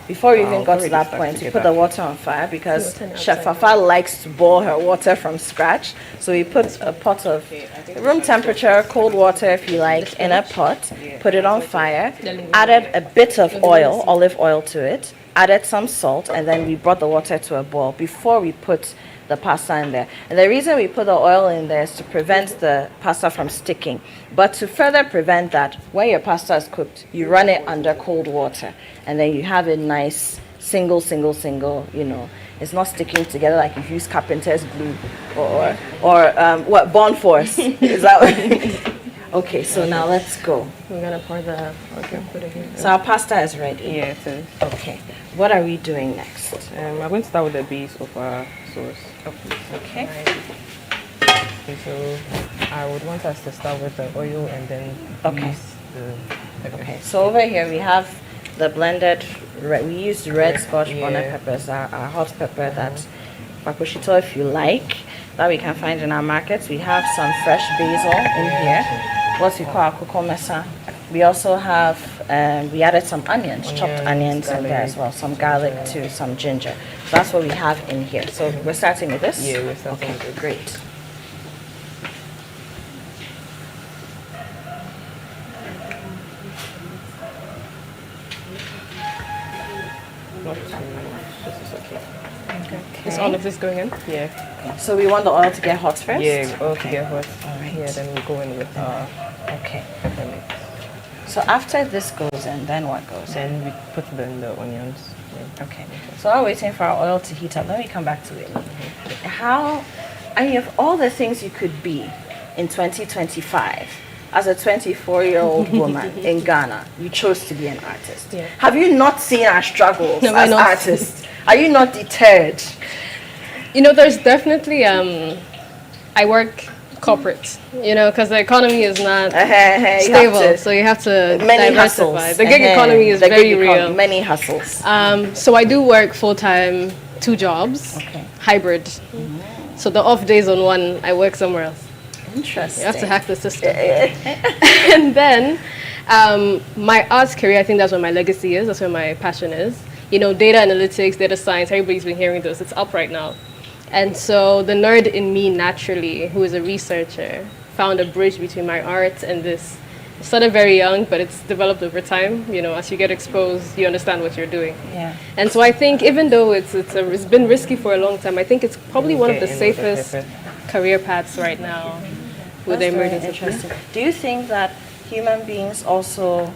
before we even got to that point, we put the water on fire because Chef Fafa likes to boil her water from scratch. So we put a pot of room temperature, cold water if you like, in a pot, put it on fire, added a bit of oil, olive oil to it, added some salt, and then we brought the water to a boil before we put the pasta in there. And the reason we put the oil in there is to prevent the pasta from sticking. But to further prevent that, when your pasta is cooked, you run it under cold water. And then you have it nice, single, you know. It's not sticking together like if you use carpenter's glue or what, Bond Force. Is that what? Okay, so now let's go. We're going to pour put it here. So our pasta is ready? Yeah, it is. Okay. What are we doing next? I'm going to start with the base of our sauce. Okay. Okay, so I would want us to start with the oil and then use the pepper. Okay, so over here we have the blended, we used red Scotch bonnet peppers, our hot pepper that Pakushito, if you like, that we can find in our markets. We have some fresh basil in here, what we call our kukomesa. We also have, we added some onions, chopped onions in there as well, some garlic too, some ginger. that's what we have in here. So we're starting with this? Yeah, we're starting with it. Great. Not too much. This is okay. Okay. Is all of this going in? Yeah. So we want the oil to get hot first? Yeah, oil to get hot. All right. Yeah, then we go in with okay. So after this goes in, then what goes in? Then we put in the onions. Yeah. Okay. So while waiting for our oil to heat up, let me come back to it. How, I mean, of all the things you could be in 2025, as a 24-year-old woman in Ghana, you chose to be an artist. Yeah. Have you not seen our struggles No, as not. artists? Are you not deterred? You know, there's definitely, I work corporate, you know, because the economy is not stable, so you have to Many diversify. hustles. The gig economy is The very gig real. Many hustles. So I do work full-time, 2 jobs, hybrid. So the off days on one, I work somewhere else. Interesting. You have to hack the system. And then my arts career, I think that's where my legacy is, that's where my passion is. You know, data analytics, data science, everybody's been hearing this, it's up right now. And so the nerd in me naturally, who is a researcher, found a bridge between my art and this. It started very young, but it's developed over time. You know, as you get exposed, you understand what you're doing. Yeah. And so I think even though it's been risky for a long time, I think it's probably one of the safest career paths right now with the That's very emergence of interesting. Do you think that human beings also,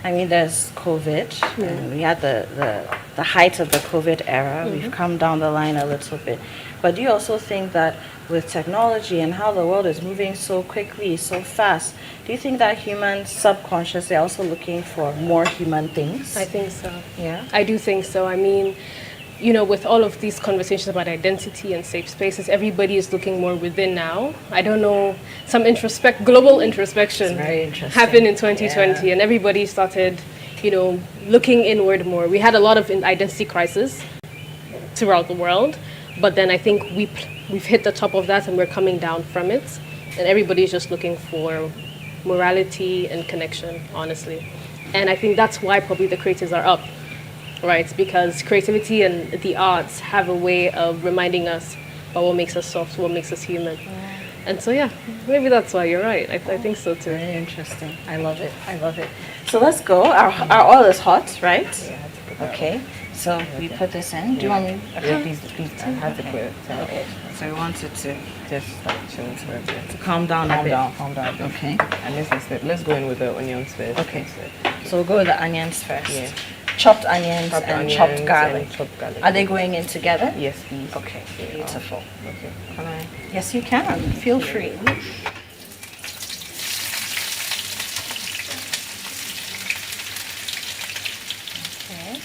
I mean, there's COVID, and we had the height of the COVID era. We've come down the line a little bit. But do you also think that with technology and how the world is moving so quickly, so fast, do you think that humans subconsciously are also looking for more human things? I think so. Yeah? I do think so. I mean, you know, with all of these conversations about identity and safe spaces, everybody is looking more within now. I don't know, some global introspection happened in 2020, and everybody started, you know, looking inward more. We had a lot of identity crisis throughout the world, but then I think we've hit the top of that and we're coming down from it, and everybody's just looking for morality and connection, honestly. And I think that's why probably the creatives are up. Right, because creativity and the arts have a way of reminding us about what makes us soft, what makes us human. And so, yeah, maybe that's why you're right. I think so too. Very interesting. I love it. I love it. So let's go. Our oil is hot, right? Yeah, okay. So we put this in. Do you want me? Okay, please. I have to put it. Okay. So we want it to just like chill for a bit. To calm down a bit. Calm down. Okay. And let's go in with the onions first. Okay. So we'll go with the onions first. Yeah. Chopped onions and chopped garlic. Chopped Are they going in together? Yes, please. Okay, beautiful. Okay. Can I? Yes, you can. Feel free. Okay.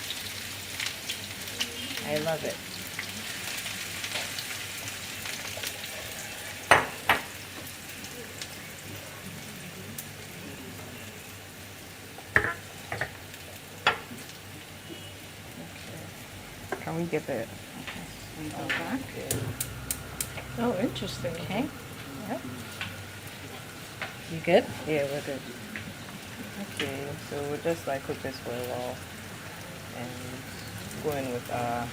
I love it. Can we get that? Okay. We go back. Oh, interesting. Okay. Yep. You good? Yeah, we're good. Okay, so we'll just like cook this for a while and go in with our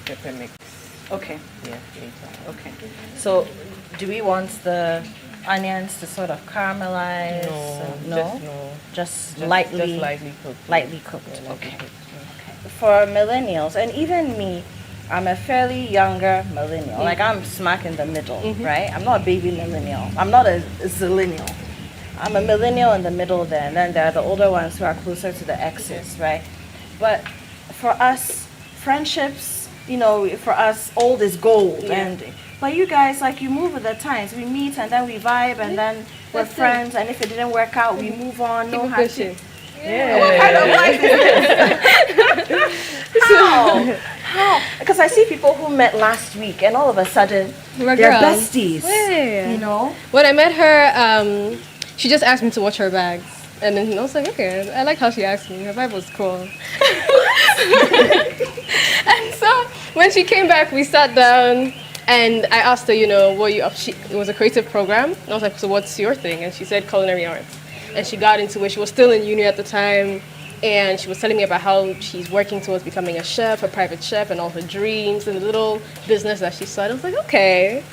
pepper mix. Okay. Yeah, later. Okay. So, do we want the onions to sort of caramelize? Just lightly. Just lightly cooked. Lightly cooked. Yeah, lightly okay. cooked. For millennials, and even me, I'm a fairly younger millennial. Like I'm smack in the middle, right? I'm not a baby millennial. I'm not a zillennial. I'm a millennial in the middle there, and then there are the older ones who are closer to the X's, right? But for us, friendships, you know, for us, old is gold. But you guys, like, you move with the times. We meet and then we vibe and then we're friends. And if it didn't work out, we move on. No hard shit. Yeah. What kind of life is this? How? Because I see people who met last week and all of a sudden they're besties. Yeah. You know? When I met her, she just asked me to watch her bags. And then I was like, okay, I like how she asked me. Her bag was cool. And so when she came back, we sat down and I asked her, you know, what you up? It was a creative program. And I was like, so what's your thing? And she said culinary arts. And she got into it. She was still in uni at the time. And she was telling me about how she's working towards becoming a chef, a private chef, and all her dreams and the little business that she started. I was like, okay,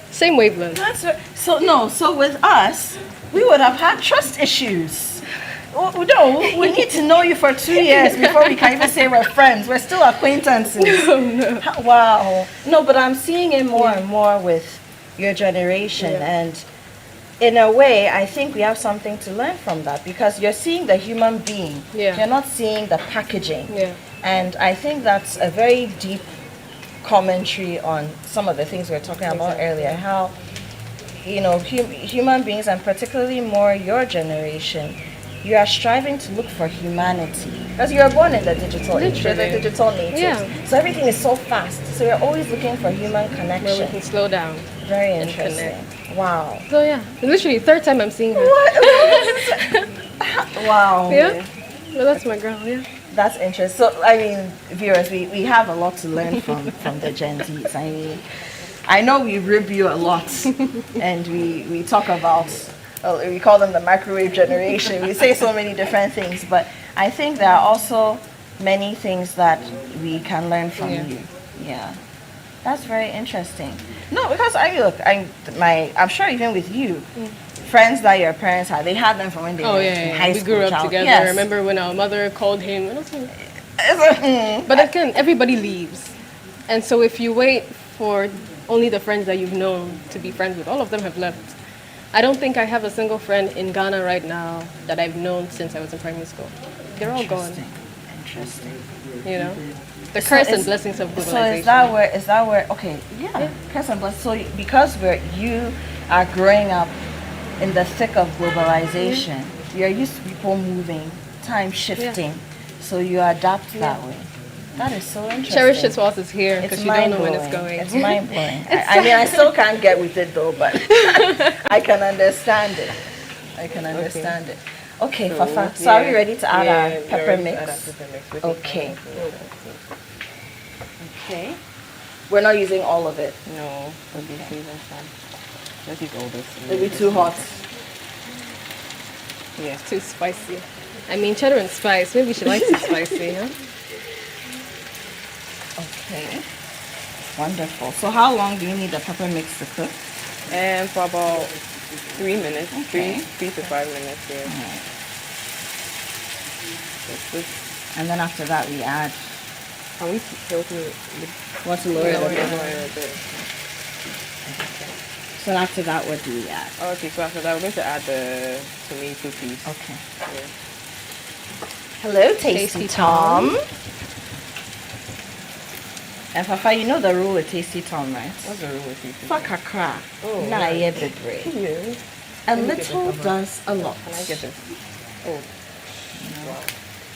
same wavelength. So with us, we would have had trust issues. No, we need to know you for 2 years before we can even say we're friends. We're still acquaintances. No. Wow. No, but I'm seeing it more and more with your generation, and in a way, I think we have something to learn from that, because you're seeing the human being. You're not seeing the packaging. And I think that's a very deep commentary on some of the things we were talking about earlier, how, you know, human beings, and particularly more your generation, you are striving to look for humanity, because you are born in the digital age, you're the digital native. So everything is so fast, so you're always looking for human connection. Where we can slow down. Very and interesting. connect. Wow. So yeah, literally third time I'm seeing her. Wow. Yeah. Well, that's my girl. Yeah. That's interesting. So I mean, viewers, we have a lot to learn from the Gen Zs. I mean, I know we rib you a lot, and we talk about, we call them the microwave generation. We say so many different things, but I think there are also many things that we can learn from you. Yeah. That's very interesting. No, because I'm sure even with you, friends that your parents had, they had them from when they were in high school. We grew up together. I remember when our mother called him. But again, everybody leaves. And so if you wait for only the friends that you've known to be friends with, all of them have left. I don't think I have a single friend in Ghana right now that I've known since I was in primary school. They're all gone. Interesting. You know? The curse and blessings of globalization. So is that where, okay, curse and blessings. So because you are growing up in the thick of globalization, you're used to people moving, time shifting, so you adapt that way. That is so interesting. Cherish it whilst it's here, because you don't know when it's going. It's mind-blowing. I mean, I still can't get with it though, but I can understand it. It. Okay, Fafa, so are we ready to add our pepper mix? Okay. Okay. We're not using all of it. No, we'll be using some. Let's use all this. It'll be too hot. Yeah, it's too spicy. I mean, cheddar and spice. Maybe she likes it spicy, huh? Okay. Wonderful. So how long do you need the pepper mix to cook? For about 3 minutes. Okay. 3 to 5 minutes, yeah. And then after that we add. Can we help me? Want to lower it a bit? Lower a bit. So after that, what do we add? Okay, so after that we're going to add the tomato paste. Okay. Yeah. Hello, Tasty Tom. And Fafa, you know the rule with Tasty Tom, right? What's the rule with Tasty Tom? Fakakra. Oh, nah, yeah, bebre. Yes. A little does a lot. Can I get this? Oh. No.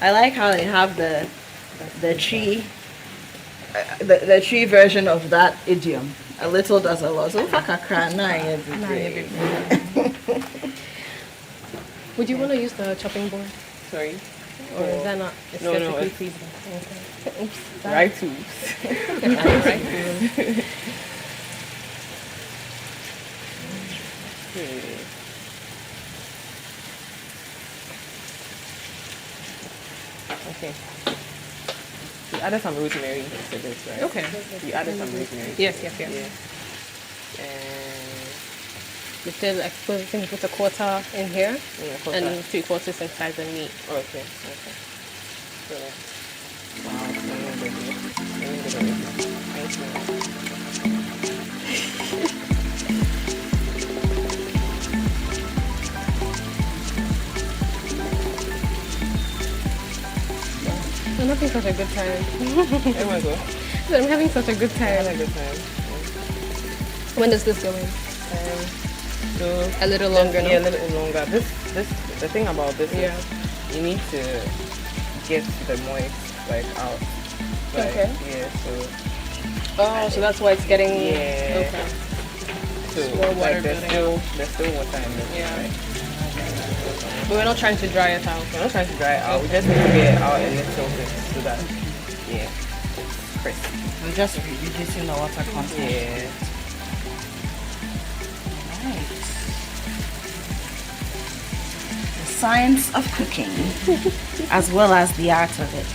I like how they have the tree, the tree version of that idiom. A little does a lot. So fakakra, nah, yeah, bebre. Would you want to use the chopping board? Sorry? Or is that not aesthetically pleasing? Okay. Oops. Right tools. Right tools. Okay. You added some rosemary to this, right? Okay. You added some rosemary. Yes. You still think you put a quarter in here and 3/4 inside the meat. Okay. So, wow, it's a little bit. I'm having such a good time. Oh my God. I'm having such a good time. I'm having a good time. When does this go in? So a little longer. Yeah, a little longer. The thing about this is you need to get the moist out. Okay. Yeah. So. So that's why it's getting. Yeah. Okay. So more water there's still water in this. Yeah. Right? But we're not trying to dry it out. We're not trying to dry it out. We just need to get it out a little bit so that it's crisp. We're just reducing the water content. Yeah. science of cooking as well as the art of it.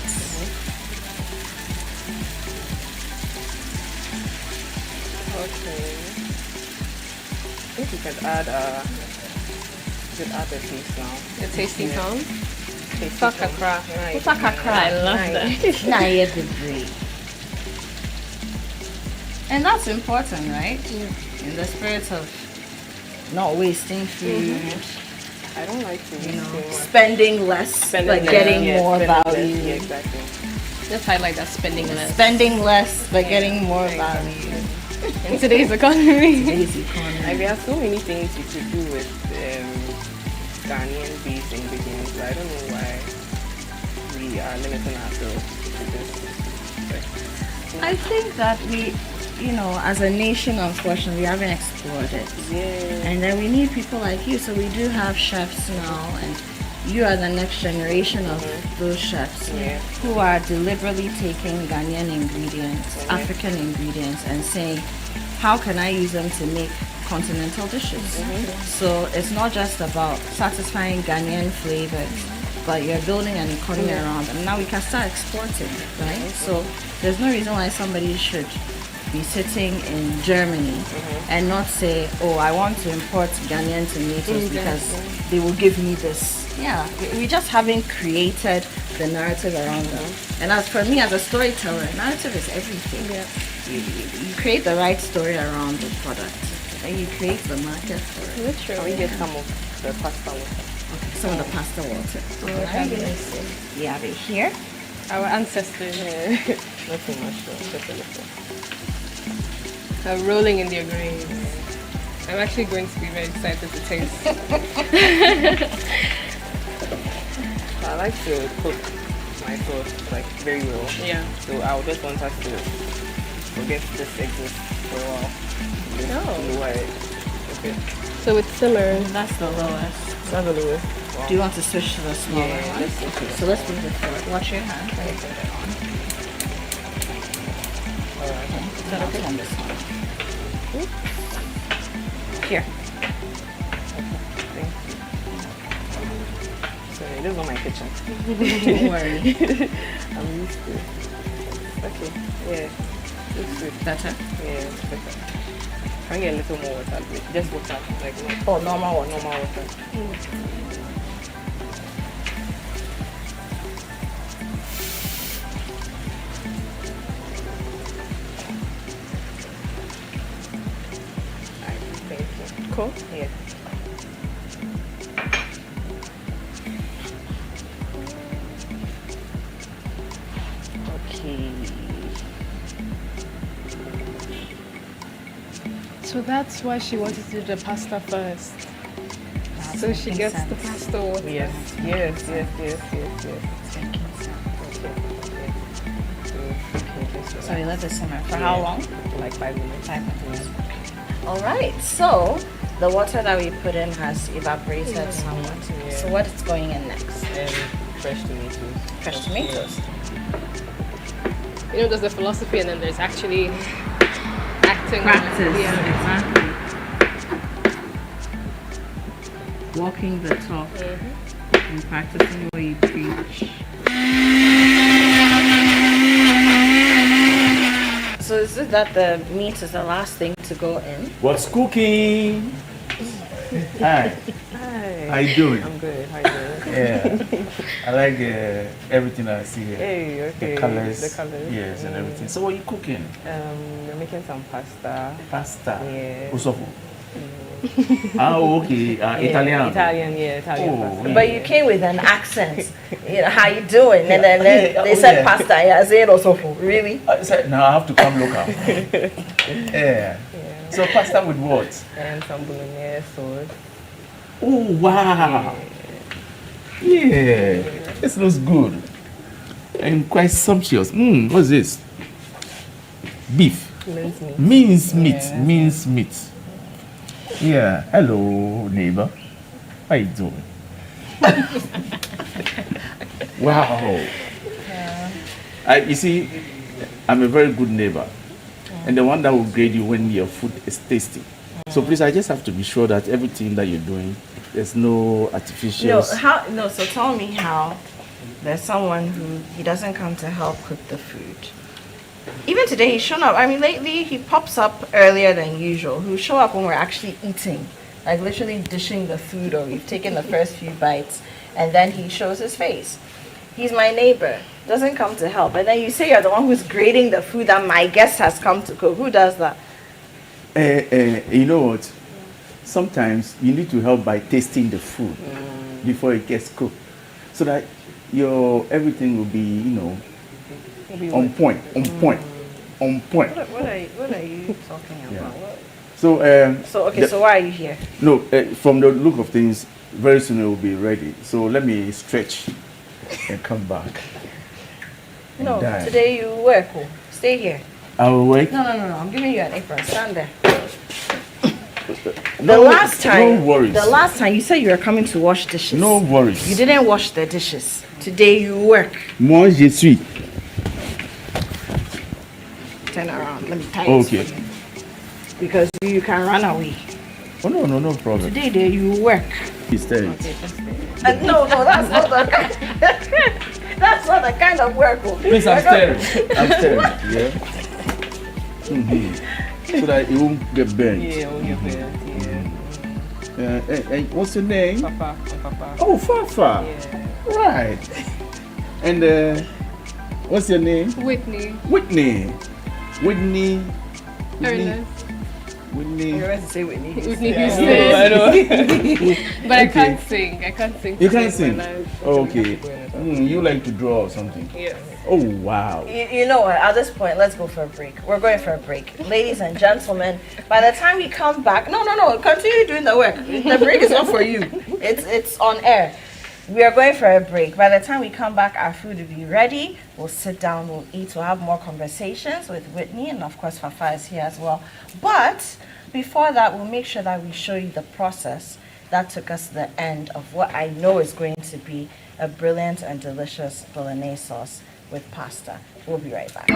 Okay. I think you could add the taste now. The tasty town. Fuck Accra. Nice. Fuck Accra. I love that. Now you have the breed. And that's important, right? In the spirit of not wasting food. I don't like to waste too much. Spending less, but getting more value. Yeah, exactly. Just highlight that spending less. Spending less, but getting more value. In today's economy. Like, there are so many things you could do with Ghanaian-based ingredients, but I don't know why we are limiting ourselves to this. I think that we, as a nation, unfortunately, we haven't explored it. Yeah. And then we need people like you. So we do have chefs now, and you are the next generation of those chefs who are deliberately taking Ghanaian ingredients, African ingredients, and saying, how can I use them to make continental dishes? So it's not just about satisfying Ghanaian flavors, but you're building an economy around them. Now we can start exporting, right? So there's no reason why somebody should be sitting in Germany and not say, oh, I want to import Ghanaian tomatoes because they will give me this. Yeah, we just haven't created the narrative around them. And as for me, as a storyteller, narrative is everything. You create the right story around the product, and you create the market for it. Can we get some of the pasta water? Okay, some of the pasta water. We have it here. Our ancestors. Not too much, though. Just a little. Are rolling in their graves. I'm actually going to be very excited to taste. I like to cook my sauce like very well. Yeah. So I would just want us to forget this exists for a while. Okay. So it's simmering. That's the lowest. That's the lowest. Wow. Do you want to switch to the smaller Yeah, one? let's Okay, so let's move it forward. Watch your hand. Let me put it on. Alright. Is that okay on this one? Here. Sorry, this is not my kitchen. Don't worry. I'm used to it. Okay, yeah. Looks good. Better? Yeah, it's better. Can I get a little more water, please? Just water. Like, no. Oh, normal water. Thank you. Cool? Yeah. Okay. So that's why she wanted to do the pasta first. So she gets the pasta water. Yes. So you let this simmer for how long? Like 5 minutes. 5 minutes. All right. So the water that we put in has evaporated somewhat. Yeah. So what is going in next? Fresh tomatoes. Fresh tomatoes. You know, there's the philosophy and then there's actually acting. Practice. Yeah. Exactly. Walking the talk and practicing what you preach. So is it that the meat is the last thing to go in? What's cooking? Hi. Hi. How you doing? I'm good. How you doing? Yeah. I like everything I see here. Hey, okay. The colors. The colors. Yes, and everything. So what are you cooking? We're making some pasta. Pasta. Yeah. Usofu. Okay. Italian. Italian Oh, pasta. But you came with an accent. You know, how you doing? And then they said pasta. Yeah, I said osofu. Really? I said, no, I have to come local. Yeah. So pasta with what? And some bolognese sauce. Oh, wow. Yeah. This looks good. And quite sumptuous. What's this? Beef. Minced meat. Minced meat. Yeah. Minced meat. Yeah. Hello, neighbor. How you doing? Wow. You see, I'm a very good neighbor. And the one that will grade you when your food is tasty. So please, I just have to be sure that everything that you're doing, there's no artificial. No, so tell me how there's someone who he doesn't come to help cook the food. Even today he's shown up. I mean, lately he pops up earlier than usual. He'll show up when we're actually eating, like literally dishing the food, or we've taken the first few bites, and then he shows his face. He's my neighbor, doesn't come to help. And then you say you're the one who's grading the food that my guest has come to cook. Who does that? You know what? Sometimes you need to help by tasting the food before it gets cooked, so that your everything will be, you know, on point. What are you talking about? Yeah. So why are you here? No, from the look of things, very soon it will be ready. So let me stretch and come back. No, today you work. Stay here. I will work. No. I'm giving you an apron. Stand there. No worries. The last time you said you were coming to wash dishes. No worries. You didn't wash the dishes. Today you work. Moi je suis. Turn around. Let me tie it. Okay. Because you can run away. Oh no problem. Today you work. He's telling. No, that's not the kind. That's not the kind of work. Please, I'm staring. Yeah. So that it won't get burnt. Yeah, it won't get burnt. And what's your name? Fafa. Oh, Fafa. Yeah. Right. And what's your name? Whitney. Ernest. Whitney. You're going to say Whitney. Whitney Yeah. Houston. But I can't sing. You can't sing? Okay. You like to draw or something? Yes. Oh, wow. You know what? At this point, let's go for a break. We're going for a break. Ladies and gentlemen, by the time we come back... No. Continue doing the work. The break is not for you. It's on air. We are going for a break. By the time we come back, our food will be ready. We'll sit down, we'll eat, we'll have more conversations with Whitney, and of course Fafa is here as well. But before that, we'll make sure that we show you the process that took us to the end of what I know is going to be a brilliant and delicious bolognese sauce with pasta. We'll be right back.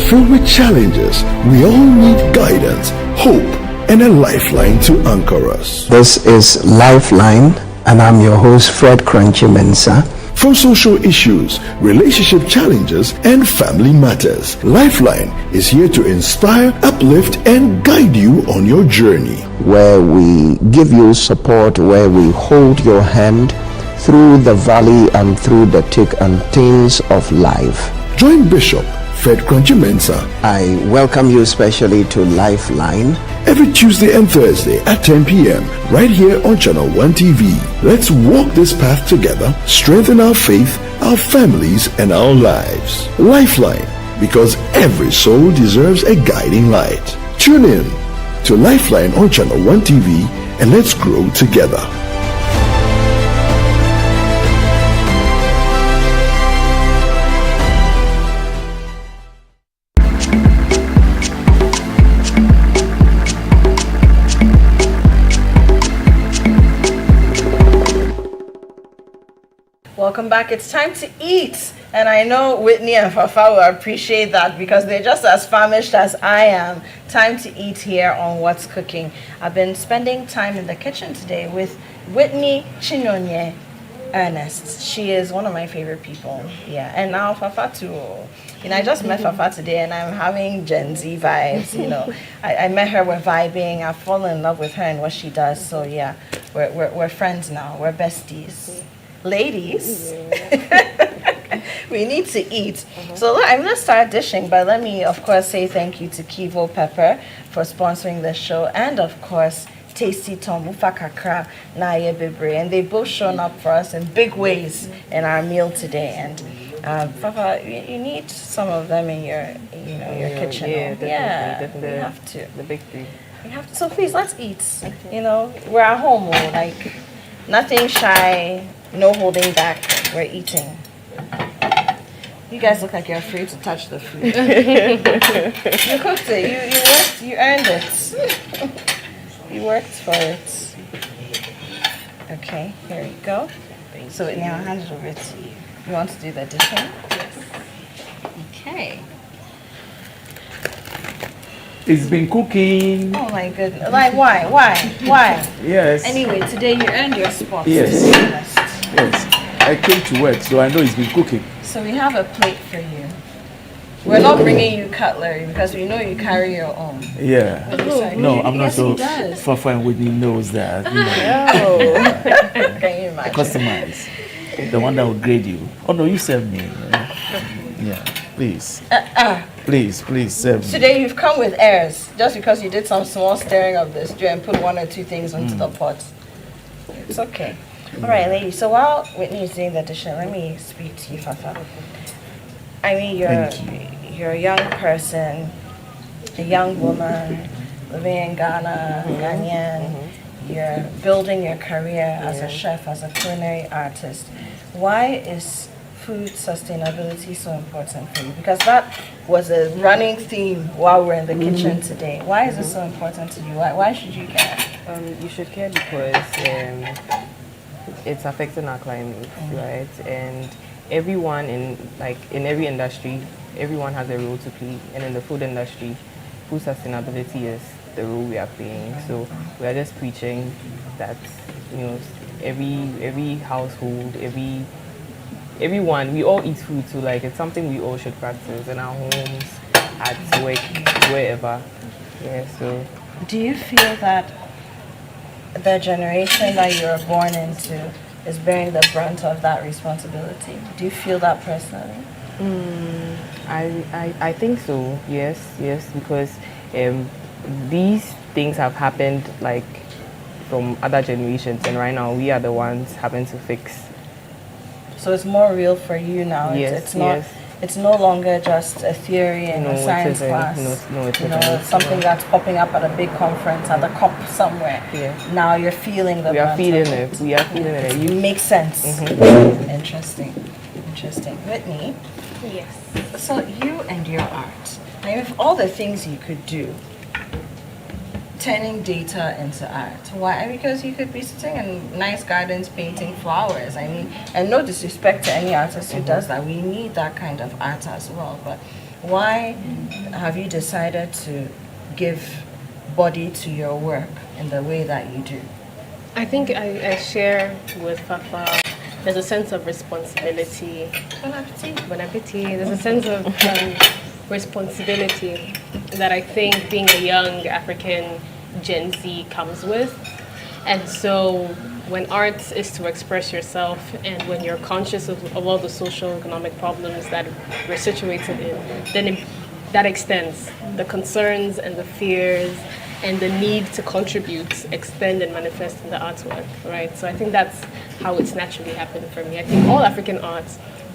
Filled with challenges, we all need guidance, hope, and a lifeline to anchor us. This is Lifeline, and I'm your host, Fred Crunchy Mensah. From social issues, relationship challenges, and family matters, Lifeline is here to inspire, uplift, and guide you on your journey. Where we give you support, where we hold your hand through the valley and through the thick and thins of life. Join Bishop Fred Crunchy Mensah. I welcome you especially to Lifeline. Every Tuesday and Thursday at 10 p.m. right here on Channel 1 TV. Let's walk this path together, strengthen our faith, our families, and our lives. Lifeline, because every soul deserves a guiding light. Tune in to Lifeline on Channel 1 TV and let's grow together. welcome back. It's time to eat. And I know Whitney and Fafa will appreciate that because they're just as famished as I am. Time to eat here on What's Cooking. I've been spending time in the kitchen today with Whitney Chinonye Ernest. She is one of my favorite people. Yeah, and now Fafa too. You know, I just met Fafa today and I'm having Gen Z vibes, you know. I met her, we're vibing, I've fallen in love with her and what she does. So yeah, we're friends now, we're besties. Ladies, we need to eat. So I'm going to start dishing, but let me, of course, say thank you to Kivo Pepper for sponsoring the show, and of course, Tasty Tom, Mufa Kakra, Naye Bebre, and they've both shown up for us in big ways in our meal today. And Fafa, you need some of them in your, your kitchen. Yeah, definitely. You have to. The big three. You have to. So please, let's eat. You know, we're at home, like nothing shy, no holding back. We're eating. You guys look like you're afraid to touch the food. You cooked it. You worked. You earned it. You worked for it. Okay, here we go. So now I'll hand it over to you. You want to do the dishing? Yes. Okay. It's been cooking. Oh my goodness. Like why? Yes. Anyway, today you earned your spot. Yes. Yes. I came to work, so I know it's been cooking. So we have a plate for you. We're not bringing you cutlery because we know you carry your own. Yeah. No, I'm not so. Yes, Fafa and Whitney knows that. You know. Can you imagine? Customize. The one that will grade you. Oh no, you serve me. Yeah. Please. Please serve me. Today you've come with airs just because you did some small stirring of the stew and put one or two things into the pot. It's okay. All right, ladies. So while Whitney is doing the dishing, let me speak to you, Fafa. I mean, you're a young person, a young woman living in Ghana, Ghanaian. You're building your career as a chef, as a culinary artist. Why is food sustainability so important for you? Because that was a running theme while we're in the kitchen today. Why is it so important to you? Why should you care? You should care because it's affecting our climate, right? And everyone in every industry, everyone has a role to play. And in the food industry, food sustainability is the role we are playing. So we are just preaching that, every household, everyone, we all eat food. So it's something we all should practice in our homes, at work, wherever. Yeah. So do you feel that the generation that you're born into is bearing the brunt of that responsibility? Do you feel that personally? I think so. Yes, because these things have happened from other generations, and right now we are the ones having to fix. So it's more real for you now. Yes, It's no longer just a theory in a science class. No, it isn't. It's something that's popping up at a big conference at the COP somewhere. Yeah. Now you're feeling the. We are feeling it. We are feeling it. It makes sense. Interesting. Whitney. Yes. So you and your art. I mean, all the things you could do, turning data into art. Why? Because you could be sitting in nice gardens painting flowers. I mean, and no disrespect to any artist who does that. We need that kind of art as well. But why have you decided to give body to your work in the way that you do? I think I share with Fafa. There's a sense of responsibility. Bon appetit. Bon appetit. There's a sense of responsibility that I think being a young African Gen Z comes with. And so when art is to express yourself and when you're conscious of all the social economic problems that we're situated in, then that extends. The concerns and the fears and the need to contribute extend and manifest in the artwork, right? So I think that's how it's naturally happened for me. I think all African art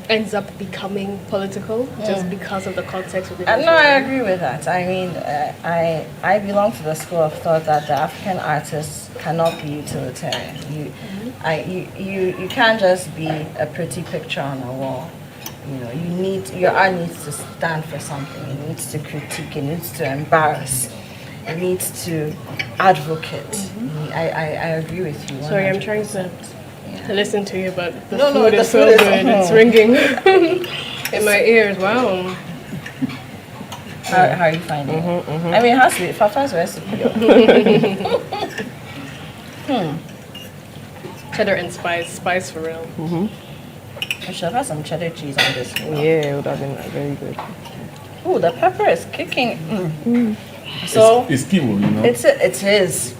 ends up becoming political just because of the context within it. No, I agree with that. I mean, I belong to the school of thought that the African artist cannot be utilitarian. You can't just be a pretty picture on a wall. Your art needs to stand for something. It needs to critique. It needs to embarrass. It needs to advocate. I agree with you. 100%. Sorry, I'm trying to I listened to you, but the No, food the is so food is- good. It's ringing in my ears. Wow. How are you finding it? I mean, it has to be Fafa's recipe. Cheddar and spice for real. I should have had some cheddar cheese on this. Yeah, it would have been very good. Oh, the pepper is kicking. So it's key, you know. it is.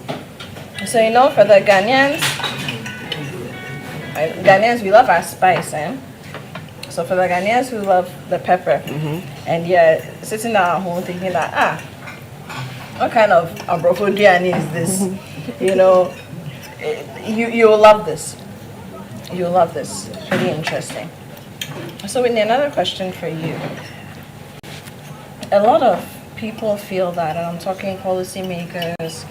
So you know, for the Ghanaians, we love our spice, eh? So for the Ghanaians who love the pepper, and yeah, sitting down at home thinking that what kind of abrofodiani is this? You know, you'll love this. You'll love this. It's pretty interesting. So Whitney, another question for you. A lot of people feel that, and I'm talking policymakers,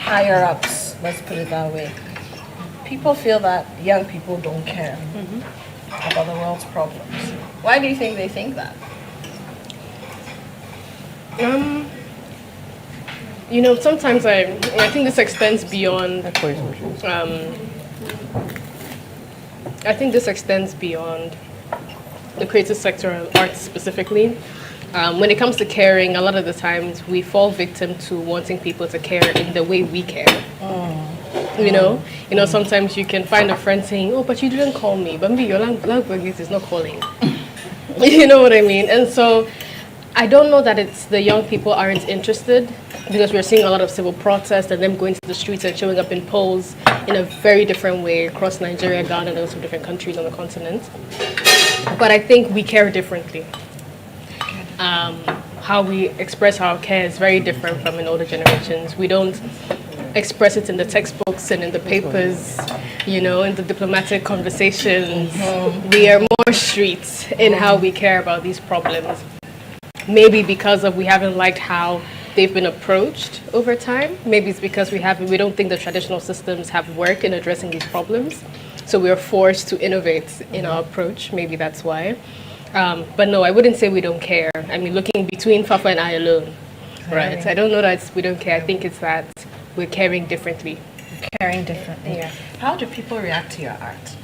higher ups, let's put it that way. People feel that young people don't care about the world's problems. Why do you think they think that? You know, sometimes I think this extends beyond. I think this extends beyond the creative sector and arts specifically. When it comes to caring, a lot of the times we fall victim to wanting people to care in the way we care. You know, sometimes you can find a friend saying, "Oh, but you didn't call me." Bambi, your language is not calling. You know what I mean? And so, I don't know that it's the young people aren't interested, because we're seeing a lot of civil protest and them going to the streets and showing up in polls in a very different way across Nigeria, Ghana, and also different countries on the continent. But I think we care differently. How we express our care is very different from in older generations. We don't express it in the textbooks and in the papers, you know, in the diplomatic conversations. We are more streets in how we care about these problems. Maybe because we haven't liked how they've been approached over time. Maybe it's because we don't think the traditional systems have worked in addressing these problems. So we are forced to innovate in our approach. Maybe that's why. But no, I wouldn't say we don't care. I mean, looking between Fafa and I alone, right? I don't know that we don't care. I think it's that we're caring differently. Caring differently. Yeah. How do people react to your art?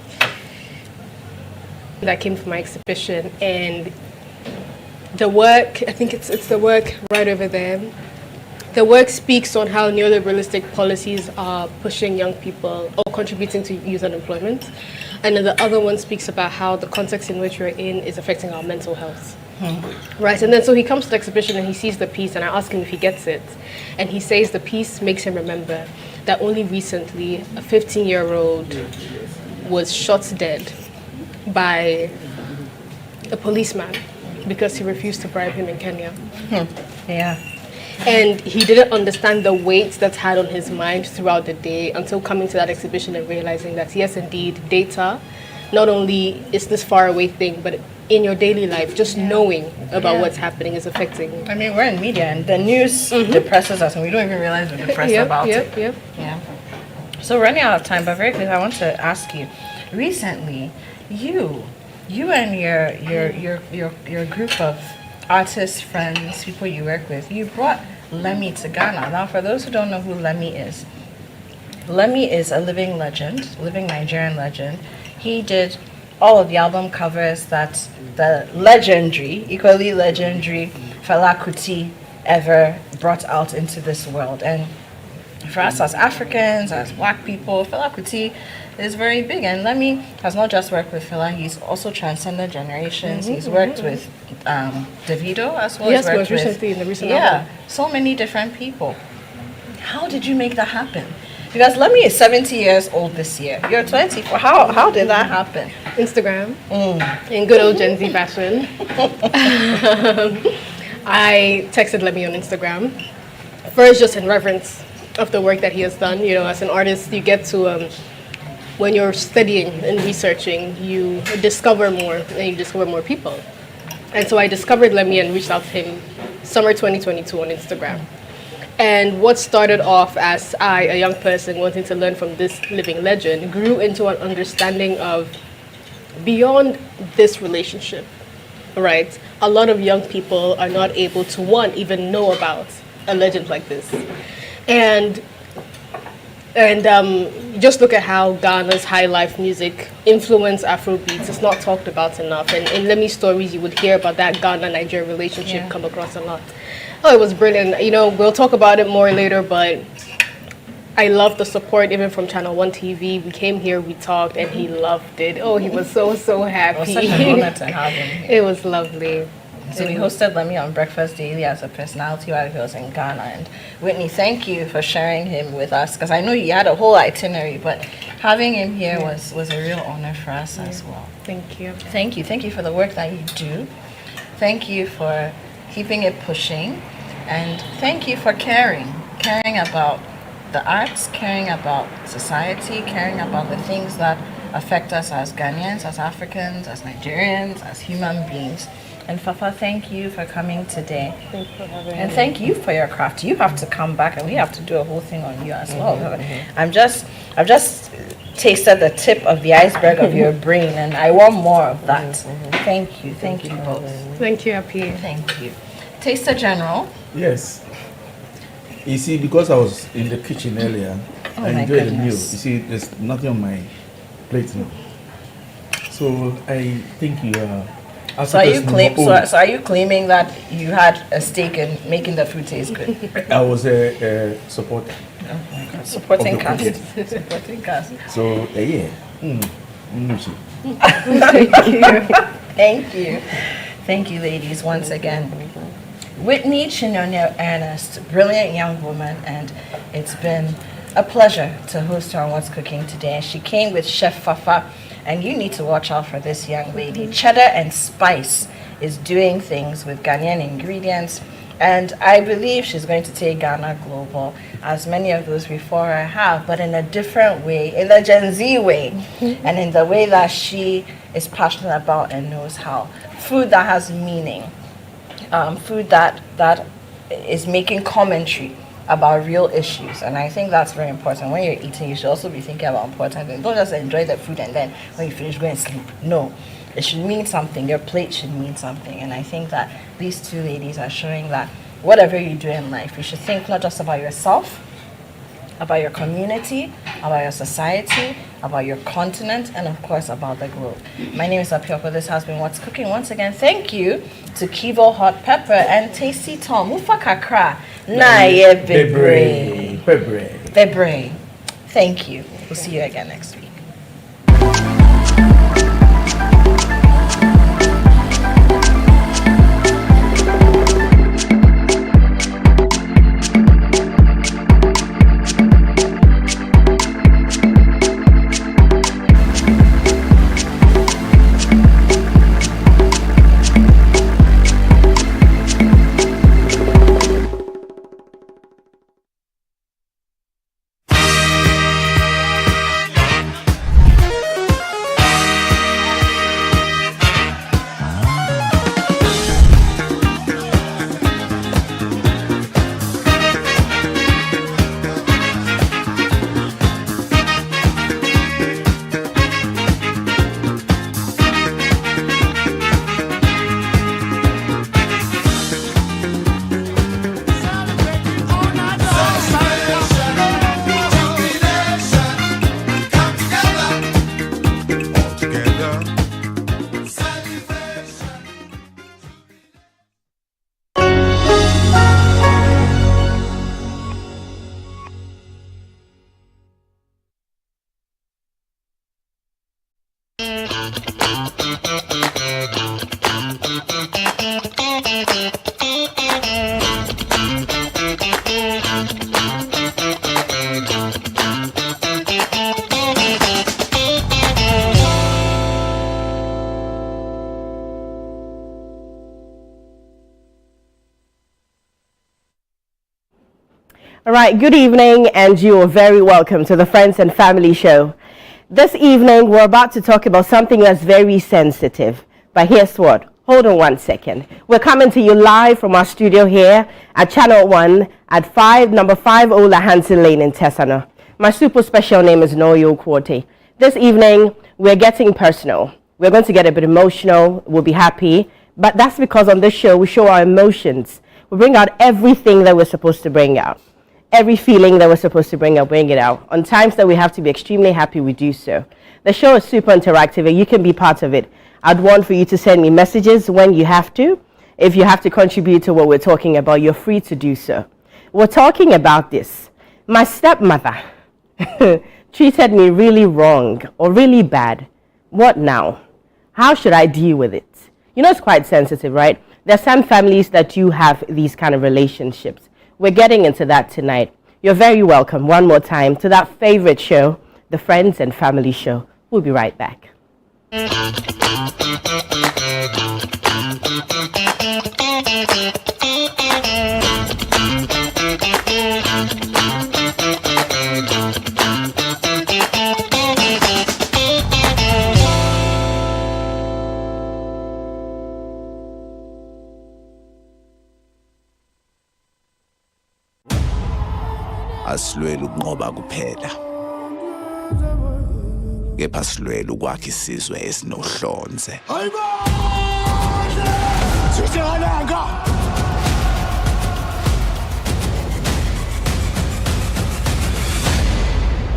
That came from my exhibition, and the work, I think it's the work right over there. The work speaks on how neoliberalistic policies are pushing young people or contributing to youth unemployment. And then the other one speaks about how the context in which we're in is affecting our mental health. Right, and then so he comes to the exhibition and he sees the piece, and I ask him if he gets it. And he says the piece makes him remember that only recently a 15-year-old was shot dead by a policeman because he refused to bribe him in Kenya. Yeah. And he didn't understand the weight that had on his mind throughout the day until coming to that exhibition and realizing that, yes, indeed, data not only is this far away thing, but in your daily life, just knowing about what's happening is affecting. I mean, we're in media and the news depresses us and we don't even realize we're depressed about it. Yeah. So running out of time, but very quickly, I want to ask you, recently, you and your group of artists, friends, people you work with, you brought Lemmy to Ghana. Now, for those who don't know who Lemmy is a living legend, living Nigerian legend. He did all of the album covers that the equally legendary Fela Kuti ever brought out into this world. And for us as Africans, as Black people, Fela Kuti is very big. And Lemmy has not just worked with Fela, he's also transcended generations. He's worked with Davido as well. Yes, most recently in the recent album. So many different people. How did you make that happen? Because Lemmy is 70 years old this year. You're 24. How did that happen? Instagram. In good old Gen Z fashion. I texted Lemmy on Instagram. First, just in reverence of the work that he has done. You know, as an artist, you get to, when you're studying and researching, you discover more and you discover more people. And so I discovered Lemmy and reached out to him summer 2022 on Instagram. And what started off as a young person wanting to learn from this living legend, grew into an understanding of beyond this relationship, right? A lot of young people are not able to, one, even know about a legend like this. And just look at how Ghana's high life music influenced Afrobeats. It's not talked about enough. And in Lemmy's stories, you would hear about that Ghana-Nigeria relationship come across a lot. Oh, it was brilliant. You know, we'll talk about it more later, but I love the support even from Channel One TV. We came here, we talked, and he loved it. Oh, he was so happy. It was such an honor to have him here. It was lovely. So we hosted Lemmy on Breakfast Daily as a personality while he was in Ghana. And Whitney, thank you for sharing him with us, because I know you had a whole itinerary, but having him here was a real honor for us as well. Thank you. Thank you. Thank you for the work that you do. Thank you for keeping it pushing. And thank you for caring about the arts, caring about society, caring about the things that affect us as Ghanaians, as Africans, as Nigerians, as human beings. And Fafa, thank you for coming today. Thank you for having me. And thank you for your craft. You have to come back, and we have to do a whole thing on you as well. I've just tasted the tip of the iceberg of your brain, and I want more of that. Thank you both. Thank you, Api. Thank you. Taster General. Yes. You see, because I was in the kitchen earlier, I enjoyed the meal. You see, there's nothing on my plate now. So I think you are. So are you claiming that you had a stake in making the food taste good? I was a supporter. Oh my God. Supporting cast. Supporting cast. So yeah. Thank you. Thank you, ladies, once again. Whitney Chinonye Ernest, brilliant young woman, and it's been a pleasure to host her on What's Cooking today. She came with Chef Fafa, and you need to watch out for this young lady. Cheddar and Spice is doing things with Ghanaian ingredients, and I believe she's going to take Ghana global, as many of those before her have, but in a different way, in the Gen Z way, and in the way that she is passionate about and knows how. Food that has meaning, food that is making commentary about real issues, and I think that's very important. When you're eating, you should also be thinking about important things. Don't just enjoy the food and then when you finish, go and sleep. No, it should mean something. Your plate should mean something, and I think that these two ladies are showing that whatever you do in life, you should think not just about yourself, about your community, about your society, about your continent, and of course about the globe. My name is Apioko. This has been What's Cooking. Once again, thank you to Kivo Hot Pepper and Tasty Tom. Mufa kakra na ye bebre. Thank you. We'll see you again next week. All right, good evening, and you are very welcome to the Friends and Family Show. This evening, we're about to talk about something that's very sensitive. But here's what. Hold on one second. We're coming to you live from our studio here at Channel 1 at number 5 Ola Hansen Lane in Tessano. My super special name is Noyo Kwote. This evening, we're getting personal. We're going to get a bit emotional. We'll be happy. But that's because on this show, we show our emotions. We bring out everything that we're supposed to bring out. Every feeling that we're supposed to bring it out. On times that we have to be extremely happy, we do so. The show is super interactive and you can be part of it. I'd want for you to send me messages when you have to. If you have to contribute to what we're talking about, you're free to do so. We're talking about this. My stepmother treated me really wrong or really bad. What now? How should I deal with it? You know, it's quite sensitive, right? There's some families that you have these kind of relationships. We're getting into that tonight. You're very welcome one more time to that favorite show, the Friends and Family Show. We'll be right back. Asilwela ukunqoba kuphela kepha silwela ukwakha isizwe esinohlonze.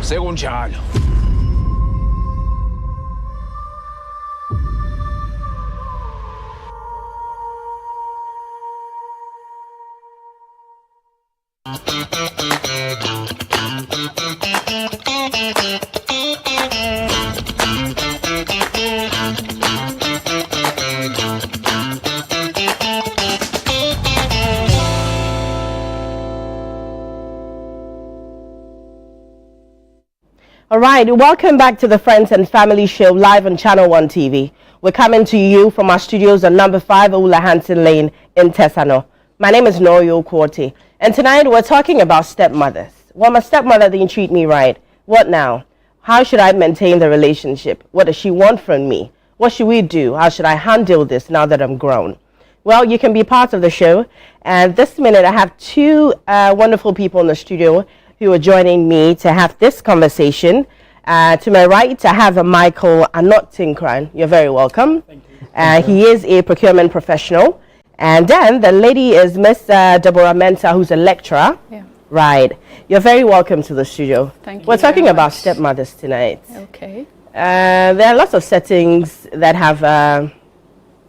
Sekunjalo. All right, welcome back to the Friends and Family Show live on Channel 1 TV. We're coming to you from our studios on number 5 Ola Hansen Lane in Tesano. My name is Norio Kworte, and tonight we're talking about stepmothers. Well, my stepmother didn't treat me right. What now? How should I maintain the relationship? What does she want from me? What should we do? How should I handle this now that I'm grown? Well, you can be part of the show, and this minute I have two wonderful people in the studio who are joining me to have this conversation. To my right, I have Michael Anot-Tinkran. You're very welcome. Thank you. He is a procurement professional. And then the lady is Miss Deborah Mensah, who's a lecturer. Yeah. Right. You're very welcome to the studio. Thank you. We're talking about stepmothers tonight. Okay. There are lots of settings that have,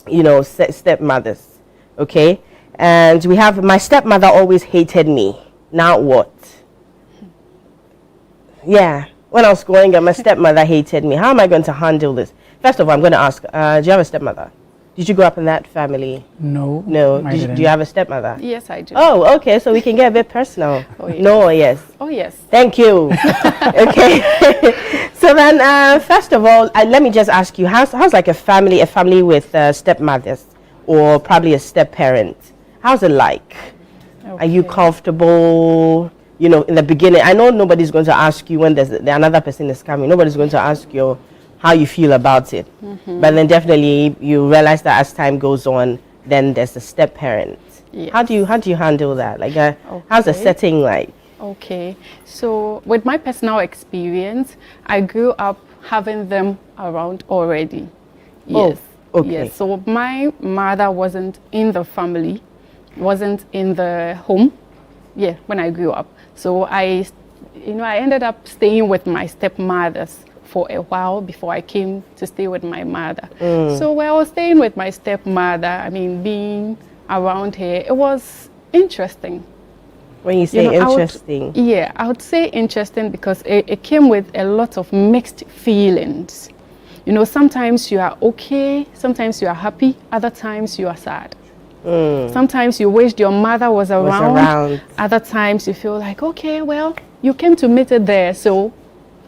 stepmothers. Okay. And we have, my stepmother always hated me. Now what? Yeah, when I was growing up, my stepmother hated me. How am I going to handle this? First of all, I'm going to ask, do you have a stepmother? Did you grow up in that family? No. No. Do you have a stepmother? Yes, I do. Oh, okay, so we can get a bit personal. Oh, yes. No or yes? Oh, yes. Thank you. Okay. So then, first of all, let me just ask you, how's like a family with stepmothers or probably a step-parent? How's it like? Okay. Are you comfortable? You know, in the beginning, I know nobody's going to ask you when another person is coming. Nobody's going to ask you how you feel about it. Mm-hmm. But then definitely you realize that as time goes on, then there's the step parent. Yes. How do you handle that? Like, how's the setting like? Okay, so with my personal experience, I grew up having them around already. Yes. Oh, okay. Yes. So my mother wasn't in the family, wasn't in the home. Yeah, when I grew up. So I ended up staying with my stepmothers for a while before I came to stay with my mother. So when I was staying with my stepmother, I mean, being around her, it was interesting. When you say interesting? I would say interesting because it came with a lot of mixed feelings. You know, sometimes you are okay, sometimes you are happy, other times you are sad. Sometimes you wished your mother was around. Other times you feel like, okay, well, you came to meet it there. So,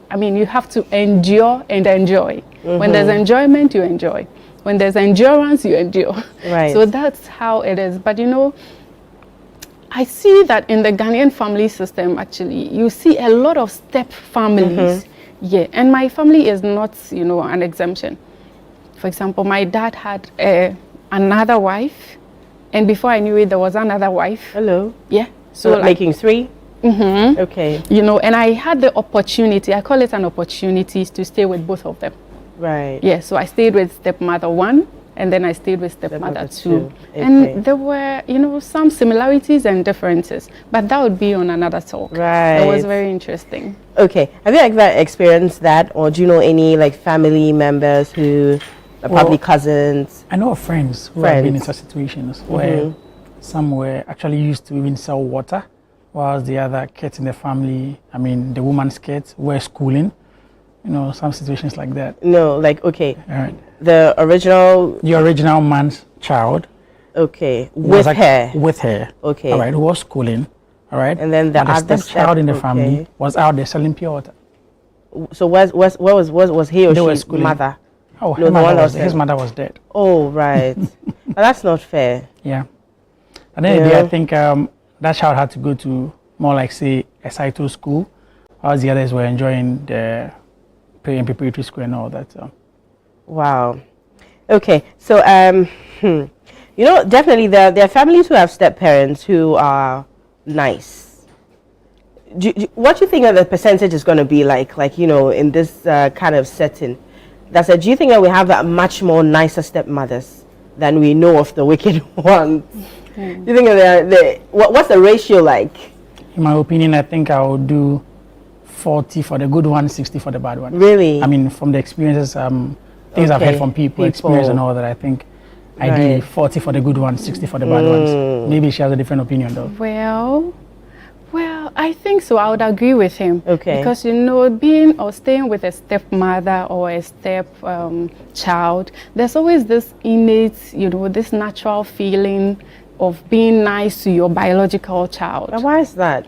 I mean, you have to endure and enjoy. When there's enjoyment, you enjoy. When there's endurance, you endure. Right. So that's how it is. But, you know, I see that in the Ghanaian family system, actually, you see a lot of step families. Yeah, and my family is not, you know, an exemption. For example, my dad had another wife. And before I knew it, there was another wife. Hello. Yeah. So like, making 3? Okay. You know, and I had the opportunity, I call it an opportunity, to stay with both of them. Right. Yeah, so I stayed with stepmother 1 and then I stayed with stepmother too. Okay. And there were, you know, some similarities and differences, but that would be on another talk. Right. It was very interesting. Okay. Have you ever experienced that, or do you know any like family members who are probably cousins? I know of friends who have been in such situations where some were actually used to even sell water, whilst the other kids in the family, I mean, the woman's kids, were schooling. You know, some situations like that. No, like, okay. All right. The original man's child. Okay. With her. With her. Okay. All right. Who was schooling. All right. And then the other stepchild in the family was out there selling pure water. So where was he or she mother? Oh, no, his mother was dead. Oh, right. That's not fair. Yeah. And then I think that child had to go to more like, say, a Saito school, while the others were enjoying the preparatory school and all that. So. Wow. Okay. So, you know, definitely there are families who have step parents who are nice. What do you think that the percentage is going to be like, you know, in this kind of setting? Do you think that we have much more nicer stepmothers than we know of the wicked ones? Do you think what's the ratio like? In my opinion, I think I would do 40 for the good one, 60 for the bad one. Really? I mean, from the experiences, things I've heard from people, experience and all that, I think ideally 40 for the good ones, 60 for the bad ones. Maybe she has a different opinion though. Well, I think so. I would agree with him. Okay. Because, you know, being or staying with a stepmother or a step child, there's always this innate, you know, this natural feeling of being nice to your biological child. Now, why is that?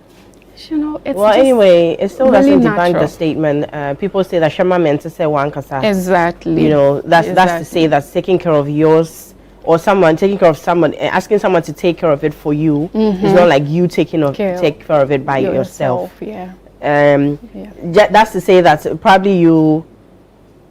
You know, it's anyway, it still really doesn't debunk natural. the statement. People say that Shema meant to say one kasa. Exactly. You know, that's to say that's taking care of yours, or someone taking care of someone, asking someone to take care of it for you. It's not like you take care of it by yourself. Yeah. That's to say that probably you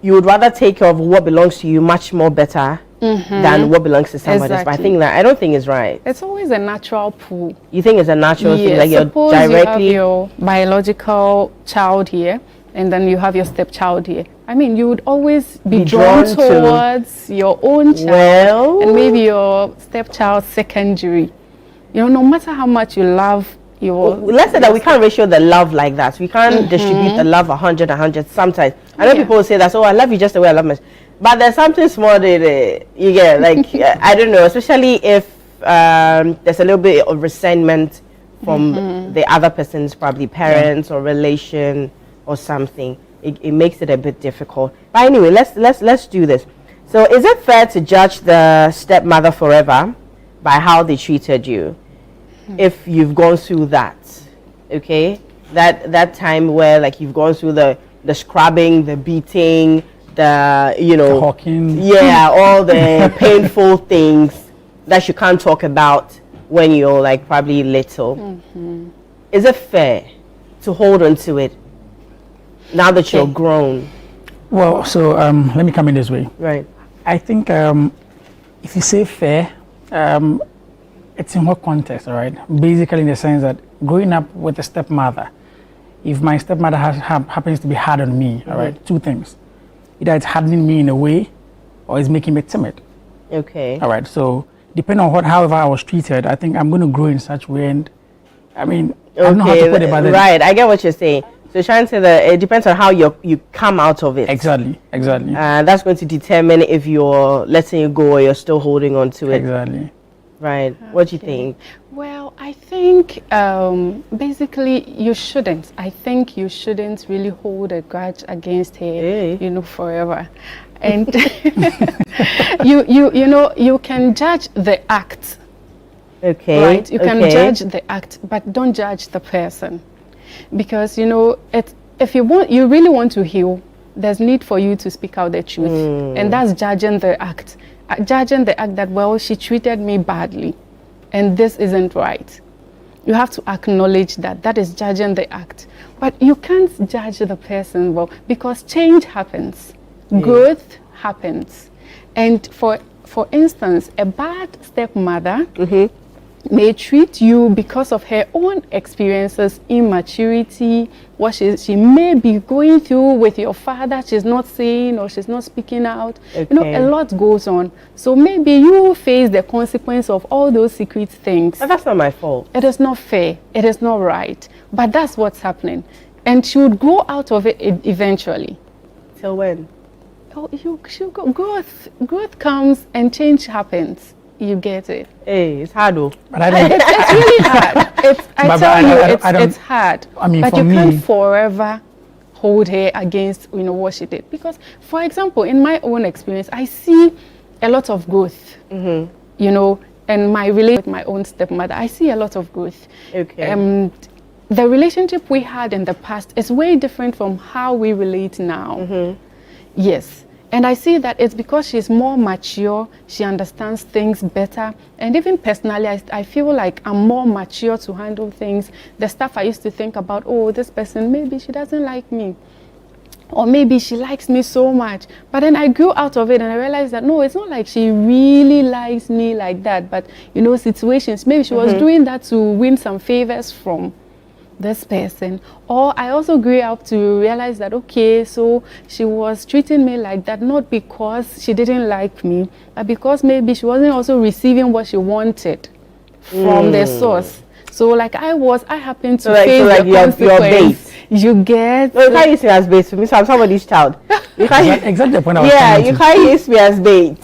would rather take care of what belongs to you much more better than what belongs to somebody else. But I don't think it's right. It's always a natural pull. You think it's a natural thing, like suppose you have your biological child here, and then you have your stepchild here. I mean, you would always be drawn towards your own child, and maybe your stepchild's secondary. You know, no matter how much you love your... let's say that we can't ratio the love like that. We can't distribute the love 100 sometimes. I know people say that, I love you just the way I love my... But there's something small that you get, like, I don't know, especially if there's a little bit of resentment from the other person's probably parents or relation or something. It makes it a bit difficult. But anyway, let's do this. So is it fair to judge the stepmother forever by how they treated you? If you've gone through that, okay? That time where like you've gone through the scrubbing, the beating, the hawking. Yeah, all the painful things that you can't talk about when you're like probably little. Is it fair to hold on to it now that you're grown? Well, so let me come in this way. Right. I think if you say fair, it's in what context, all right? Basically in the sense that growing up with a stepmother, if my stepmother happens to be hard on me, all right, two things. Either it's hardening me in a way or it's making me timid. Okay. All right, so depending on however I was treated, I think I'm going to grow in such way. And I mean, I don't know how to put it, but right, I get what you're saying. So trying to say that it depends on how you come out of it. Exactly. That's going to determine if you're letting it go or you're still holding on to it. Exactly. Right. What do you think? Well, I think basically you shouldn't. I think you shouldn't really hold a grudge against her, you know, forever. And you know, you can judge the act. Okay. Right? You can judge the act, but don't judge the person. Because, you know, if you really want to heal, there's need for you to speak out the truth. And that's judging the act. Judging the act that, well, she treated me badly and this isn't right. You have to acknowledge that is judging the act. But you can't judge the person, well, because change happens. Growth happens. And for instance, a bad stepmother may treat you because of her own experiences, immaturity, what she may be going through with your father, she's not saying or she's not speaking out. Okay. You know, a lot goes on. So maybe you face the consequence of all those secret things. But that's not my fault. It is not fair. It is not right. But that's what's happening. And she would grow out of it eventually. Till when? Oh, you go, growth comes and change happens. You get it. Hey, it's hard though. But it's really hard. It's hard. I mean, but for you me, can't forever hold her against what she did. Because, for example, in my own experience, I see a lot of growth. You know, and my relationship with my own stepmother, I see a lot of growth. Okay. The relationship we had in the past is way different from how we relate now. Yes. And I see that it's because she's more mature, she understands things better. And even personally, I feel like I'm more mature to handle things. The stuff I used to think about, oh, this person, maybe she doesn't like me. Or maybe she likes me so much. But then I grew out of it and I realized that, no, it's not like she really likes me like that. But, you know, situations, maybe she was doing that to win some favors from this person. Or I also grew up to realize that, okay, so she was treating me like that not because she didn't like me, but because maybe she wasn't also receiving what she wanted from the source. So like I happened to face the consequence. You get? No, you can't use me as bait for me, so I'm somebody's child. You can't exactly the point I was Yeah, you can't use me as bait.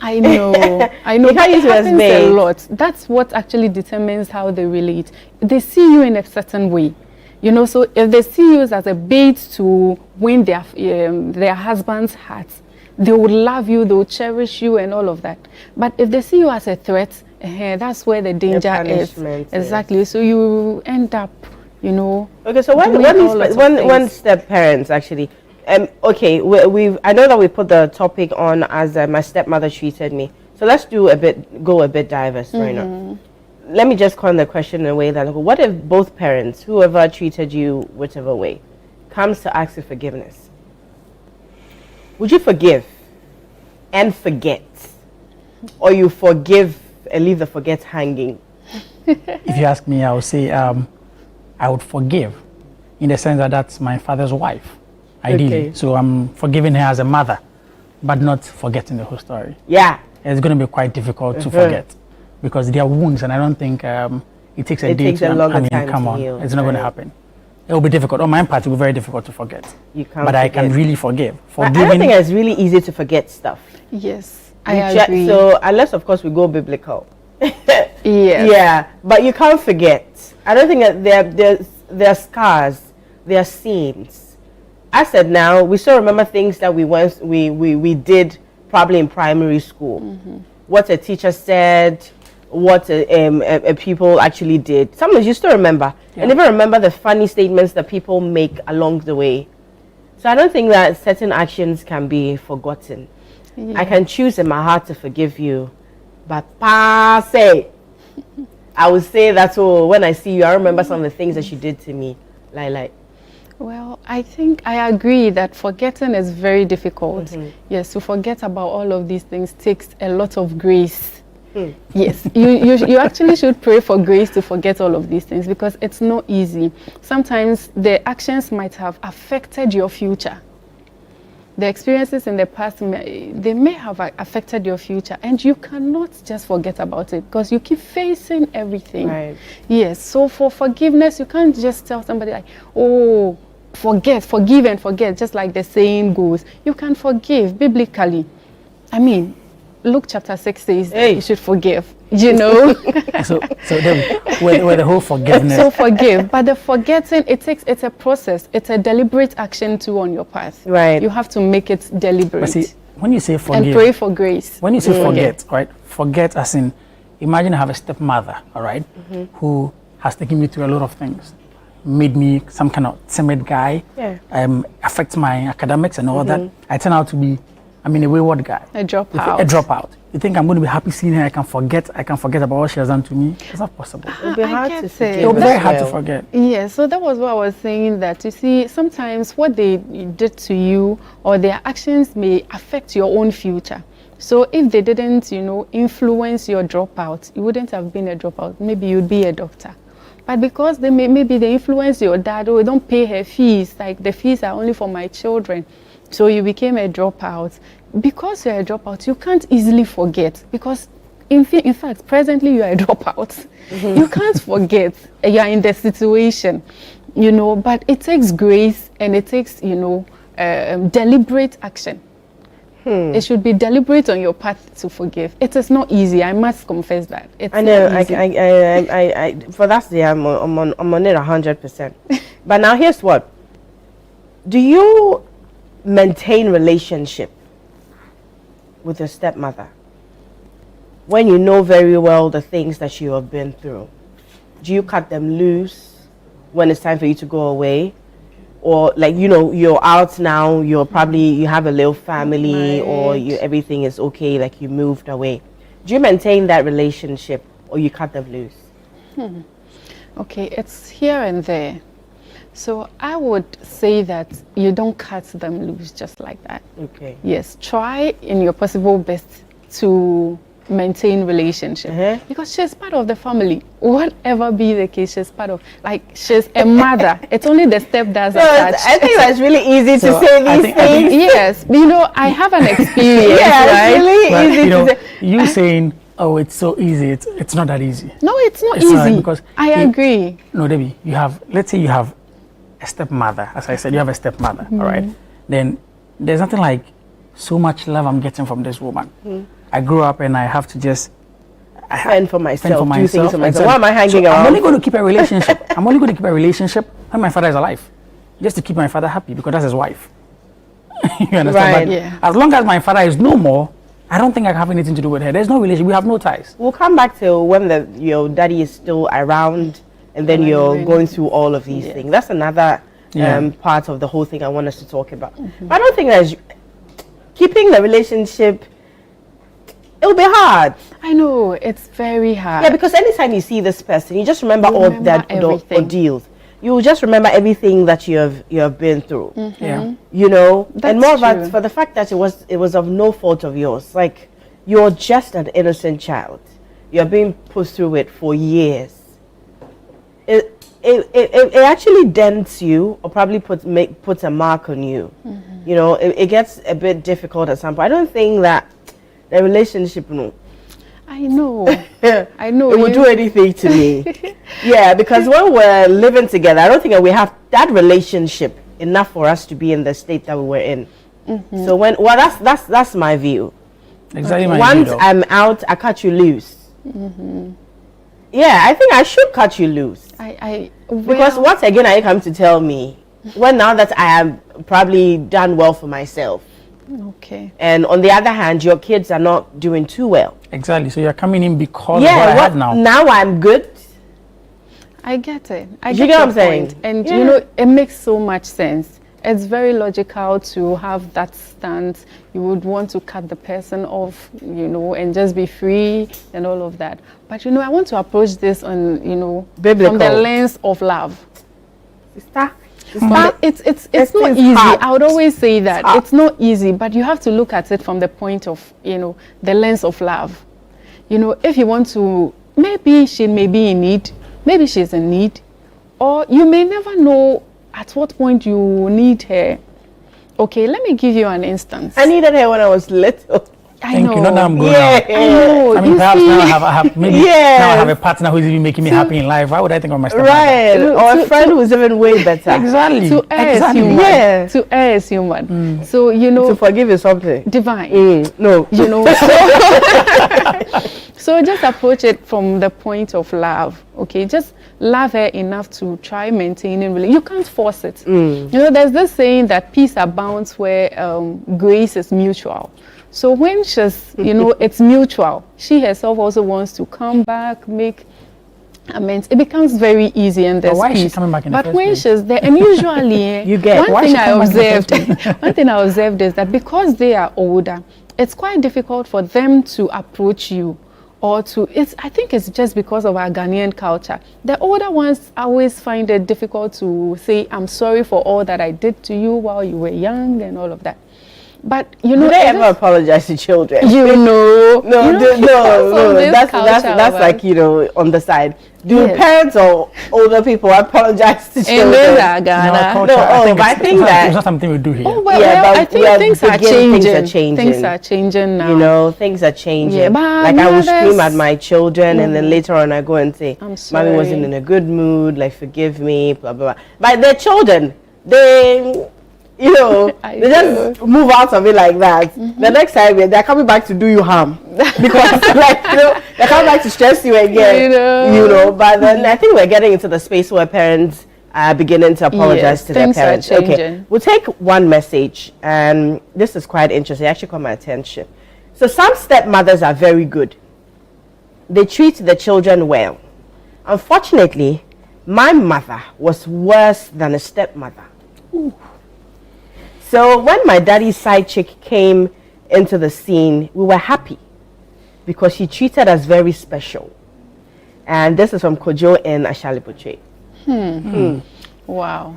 I know. You can't use it as happens bait. a lot. That's what actually determines how they relate. They see you in a certain way. You know, so if they see you as a bait to win their husband's hearts, they would love you, they would cherish you and all of that. But if they see you as a threat, that's where the danger is. Exactly. So you end up, you know. Okay, so one step parents actually. Okay, I know that we put the topic on as my stepmother treated me. So let's go a bit diverse right now. Let me just coin the question in a way that, what if both parents, whoever treated you whichever way, comes to ask for forgiveness? Would you forgive and forget? Or you forgive and leave the forget hanging? If you ask me, I would say I would forgive, in the sense that that's my father's wife, ideally. Okay. So I'm forgiving her as a mother, but not forgetting the whole story. Yeah. It's going to be quite difficult to forget, because there are wounds, and I don't think it takes a day to, longer time come to on, heal, it's not going to happen. It will be difficult. On my part, it will be very difficult to forget. You can't but forget. I can really forgive. I don't think it's really easy to forget stuff. Yes, I agree. So unless, of course, we go biblical. Yes. Yeah, but you can't forget. I don't think that they're scars, they're scenes. I said now, we still remember things that we did probably in primary school. What a teacher said, what people actually did. Sometimes you still remember. And even remember the funny statements that people make along the way. So I don't think that certain actions can be forgotten. Yeah. I can choose in my heart to forgive you, but passe. I would say that when I see you, I remember some of the things that you did to me. Like. Well, I think I agree that forgetting is very difficult. Yes, to forget about all of these things takes a lot of grace. Yes, you actually should pray for grace to forget all of these things, because it's not easy. Sometimes the actions might have affected your future. The experiences in the past, they may have affected your future, and you cannot just forget about it because you keep facing everything. Right. Yes, so for forgiveness, you can't just tell somebody like, oh, forgive and forget, just like the saying goes. You can forgive biblically. I mean, Luke chapter 6 says you should forgive, you know. so with the whole forgiveness. So forgive, but the forgetting, it's a process. It's a deliberate action too on your part. Right. You have to make it deliberate. But see, when you say forgive, and pray for grace. When you say forget, right? Forget as in, imagine I have a stepmother, all right, who has taken me through a lot of things, made me some kind of timid guy, affects my academics and all that. I turn out to be, a wayward guy. A dropout. A dropout. You think I'm going to be happy seeing her? I can forget about what she has done to me? It's not possible. It'll be hard to forget. It'll be very hard to forget. Yeah, so that was what I was saying, that you see, sometimes what they did to you or their actions may affect your own future. So if they didn't, influence your dropout, you wouldn't have been a dropout. Maybe you'd be a doctor. But because maybe they influence your dad, or don't pay her fees, like the fees are only for my children. So you became a dropout. Because you're a dropout, you can't easily forget. Because in fact, presently you are a dropout. You can't forget. You're in the situation, but it takes grace and it takes, deliberate action. It should be deliberate on your path to forgive. It is not easy. I must confess that. It's I know. not easy. I for that day, I'm on it 100%. But now here's what. Do you maintain relationship with your stepmother when you know very well the things that you have been through? Do you cut them loose when it's time for you to go away? Or like, you're out now, you have a little family, or everything is okay, like you moved away. Do you maintain that relationship or you cut them loose? Okay, it's here and there. So I would say that you don't cut them loose just like that. Okay. Yes, try in your possible best to maintain relationship because she's part of the family. Whatever be the case, she's part of, she's a mother. It's only the stepdads attached. I think that's really easy to say these things. Yes, I have an experience. Yeah, right? It's really easy to say. You saying, oh, it's so easy. It's not that easy. No, it's not easy. Not, because I agree. No, Debbie, let's say you have a stepmother. As I said, you have a stepmother, all right? Then there's nothing like so much love I'm getting from this woman. I grew up and I have to just fend for myself. Do things for myself. Why am I hanging around? I'm only going to keep a relationship. I'm only going to keep a relationship when my father is alive, just to keep my father happy because that's his wife. You understand? Right. But as long as my father is no more, I don't think I have anything to do with her. There's no relation. We have no ties. We'll come back to when your daddy is still around, and then you're going through all of these things. That's another part of the whole thing I want us to talk about. But I don't think that keeping the relationship, it'll be hard. I know, it's very hard. Yeah, because anytime you see this person, you just remember all that ordeals. You just remember everything that you have been through. Yeah. And more about for the fact that it was of no fault of yours. Like, you're just an innocent child. You're being put through it for years. It actually dents you, or probably puts a mark on you. It gets a bit difficult at some point. I don't think that the relationship, I know. I know. It would do anything to me. Yeah, because when we're living together, I don't think that we have that relationship enough for us to be in the state that we were in. So that's my view. Exactly. Okay. Once I'm out, I cut you loose. Yeah, I think I should cut you loose. Because what again are you coming to tell me? Well, now that I have probably done well for myself. Okay. And on the other hand, your kids are not doing too well. Exactly. So you're coming in because of what I have now. Now I'm good. I get it. I get what I'm saying. And it makes so much sense. It's very logical to have that stance. You would want to cut the person off, and just be free and all of that. But I want to approach this on, biblical, from the lens of love. Sister. It's not easy. I would always say that it's not easy, but you have to look at it from the point of the lens of love. If you want to, maybe she may be in need, maybe she's in need, or you may never know at what point you need her. Okay, let me give you an instance. I needed her when I was little. Thank you. Not that I'm going out. I know. I mean, perhaps now I have maybe now I have a partner who's even making me happy in life. Why would I think of my stepmother? Right, or a friend who's even way better. Exactly. To err is human. Yeah. To err is human. So to forgive is something divine. No. So just approach it from the point of love. Okay, just love her enough to try maintaining relationship. You can't force it. There's this saying that peace abounds where grace is mutual. So when she's, it's mutual, she herself also wants to come back, make amends. It becomes very easy and there's why peace. Is she coming back in the first when place? she's there, and usually one thing I observed is that because they are older, it's quite difficult for them to approach you. I think it's just because of our Ghanaian culture. The older ones always find it difficult to say, I'm sorry for all that I did to you while you were young and all of that. But you know, do they ever apologize to children? No, that's like, you know, on the side. Do parents or older people apologize to children? I think it's not something we do here. Oh, well, I think things are changing. Things are changing now. You know, things are changing. Yeah, but like I will scream at my children, and then later on I go and say, "Mommy wasn't in a good mood. Like, forgive me." Blah blah blah. But they're children. They, you know, they just move out of it like that. The next time they're coming back to do you harm because, like, you know, they're coming back to stress you again. You know. But then I think we're getting into the space where parents are beginning to apologize to their parents. Okay, we'll take one message, and this is quite interesting. It actually caught my attention. So some stepmothers are very good. They treat the children well. Unfortunately, my mother was worse than a stepmother. Ooh. So when my daddy's side chick came into the scene, we were happy because she treated us very special. And this is from Kojo in Ashalibuche. Wow.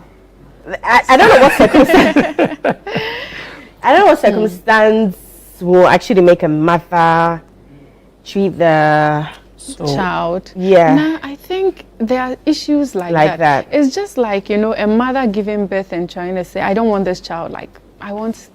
I don't know what circumstance. I don't know what circumstance will actually make a mother treat the child. Yeah. Nah, I think there are issues like that. It's just like, you know, a mother giving birth and trying to say, I don't want this child. Like, I want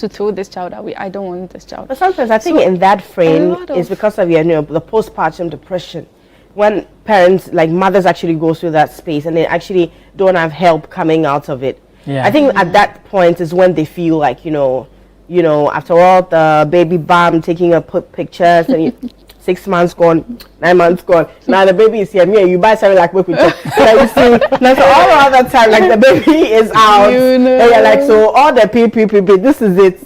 to throw this child away. I don't want this child. But sometimes I think in that frame is because of, you know, the postpartum depression. When parents, like mothers, actually go through that space and they actually don't have help coming out of it. Yeah. I think at that point is when they feel like, you know, after all the baby bum taking a pictures and 6 months gone, 9 months gone. Now the baby is here. Me and you buy something like work with you. You see, now so all other time, like the baby is out. You know. And you're like, so all the pee, this is it.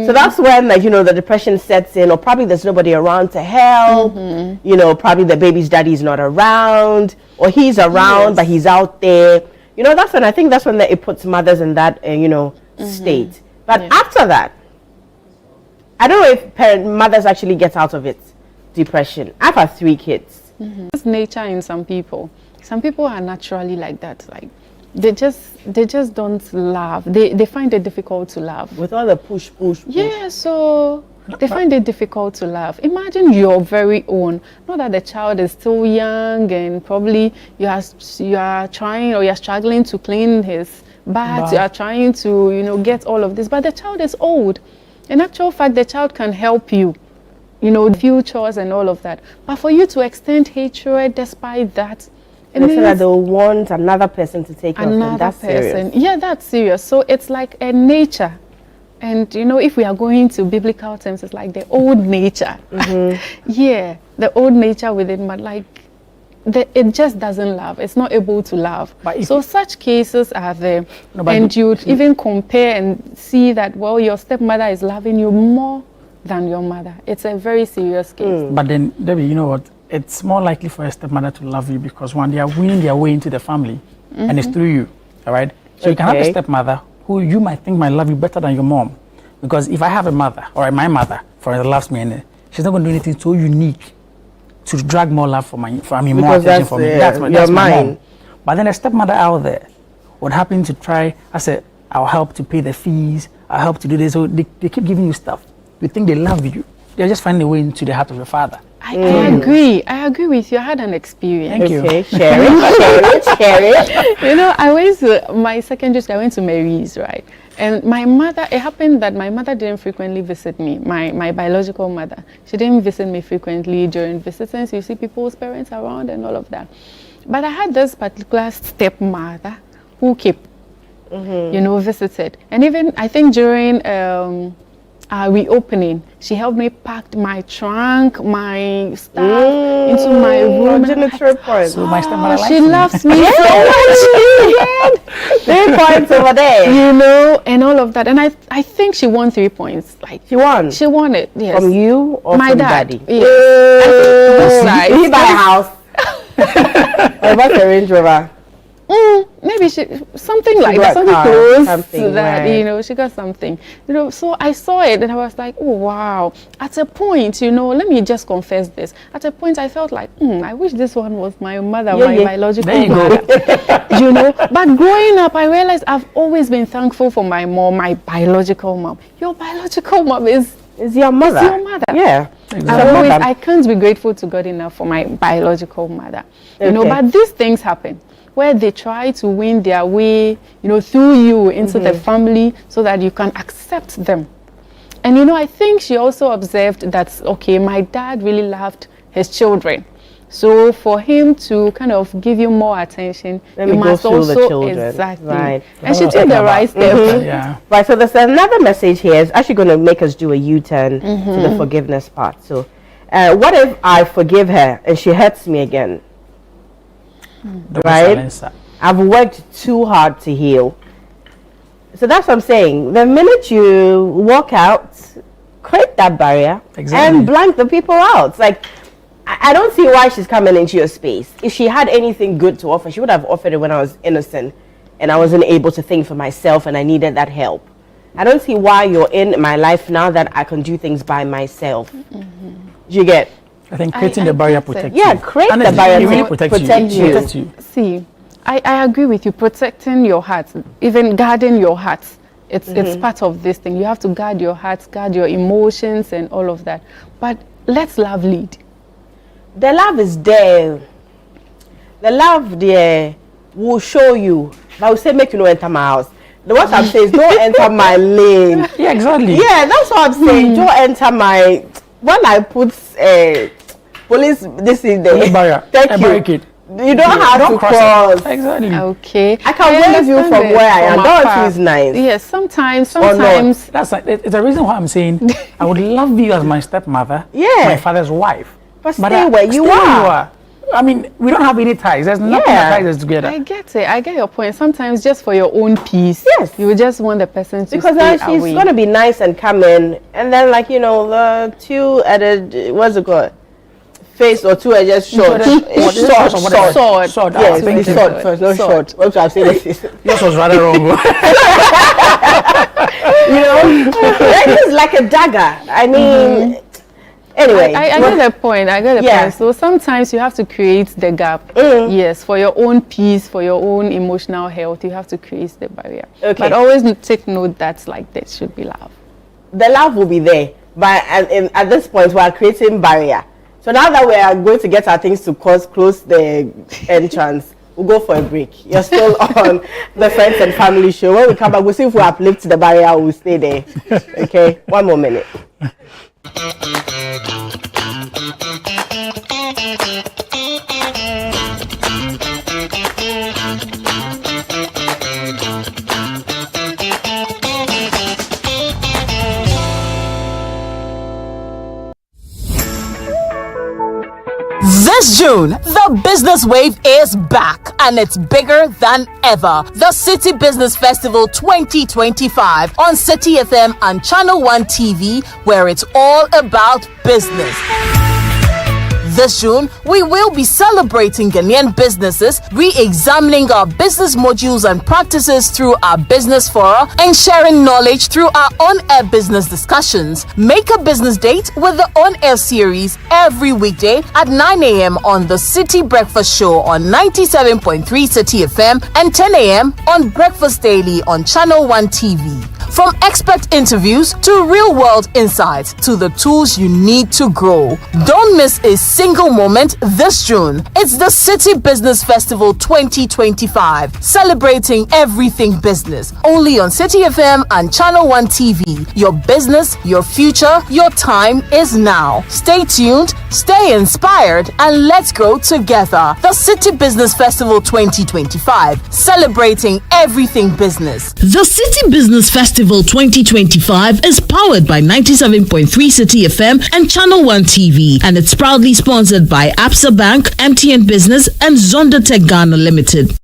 So that's when, like, you know, the depression sets in, or probably there's nobody around to help. You know, probably the baby's daddy is not around, or he's around, but he's out there. You know, that's when I think it puts mothers in that, you know, state. But after that, I don't know if mothers actually get out of it. Depression. I've had 3 kids. It's nature in some people. Some people are naturally like that. Like they just don't love. They find it difficult to love. With all the push. Yeah, so they find it difficult to love. Imagine your very own. Not that the child is still young and probably you are trying or you're struggling to clean his bath. You are trying to, you know, get all of this, but the child is old. In actual fact, the child can help you. You know, few chores and all of that. But for you to extend hatred despite that, and so that they'll want another person to take care of them. That's serious. Yeah, that's serious. So it's like a nature. And you know, if we are going to biblical terms, it's like the old nature. Yeah, the old nature within, but like it just doesn't love. It's not able to love. So such cases are there. And you'd even compare and see that, well, your stepmother is loving you more than your mother. It's a very serious case. But then, Debbie, you know what? It's more likely for a stepmother to love you because when they are winning their way into the family, and it's through you, all right? So you can have a stepmother who you might think might love you better than your mom. Because if I have a mother, or my mother, for the last minute, she's not going to do anything so unique to drag more love more attention for me. That's my mom. But then a stepmother out there would happen to try, I said, I'll help to pay the fees, I'll help to do this. So they keep giving you stuff. You think they love you. They're just finding a way into the heart of your father. I agree. I agree with you. I had an experience. Thank you. Share it. You know, I went to my secondary school. I went to Mary's, right? And my mother, it happened that my mother didn't frequently visit me, my biological mother. She didn't visit me frequently during visitors. You see people's parents around and all of that. But I had this particular stepmother who kept, you know, visited. And even, I think during reopening, she helped me pack my trunk, my stuff into my room. So my stepmother she loves me so much. 3 points over there. You know, and all of that. And I think she won 3 points. Like she won. She won it. Yes. From you or my from dad? Daddy? Yes. Did he buy a house? Or what's a Range Rover? maybe something like got that, something car, close something, to that, right. you know, she got something, you know. So I saw it and I was like, oh wow. At a point, you know, let me just confess this. At a point, I felt like, I wish this one was my mother, my biological mother, you know. But growing up, I realized I've always been thankful for my mom, my biological mom. Your biological mom is your mother. It's your mother. Yeah. Exactly. I can't be grateful to God enough for my biological mother. You know, but these things happen where they try to win their way, you know, through you into the family so that you can accept them. And, you know, I think she also observed that, okay, my dad really loved his children. So for him to kind of give you more attention, you must also exactly. Right. And she took the right step. Right. So there's another message here. It's actually going to make us do a U-turn to the forgiveness part. So, what if I forgive her and she hurts me again? Right. I've worked too hard to heal. So that's what I'm saying. The minute you walk out, create that barrier and blank the people out. Like, I don't see why she's coming into your space. If she had anything good to offer, she would have offered it when I was innocent and I wasn't able to think for myself and I needed that help. I don't see why you're in my life now that I can do things by myself. Do you get? I think creating the barrier protects you. Yeah, create the barrier really to protect you. See, I agree with you. Protecting your heart, even guarding your heart, it's part of this thing. You have to guard your heart, guard your emotions and all of that. But let's love lead. The love is there. The love there will show you. But will say, make you no enter my house. The what I'm saying is don't enter my lane. Yeah, exactly. Yeah, that's what I'm saying. Don't enter my. When I put police, this is the barrier. Thank you. Barricade. You don't have to cross. Exactly. Okay. I can wave you from where I am. That is nice. Yes, sometimes. That's it's a reason why I'm saying I would love you as my stepmother. Yeah. My father's wife. But stay where you are. I mean, we don't have any ties. There's nothing that ties us together. I get it. I get your point. Sometimes just for your own peace. Yes. You just want the person to because stay she's away. going to be nice and come in. And then, like, you know, the two-edged, what's it called? Face or two-edged sword. Sword. Sword. Sword. Yes, it's sword first, not short. What I'm saying is yours was rather wrong. You know, it's like a dagger. I mean... Anyway, I get the point. I get the point. So sometimes you have to create the gap. Yes, for your own peace, for your own emotional health, you have to create the barrier. Okay. But always take note that like there should be love. The love will be there, but at this point we are creating barrier. So now that we are going to get our things to close the entrance, we'll go for a break. You're still on the Friends and Family Show. When we come back, we'll see if we uplift the barrier or we'll stay there. Okay, 1 more minute. This June, the business wave is back and it's bigger than ever. The City Business Festival 2025 on City FM and Channel One TV, where it's all about business. This June, we will be celebrating Ghanaian businesses, re-examining our business modules and practices through our business fora, and sharing knowledge through our on-air business discussions. Make a business date with the on-air series every weekday at 9 a.m. on the City Breakfast Show on 97.3 City FM and 10 a.m. on Breakfast Daily on Channel One TV. From expert interviews to real-world insights to the tools you need to grow. Don't miss a single moment this June. It's the City Business Festival 2025, celebrating everything business. Only on City FM and Channel One TV. Your business, your future, your time is now. Stay tuned, stay inspired, and let's grow together. The City Business Festival 2025, celebrating everything business. The City Business Festival 2025 is powered by 97.3 City FM and Channel One TV, and it's proudly sponsored by Absa Bank, MTN Business, and Zonda Tech Ghana Limited.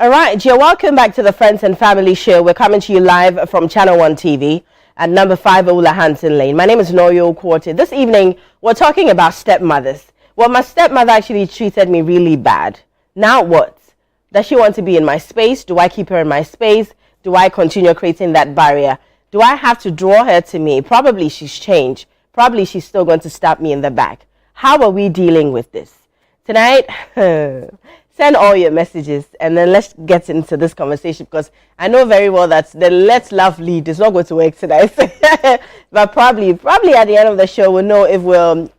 All right, you're welcome back to the Friends and Family Show. We're coming to you live from Channel 1 TV at number 5 Ola Hanson Lane. My name is Noyo Quarter. This evening, we're talking about stepmothers. Well, my stepmother actually treated me really bad. Now what? Does she want to be in my space? Do I keep her in my space? Do I continue creating that barrier? Do I have to draw her to me? Probably she's changed. Probably she's still going to stab me in the back. How are we dealing with this? Tonight, send all your messages and then let's get into this conversation, because I know very well that the Let's Laugh lead is not going to work tonight. But probably at the end of the show, we'll know if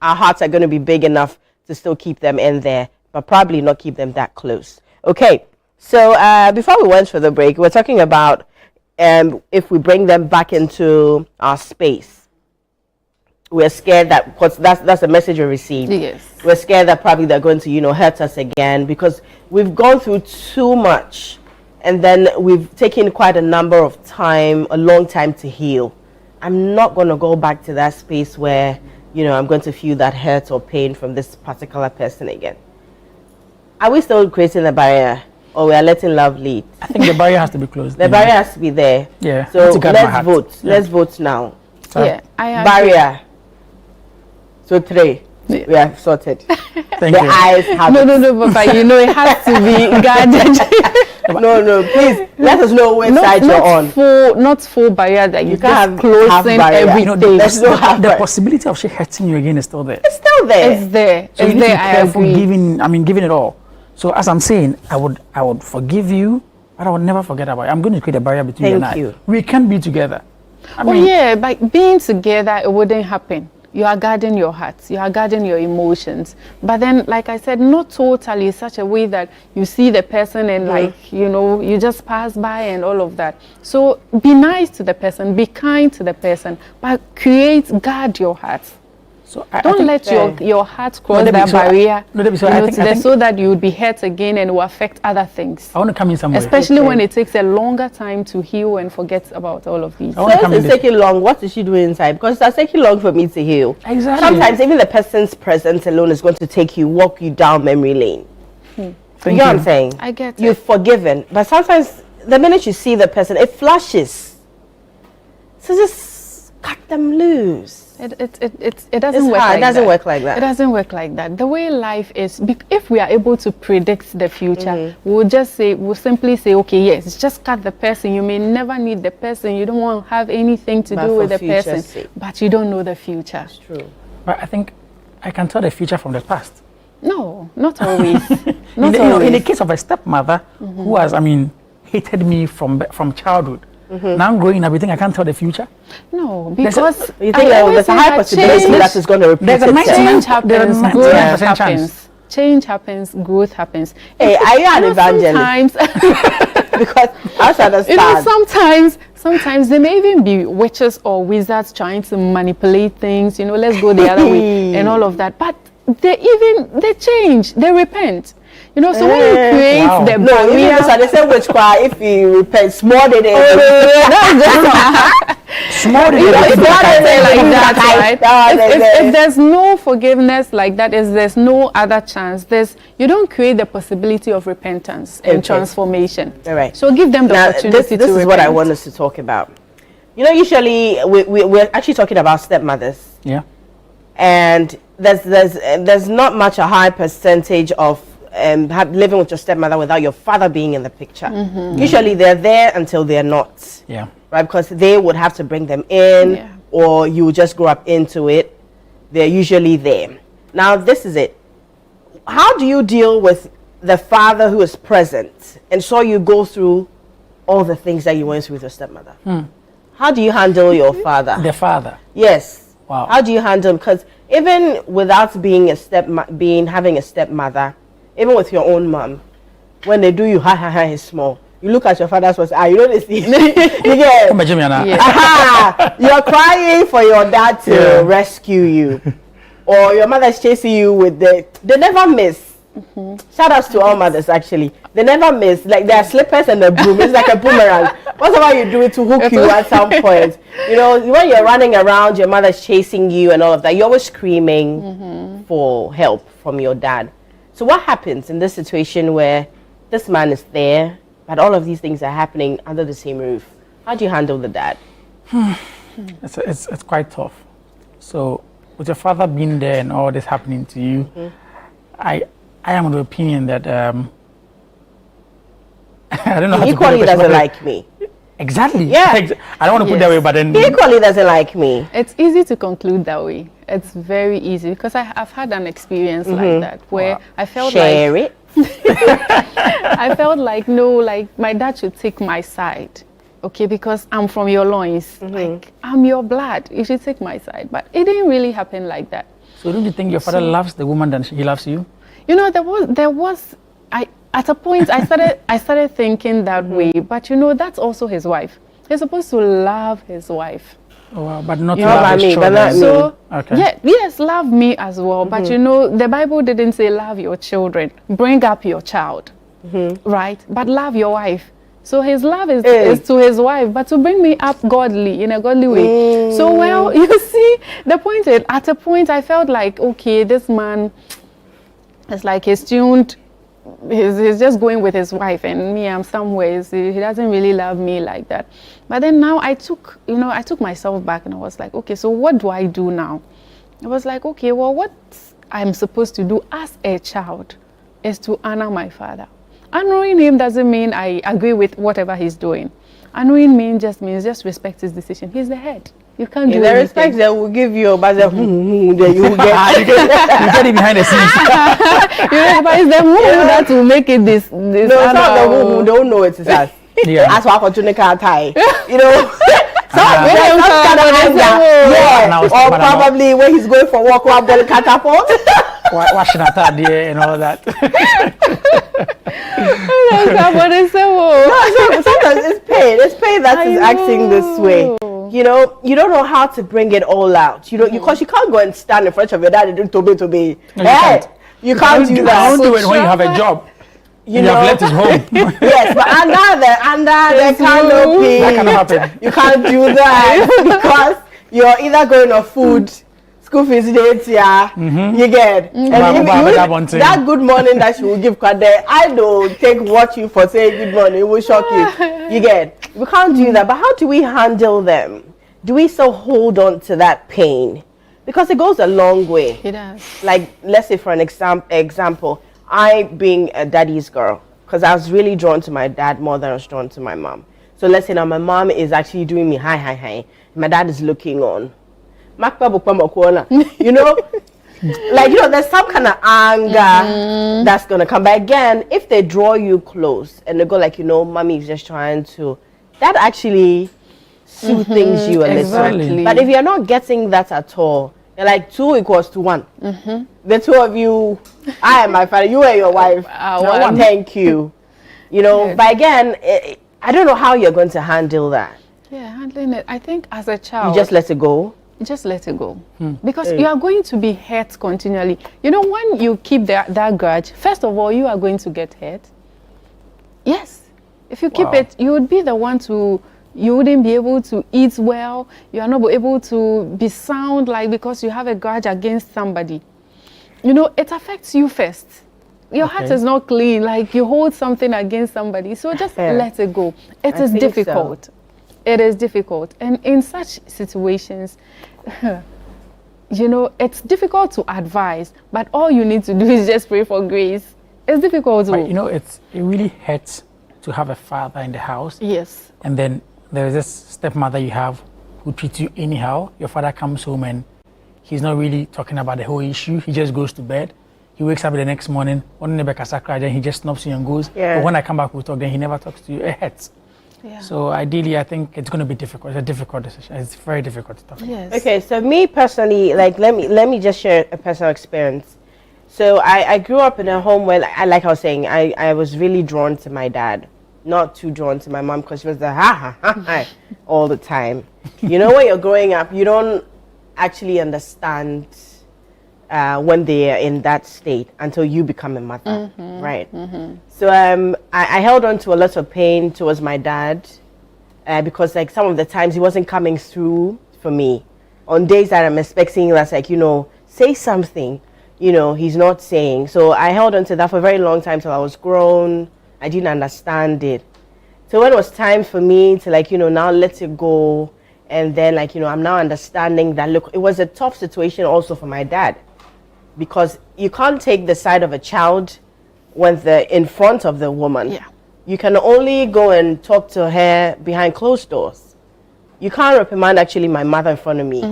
our hearts are going to be big enough to still keep them in there, but probably not keep them that close. Okay, so before we went for the break, we're talking about if we bring them back into our space. We're scared that, because that's the message we received. Yes. We're scared that probably they're going to, hurt us again, because we've gone through too much, and then we've taken quite a long time to heal. I'm not going to go back to that space where, I'm going to feel that hurt or pain from this particular person again. Are we still creating a barrier, or we are letting love lead? I think the barrier has to be closed. The barrier has to be there. Yeah. So let's vote. Yeah. Let's vote now. Yeah, I agree. Barrier. So 3. Yeah. We are sorted. Thank you. Eyes have No, but it has to be guarded. No, please let us know which side you're on. Not full barrier that you can't just closing everything. The possibility of she hurting you again is still there. It's still there. It's there. So it's you need there. to be I careful agree. giving it all. So as I'm saying, I would forgive you, but I would never forget about you. I'm going to create a barrier between you and I. Thank you. We can be together. By being together, it wouldn't happen. You are guarding your hearts, you are guarding your emotions. But then, like I said, not totally such a way that you see the person and you just pass by and all of that. So be nice to the person, be kind to the person, but guard your hearts. So don't let your heart cross that barrier so that you would be hurt again and will affect other things. I want to come in somewhere. Especially when it takes a longer time to heal and forget about all of these. So if it's taking long, what is she doing inside? Because it's taking long for me to heal. Exactly. Sometimes even the person's presence alone is going to walk you down memory lane. You know what I'm saying? I get it. You're forgiven. But sometimes the minute you see the person, it flashes. So just cut them loose. It doesn't work like that. It doesn't work like that. It doesn't work like that. The way life is, if we are able to predict the future, we'll simply say, okay, yes, just cut the person. You may never need the person. You don't want to have anything to do with the person, but you don't know the future. It's true. But I think I can tell the future from the past. No, not always. In the case of a stepmother who has, hated me from childhood. Now growing up, you think I can't tell the future? No, because you think there's a high possibility that is going to repeat itself. Change happens, growth happens. Change happens, growth happens. Hey, are you an evangelist? Because I understand. Sometimes there may even be witches or wizards trying to manipulate things. Let's go the other way and all of that. But they change, they repent. So when you create the barrier, they say which if you repent, small than it. Small than like that, right? If there's no forgiveness like that, if there's no other chance, you don't create the possibility of repentance and transformation. All right. So give them the opportunity to This is what I want us to talk about. Usually we're actually talking about stepmothers. Yeah. And there's not much a high percentage of living with your stepmother without your father being in the picture. Usually they're there until they're not. Yeah. Right, because they would have to bring them in, or you would just grow up into it. They're usually there. Now this is it. How do you deal with the father who is present and saw you go through all the things that you went through with your stepmother? How do you handle your father? The father. Yes. Wow. How do you handle him? Because even without being having a stepmother, even with your own mom, when they do you he's small. You look at your father's face, you know this. You're crying for your dad to rescue you. Or your mother's chasing you with they never miss. Shout outs to all mothers actually. They never miss. Like their slippers and the broom. It's like a boomerang. Whatever you do it to hook you at some point. When you're running around, your mother's chasing you and all of that, you're always screaming for help from your dad. So what happens in this situation where this man is there, but all of these things are happening under the same roof. How do you handle the dad? It's quite tough. So with your father being there and all this happening to you, I am of the opinion that I don't know how equally to doesn't like me. Exactly. Yeah. I don't want to put that way, but then he equally doesn't like me. It's easy to conclude that way. It's very easy because I've had an experience like that where I felt it. I felt like no, like my dad should take my side. Okay, because I'm from your loins. Like I'm your blood. You should take my side. But it didn't really happen like that. So don't you think your father loves the woman than he loves you? You know, there was at a point I started thinking that way, but you know, that's also his wife. He's supposed to love his wife. Oh, wow, but not You love know, his children. So, okay. yes, love me as well. But you know, the Bible didn't say love your children, bring up your child, right? But love your wife. So his love is to his wife, but to bring me up godly, in a godly way. So, well, you see, the point is, at a point I felt like, okay, this man is like he's tuned, he's just going with his wife, and me, I'm somewhere. He doesn't really love me like that. But then now I took myself back and I was like, okay, so what do I do now? I was like, okay, well, what I'm supposed to do as a child is to honor my father. Honoring him doesn't mean I agree with whatever he's doing. Honoring means just respect his decision. He's the head. You can't do anything. The respect they will give you, but then you get you get it behind the scenes. But it's the who that will make it this. No, it's not the who don't know it is us. Yeah. That's why I continue to tie. You know. Some kind of anger. Yeah. Or probably when he's going for walk around the catapult. Washing out there and all that. Sometimes it's pain. It's pain that is acting this way. You know, you don't know how to bring it all out. You know, because you can't go and stand in front of your dad and do to be. No, you can't do that. Don't do it when you have a job. You know, have left his home. Yes, but under the canopy, that cannot happen. You can't do that because you're either going on food, school fees dates, you get. And that good morning that she will give, I don't take what you for saying good morning, it will shock you. You get. We can't do that, but how do we handle them? Do we still hold on to that pain? Because it goes a long way. It does. Like, let's say for an example, I being a daddy's girl, because I was really drawn to my dad more than I was drawn to my mom. So let's say now my mom is actually doing me hi. My dad is looking on. You know? Like, you know, there's some kind of anger that's going to come. But again, if they draw you close and they go like, you know, mommy is just trying to, that actually soothes you a little. But if you're not getting that at all, you're like 2 equals to 1. The two of you, I am my father, you and your wife. Thank you. You know, but again, I don't know how you're going to handle that. Yeah, handling it. I think as a child, you just let it go. Just let it go. Because you are going to be hurt continually. You know, when you keep that grudge, first of all, you are going to get hurt. Yes. If you keep it, you would be the one you wouldn't be able to eat well. You are not able to be sound, like, because you have a grudge against somebody. You know, it affects you first. Your heart is not clean, like you hold something against somebody. So just let it go. It is difficult. It is difficult. And in such situations, you know, it's difficult to advise, but all you need to do is just pray for grace. It's difficult. But, you know, it really hurts to have a father in the house. Yes. And then there's this stepmother you have who treats you anyhow. Your father comes home and he's not really talking about the whole issue. He just goes to bed. He wakes up the next morning, then he just snaps you and goes. Yeah. But when I come back, we talk, then he never talks to you. It hurts. Yeah. So ideally, I think it's going to be difficult. It's a difficult decision. It's very difficult to talk about. Yes. Okay, so me personally, like, let me just share a personal experience. So I grew up in a home where, like I was saying, I was really drawn to my dad. Not too drawn to my mom because she was the ha all the time. You know, when you're growing up, you don't actually understand when they are in that state until you become a mother, right? So I held on to a lot of pain towards my dad because, like, some of the times he wasn't coming through for me. On days that I'm expecting, that's like, you know, say something, you know, he's not saying. So I held on to that for a very long time till I was grown. I didn't understand it. So when it was time for me to like, now let it go, and then like, I'm now understanding that, look, it was a tough situation also for my dad, because you can't take the side of a child when they're in front of the woman. Yeah. You can only go and talk to her behind closed doors. You can't reprimand actually my mother in front of me.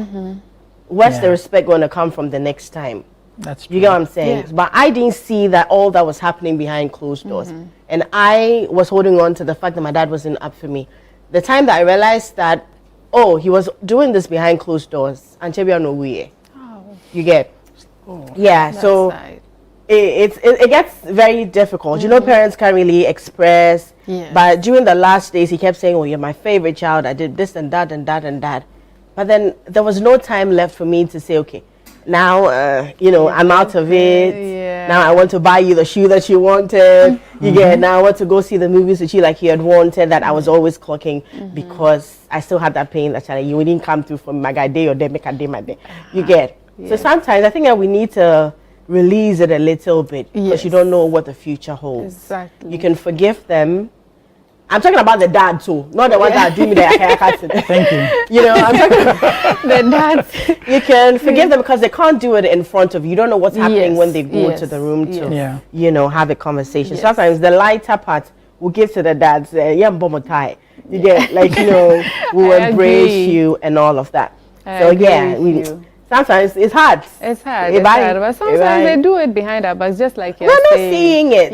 Where's the respect going to come from the next time? That's true. You get what I'm saying? Yeah. But I didn't see that all that was happening behind closed doors. And I was holding on to the fact that my dad wasn't up for me. The time that I realized that, oh, he was doing this behind closed doors, and you get? Yeah, so it gets very difficult. Parents can't really express. Yes. But during the last days, he kept saying, oh, you're my favorite child. I did this and that and that and that. But then there was no time left for me to say, okay, now, I'm out of it. Yeah. Now I want to buy you the shoe that you wanted. You get? Now I want to go see the movies with you like you had wanted, that I was always clocking, because I still had that pain that you didn't come through for my day or day, make a day, my day. You get? So sometimes I think that we need to release it a little bit, because you don't know what the future holds. Exactly. You can forgive them. I'm talking about the dad too, not the one that do me the Thank you. I'm talking about the dads. You can forgive them because they can't do it in front of you. You don't know what's happening when they go to the room to, have a conversation. Yes. Sometimes the lighter part will give to the dads. You get, like, we will embrace you and all of that. Sometimes it's hard. It's hard. But sometimes they do it behind our backs, just like you're saying. Seeing it,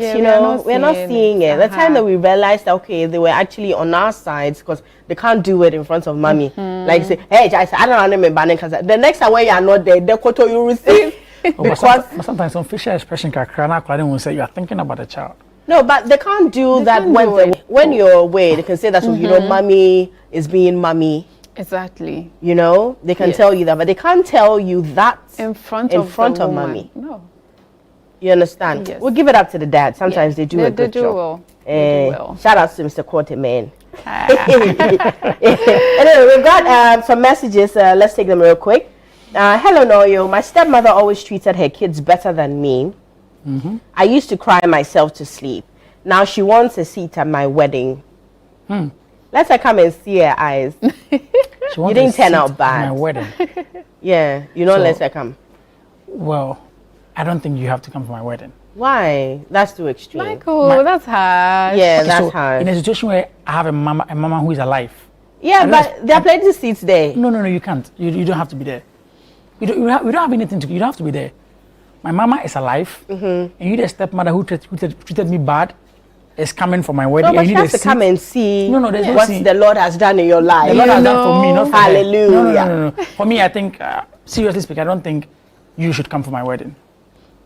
we're not seeing it. The time that we realized that, okay, they were actually on our sides, because they can't do it in front of mommy. Like say, hey, I don't remember. The next time when you are not there, the quote you receive. But sometimes some facial expression will say you are thinking about the child. No, but they can't do that when you're away. They can say that, mommy is being mommy. Exactly. They can tell you that, but they can't tell you that in front of mommy. No. You understand? Yes. We'll give it up to the dad. Sometimes they do a good job. Well. Shout out to Mr. Quarter, man. Anyway, we've got some messages. Let's take them real quick. Hello, Noyo. My stepmother always treated her kids better than me. I used to cry myself to sleep. Now she wants a seat at my wedding. Let her come and see her eyes. You didn't turn out bad. My wedding. Yeah, let her come. Well, I don't think you have to come for my wedding. Why? That's too extreme. Michael, that's hard. Yeah, that's hard. In a situation where I have a mama who is alive. Yeah, but there are plenty of seats there. No, you can't. You don't have to be there. You don't have anything to. You don't have to be there. My mama is alive, and you the stepmother who treated me bad is coming for my wedding. No, but you have to come and see what the Lord has done in your life. The Lord has done for me, not for Hallelujah. No. For me, I think, seriously speaking, I don't think you should come for my wedding.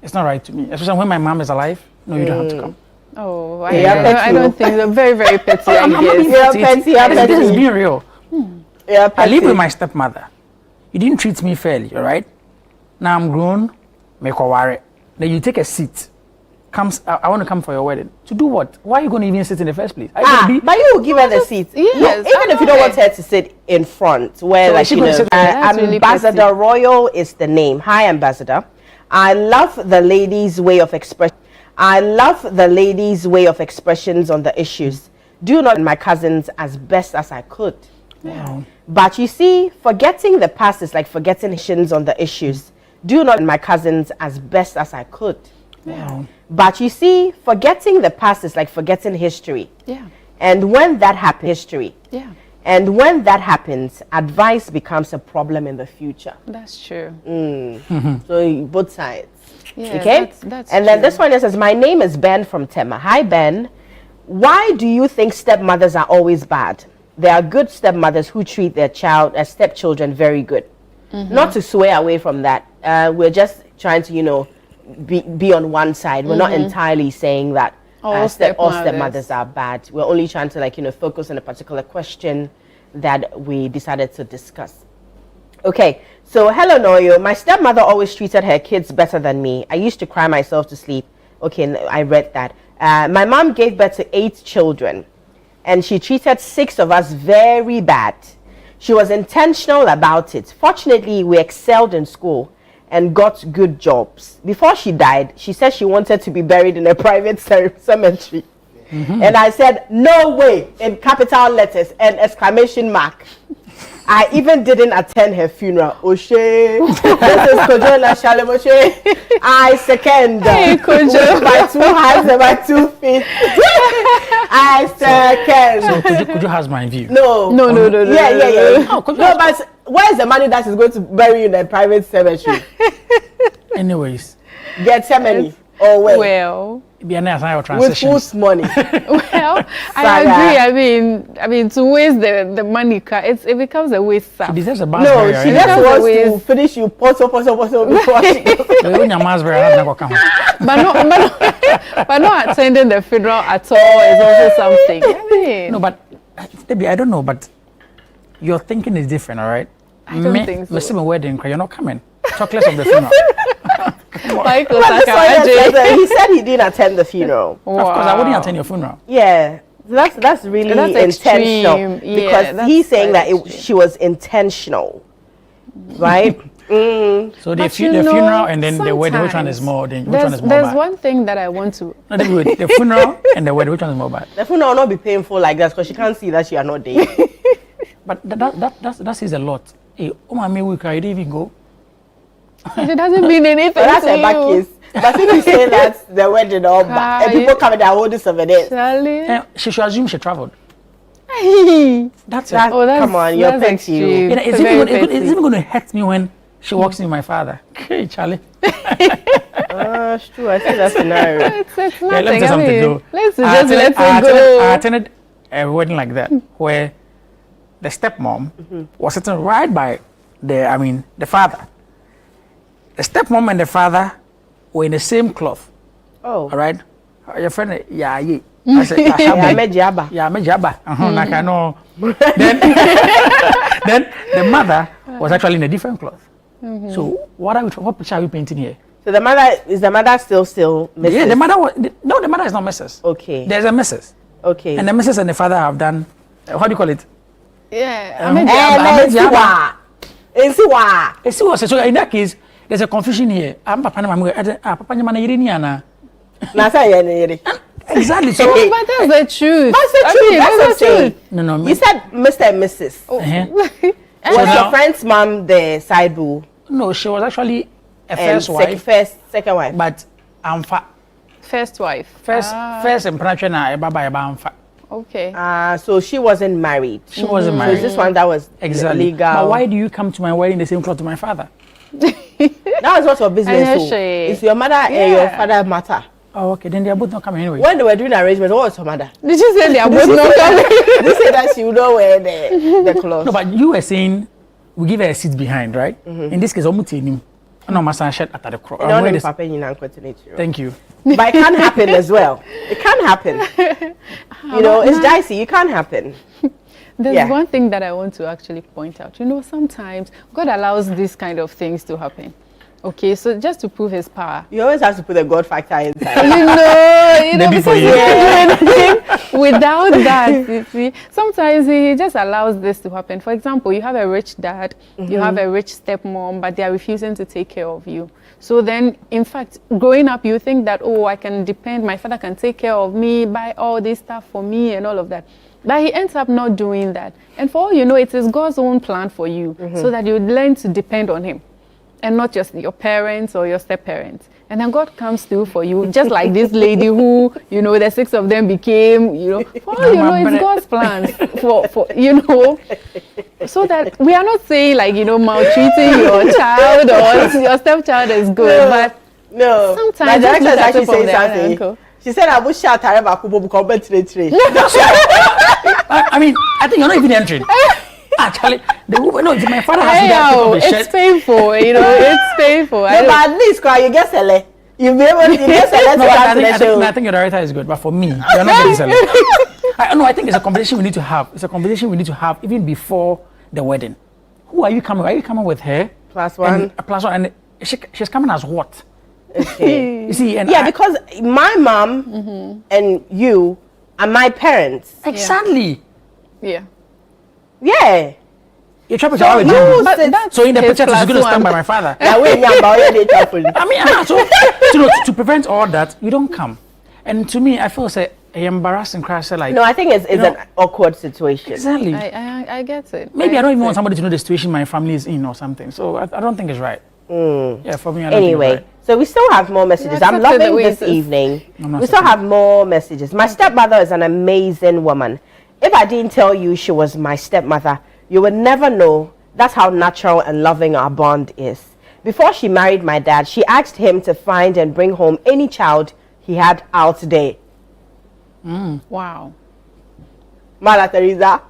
It's not right to me. Especially when my mom is alive. No, you don't have to come. Oh, I don't think they're very, very petty. I'm not being petty. This is being real. I live with my stepmother. You didn't treat me fairly, all right? Now I'm grown, make a worry. Then you take a seat. I want to come for your wedding. To do what? Why are you going to even sit in the first place? But you will give her the seat. Yes, even if you don't want her to sit in front, where so Ambassador Royal is the name. Hi, Ambassador. I love the lady's way of expression. I love the lady's way of expressions on the issues. Do not my cousins as best as I could. Yeah. But you see, forgetting the past is like forgetting issues on the issues. Do not my cousins as best as I could. Yeah. But you see, forgetting the past is like forgetting history. Yeah. And when that happens, Yeah. And when that happens, advice becomes a problem in the future. That's true. So both sides. Yeah, okay. That's and then this one says, my name is Ben from Tema. Hi, Ben. Why do you think stepmothers are always bad? There are good stepmothers who treat their stepchildren very good. Not to sway away from that. We're just trying to, be on one side. We're not entirely saying that all stepmothers are bad. We're only trying to focus on a particular question that we decided to discuss. Okay, so hello Noyo. My stepmother always treated her kids better than me. I used to cry myself to sleep. Okay, I read that. My mom gave birth to 8 children, and she treated 6 of us very bad. She was intentional about it. Fortunately, we excelled in school and got good jobs. Before she died, she said she wanted to be buried in a private cemetery. And I said, no way, in capital letters and exclamation mark. I even didn't attend her funeral. Oshe, this is Kojo Shalom Oshe. I second. Hey, Kojo. With my 2 hands and my 2 feet. I second. So Kojo has my view. No. Yeah. No, but where's the money that is going to bury you in a private cemetery? Anyways. Get money or where? Well. With whose money? Well, I agree. I mean, to waste the money, it becomes a waste. She deserves a bad No, she just wants to finish you poso before she goes. but not attending the funeral at all is also something. I mean, no, but Debbie, I don't know, but your thinking is different, all right? I don't think so. Listen, wedding, you're not coming. Talk less of the funeral. Michael he said he didn't attend the funeral. Wow. Of course, I wouldn't attend your funeral. Yeah, that's really intentional because he's saying that she was intentional, right? So the funeral and then the wedding, which one is more? Which one is more There's bad? one thing that I want to. No, the funeral and the wedding, which one is more bad? The funeral will not be painful like that because she can't see that you are not there. But that says a lot. Hey, oh my man, we didn't even go. It doesn't mean anything. Well, that's a back case. But if you say that the wedding all back, and people come in their holding 7 days. She should assume she traveled. That's it. Come on, you're petty. It's even going to hurt me when she walks in with my father. Okay, Charlie. It's true. I see that scenario. It's nothing. Let me tell something though. Let's just let it go. I attended a wedding like that where the stepmom was sitting right by the father. The stepmom and the father were in the same cloth. Oh. All right. Your friend, yeah. I said, I met Jabba. Like I know. Then the mother was actually in a different cloth. So what picture are we painting here? So the mother still Mrs.? Yeah, the mother is not Mrs. Okay. There's a Mrs. Okay. And the Mrs. and the father have done, how do you call it? Yeah. So in that case, there's a confusion here. Exactly. So, but that's the truth. That's the truth. No. You said Mr. and Mrs. Was your friend's mom the side boo? No, she was actually a first wife. Second wife. But first wife. First impression Okay. So she wasn't married. She wasn't married. So this one that was legal. But why do you come to my wedding in the same cloth to my father? That was not your business. So. It's your mother and your father matter. Oh, okay. Then they are both not coming anyway. When they were doing arrangements, what was her mother? Did you say they are both not coming? You said that she would not wear the clothes. No, but you were saying we give her a seat behind, right? In this case, no, my son shirt at the cross. Thank you. But it can happen as well. It can happen. It's dicey. It can happen. There's one thing that I want to actually point out. Sometimes God allows these kind of things to happen. Okay, so just to prove his power. You always have to put the God factor inside. Because you can't do anything without that, you see. Sometimes he just allows this to happen. For example, you have a rich dad, you have a rich stepmom, but they are refusing to take care of you. So then, in fact, growing up, you think that, I can depend, my father can take care of me, buy all this stuff for me and all of that. But he ends up not doing that. And for all you know, it is God's own plan for you, so that you learn to depend on him. And not just your parents or your step-parents. And then God comes through for you, just like this lady who, the 6 of them became, for all it's God's plans for so that we are not saying maltreating your child or your stepchild is good, but sometimes my director is actually saying something. She said, I will shout at I think you're not even entering. Actually, my father has it's painful, it's painful. But at least you get select. You be able to get select. I think your director is good, but for me, you're not getting select. I think it's a conversation we need to have. It's a conversation we need to have even before the wedding. Who are you coming? Are you coming with her? +1. And she's coming as what? Okay. You see, because my mom and you are my parents. Exactly. Yeah. Yeah. You're trying to so in the picture, she's going to stand by my father. To prevent all that, you don't come. And to me, I feel embarrassing crash. Like, no, I think it's an awkward situation. Exactly. I get it. Maybe I don't even want somebody to know the situation my family is in or something. So I don't think it's right. Yeah, for me, I don't think it's right. So we still have more messages. I'm loving this evening. We still have more messages. My stepmother is an amazing woman. If I didn't tell you she was my stepmother, you would never know. That's how natural and loving our bond is. Before she married my dad, she asked him to find and bring home any child he had out there. Wow. Mother Teresa.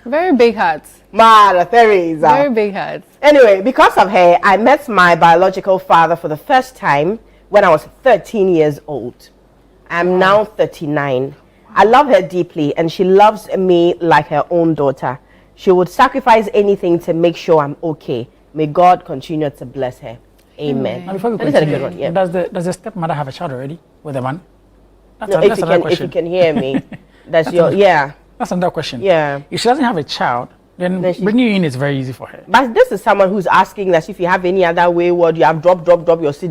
Very big hearts. Mother Teresa. Very big hearts. Anyway, because of her, I met my biological father for the first time when I was 13 years old. I'm now 39. I love her deeply, and she loves me like her own daughter. She would sacrifice anything to make sure I'm okay. May God continue to bless her. Amen. Now, before we continue, does the stepmother have a child already with a man? If you can hear me, that's That's another question. Yeah. If she doesn't have a child, then bringing you in is very easy for her. But this is someone who's asking that if you have any other wayward, you have drop your seed.